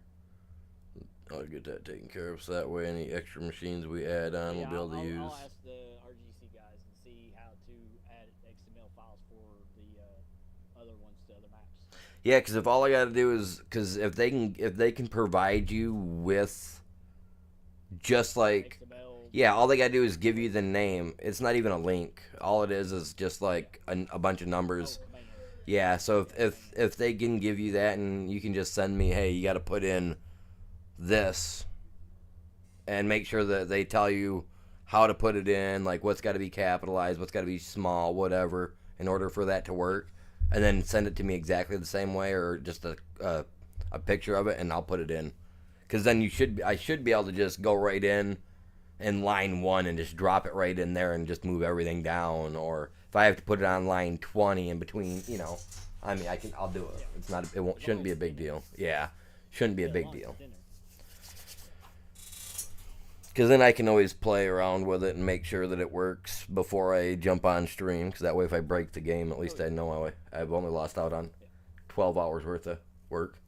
I'll get that taken care of so that way any extra machines we add on we'll be able to use. I'll ask the RGC guys and see how to add XML files for the other ones to other maps. Yeah, because if all I got to do is, because if they can provide you with just like XML. yeah, all they got to do is give you the name. It's not even a link. All it is just like a bunch of numbers. Command. Yeah, so if they can give you that and you can just send me, hey, you got to put in this and make sure that they tell you how to put it in, like what's got to be capitalized, what's got to be small, whatever, in order for that to work, and then send it to me exactly the same way or just a picture of it and I'll put it in. Because then I should be able to just go right in line 1 and just drop it right in there and just move everything down, or if I have to put it on line 20 in between, I mean, I'll do it. It's not, shouldn't be a big deal. Yeah, shouldn't be a big deal. Because then I can always play around with it and make sure that it works before I jump on stream. Because that way, if I break the game, at least I know I've only lost out on 12 hours worth of work.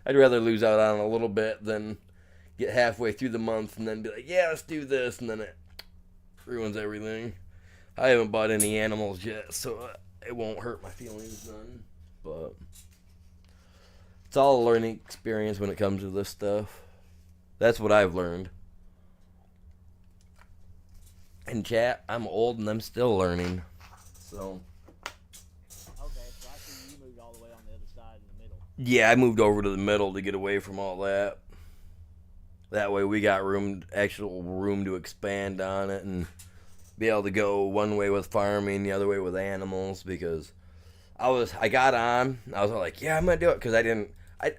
I'd rather lose out on a little bit than get halfway through the month and then be like, yeah, let's do this, and then it ruins everything. I haven't bought any animals yet, so it won't hurt my feelings none. But it's all a learning experience when it comes to this stuff. That's what I've learned. And chat, I'm old and I'm still learning. So Okay, so I see you moved all the way on the other side in the middle. yeah, I moved over to the middle to get away from all that. That way we got actual room to expand on it and be able to go one way with farming, the other way with animals, because I got on, I was like, yeah, I'm going to do it, because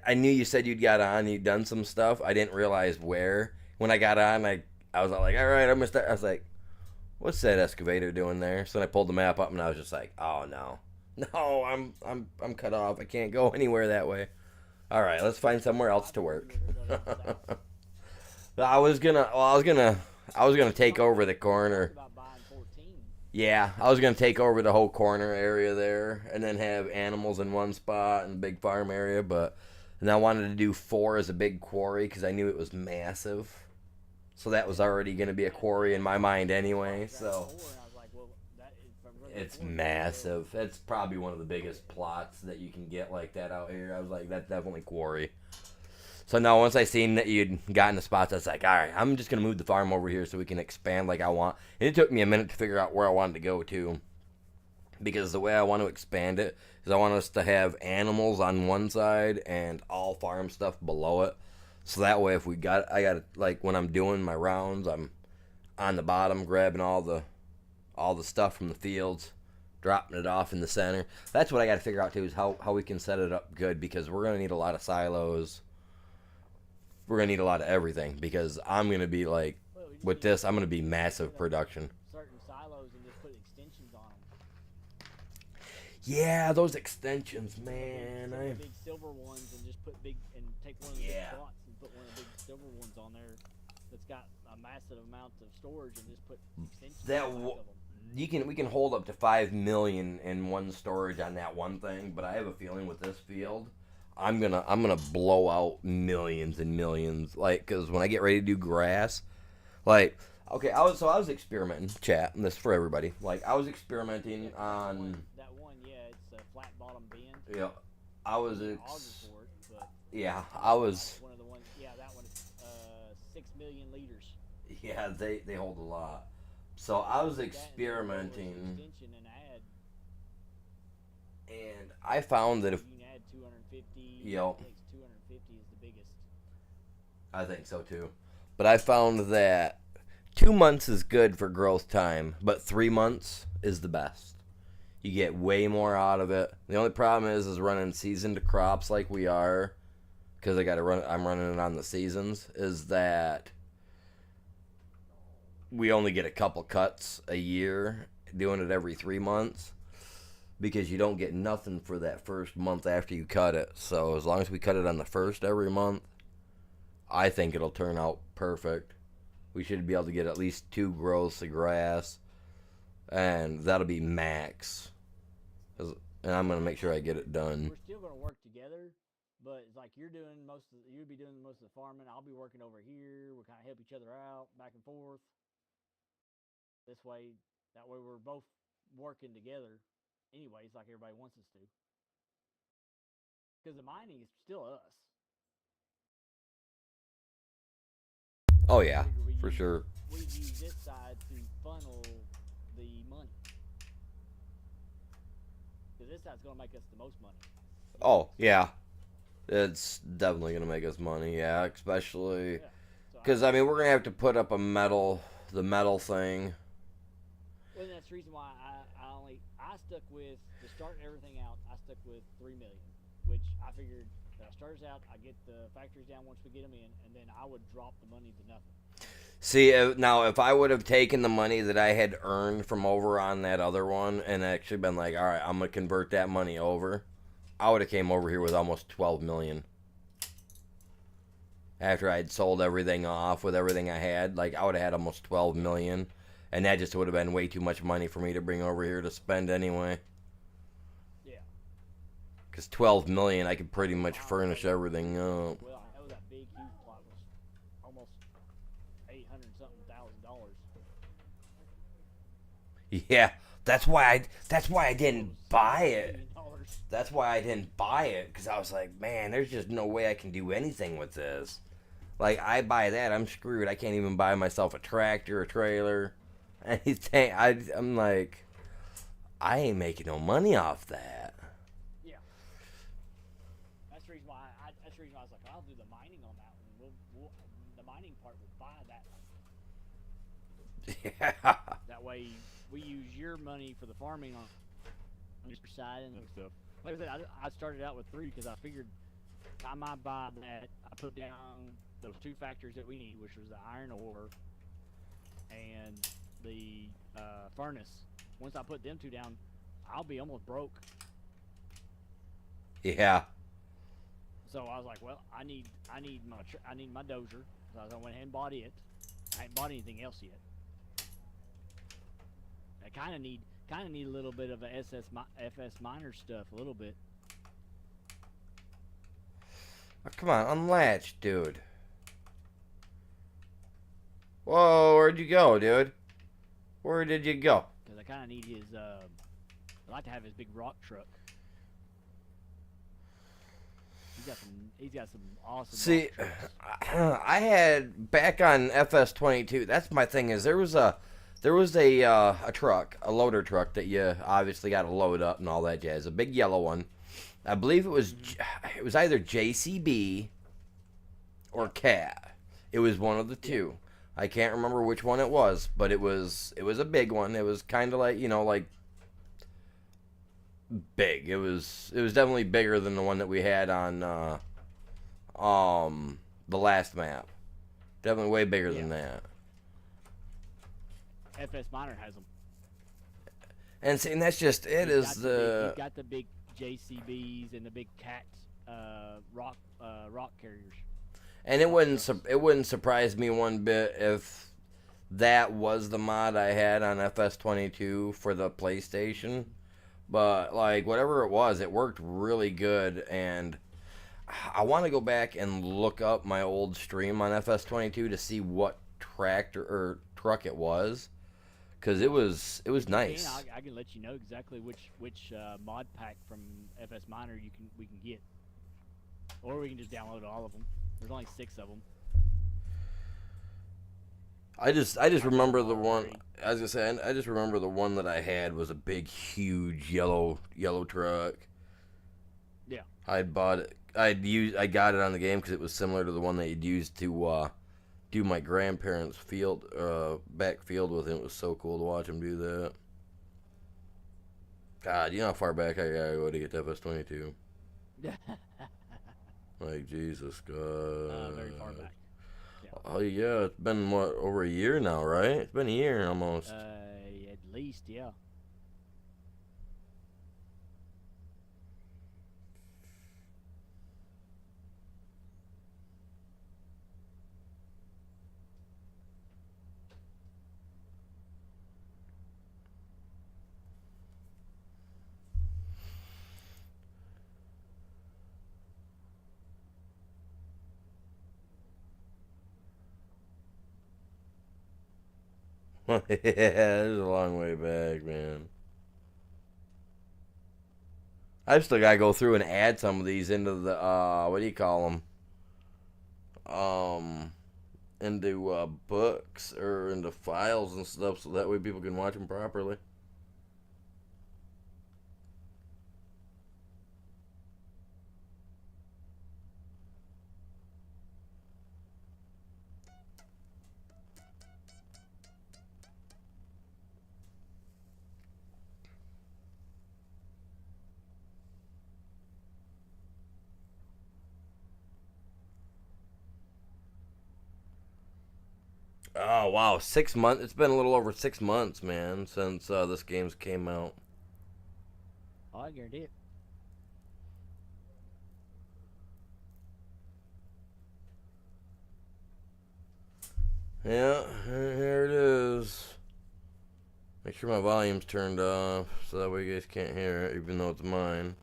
I knew you said you'd got on, you'd done some stuff, I didn't realize where. When I got on, I was like, all right, I'm going to start, I was like, what's that excavator doing there? So then I pulled the map up and I was just like, oh no, I'm cut off, I can't go anywhere that way. All right, let's find somewhere else to work. I was gonna take over the corner. Yeah, I was gonna take over the whole corner area there, and then have animals in one spot and a big farm area. And I wanted to do 4 as a big quarry because I knew it was massive. So that was already gonna be a quarry in my mind anyway. So it's massive. It's probably one of the biggest plots that you can get like that out here. I was like, that's definitely quarry. So now once I seen that you'd gotten the spots, I was like, all right, I'm just going to move the farm over here so we can expand like I want. And it took me a minute to figure out where I wanted to go to. Because the way I want to expand it is I want us to have animals on one side and all farm stuff below it. So that way like when I'm doing my rounds, I'm on the bottom grabbing all the stuff from the fields, dropping it off in the center. That's what I got to figure out too, is how we can set it up good, because we're going to need a lot of silos. We're going to need a lot of everything, because I'm going to be like, with this, I'm going to be massive production. Certain silos and just put extensions on them. Yeah, those extensions, man. Big silver ones, and just take one of the big slots and put one of the big silver ones on there that's got a massive amount of storage, and just put extensions on top of them. We can hold up to 5 million in one storage on that one thing, but I have a feeling with this field, I'm gonna blow out millions and millions, like, because when I get ready to do grass, like, okay, I was experimenting, chat, and this is for everybody, like, I was experimenting on that one, it's a flat bottom bend. Yeah, I was for it, but yeah, I was one of the ones, that one is 6 million liters. Yeah, they hold a lot. So I was experimenting, and I found that if you can add 250, Yep. 250 is the biggest. I think so too. But I found that 2 months is good for growth time, but 3 months is the best. You get way more out of it. The only problem is running seasoned crops like we are. because I'm running it on the seasons, is that we only get a couple cuts a year, doing it every 3 months, because you don't get nothing for that first month after you cut it. So as long as we cut it on the first every month, I think it'll turn out perfect. We should be able to get at least 2 growths of grass, and that'll be max. And I'm gonna make sure I get it done. We're still gonna work together, but it's like you'll be doing most of the farming. I'll be working over here. We'll kind of help each other out, back and forth. This way, that way we're both working together. Anyways, like everybody wants us to. Because the mining is still us. Oh yeah, for sure. We use this side to funnel the money. Because this side's gonna make us the most money. Oh yeah, it's definitely gonna make us money. Yeah, especially Yeah. because I mean we're gonna have to put up the metal thing. Well, that's the reason why I stuck with, to start everything out, I stuck with 3 million, which I figured that starts out, I get the factories down once we get them in, and then I would drop the money to nothing. See, now if I would have taken the money that I had earned from over on that other one and actually been like, all right, I'm gonna convert that money over, I would have came over here with almost 12 million. After I'd sold everything off with everything I had, like I would have had almost 12 million. And that just would have been way too much money for me to bring over here to spend anyway. Yeah. Because 12 million, I could pretty much furnish everything up. Well, I know that big, huge plot was almost $800-something thousand. Yeah, that's why I didn't buy it. $1 That's why I didn't buy it, because I was like, man, there's just no way I can do anything with this. Like, I buy that, I'm screwed. I can't even buy myself a tractor, a trailer, anything. I'm like, I ain't making no money off that. Yeah. That's the reason why I was like, I'll do the mining on that one. The mining part will buy that. Yeah. That way, we use your money for the farming on your side and stuff. Like I said, I started out with 3 because I figured time I buy that, I put down those 2 factors that we need, which was the iron ore and the furnace. Once I put them 2 down, I'll be almost broke. Yeah. So I was like, well, I need my dozer. So I went ahead and bought it. I ain't bought anything else yet. I kind of need a little bit of a FS miner stuff, a little bit. Oh, come on, unlatch, dude. Whoa, where'd you go, dude? Where did you go? Because I kind of need his. I like to have his big rock truck. He's got some awesome. See, I had back on FS22. That's my thing. Is there was a truck, a loader truck that you obviously got to load up and all that jazz. A big yellow one. I believe it was either JCB or Cat. It was one of the two. I can't remember which one it was, but it was a big one. It was kind of like, like big. It was definitely bigger than the one that we had on the last map. Definitely way bigger than that. FS Miner has them. And see, and that's just it. He's got the big JCBs and the big Cat rock carriers. And it wouldn't surprise me one bit if that was the mod I had on FS22 for the PlayStation. But like whatever it was, it worked really good, and I want to go back and look up my old stream on FS22 to see what tractor or truck it was, because it was nice. I can let you know exactly which mod pack from FS Miner we can get, or we can just download all of them. There's only 6 of them. I just remember the one. As I said, I just remember the one that I had was a big, huge yellow truck. Yeah. I bought it. I got it on the game because it was similar to the one that you'd use to do my grandparents' back field with, and it was so cool to watch them do that. God, you know how far back I gotta go to get to FS22. Like, Jesus God. Very far back. Oh, yeah. It's been, what, over a year now, right? It's been a year almost. At least, yeah. Yeah, it's a long way back, man. I've still got to go through and add some of these into the, what do you call them? Into books or into files and stuff so that way people can watch them properly. Oh wow, 6 months. It's been a little over 6 months, man, since this game's came out. Oh, I guarantee it. Yeah, here it is. Make sure my volume's turned off so that way you guys can't hear it, even though it's mine.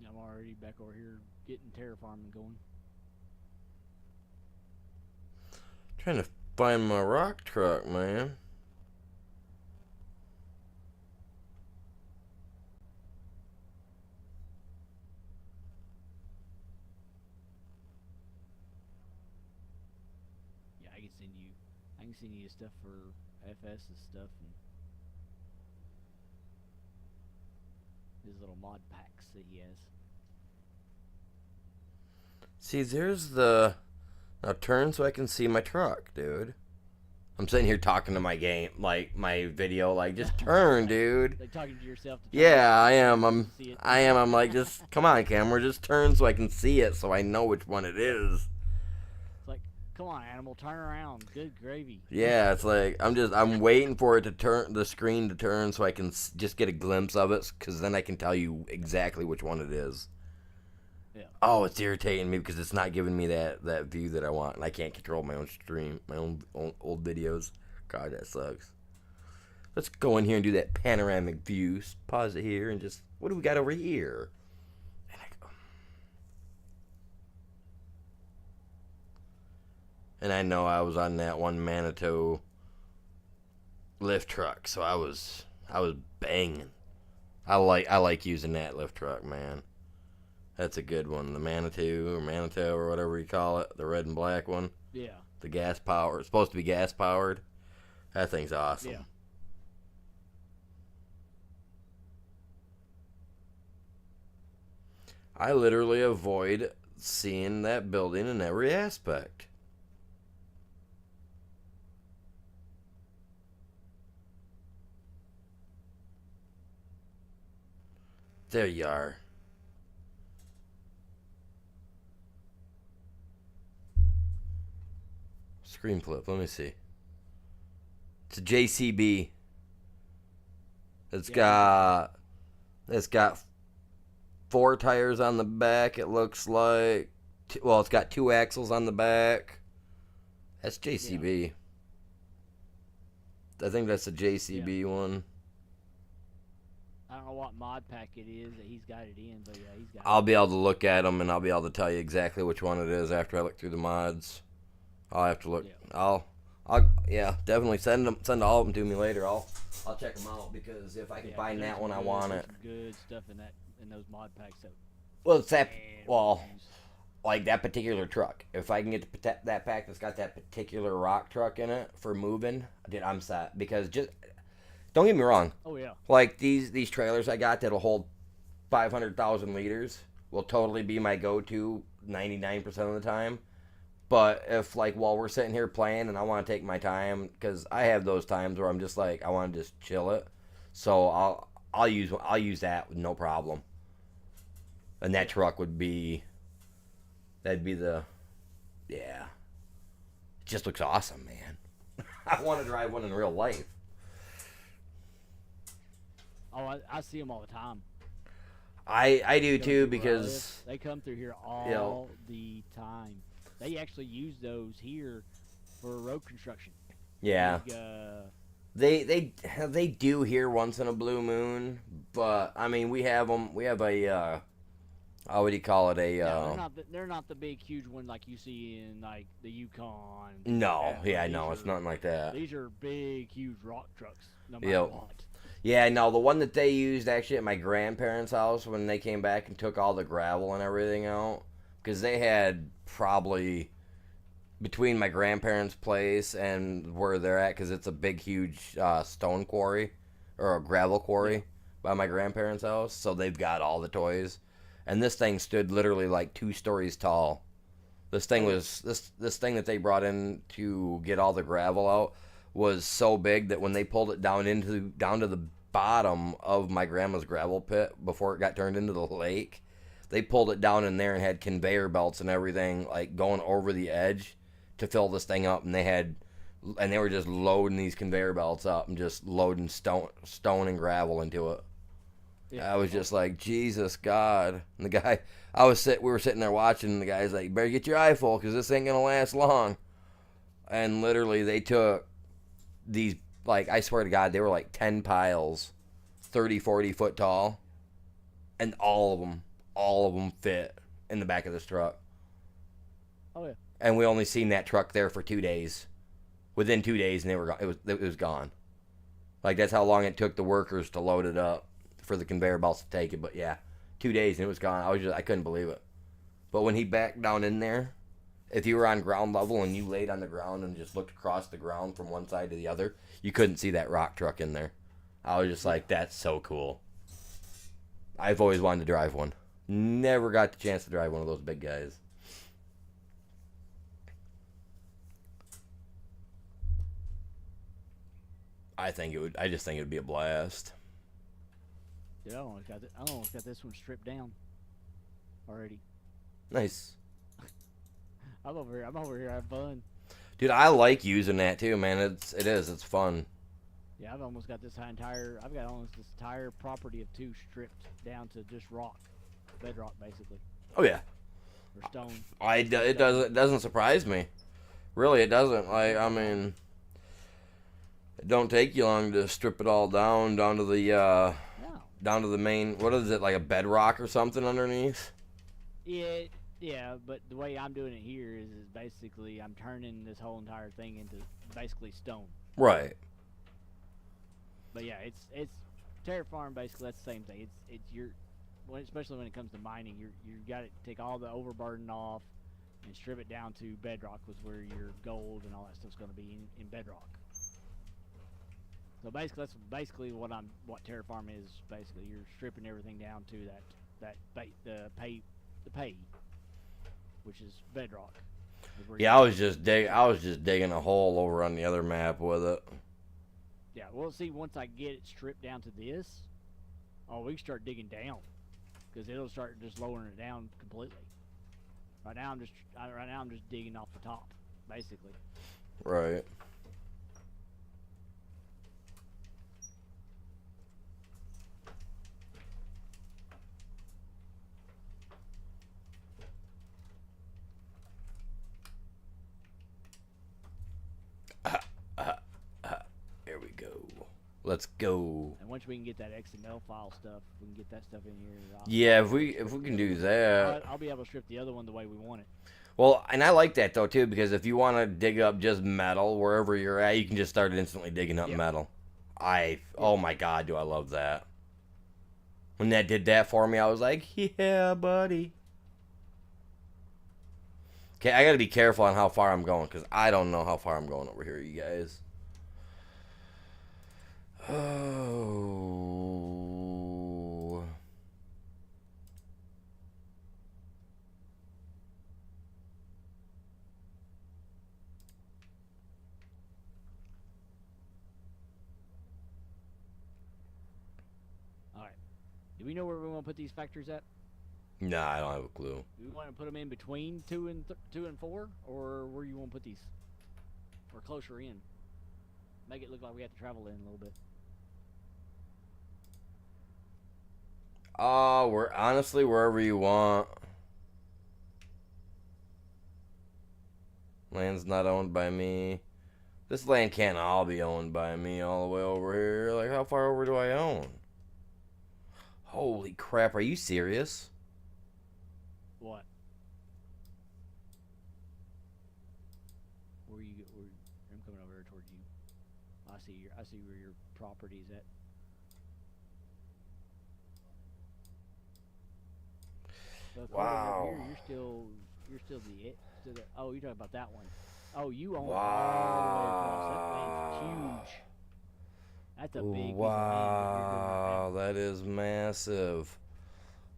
I'm already back over here getting terra farming going. Trying to find my rock truck, man. Yeah, I can send you stuff for FS and stuff, and his little mod packs that he has. See, there's the... Now turn so I can see my truck, dude. I'm sitting here talking to my game, like, my video, like, just turn, dude. Like talking to yourself. Yeah, I am. I'm like, just, come on, camera, just turn so I can see it so I know which one it is. It's like, come on, animal, turn around. Good gravy. Yeah, it's like, I'm waiting for it to turn, the screen to turn so I can just get a glimpse of it, because then I can tell you exactly which one it is. Yeah. Oh, it's irritating me because it's not giving me that view that I want, and I can't control my own stream, my own old videos. God, that sucks. Let's go in here and do that panoramic view. Pause it here and just, what do we got over here? And I know I was on that one Manitou lift truck, so I was banging. I like using that lift truck, man. That's a good one. The Manitou or whatever you call it. The red and black one. Yeah. The gas power. It's supposed to be gas powered. That thing's awesome. Yeah. I literally avoid seeing that building in every aspect. There you are. Screen flip. Let me see. It's a JCB. It's got 4 tires on the back. It looks like. Well, it's got 2 axles on the back. That's JCB. I think that's a JCB one. I don't know what mod pack it is that he's got it in, but yeah, he's got I'll it. be able to look at them and I'll be able to tell you exactly which one it is after I look through the mods. I'll have to look. Yeah. Yeah, definitely send all of them to me later. I'll check them out because if I can Yeah, find there's that some one, I good- want there's it. some good stuff in those mod packs. So Well, it's that. man, Well, we use. like that particular truck. If I can get that pack that's got that particular rock truck in it for moving, dude, I'm set. Because just don't get me wrong. Oh yeah. Like these trailers I got that'll hold 500,000 liters will totally be my go-to 99% of the time. But if like while we're sitting here playing and I want to take my time, because I have those times where I'm just like I want to just chill it, so I'll use that with no problem. And that truck would be, that'd be the, yeah, it just looks awesome, man. I want to drive one in real life. Oh, I see them all the time. I do Come too through where I live. because They come through here all the time. They actually use those here for road construction. yeah. Big, They do here once in a blue moon, but I mean we have them. We have a what do you call it? they're not the big huge one like you see in like the Yukon. No, yeah, these no, it's are- nothing like that. These are big, huge rock trucks. No matter Yep. what. Yeah, no, the one that they used actually at my grandparents' house when they came back and took all the gravel and everything out, because they had probably between my grandparents' place and where they're at, because it's a big, huge stone quarry or a gravel quarry by my grandparents' house, so they've got all the toys. And this thing stood literally like 2 stories tall. This thing was this thing that they brought in to get all the gravel out was so big that when they pulled it down to the bottom of my grandma's gravel pit before it got turned into the lake, they pulled it down in there and had conveyor belts and everything like going over the edge to fill this thing up, and they were just loading these conveyor belts up and just loading stone and gravel into it. Yeah. I was just like, Jesus God. And the guy, we were sitting there watching, and the guy's like, better get your eye full because this ain't going to last long. And literally, they took these, like, I swear to God, they were like 10 piles, 30, 40 foot tall. And all of them fit in the back of this truck. Oh yeah. And we only seen that truck there for 2 days. Within 2 days, and they were gone. It was gone. Like, that's how long it took the workers to load it up for the conveyor belts to take it. But yeah, 2 days and it was gone. I couldn't believe it. But when he backed down in there, if you were on ground level and you laid on the ground and just looked across the ground from one side to the other, you couldn't see that rock truck in there. I was just like, that's so cool. I've always wanted to drive one. Never got the chance to drive one of those big guys. I just think it would be a blast. Dude, I almost got this one stripped down already. Nice. I'm over here having fun. Dude, I like using that too, man. It's fun. Yeah, I've almost got this entire property of 2 stripped down to just rock, bedrock basically, Oh yeah. or stone. It doesn't surprise me. Really, it doesn't. Like, I mean, it don't take you long to strip it all down to the No. down to the main. What is it, like a bedrock or something underneath? Yeah, but the way I'm doing it here is basically I'm turning this whole entire thing into basically stone. Right. But yeah, it's Terra Farm basically. That's the same thing. Especially when it comes to mining, you got to take all the overburden off and strip it down to bedrock, was where your gold and all that stuff's going to be in bedrock. So basically, that's basically what Terra Farm is. Basically, you're stripping everything down to the pay, which is bedrock. Yeah, I was just digging a hole over on the other map with it. Yeah, well, see, once I get it stripped down to this, we can start digging down, because it'll start just lowering it down completely. Right now, I'm just digging off the top, basically. Right. Here we go. Let's go. And once we can get that XML file stuff, we can get that stuff in here. Yeah, if we can do that. I'll be able to strip the other one the way we want it. Well, and I like that though too, because if you want to dig up just metal wherever you're at, you can just start instantly digging up Yeah. metal. Oh my god, do I love that. When that did that for me, I was like, yeah, buddy. Okay, I gotta be careful on how far I'm going, because I don't know how far I'm going over here, you guys. Oh. All right. Do we know where we want to put these factories at? Nah, I don't have a clue. Do we want to put them in between 2 and 4, or where you want to put these? Or closer in? Make it look like we have to travel in a little bit. We're honestly wherever you want. Land's not owned by me. This land can't all be owned by me all the way over here. Like, how far over do I own? Holy crap, are you serious? What? Where you? I'm coming over here towards you. I see where your property's at. But Wow. Here, you're still the. Oh, you're talking about that one. Oh, you own all the way across. That thing's huge. That's a big piece of land. Wow, that is massive.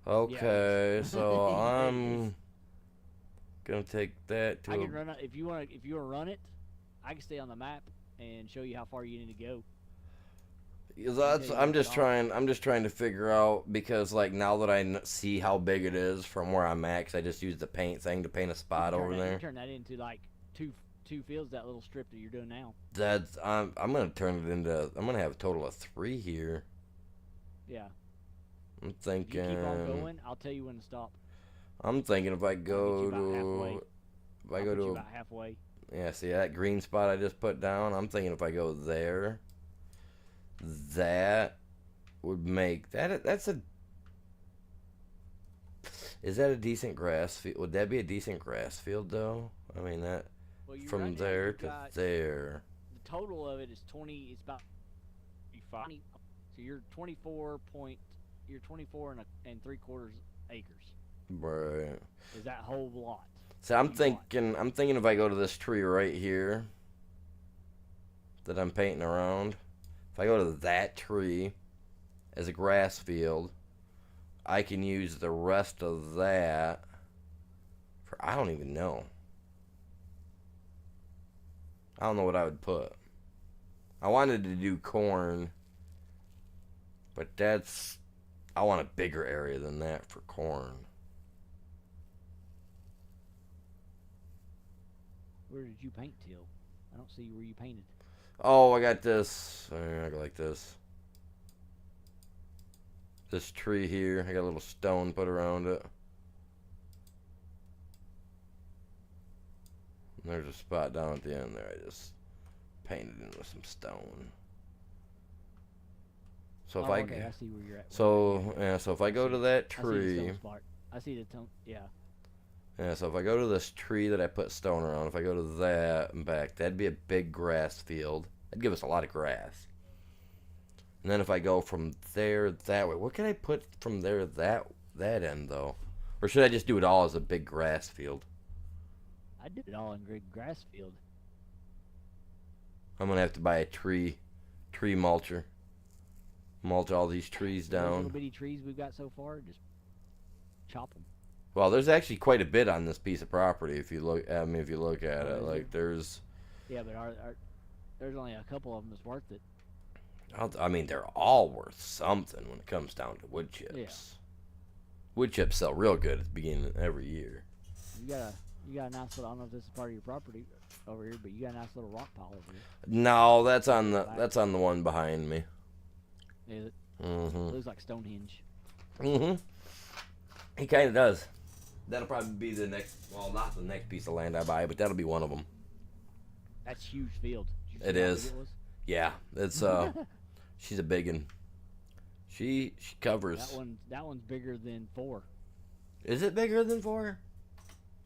Okay, so I'm gonna take that to I can run it if you want to run it. I can stay on the map and show you how far you need to go. I'm just trying to figure out, because like now that I see how big it is from where I'm at, 'cause I just used the paint thing to paint a spot over there. You turn that into like two fields, that little strip that you're doing now. I'm gonna turn it into. I'm gonna have a total of 3 here. Yeah. I'm You thinking. keep on going. I'll tell you when to stop. I'm thinking if I go I'll get you about halfway. to. If I go I'll put you to. about halfway. Yeah, see that green spot I just put down? I'm thinking if I go there, that would make that's a. Is that a decent grass field? Would that be a decent grass field though? I mean that Well, you're from right now, there you've to got- there. The total of it is 20. It's about 20. So you're 24 point. You're 24 and 3/4 acres. Right. Is that whole lot? So I'm You want. thinking if I go to this tree right here that I'm painting around, if I go to that tree as a grass field, I can use the rest of that for, I don't even know. I don't know what I would put. I wanted to do corn, but I want a bigger area than that for corn. Where did you paint, Till? I don't see where you painted. Oh, I got this. I go like this. This tree here, I got a little stone put around it. And there's a spot down at the end there. I just painted in with some stone. So if Okay, I see where you're at. so if I go to that I see the tree, stone spot. I see the tone. Yeah. yeah, so if I go to this tree that I put stone around, if I go to that and back, that'd be a big grass field. That'd give us a lot of grass. And then if I go from there that way, what can I put from there that end though? Or should I just do it all as a big grass field? I did it all in great grass field. I'm gonna have to buy a tree mulcher. Mulch all these trees Those down. little bitty trees we've got so far, just chop them. Well, there's actually quite a bit on this piece of property if you look. I mean, if you look at Oh, it, is like there's. Yeah, but there's only a couple of them that's worth it. I mean, they're all worth something when it comes down to wood chips. Yeah. Wood chips sell real good at the beginning of every year. You got a nice little. I don't know if this is part of your property over here, but you got a nice little rock pile over here. No, that's on the one behind me. Is it? Mhm. Looks like Stonehenge. Mhm. He kind of does. That'll probably be the next. Well, not the next piece of land I buy, but that'll be one of them. That's huge field. Did you It see how big is. It was? Yeah, it's she's a big one. She covers. That one's bigger than 4. Is it bigger than 4?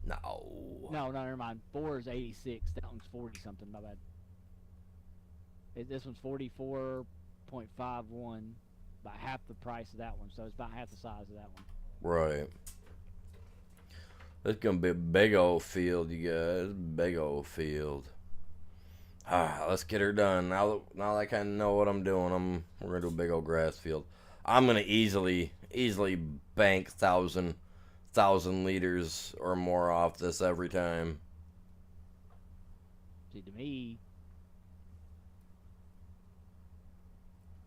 No. No, never mind. 4 is 86. That one's 40 something. My bad. This one's 44.51, about half the price of that one. So it's about half the size of that one. Right. It's gonna be a big old field, you guys. Big old field. Let's get her done. Now that I kind of know what I'm doing, we're gonna do a big old grass field. I'm gonna easily bank thousand liters or more off this every time. See, to me,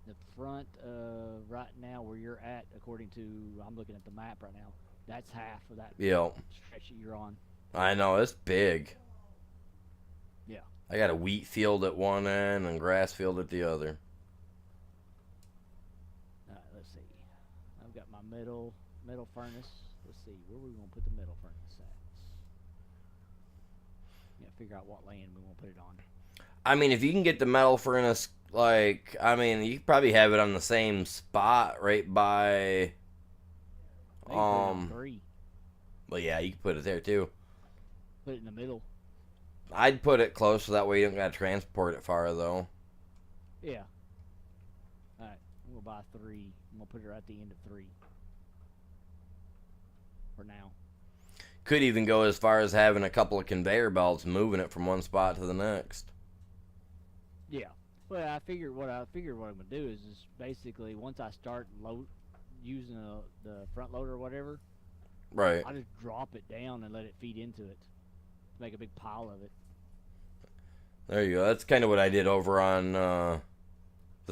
the front right now where you're at, according to, I'm looking at the map right now, that's half of that stretch that you're on. I know, it's big. Yeah. I got a wheat field at one end and grass field at the other. Alright, let's see. I've got my middle furnace. Let's see, where are we going to put the middle furnace at? Yeah, figure out what land we want to put it on. I mean, if you can get the metal furnace, like, I mean, you could probably have it on the same spot right by, Maybe put it on 3. well, yeah, you can put it there too. Put it in the middle. I'd put it close so that way you don't gotta transport it far though. Yeah. Alright, I'm going to buy 3. I'm going to put it right at the end of 3. For now. Could even go as far as having a couple of conveyor belts moving it from one spot to the next. Yeah. Well, I figured what I'm gonna do is basically once I start using the front loader or whatever, Right. I just drop it down and let it feed into it, make a big pile of it. There you go. That's kind of what I did over on the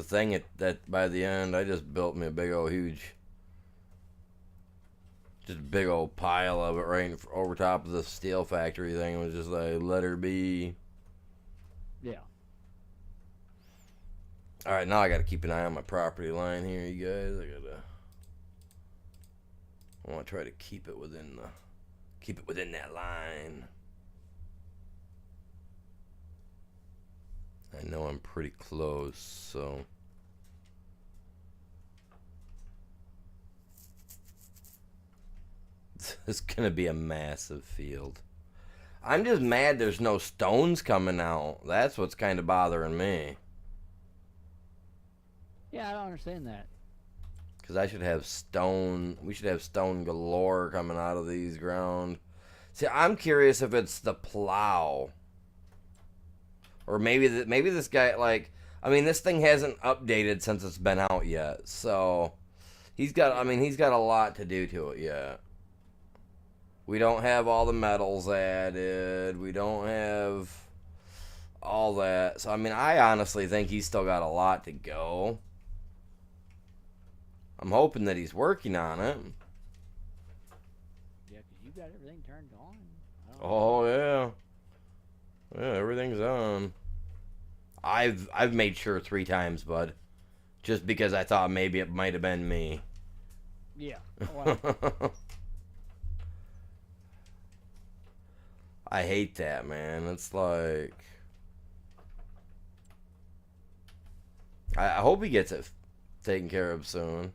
thing that by the end I just built me a big old huge, just a big old pile of it right over top of the steel factory thing. It was just like, let her be. Yeah. All right, now I got to keep an eye on my property line here, you guys. I want to try to keep it within that line. I know I'm pretty close, so. It's gonna be a massive field. I'm just mad there's no stones coming out. That's what's kind of bothering me. Yeah, I don't understand that. Because I should have stone. We should have stone galore coming out of these ground. See, I'm curious if it's the plow. Or maybe this guy, like, I mean, this thing hasn't updated since it's been out yet. So, he's got a lot to do to it yet. We don't have all the metals added. We don't have all that. So, I mean, I honestly think he's still got a lot to go. I'm hoping that he's working on it. Yeah, because you got everything turned on. Oh, yeah. Yeah, everything's on. I've made sure 3 times, bud. Just because I thought maybe it might have been me. Yeah. Well, I hate that, man. It's like, I hope he gets it taken care of soon.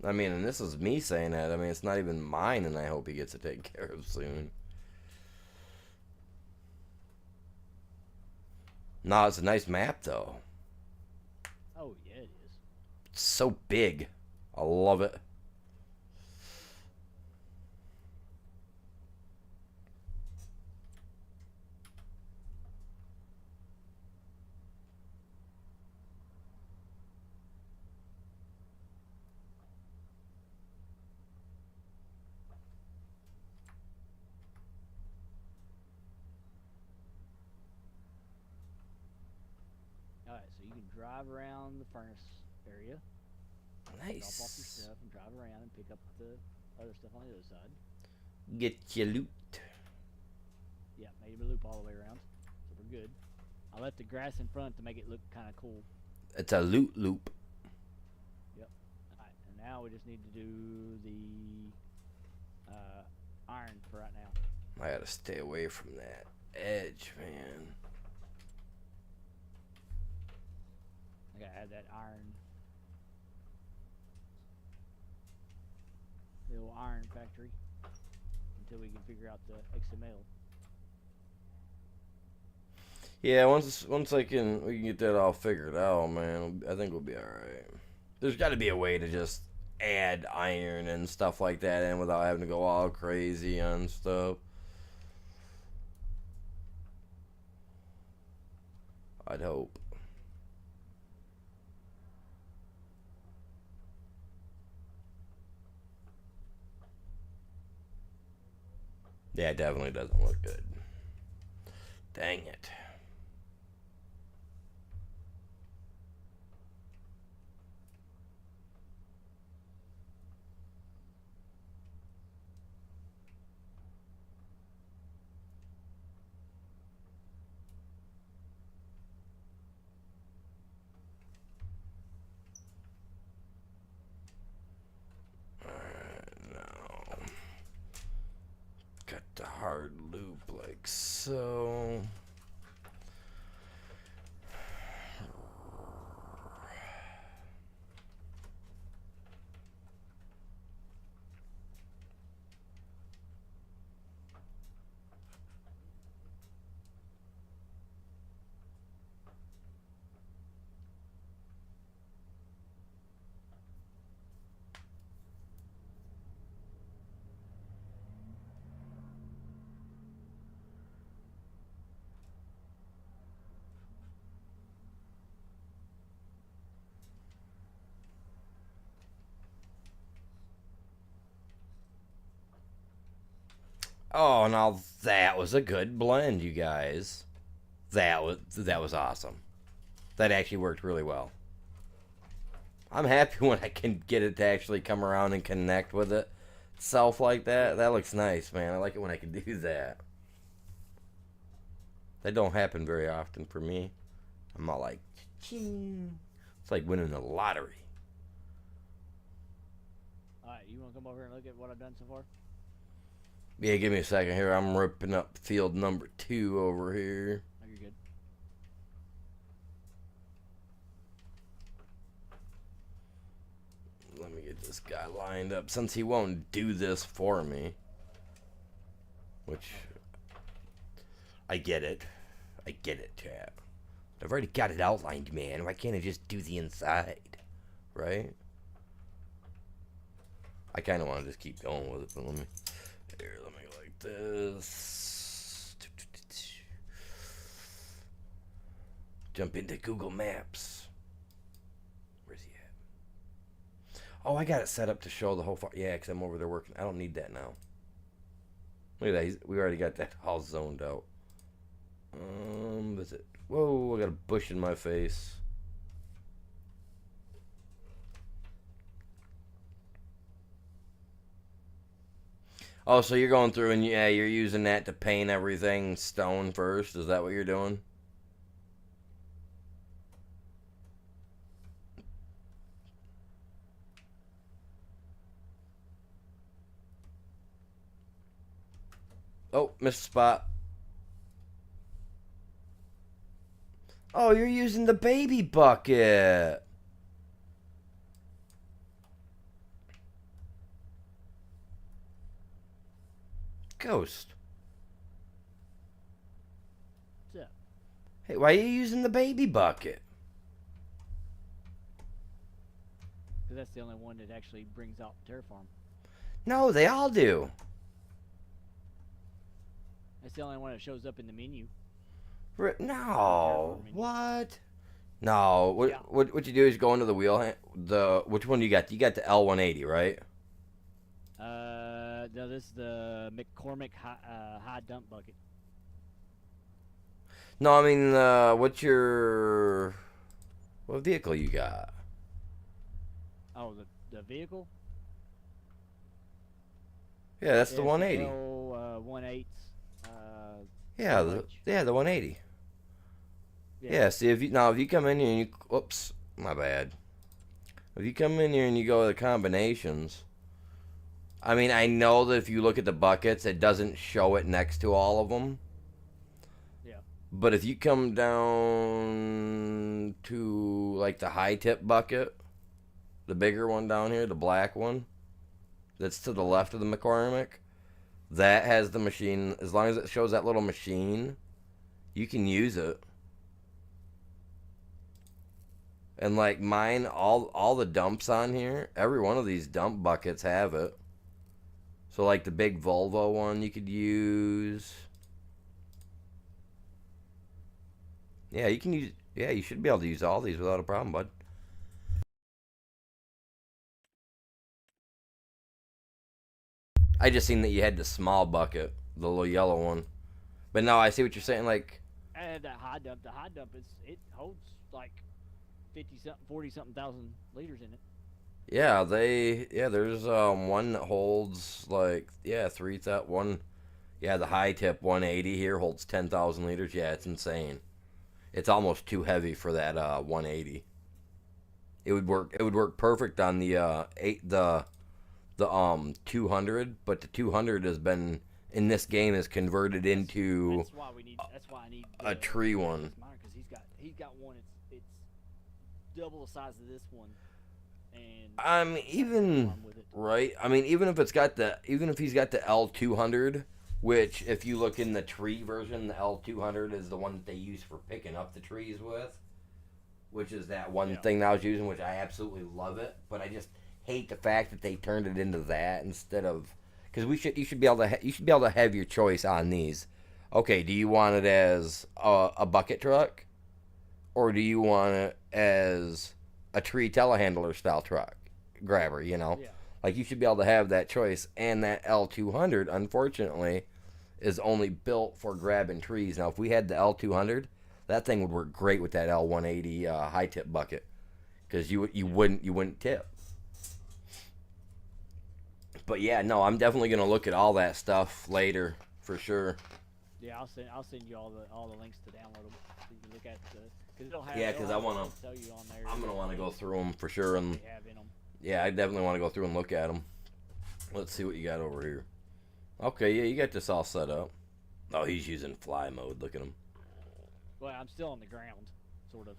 I mean, and this is me saying that. I mean, it's not even mine, and I hope he gets it taken care of soon. No, it's a nice map, though. oh, yeah, it is. It's so big. I love it. Alright, so you can drive around the furnace area. Drop off your Nice. stuff and drive around and pick up the other stuff on the other side. Get your loot. Yeah, made him a loop all the way around. So we're good. I left the grass in front to make it look kind of cool. It's a loot loop. Yep. Alright, and now we just need to do the iron for right now. I gotta stay away from that edge, man. I gotta add that iron. The little iron factory. And until we can figure out the XML. Yeah, once we can get that all figured out, man, I think we'll be all right. There's got to be a way to just add iron and stuff like that in without having to go all crazy on stuff. I'd hope. Yeah, it definitely doesn't look good. Dang it. Got the hard loop like so. Oh, now that was a good blend, you guys. That was awesome. That actually worked really well. I'm happy when I can get it to actually come around and connect with it itself like that. That looks nice, man. I like it when I can do that. That don't happen very often for me. I'm all like, ching. It's like winning the lottery. Alright, you want to come over here and look at what I've done so far? Yeah, give me a second here. I'm ripping up field number 2 over here. Oh, you're good. Let me get this guy lined up since he won't do this for me. Which, I get it. I get it, chap. I've already got it outlined, man. Why can't I just do the inside? Right? I kind of want to just keep going with it, but let me go like this. Jump into Google Maps. Where's he at? Oh, I got it set up to show the whole far. Yeah, because I'm over there working. I don't need that now. Look at that. We already got that all zoned out. Is it? Whoa, I got a bush in my face. Oh, so you're going through and yeah, you're using that to paint everything stone first? Is that what you're doing? Oh, missed spot. Oh, you're using the baby bucket. Ghost. What's up? Hey, why are you using the baby bucket? Because that's the only one that actually brings out Terraform. No, they all do. That's the only one that shows up in the menu. No. What? No. What you do is go into the wheel. Which one do you got? You got the L180, right? No, this is the McCormick high dump bucket. No, I mean, what vehicle you got? Oh, the vehicle? Yeah, that's the It's 180. L 1/8. Yeah, the 180. Yeah. See, if you come in here and you, whoops, my bad. If you come in here and you go to the combinations, I mean, I know that if you look at the buckets, it doesn't show it next to all of them. Yeah. But if you come down to like the high tip bucket, the bigger one down here, the black one, that's to the left of the McCormick, That has the machine. As long as it shows that little machine, you can use it. And like mine, all the dumps on here, every one of these dump buckets have it. So like the big Volvo one you could use. Yeah, you can use. Yeah, you should be able to use all these without a problem, bud. I just seen that you had the small bucket, the little yellow one. But no, I see what you're saying. Like, I had that high dump. The high dump it holds like 50 something, 40 something thousand liters in it. yeah, there's one that holds like one. Yeah, the high tip 180 here holds 10,000 liters. Yeah, it's insane. It's almost too heavy for that 180. It would work perfect on the 200, but the 200 has been in this game is converted into That's why we need. That's why I need a tree one. Because he's got one. It's double the size of this one. And Even with it. right. I mean, even if he's got the L200, which if you look in the tree version, the L200 is the one that they use for picking up the trees with, which is that one thing that I was using, which I absolutely love it. But I just hate the fact that they turned it into that instead of because you should be able to have your choice on these. Okay, do you want it as a bucket truck, or do you want it as a tree telehandler style truck grabber? You know, like you should be able to have that choice. And that L200, unfortunately, is only built for grabbing trees. Now, if we had the L200, that thing would work great with that L180 high tip bucket because you wouldn't tip. But yeah, no, I'm definitely gonna look at all that stuff later for sure. Yeah, I'll send you all the links to download them so you can look at because it'll have. Yeah, because I wanna. Tell you on there. I'm gonna want to go through them for sure, and they have in them. yeah, I definitely want to go through and look at them. Let's see what you got over here. Okay, yeah, you got this all set up. Oh, he's using fly mode. Look at him. Well, I'm still on the ground, sort of.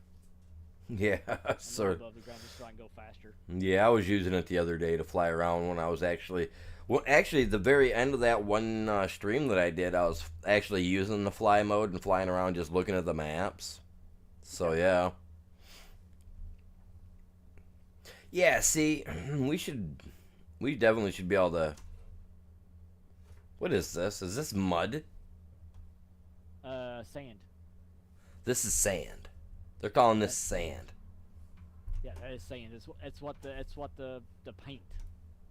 Yeah, sort of. Above the ground, just so I can go faster. Yeah, I was using it the other day to fly around when I was actually the very end of that one stream that I did, I was actually using the fly mode and flying around just looking at the maps. So, yeah. Yeah, see, we definitely should be able to. What is this? Is this mud? Sand. This is sand. They're calling this sand. Yeah, that is sand. It's what the paint.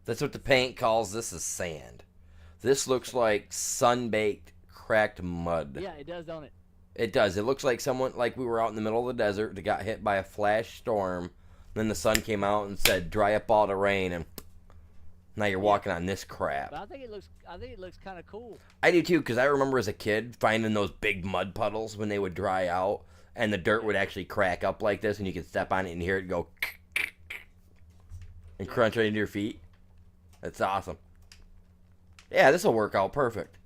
That's what the paint calls this is sand. This looks like sun-baked cracked mud. Yeah, it does, don't it? It does. It looks like we were out in the middle of the desert that got hit by a flash storm. Then the sun came out and said, "Dry up all the rain," and now you're walking on this crap. But I think it looks kind of cool. I do too, because I remember as a kid finding those big mud puddles when they would dry out, and the dirt would actually crack up like this, and you could step on it and hear it go and crunch right into your feet. That's awesome. Yeah, this will work out perfect.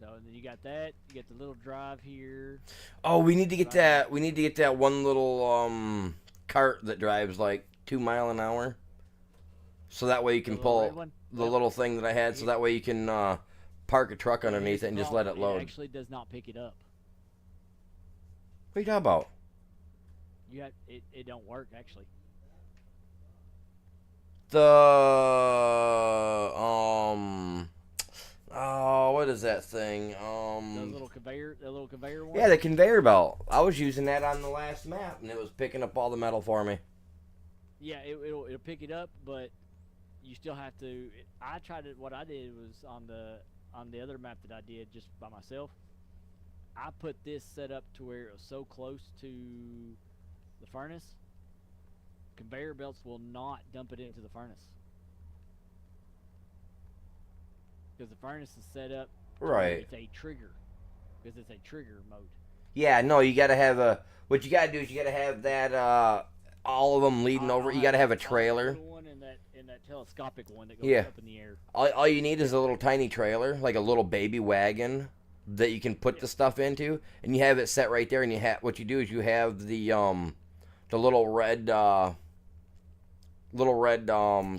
So then you got that. You get the little drive here. Oh, we need to get that. We need to get that one little cart that drives like 2 miles an hour. So that way you can pull the little thing that I had. So that way you can park a truck underneath it and just let it load. It actually does not pick it up. What are you talking about? It don't work actually. What is that thing? The little conveyor one. Yeah, the conveyor belt. I was using that on the last map, and it was picking up all the metal for me. Yeah, it'll pick it up, but you still have to. I tried it. What I did was on the other map that I did just by myself. I put this set up to where it was so close to the furnace. Conveyor belts will not dump it into the furnace because the furnace is set up right. It's a trigger because it's a trigger mode. Yeah, no, you got to have what you got to do is you got to have that all of them leading over. You got to have a trailer. One and that telescopic one that goes up in the air. All you need is a little tiny trailer, like a little baby wagon that you can put the stuff into, and you have it set right there. And you have what you do is you have the little red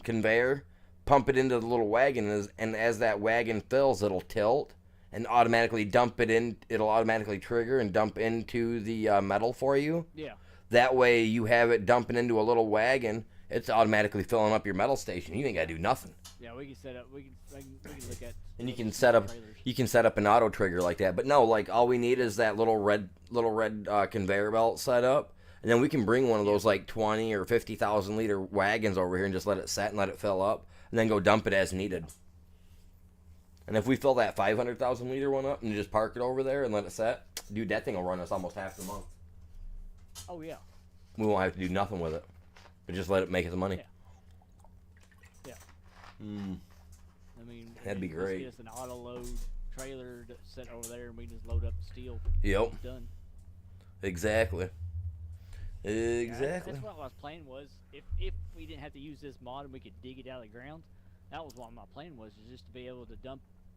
conveyor pump it into the little wagon, and as that wagon fills, it'll tilt and automatically dump it in. It'll automatically trigger and dump into the metal for you. Yeah. That way, you have it dumping into a little wagon. It's automatically filling up your metal station. You ain't gotta do nothing. Yeah, we can set up. We can look at. And you can set up. trailers. You can set up an auto trigger like that. But no, like all we need is that little red conveyor belt set up, and then we can bring one of those like 20 or 50,000 liter wagons over here and just let it set and let it fill up, and then go dump it as needed. And if we fill that 500,000 liter one up and just park it over there and let it set, dude, that thing will run us almost half the month. Oh yeah. We won't have to do nothing with it, but just let it make us money. Yeah. Mm. I mean, That'd be let's great. Get us an auto load trailer to set over there, and we just load up the steel. Yep. It's done. Exactly. Exactly. That's what my plan was. If we didn't have to use this mod and we could dig it out of the ground, that was what my plan was, is just to be able to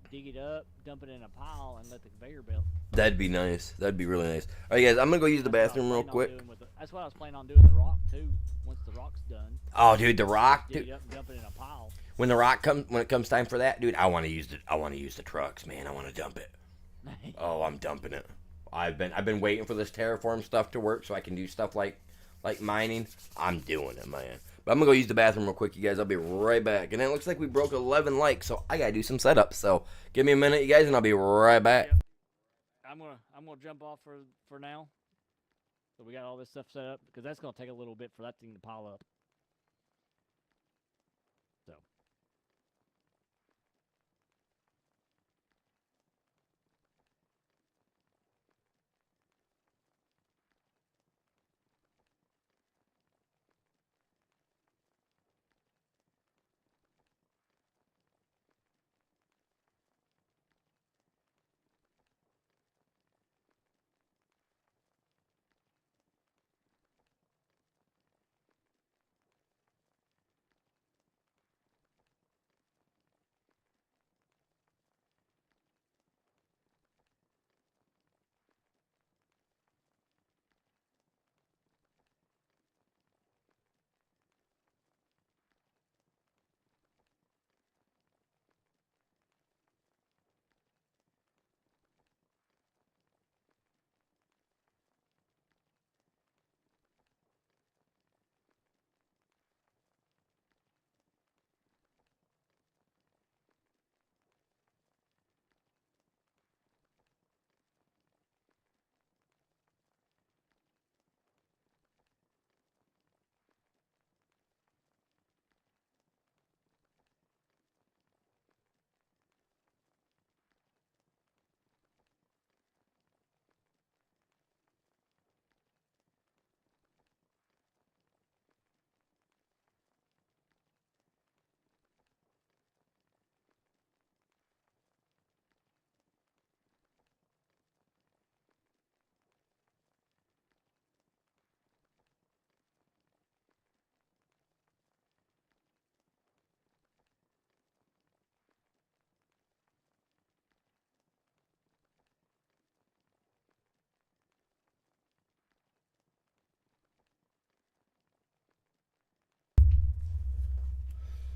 dig it up, dump it in a pile, and let the conveyor belt. That'd be nice. That'd be really nice. All right, guys, I'm gonna go use the bathroom real quick. That's what I was planning on doing the rock too. Once the rock's done, Oh, dude, the rock, dig dude. it up and dump it in a pile. When it comes time for that, dude, I want to use the trucks, man. I want to dump it. Oh, I'm dumping it. I've been waiting for this terraform stuff to work so I can do stuff like mining. I'm doing it, man. But I'm gonna go use the bathroom real quick, you guys. I'll be right back. And it looks like we broke 11 likes, so I gotta do some setups. So give me a minute, you guys, and I'll be right back. Yep. I'm gonna jump off for now. So we got all this stuff set up because that's gonna take a little bit for that thing to pile up. So.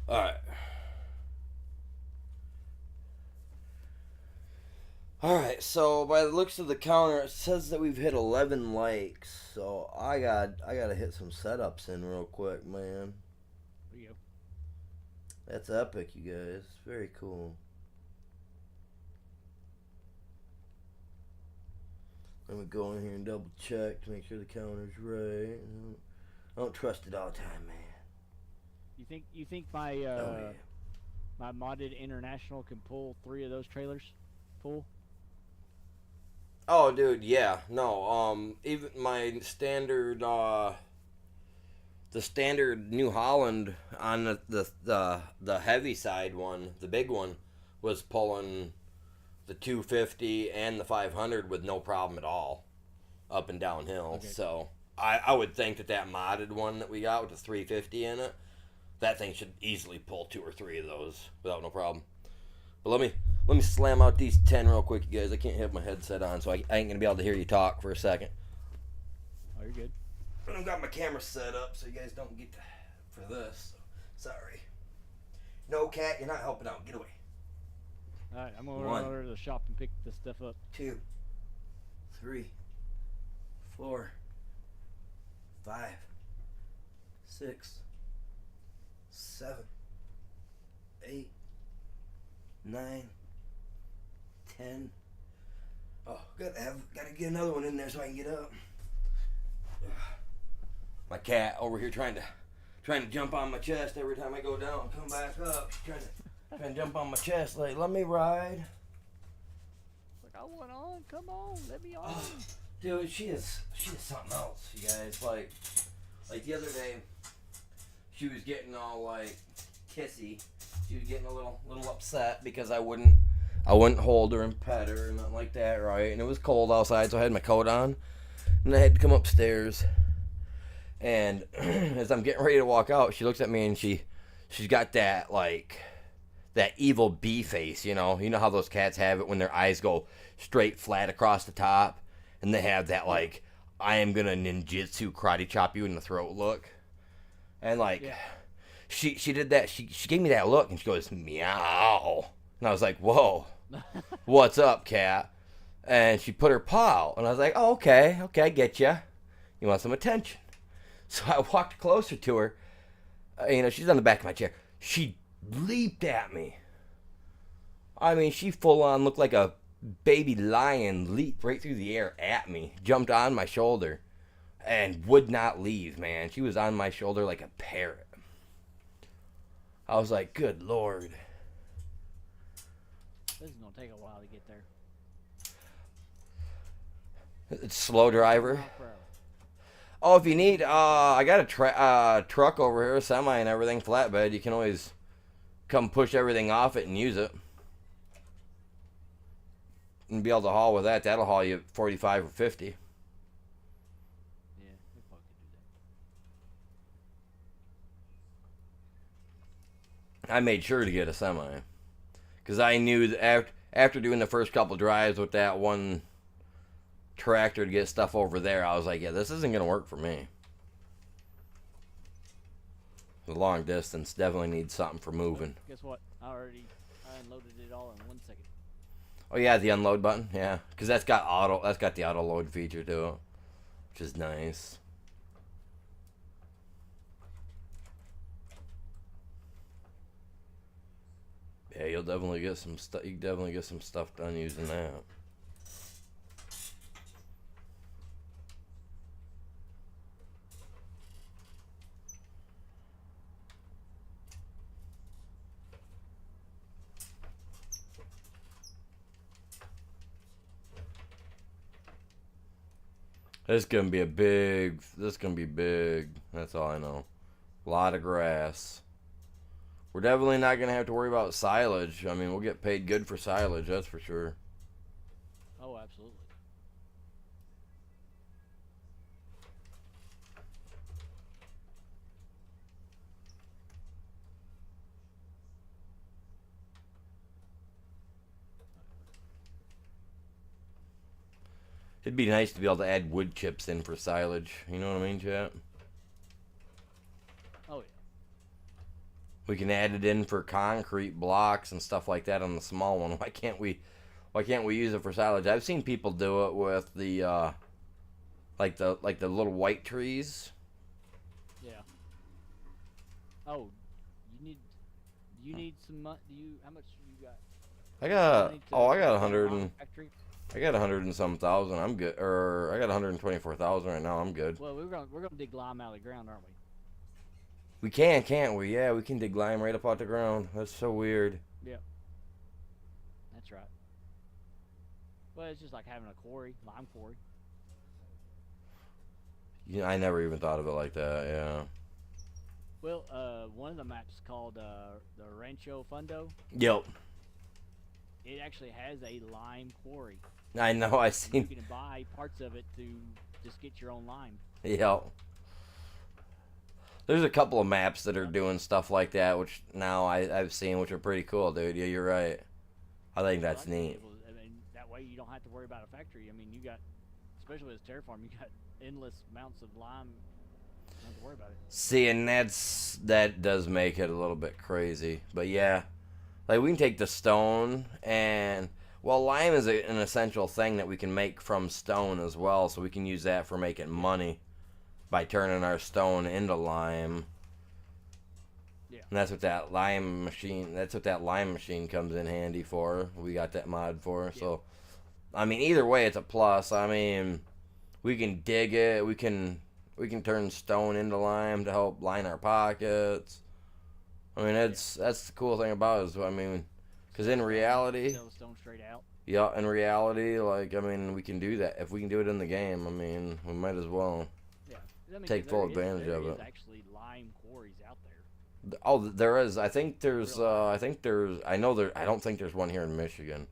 All right. All right. So by the looks of the counter, it says that we've hit 11 likes. So I gotta hit some setups in real quick, man. There you go. That's epic, you guys. Very cool. Let me go in here and double check to make sure the counter's right. I don't trust it all the time, man. You think my my modded international can pull 3 of those trailers full? Oh, dude, yeah. No, even my standard, the standard New Holland on the heavy side one, the big one, was pulling the 250 and the 500 with no problem at all, up and downhill. Okay. So I would think that modded one that we got with the 350 in it, that thing should easily pull 2 or 3 of those without no problem. But let me slam out these 10 real quick, you guys. I can't have my headset on, so I ain't gonna be able to hear you talk for a second. Oh, you're good. I've got my camera set up so you guys don't get for this. So, sorry. No, cat, you're not helping out. Get away. All right, I'm gonna One. run over to the shop and pick this stuff up. 2, 3, 4, 5, 6, 7, 8, 9, 10. Oh, gotta get another one in there so I can get up. My cat over here trying to jump on my chest every time I go down and come back up. She's trying to jump on my chest like, let me ride. Like, I want on. Come on, let me on. Oh, dude, she is something else, you guys. Like the other day, she was getting all like kissy. She was getting a little upset because I wouldn't hold her and pet her and nothing like that, right? And it was cold outside, so I had my coat on, and I had to come upstairs. And as I'm getting ready to walk out, she looks at me and she's got that evil bee face, you know how those cats have it when their eyes go straight flat across the top, and they have that like, I am gonna ninjutsu karate chop you in the throat look. And yeah. she did that. She gave me that look and she goes, meow. And I was like, whoa, what's up, cat? And she put her paw out, and I was like, oh, okay, I get ya. You want some attention? So I walked closer to her. She's on the back of my chair. She leaped at me. I mean, she full on looked like a baby lion, leaped right through the air at me, jumped on my shoulder, and would not leave, man. She was on my shoulder like a parrot. I was like, good Lord. This is going to take a while to get there. It's slow driver. Oh, if you need, I got a truck over here, semi and everything, flatbed. You can always come push everything off it and use it. And be able to haul with that. That'll haul you 45 or 50. Yeah, we probably could do that. I made sure to get a semi. Because I knew that after doing the first couple drives with that one tractor to get stuff over there, I was like, yeah, this isn't going to work for me. The long distance definitely needs something for moving. Guess what? I unloaded it all in 1 second. Oh yeah, the unload button, yeah, because that's got the auto load feature to it, which is nice. Yeah, you'll definitely get some stuff. You can definitely get some stuff done using that. This is gonna be big. That's all I know. A lot of grass. We're definitely not gonna have to worry about silage. I mean, we'll get paid good for silage, that's for sure. Oh, absolutely. It'd be nice to be able to add wood chips in for silage. You know what I mean, chat? Oh, yeah. We can add it in for concrete blocks and stuff like that on the small one. Why can't we use it for silage? I've seen people do it with the like the little white trees. Yeah. Oh, you need some money. How much you got? I got 100 and factory? I got 100 and some thousand. I'm good. Or I got 124,000 right now. I'm good. Well, we're gonna dig lime out of the ground, aren't we? We can, can't we? Yeah, we can dig lime right up out the ground. That's so weird. Yeah. That's right. Well, it's just like having a quarry, lime quarry. Yeah, I never even thought of it like that. Yeah. Well, one of the maps called the Rancho Fundo. Yep. It actually has a lime quarry. I know. I seen. You can buy parts of it to just get your own lime. Yep. There's a couple of maps that are doing stuff like that, which now I've seen, which are pretty cool, dude. Yeah, you're right. I think that's neat. I mean, that way you don't have to worry about a factory. I mean, you got, especially with this Terraform, you got endless amounts of lime Don't have to worry about it. See, and that does make it a little bit crazy. But yeah, like we can take the stone and well, lime is an essential thing that we can make from stone as well, so we can use that for making money by turning our stone into lime. Yeah. And that's what that lime machine comes in handy for. We got that mod for. Yeah. So I mean, either way it's a plus. I mean, we can dig it, we can turn stone into lime to help line our pockets. I mean, that's the cool thing about it is, I mean, because in reality, Sell the stone straight out. yeah, in reality, like, I mean, we can do that. If we can do it in the game, I mean, we might as well. Yeah. I mean, Take full advantage there of is it. actually lime quarries out there. Oh, there is. I think there's, I know there, I don't think there's one here in Michigan.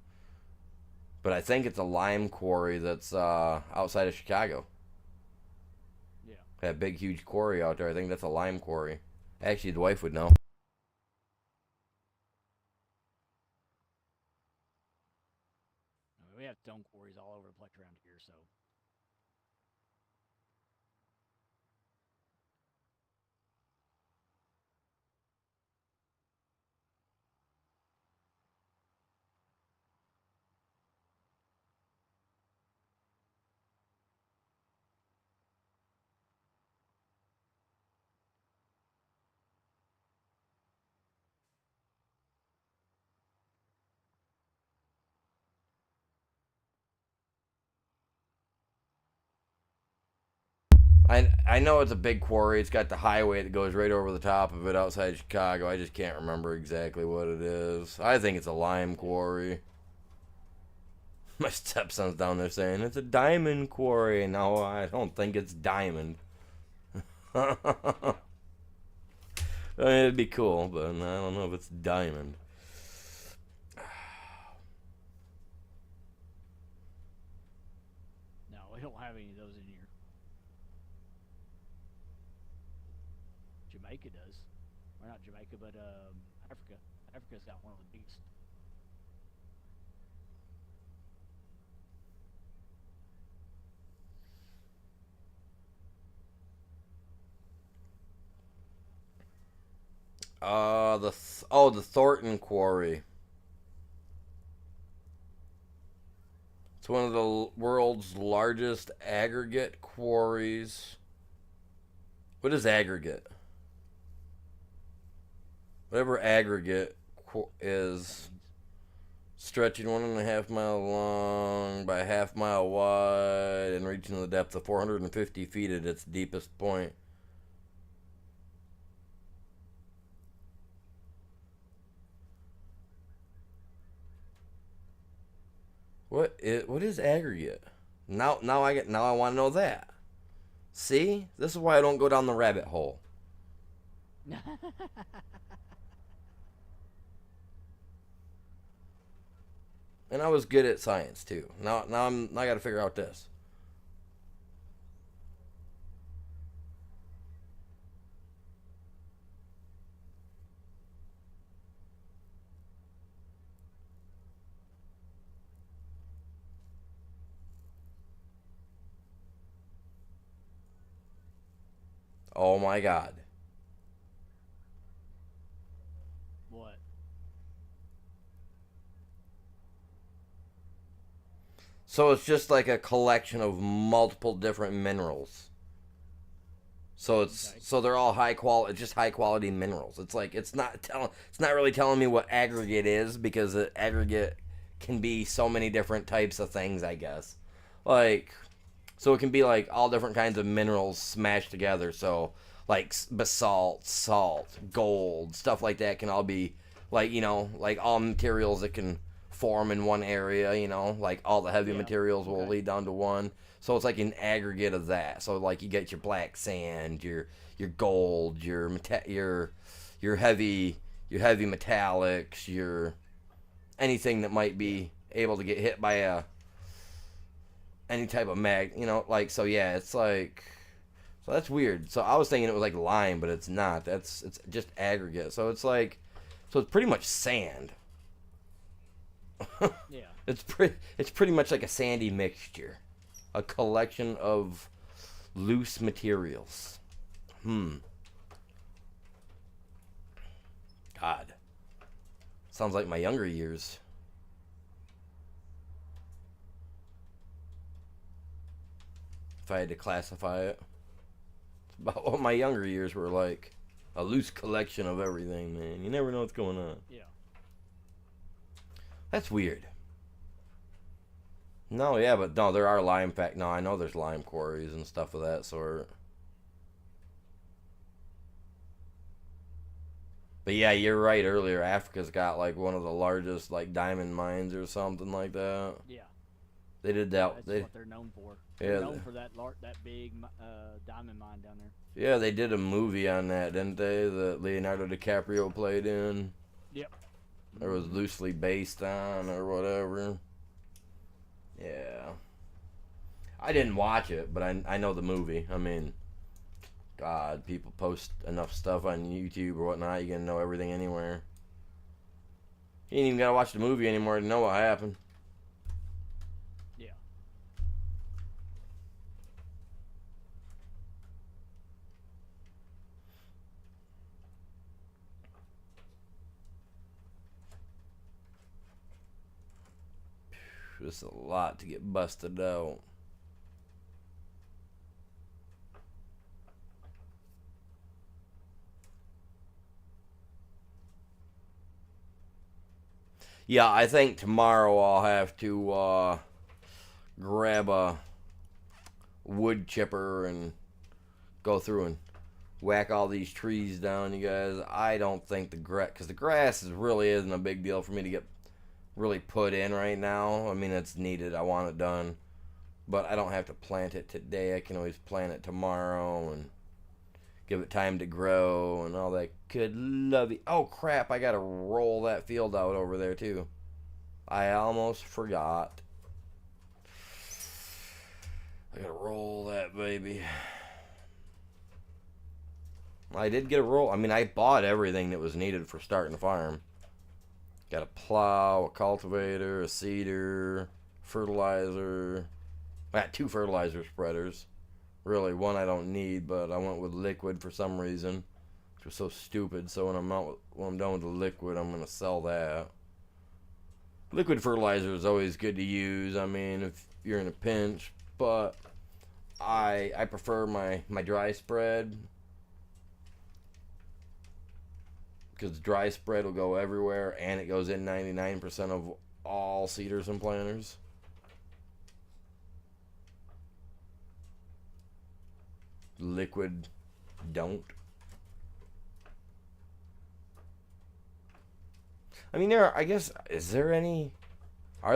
But I think it's a lime quarry that's outside of Chicago. Yeah. That big, huge quarry out there. I think that's a lime quarry. Actually, the wife would know. I mean, we have stone quarries all over the place around here, so. I know it's a big quarry. It's got the highway that goes right over the top of it outside Chicago. I just can't remember exactly what it is. I think it's a lime quarry. My stepson's down there saying it's a diamond quarry. No, I don't think it's diamond. I mean, it'd be cool, but I don't know if it's diamond. No, we don't have any of those in here. Jamaica does. Or not Jamaica, but Africa. Africa's got one of the biggest. The Thornton Quarry. It's one of the world's largest aggregate quarries. What is aggregate? Whatever aggregate is, stretching 1.5 mile long by 1/2 mile wide and reaching the depth of 450 feet at its deepest point. What is aggregate? Now I want to know that. See? This is why I don't go down the rabbit hole. And I was good at science too. Now I got to figure out this. Oh my God. What? So it's just like a collection of multiple different minerals. So they're all high quality minerals. It's like it's not really telling me what aggregate is because aggregate can be so many different types of things, I guess. Like so it can be like all different kinds of minerals smashed together. So like basalt, salt, gold, stuff like that can all be like, like all materials that can form in one area, like all the heavy materials will lead down to one. So it's like an aggregate of that. So like you get your black sand, your gold, your heavy metallics, your anything that might be able to get hit by any type of so yeah, it's like so that's weird. So I was thinking it was like lime, but it's not. It's just aggregate. So it's pretty much sand. Yeah. It's pretty much like a sandy mixture, a collection of loose materials. God. Sounds like my younger years. If I had to classify it. It's about what my younger years were like. A loose collection of everything, man. You never know what's going on. Yeah. That's weird. No, yeah, but no, there are lime No, I know there's lime quarries and stuff of that sort. But yeah, you're right. Earlier, Africa's got like one of the largest like diamond mines or something like that. Yeah. They did that. That's what they're known for. Yeah, They're known for that big diamond mine down there. Yeah, they did a movie on that, didn't they? That Leonardo DiCaprio played in. Yep. Or was loosely based on, or whatever. Yeah. I didn't watch it, but I know the movie. I mean, God, people post enough stuff on YouTube or whatnot, you can know everything anywhere. You ain't even gotta watch the movie anymore to know what happened. Yeah. Just a lot to get busted out. Yeah, I think tomorrow I'll have to grab a wood chipper and go through and whack all these trees down, you guys. I don't think the grass, because the grass really isn't a big deal for me to get really put in right now. I mean, it's needed. I want it done. But I don't have to plant it today. I can always plant it tomorrow and give it time to grow and all that good lovey. Oh, crap. I got to roll that field out over there, too. I almost forgot. I got to roll that baby. I did get a roll. I mean, I bought everything that was needed for starting the farm. Got a plow, a cultivator, a seeder, fertilizer. I got 2 fertilizer spreaders. Really, one I don't need, but I went with liquid for some reason, which was so stupid. So when I'm done with the liquid, I'm gonna sell that. Liquid fertilizer is always good to use. I mean, if you're in a pinch, but I prefer my dry spread. Because dry spread will go everywhere, and it goes in 99% of all seeders and planters. Liquid don't. I mean, are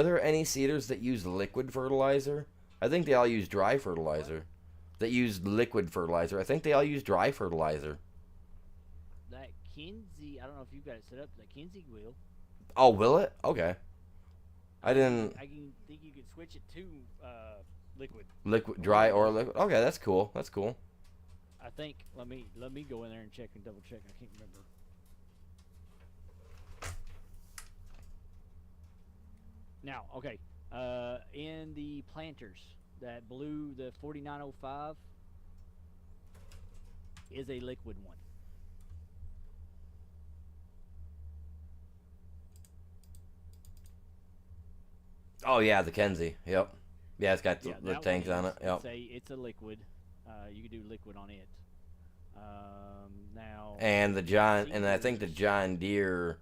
there any seeders that use liquid fertilizer? I think they all use dry fertilizer. That use liquid fertilizer. I think they all use dry fertilizer. That Kinsey, I don't know if you've got it set up. That Kinsey will. Oh, will it? Okay. I didn't. I can think you could switch it to liquid. Liquid, dry or liquid. Okay, that's cool. That's cool. I think. Let me go in there and check and double check. I can't remember. Now, okay. In the planters, that blue, the 4905, is a liquid one. Oh yeah, the Kenzie. Yep. Yeah, it's got the tanks on it. Yep. It's a liquid. You can do liquid on it. Now. And I think the John Deere,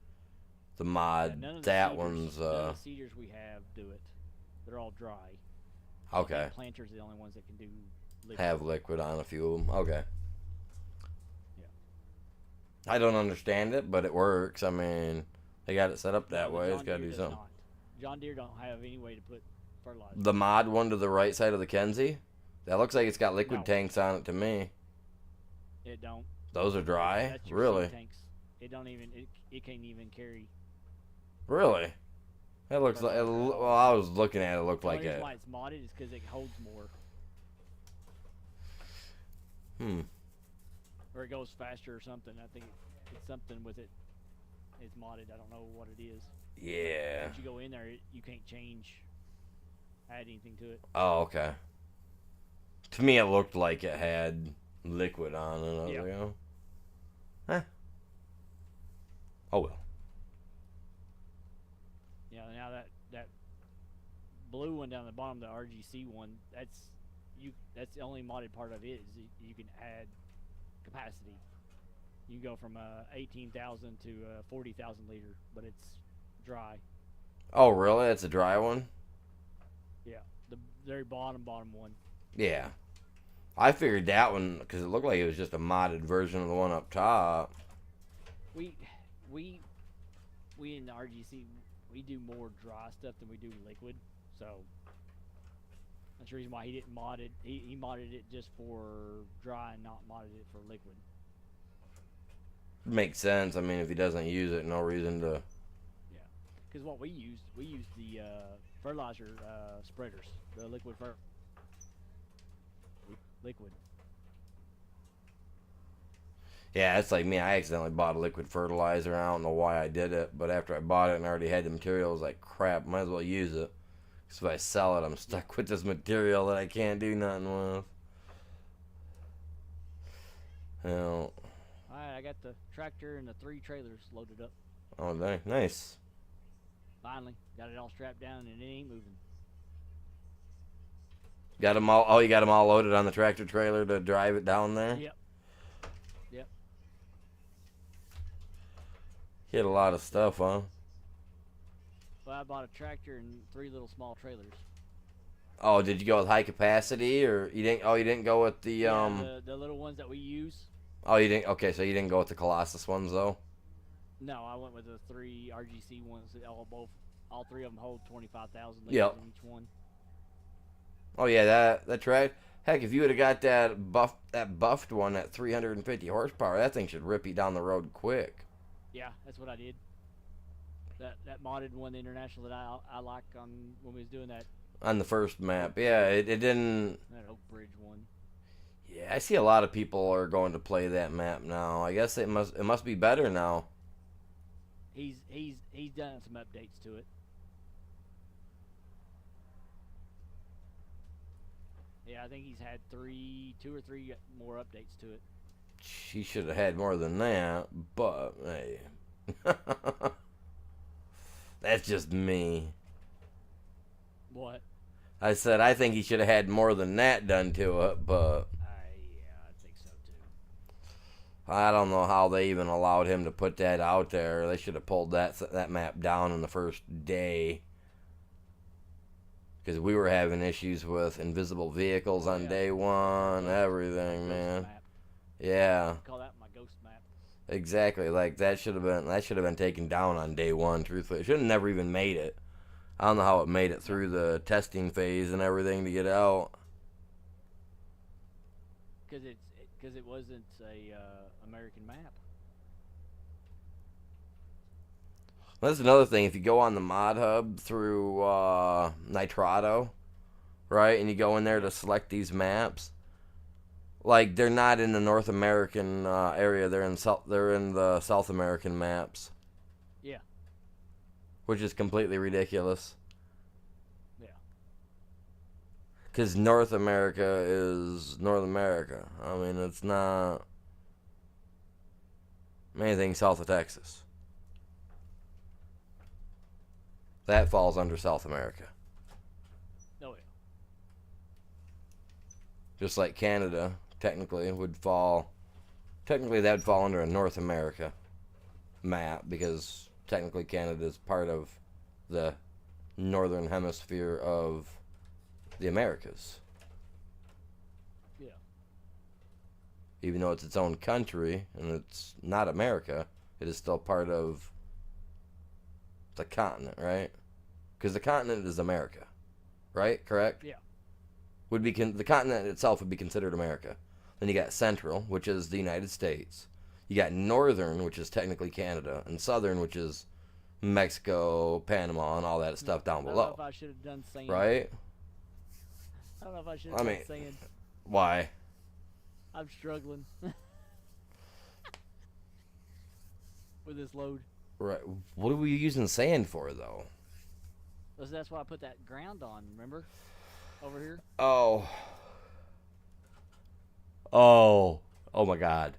the mod, that one's. None of the seeders we have do it. They're all dry. Okay. Planters are the only ones that can do liquid. Have liquid on a few of them. Okay. Yeah. I don't understand it, but it works. I mean, they got it set up that way. It's got to do something. John Deere don't have any way to put fertilizer. The mod one to the right side of the Kenzie? That looks like it's got liquid tanks on it to me. It don't. Those are dry? That's your really? seed tanks. It don't even. It can't even carry. Really? That looks like. Well, I was looking at it. It looked like it. The reason why it's modded is because it holds more. Or it goes faster or something. I think it's something with it. It's modded. I don't know what it is. Yeah. Once you go in there, you can't add anything to it. Oh, okay. To me, it looked like it had liquid on it. I was Yeah. like, oh. Huh. Oh well. Yeah, now that blue one down the bottom, the RGC one, that's the only modded part of it is you can add capacity. You can go from 18,000 to 40,000 liter, but it's dry. Oh really? It's a dry one. Yeah, the very bottom one. Yeah. I figured that one because it looked like it was just a modded version of the one up top. We in the RGC we do more dry stuff than we do liquid, so that's the reason why he didn't mod it. He modded it just for dry and not modded it for liquid. Makes sense. I mean, if he doesn't use it, no reason to. Yeah, because what we used the fertilizer spreaders, the liquid. Yeah, it's like me. I accidentally bought a liquid fertilizer. I don't know why I did it, but after I bought it and I already had the material, I was like, crap, might as well use it. Because if I sell it, I'm stuck with this material that I can't do nothing with. You know. Alright, I got the tractor and the 3 trailers loaded up. Oh, dang. Nice. Finally, got it all strapped down and it ain't moving. Got them all. Oh, you got them all loaded on the tractor trailer to drive it down there? Yep. He had a lot of stuff, huh? Well, I bought a tractor and 3 little small trailers. Oh, did you go with high capacity or you didn't? Oh, you didn't go with the the little ones that we use. Oh, you didn't. Okay, so you didn't go with the Colossus ones though. No, I went with the 3 RGC ones. All 3 of them hold 25,000 liters Yep. in each one. Oh yeah, that's right. Heck, if you would have got that buffed one at 350 horsepower, that thing should rip you down the road quick. Yeah, that's what I did. That modded one, the international that I like on when we was doing that On the first map, yeah, it didn't. that Oak Bridge one. Yeah, I see a lot of people are going to play that map now. I guess it must be better now. He's done some updates to it. Yeah, I think he's had 2 or 3 more updates to it. He should have had more than that, but hey. That's just me. What? I said I think he should have had more than that done to it, but Yeah, I think so too. I don't know how they even allowed him to put that out there. They should have pulled that map down in the first day. Because we were having issues with invisible vehicles on day one, everything, man. Map. Yeah, I call that my ghost map. exactly. Like that should have been taken down on day one. Truthfully, it should have never even made it. I don't know how it made it through the testing phase and everything to get out. Because it wasn't a American map. That's another thing. If you go on the mod hub through Nitrado, right, and you go in there to select these maps, like they're not in the North American area. They're in the South American maps. Yeah. Which is completely ridiculous. Yeah. Because North America is North America. I mean, it's not anything south of Texas. That falls under South America. Oh yeah. Just like Canada, technically, that would fall under a North America map because technically Canada is part of the northern hemisphere of the Americas. Yeah. Even though it's its own country and it's not America, it is still part of the continent, right? Because the continent is America, right? Correct? Yeah. The continent itself would be considered America. Then you got Central, which is the United States. You got Northern, which is technically Canada, and Southern, which is Mexico, Panama, and all that stuff down I don't below. know if I should have done sand. Right? I don't know if I should have done sand. Why? I'm struggling with this load. Right. What are we using sand for, though? That's why I put that ground on. Remember, over here. Oh. Oh. Oh my God.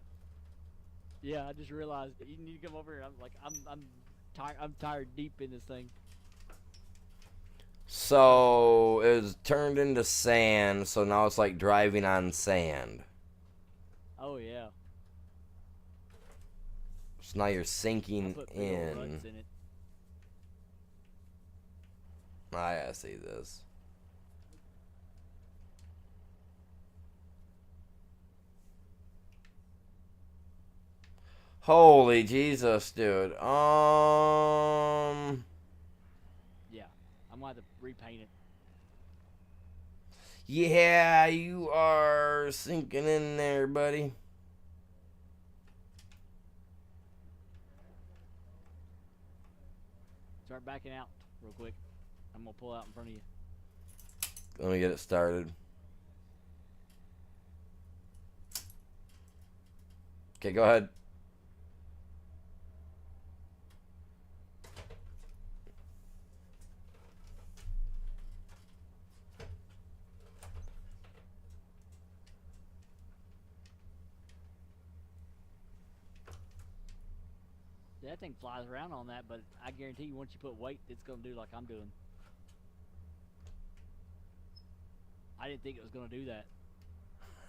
Yeah, I just realized you need to come over here. I'm like, I'm tired. I'm tired deep in this thing. So it was turned into sand, so now it's like driving on sand. Oh yeah. So now you're I sinking put big old in. ruts in it. I gotta see this. Holy Jesus, dude. Yeah, I'm gonna have to repaint it. Yeah, you are sinking in there, buddy. Start backing out real quick. I'm gonna pull out in front of you. Let me get it started. Okay, go ahead. That thing flies around on that, but I guarantee you, once you put weight, it's gonna do like I'm doing. I didn't think it was gonna do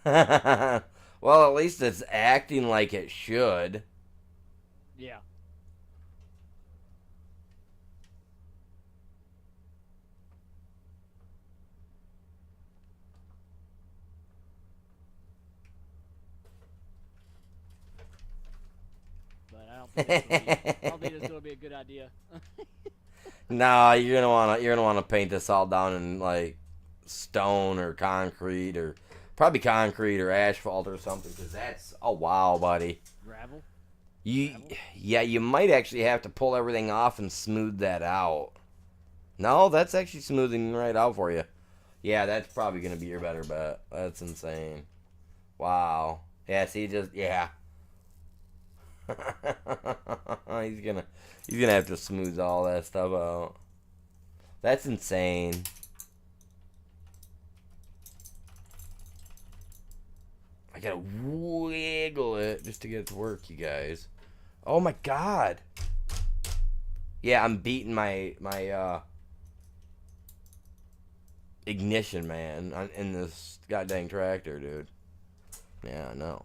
that. Well, at least it's acting like it should. Yeah. But I don't think it's gonna be a good idea. Nah, you're gonna wanna paint this all down in like stone or concrete or probably concrete or asphalt or something, because that's wow, buddy. Gravel. Yeah, you might actually have to pull everything off and smooth that out. No, that's actually smoothing right out for you. Yeah, that's probably gonna be your better bet. That's insane. Wow. Yeah, see, yeah. he's gonna have to smooth all that stuff out. That's insane. I gotta wiggle it just to get it to work, you guys. Oh my God. Yeah, I'm beating my ignition, man, in this goddamn tractor, dude. Yeah, I know.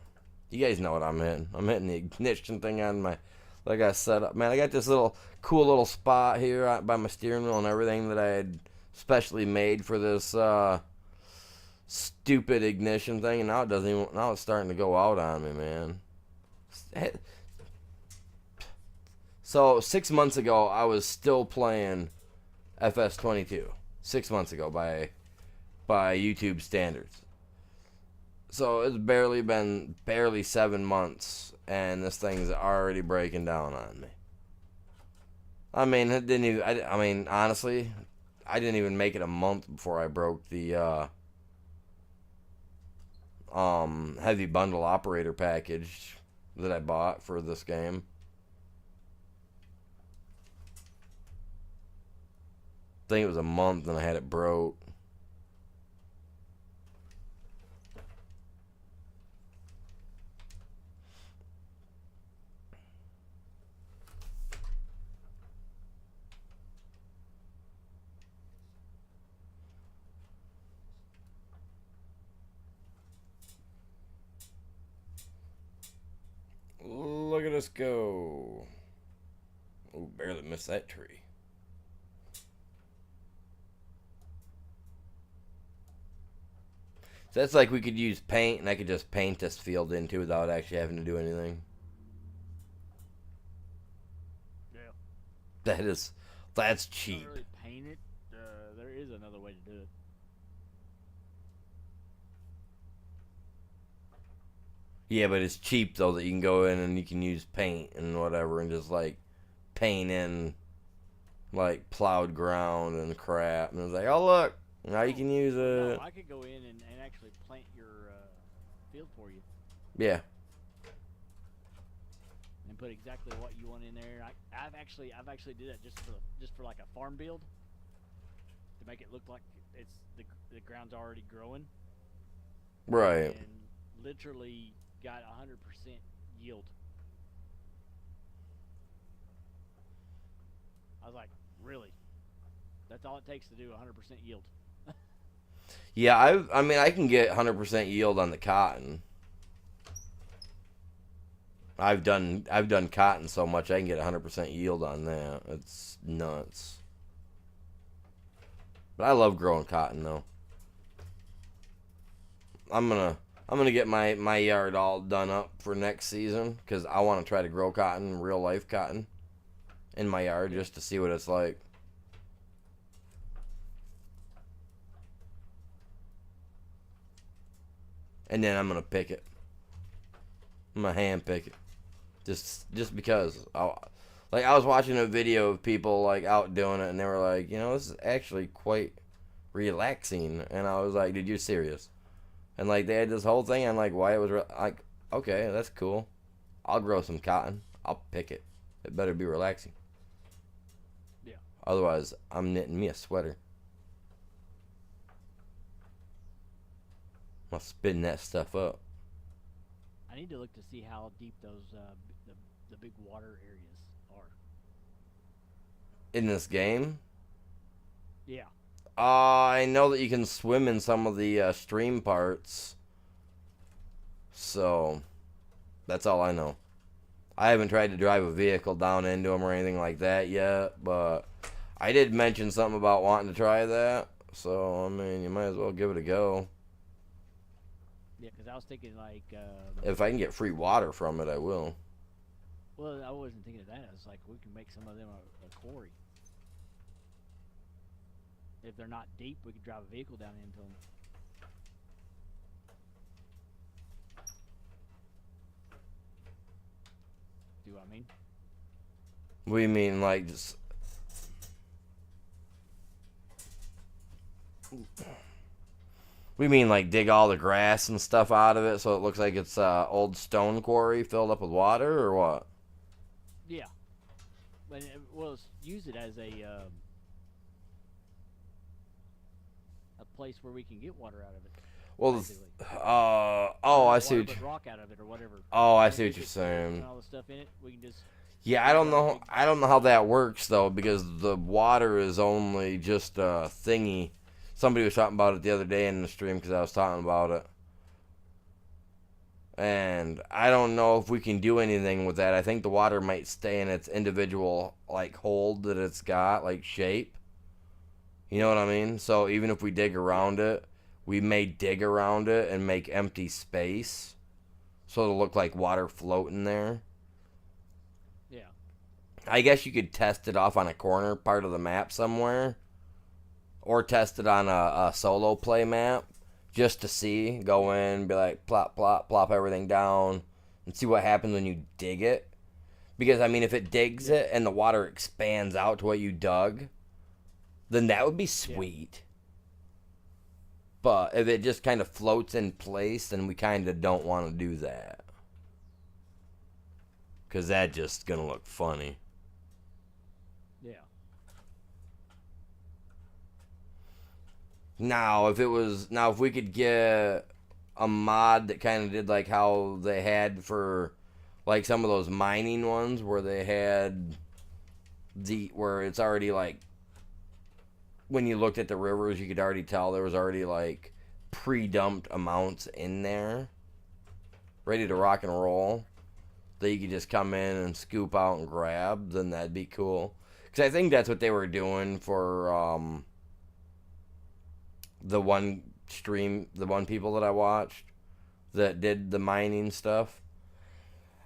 You guys know what I'm hitting. I'm hitting the ignition thing on my, like I set up. Man, I got this cool little spot here by my steering wheel and everything that I had specially made for this stupid ignition thing, and now it doesn't even. Now it's starting to go out on me, man. So 6 months ago, I was still playing FS22. 6 months ago by YouTube standards. So it's been barely 7 months, and this thing's already breaking down on me. I mean, it didn't even. I mean, honestly, I didn't even make it a month before I broke the heavy bundle operator package that I bought for this game. I think it was a month and I had it broke. Look at us go. Oh, barely missed that tree. So that's like we could use paint, and I could just paint this field into without actually having to do anything. Yeah. That's cheap. Not really paint it. There is another way to do it. Yeah, but it's cheap though that you can go in and you can use paint and whatever and just like paint in like plowed ground and crap. And it's like, oh look, now you can use it. No, I could go in and actually plant your field for you Yeah. and put exactly what you want in there. I've actually did that just for like a farm build to make it look like it's the ground's already growing. Right. And literally got 100% yield. I was like, really? That's all it takes to do 100% yield. Yeah, I mean, I can get 100% yield on the cotton. I've done cotton so much I can get 100% yield on that. It's nuts. But I love growing cotton though. I'm gonna get my yard all done up for next season because I want to try to grow cotton, real life cotton, in my yard just to see what it's like. And then I'm gonna pick it. I'm gonna hand pick it, just because. I was watching a video of people like out doing it, and they were like, you know, this is actually quite relaxing. And I was like, dude, you're serious? And like they had this whole thing on like why it was like, okay, that's cool. I'll grow some cotton. I'll pick it. It better be relaxing. Yeah. Otherwise, I'm knitting me a sweater. I'll spin that stuff up. I need to look to see how deep those the big water areas are. In this game, Yeah. I know that you can swim in some of the stream parts. So, that's all I know. I haven't tried to drive a vehicle down into them or anything like that yet, but I did mention something about wanting to try that. So, I mean, you might as well give it a go. Yeah, because I was thinking like. If I can get free water from it, I will. Well, I wasn't thinking of that. I was like, we can make some of them a quarry. If they're not deep, we could drive a vehicle down into them. Do I mean? We mean like just. We mean like dig all the grass and stuff out of it so it looks like it's old stone quarry filled up with water, or what? Yeah. But well, use it as a place where we can get water out of it. Well, I see what you rock out of it or whatever. Oh, I see what you're saying. And all the stuff in it, we can just. Yeah, I don't know how that works though, because the water is only just a thingy. Somebody was talking about it the other day in the stream because I was talking about it. And I don't know if we can do anything with that. I think the water might stay in its individual, like, hold that it's got, like, shape. You know what I mean? So even if we dig around it, we may dig around it and make empty space. So it'll look like water floating there. Yeah. I guess you could test it off on a corner part of the map somewhere. Or test it on a solo play map just to see. Go in, be like, plop, plop, plop everything down, and see what happens when you dig it. Because, I mean, if it digs it and the water expands out to what you dug, then that would be sweet. Yeah. But if it just kind of floats in place, then we kind of don't want to do that. Because that's just going to look funny. Yeah. Now, if we could get a mod that kind of did like how they had for like some of those mining ones where they had where it's already like when you looked at the rivers, you could already tell there was already like pre-dumped amounts in there ready to rock and roll that you could just come in and scoop out and grab, then that'd be cool. Because I think that's what they were doing for the one people that I watched that did the mining stuff.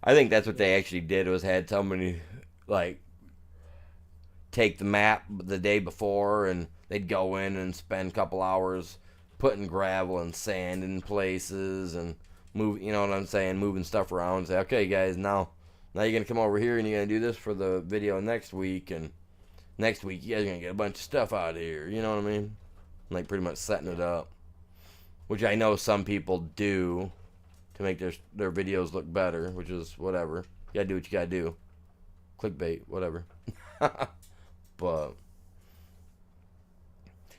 I think that's what they actually did, was had somebody like take the map the day before and they'd go in and spend a couple hours putting gravel and sand in places and moving stuff around and say, okay guys, now you're gonna come over here and you're gonna do this for the video next week, and next week you guys are gonna get a bunch of stuff out of here, you know what I mean? Like pretty much setting it up, which I know some people do to make their videos look better, which is whatever. You gotta do what you gotta do. Clickbait, whatever. But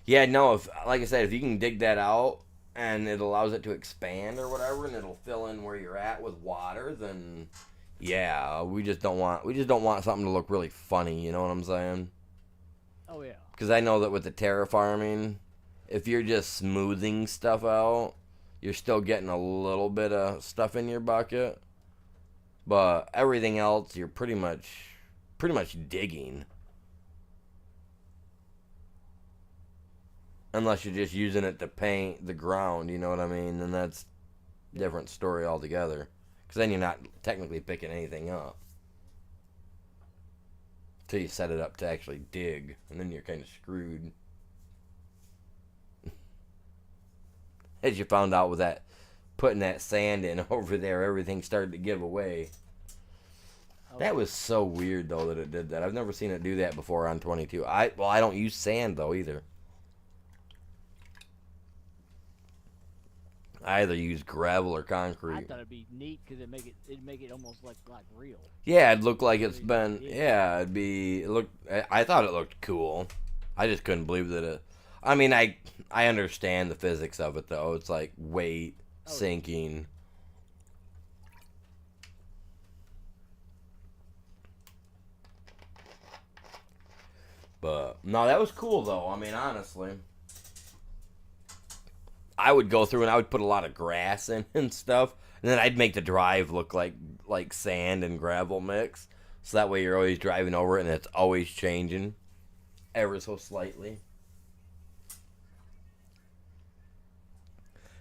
yeah, no, like I said, if you can dig that out and it allows it to expand or whatever, and it'll fill in where you're at with water, then yeah, we just don't want something to look really funny. You know what I'm saying? Oh yeah. Because I know that with the terraforming, if you're just smoothing stuff out, you're still getting a little bit of stuff in your bucket. But everything else, you're pretty much digging. Unless you're just using it to paint the ground, you know what I mean? Then that's a different story altogether. Because then you're not technically picking anything up. Till you set it up to actually dig. And then you're kind of screwed. As you found out with that, putting that sand in over there, everything started to give away. That was so weird, though, that it did that. I've never seen it do that before on 22. I don't use sand, though, either. I either use gravel or concrete. I thought it'd be neat because it'd make it almost like real. Yeah, it'd look like it's been. Yeah, I thought it looked cool. I just couldn't believe that it. I mean, I understand the physics of it, though. It's like weight, sinking. But no, that was cool, though. I mean, honestly. I would go through and I would put a lot of grass in and stuff, and then I'd make the drive look like sand and gravel mix, so that way you're always driving over it and it's always changing, ever so slightly.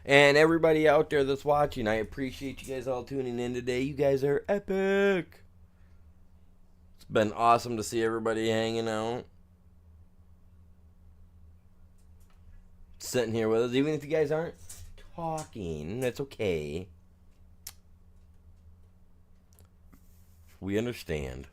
And everybody out there that's watching, I appreciate you guys all tuning in today. You guys are epic. It's been awesome to see everybody hanging out. Sitting here with us, even if you guys aren't talking, that's okay. We understand.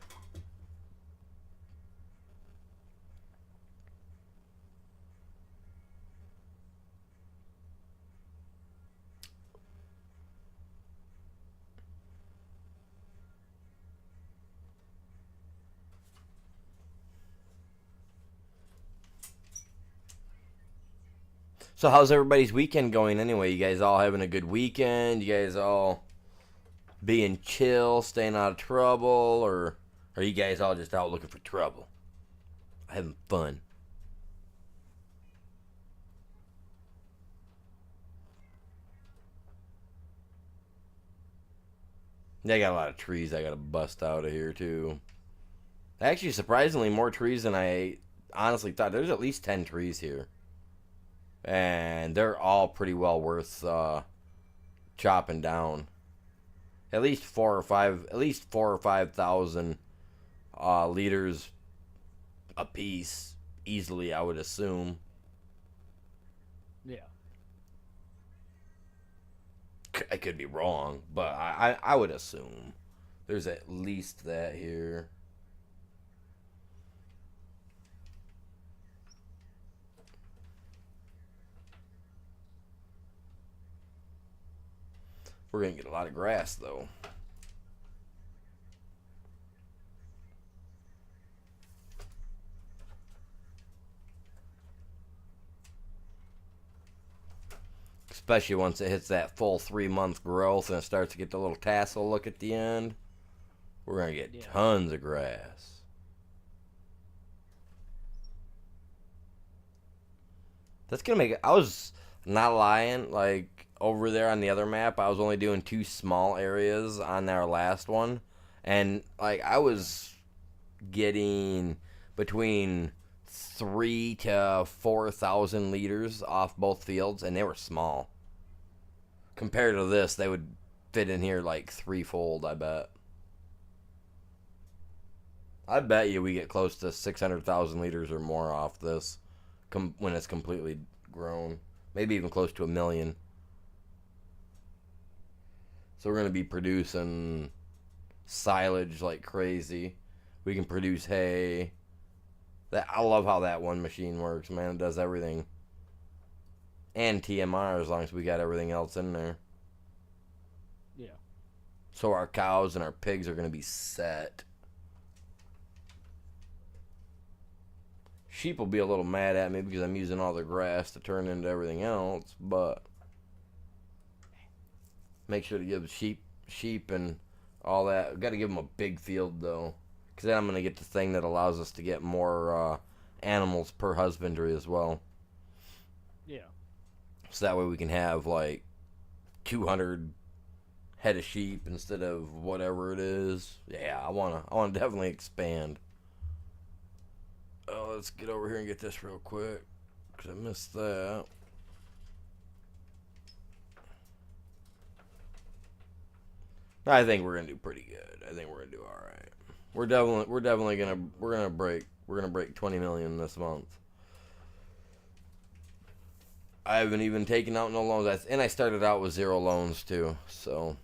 So how's everybody's weekend going anyway? You guys all having a good weekend? You guys all being chill, staying out of trouble? Or are you guys all just out looking for trouble? Having fun? Yeah, I got a lot of trees I gotta bust out of here too. Actually, surprisingly more trees than I honestly thought. There's at least 10 trees here. And they're all pretty well worth chopping down. At least 4,000 liters a piece, easily, I would assume. Yeah. I could be wrong, but I would assume there's at least that here. We're going to get a lot of grass, though. Especially once it hits that full 3-month growth and it starts to get the little tassel look at the end. We're going to get tons of grass. That's going to make it... I was not lying, like... Over there on the other map, I was only doing 2 small areas on our last one. And, like, I was getting between 3 to 4,000 liters off both fields, and they were small. Compared to this, they would fit in here, like, threefold, I bet. I bet you we get close to 600,000 liters or more off this when it's completely grown. Maybe even close to 1 million. So we're going to be producing silage like crazy. We can produce hay. I love how that one machine works, man. It does everything. And TMR as long as we got everything else in there. Yeah. So our cows and our pigs are going to be set. Sheep will be a little mad at me because I'm using all the grass to turn into everything else, but Make sure to give sheep and all that. Got to give them a big field though, because then I'm gonna get the thing that allows us to get more animals per husbandry as well. Yeah. So that way we can have like 200 head of sheep instead of whatever it is. Yeah, I wanna definitely expand. Oh, let's get over here and get this real quick, because I missed that. I think we're gonna do pretty good. I think we're gonna do all right. We're definitely gonna break 20 million this month. I haven't even taken out no loans, and I started out with 0 loans too, so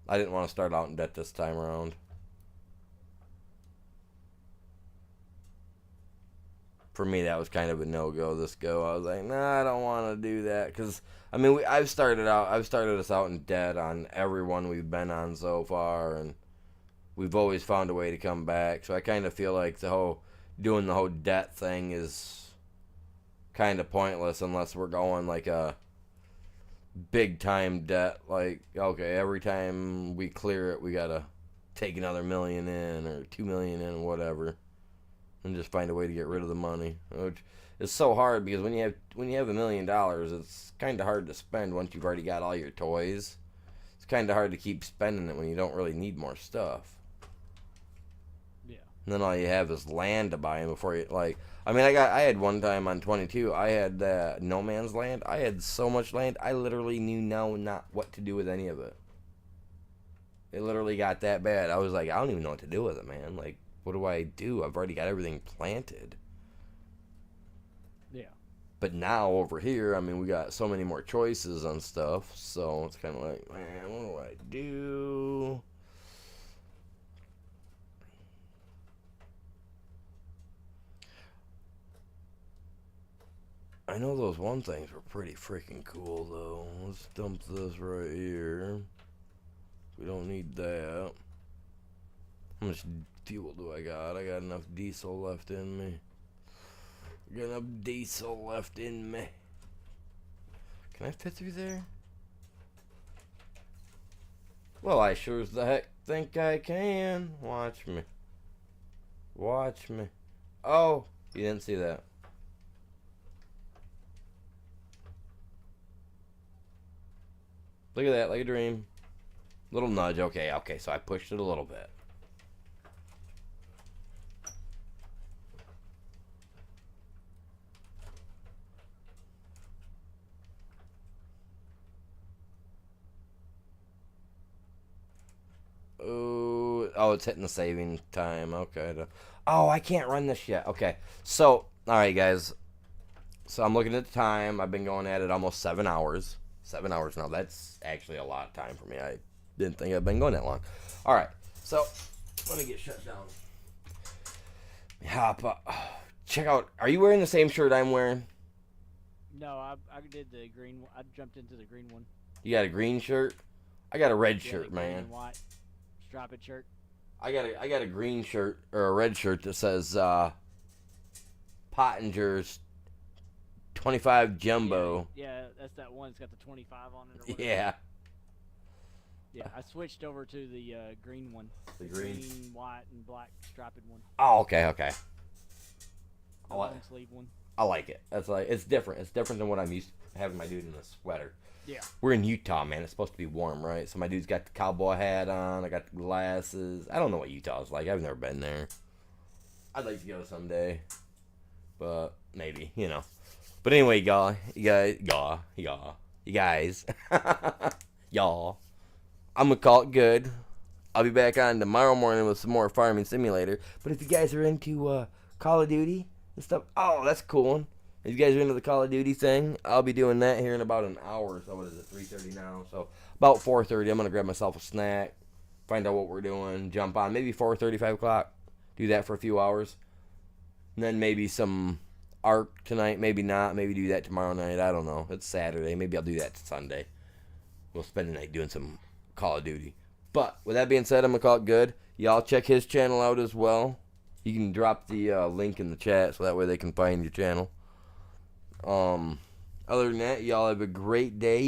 I didn't want to start out in debt this time around. For me, that was kind of a no-go. This go, I was like, nah, I don't want to do that, because I mean, I've started us out in debt on every one we've been on so far, and we've always found a way to come back. So I kind of feel like doing the whole debt thing is kind of pointless unless we're going like a big time debt. Like, okay, every time we clear it, we gotta take another $1 million in or $2 million in, whatever, and just find a way to get rid of the money. Which is so hard, because when you have $1 million, it's kind of hard to spend once you've already got all your toys. It's kind of hard to keep spending it when you don't really need more stuff. Yeah. And then all you have is land to buy, and before you, like, I mean, I had one time on 22, I had no man's land. I had so much land, I literally knew not what to do with any of it. It literally got that bad. I was like, I don't even know what to do with it, man. Like, what do I do? I've already got everything planted. Yeah. But now over here, I mean, we got so many more choices on stuff, so it's kind of like, man, what do I do? I know those one things were pretty freaking cool, though. Let's dump this right here. We don't need that. How much fuel do I got? I got enough diesel left in me. Got enough diesel left in me. Can I fit through there? Well, I sure as the heck think I can. Watch me. Watch me. Oh, you didn't see that. Look at that, like a dream. Little nudge. Okay, so I pushed it a little bit. Oh, it's hitting the saving time. Okay. Oh, I can't run this yet. Okay. So, all right, guys. So I'm looking at the time. I've been going at it almost 7 hours. 7 hours now. That's actually a lot of time for me. I didn't think I'd been going that long. All right. So let me get shut down. Hop up. Check out. Are you wearing the same shirt I'm wearing? No, I did the green one. I jumped into the green one. You got a green shirt? I got a red Yeah, shirt, the green man. and white striped shirt. I got a green shirt or a red shirt that says Pottinger's 25 Jumbo. Yeah, that's that one that's got the 25 on it. Or whatever. Yeah. Yeah, I switched over to the green one. The green? white, and black striped one. Oh, okay. The long sleeve one. I like it. That's like, it's different. It's different than what I'm used to having my dude in a sweater. Yeah. We're in Utah, man. It's supposed to be warm, right? So my dude's got the cowboy hat on. I got the glasses. I don't know what Utah's like. I've never been there. I'd like to go someday, but maybe, you know. But anyway, you guys, y'all, I'm gonna call it good. I'll be back on tomorrow morning with some more Farming Simulator. But if you guys are into Call of Duty and stuff, oh, that's a cool one. If you guys are into the Call of Duty thing, I'll be doing that here in about an hour. So what is it, 3:30 now? So about 4:30, I'm gonna grab myself a snack, find out what we're doing, jump on, maybe 4:30, 5 o'clock. Do that for a few hours, and then maybe some Ark tonight, maybe not. Maybe do that tomorrow night. I don't know. It's Saturday. Maybe I'll do that Sunday. We'll spend the night doing some Call of Duty. But with that being said, I'm gonna call it good. Y'all check his channel out as well. You can drop the link in the chat so that way they can find your channel. Other than that, y'all have a great day.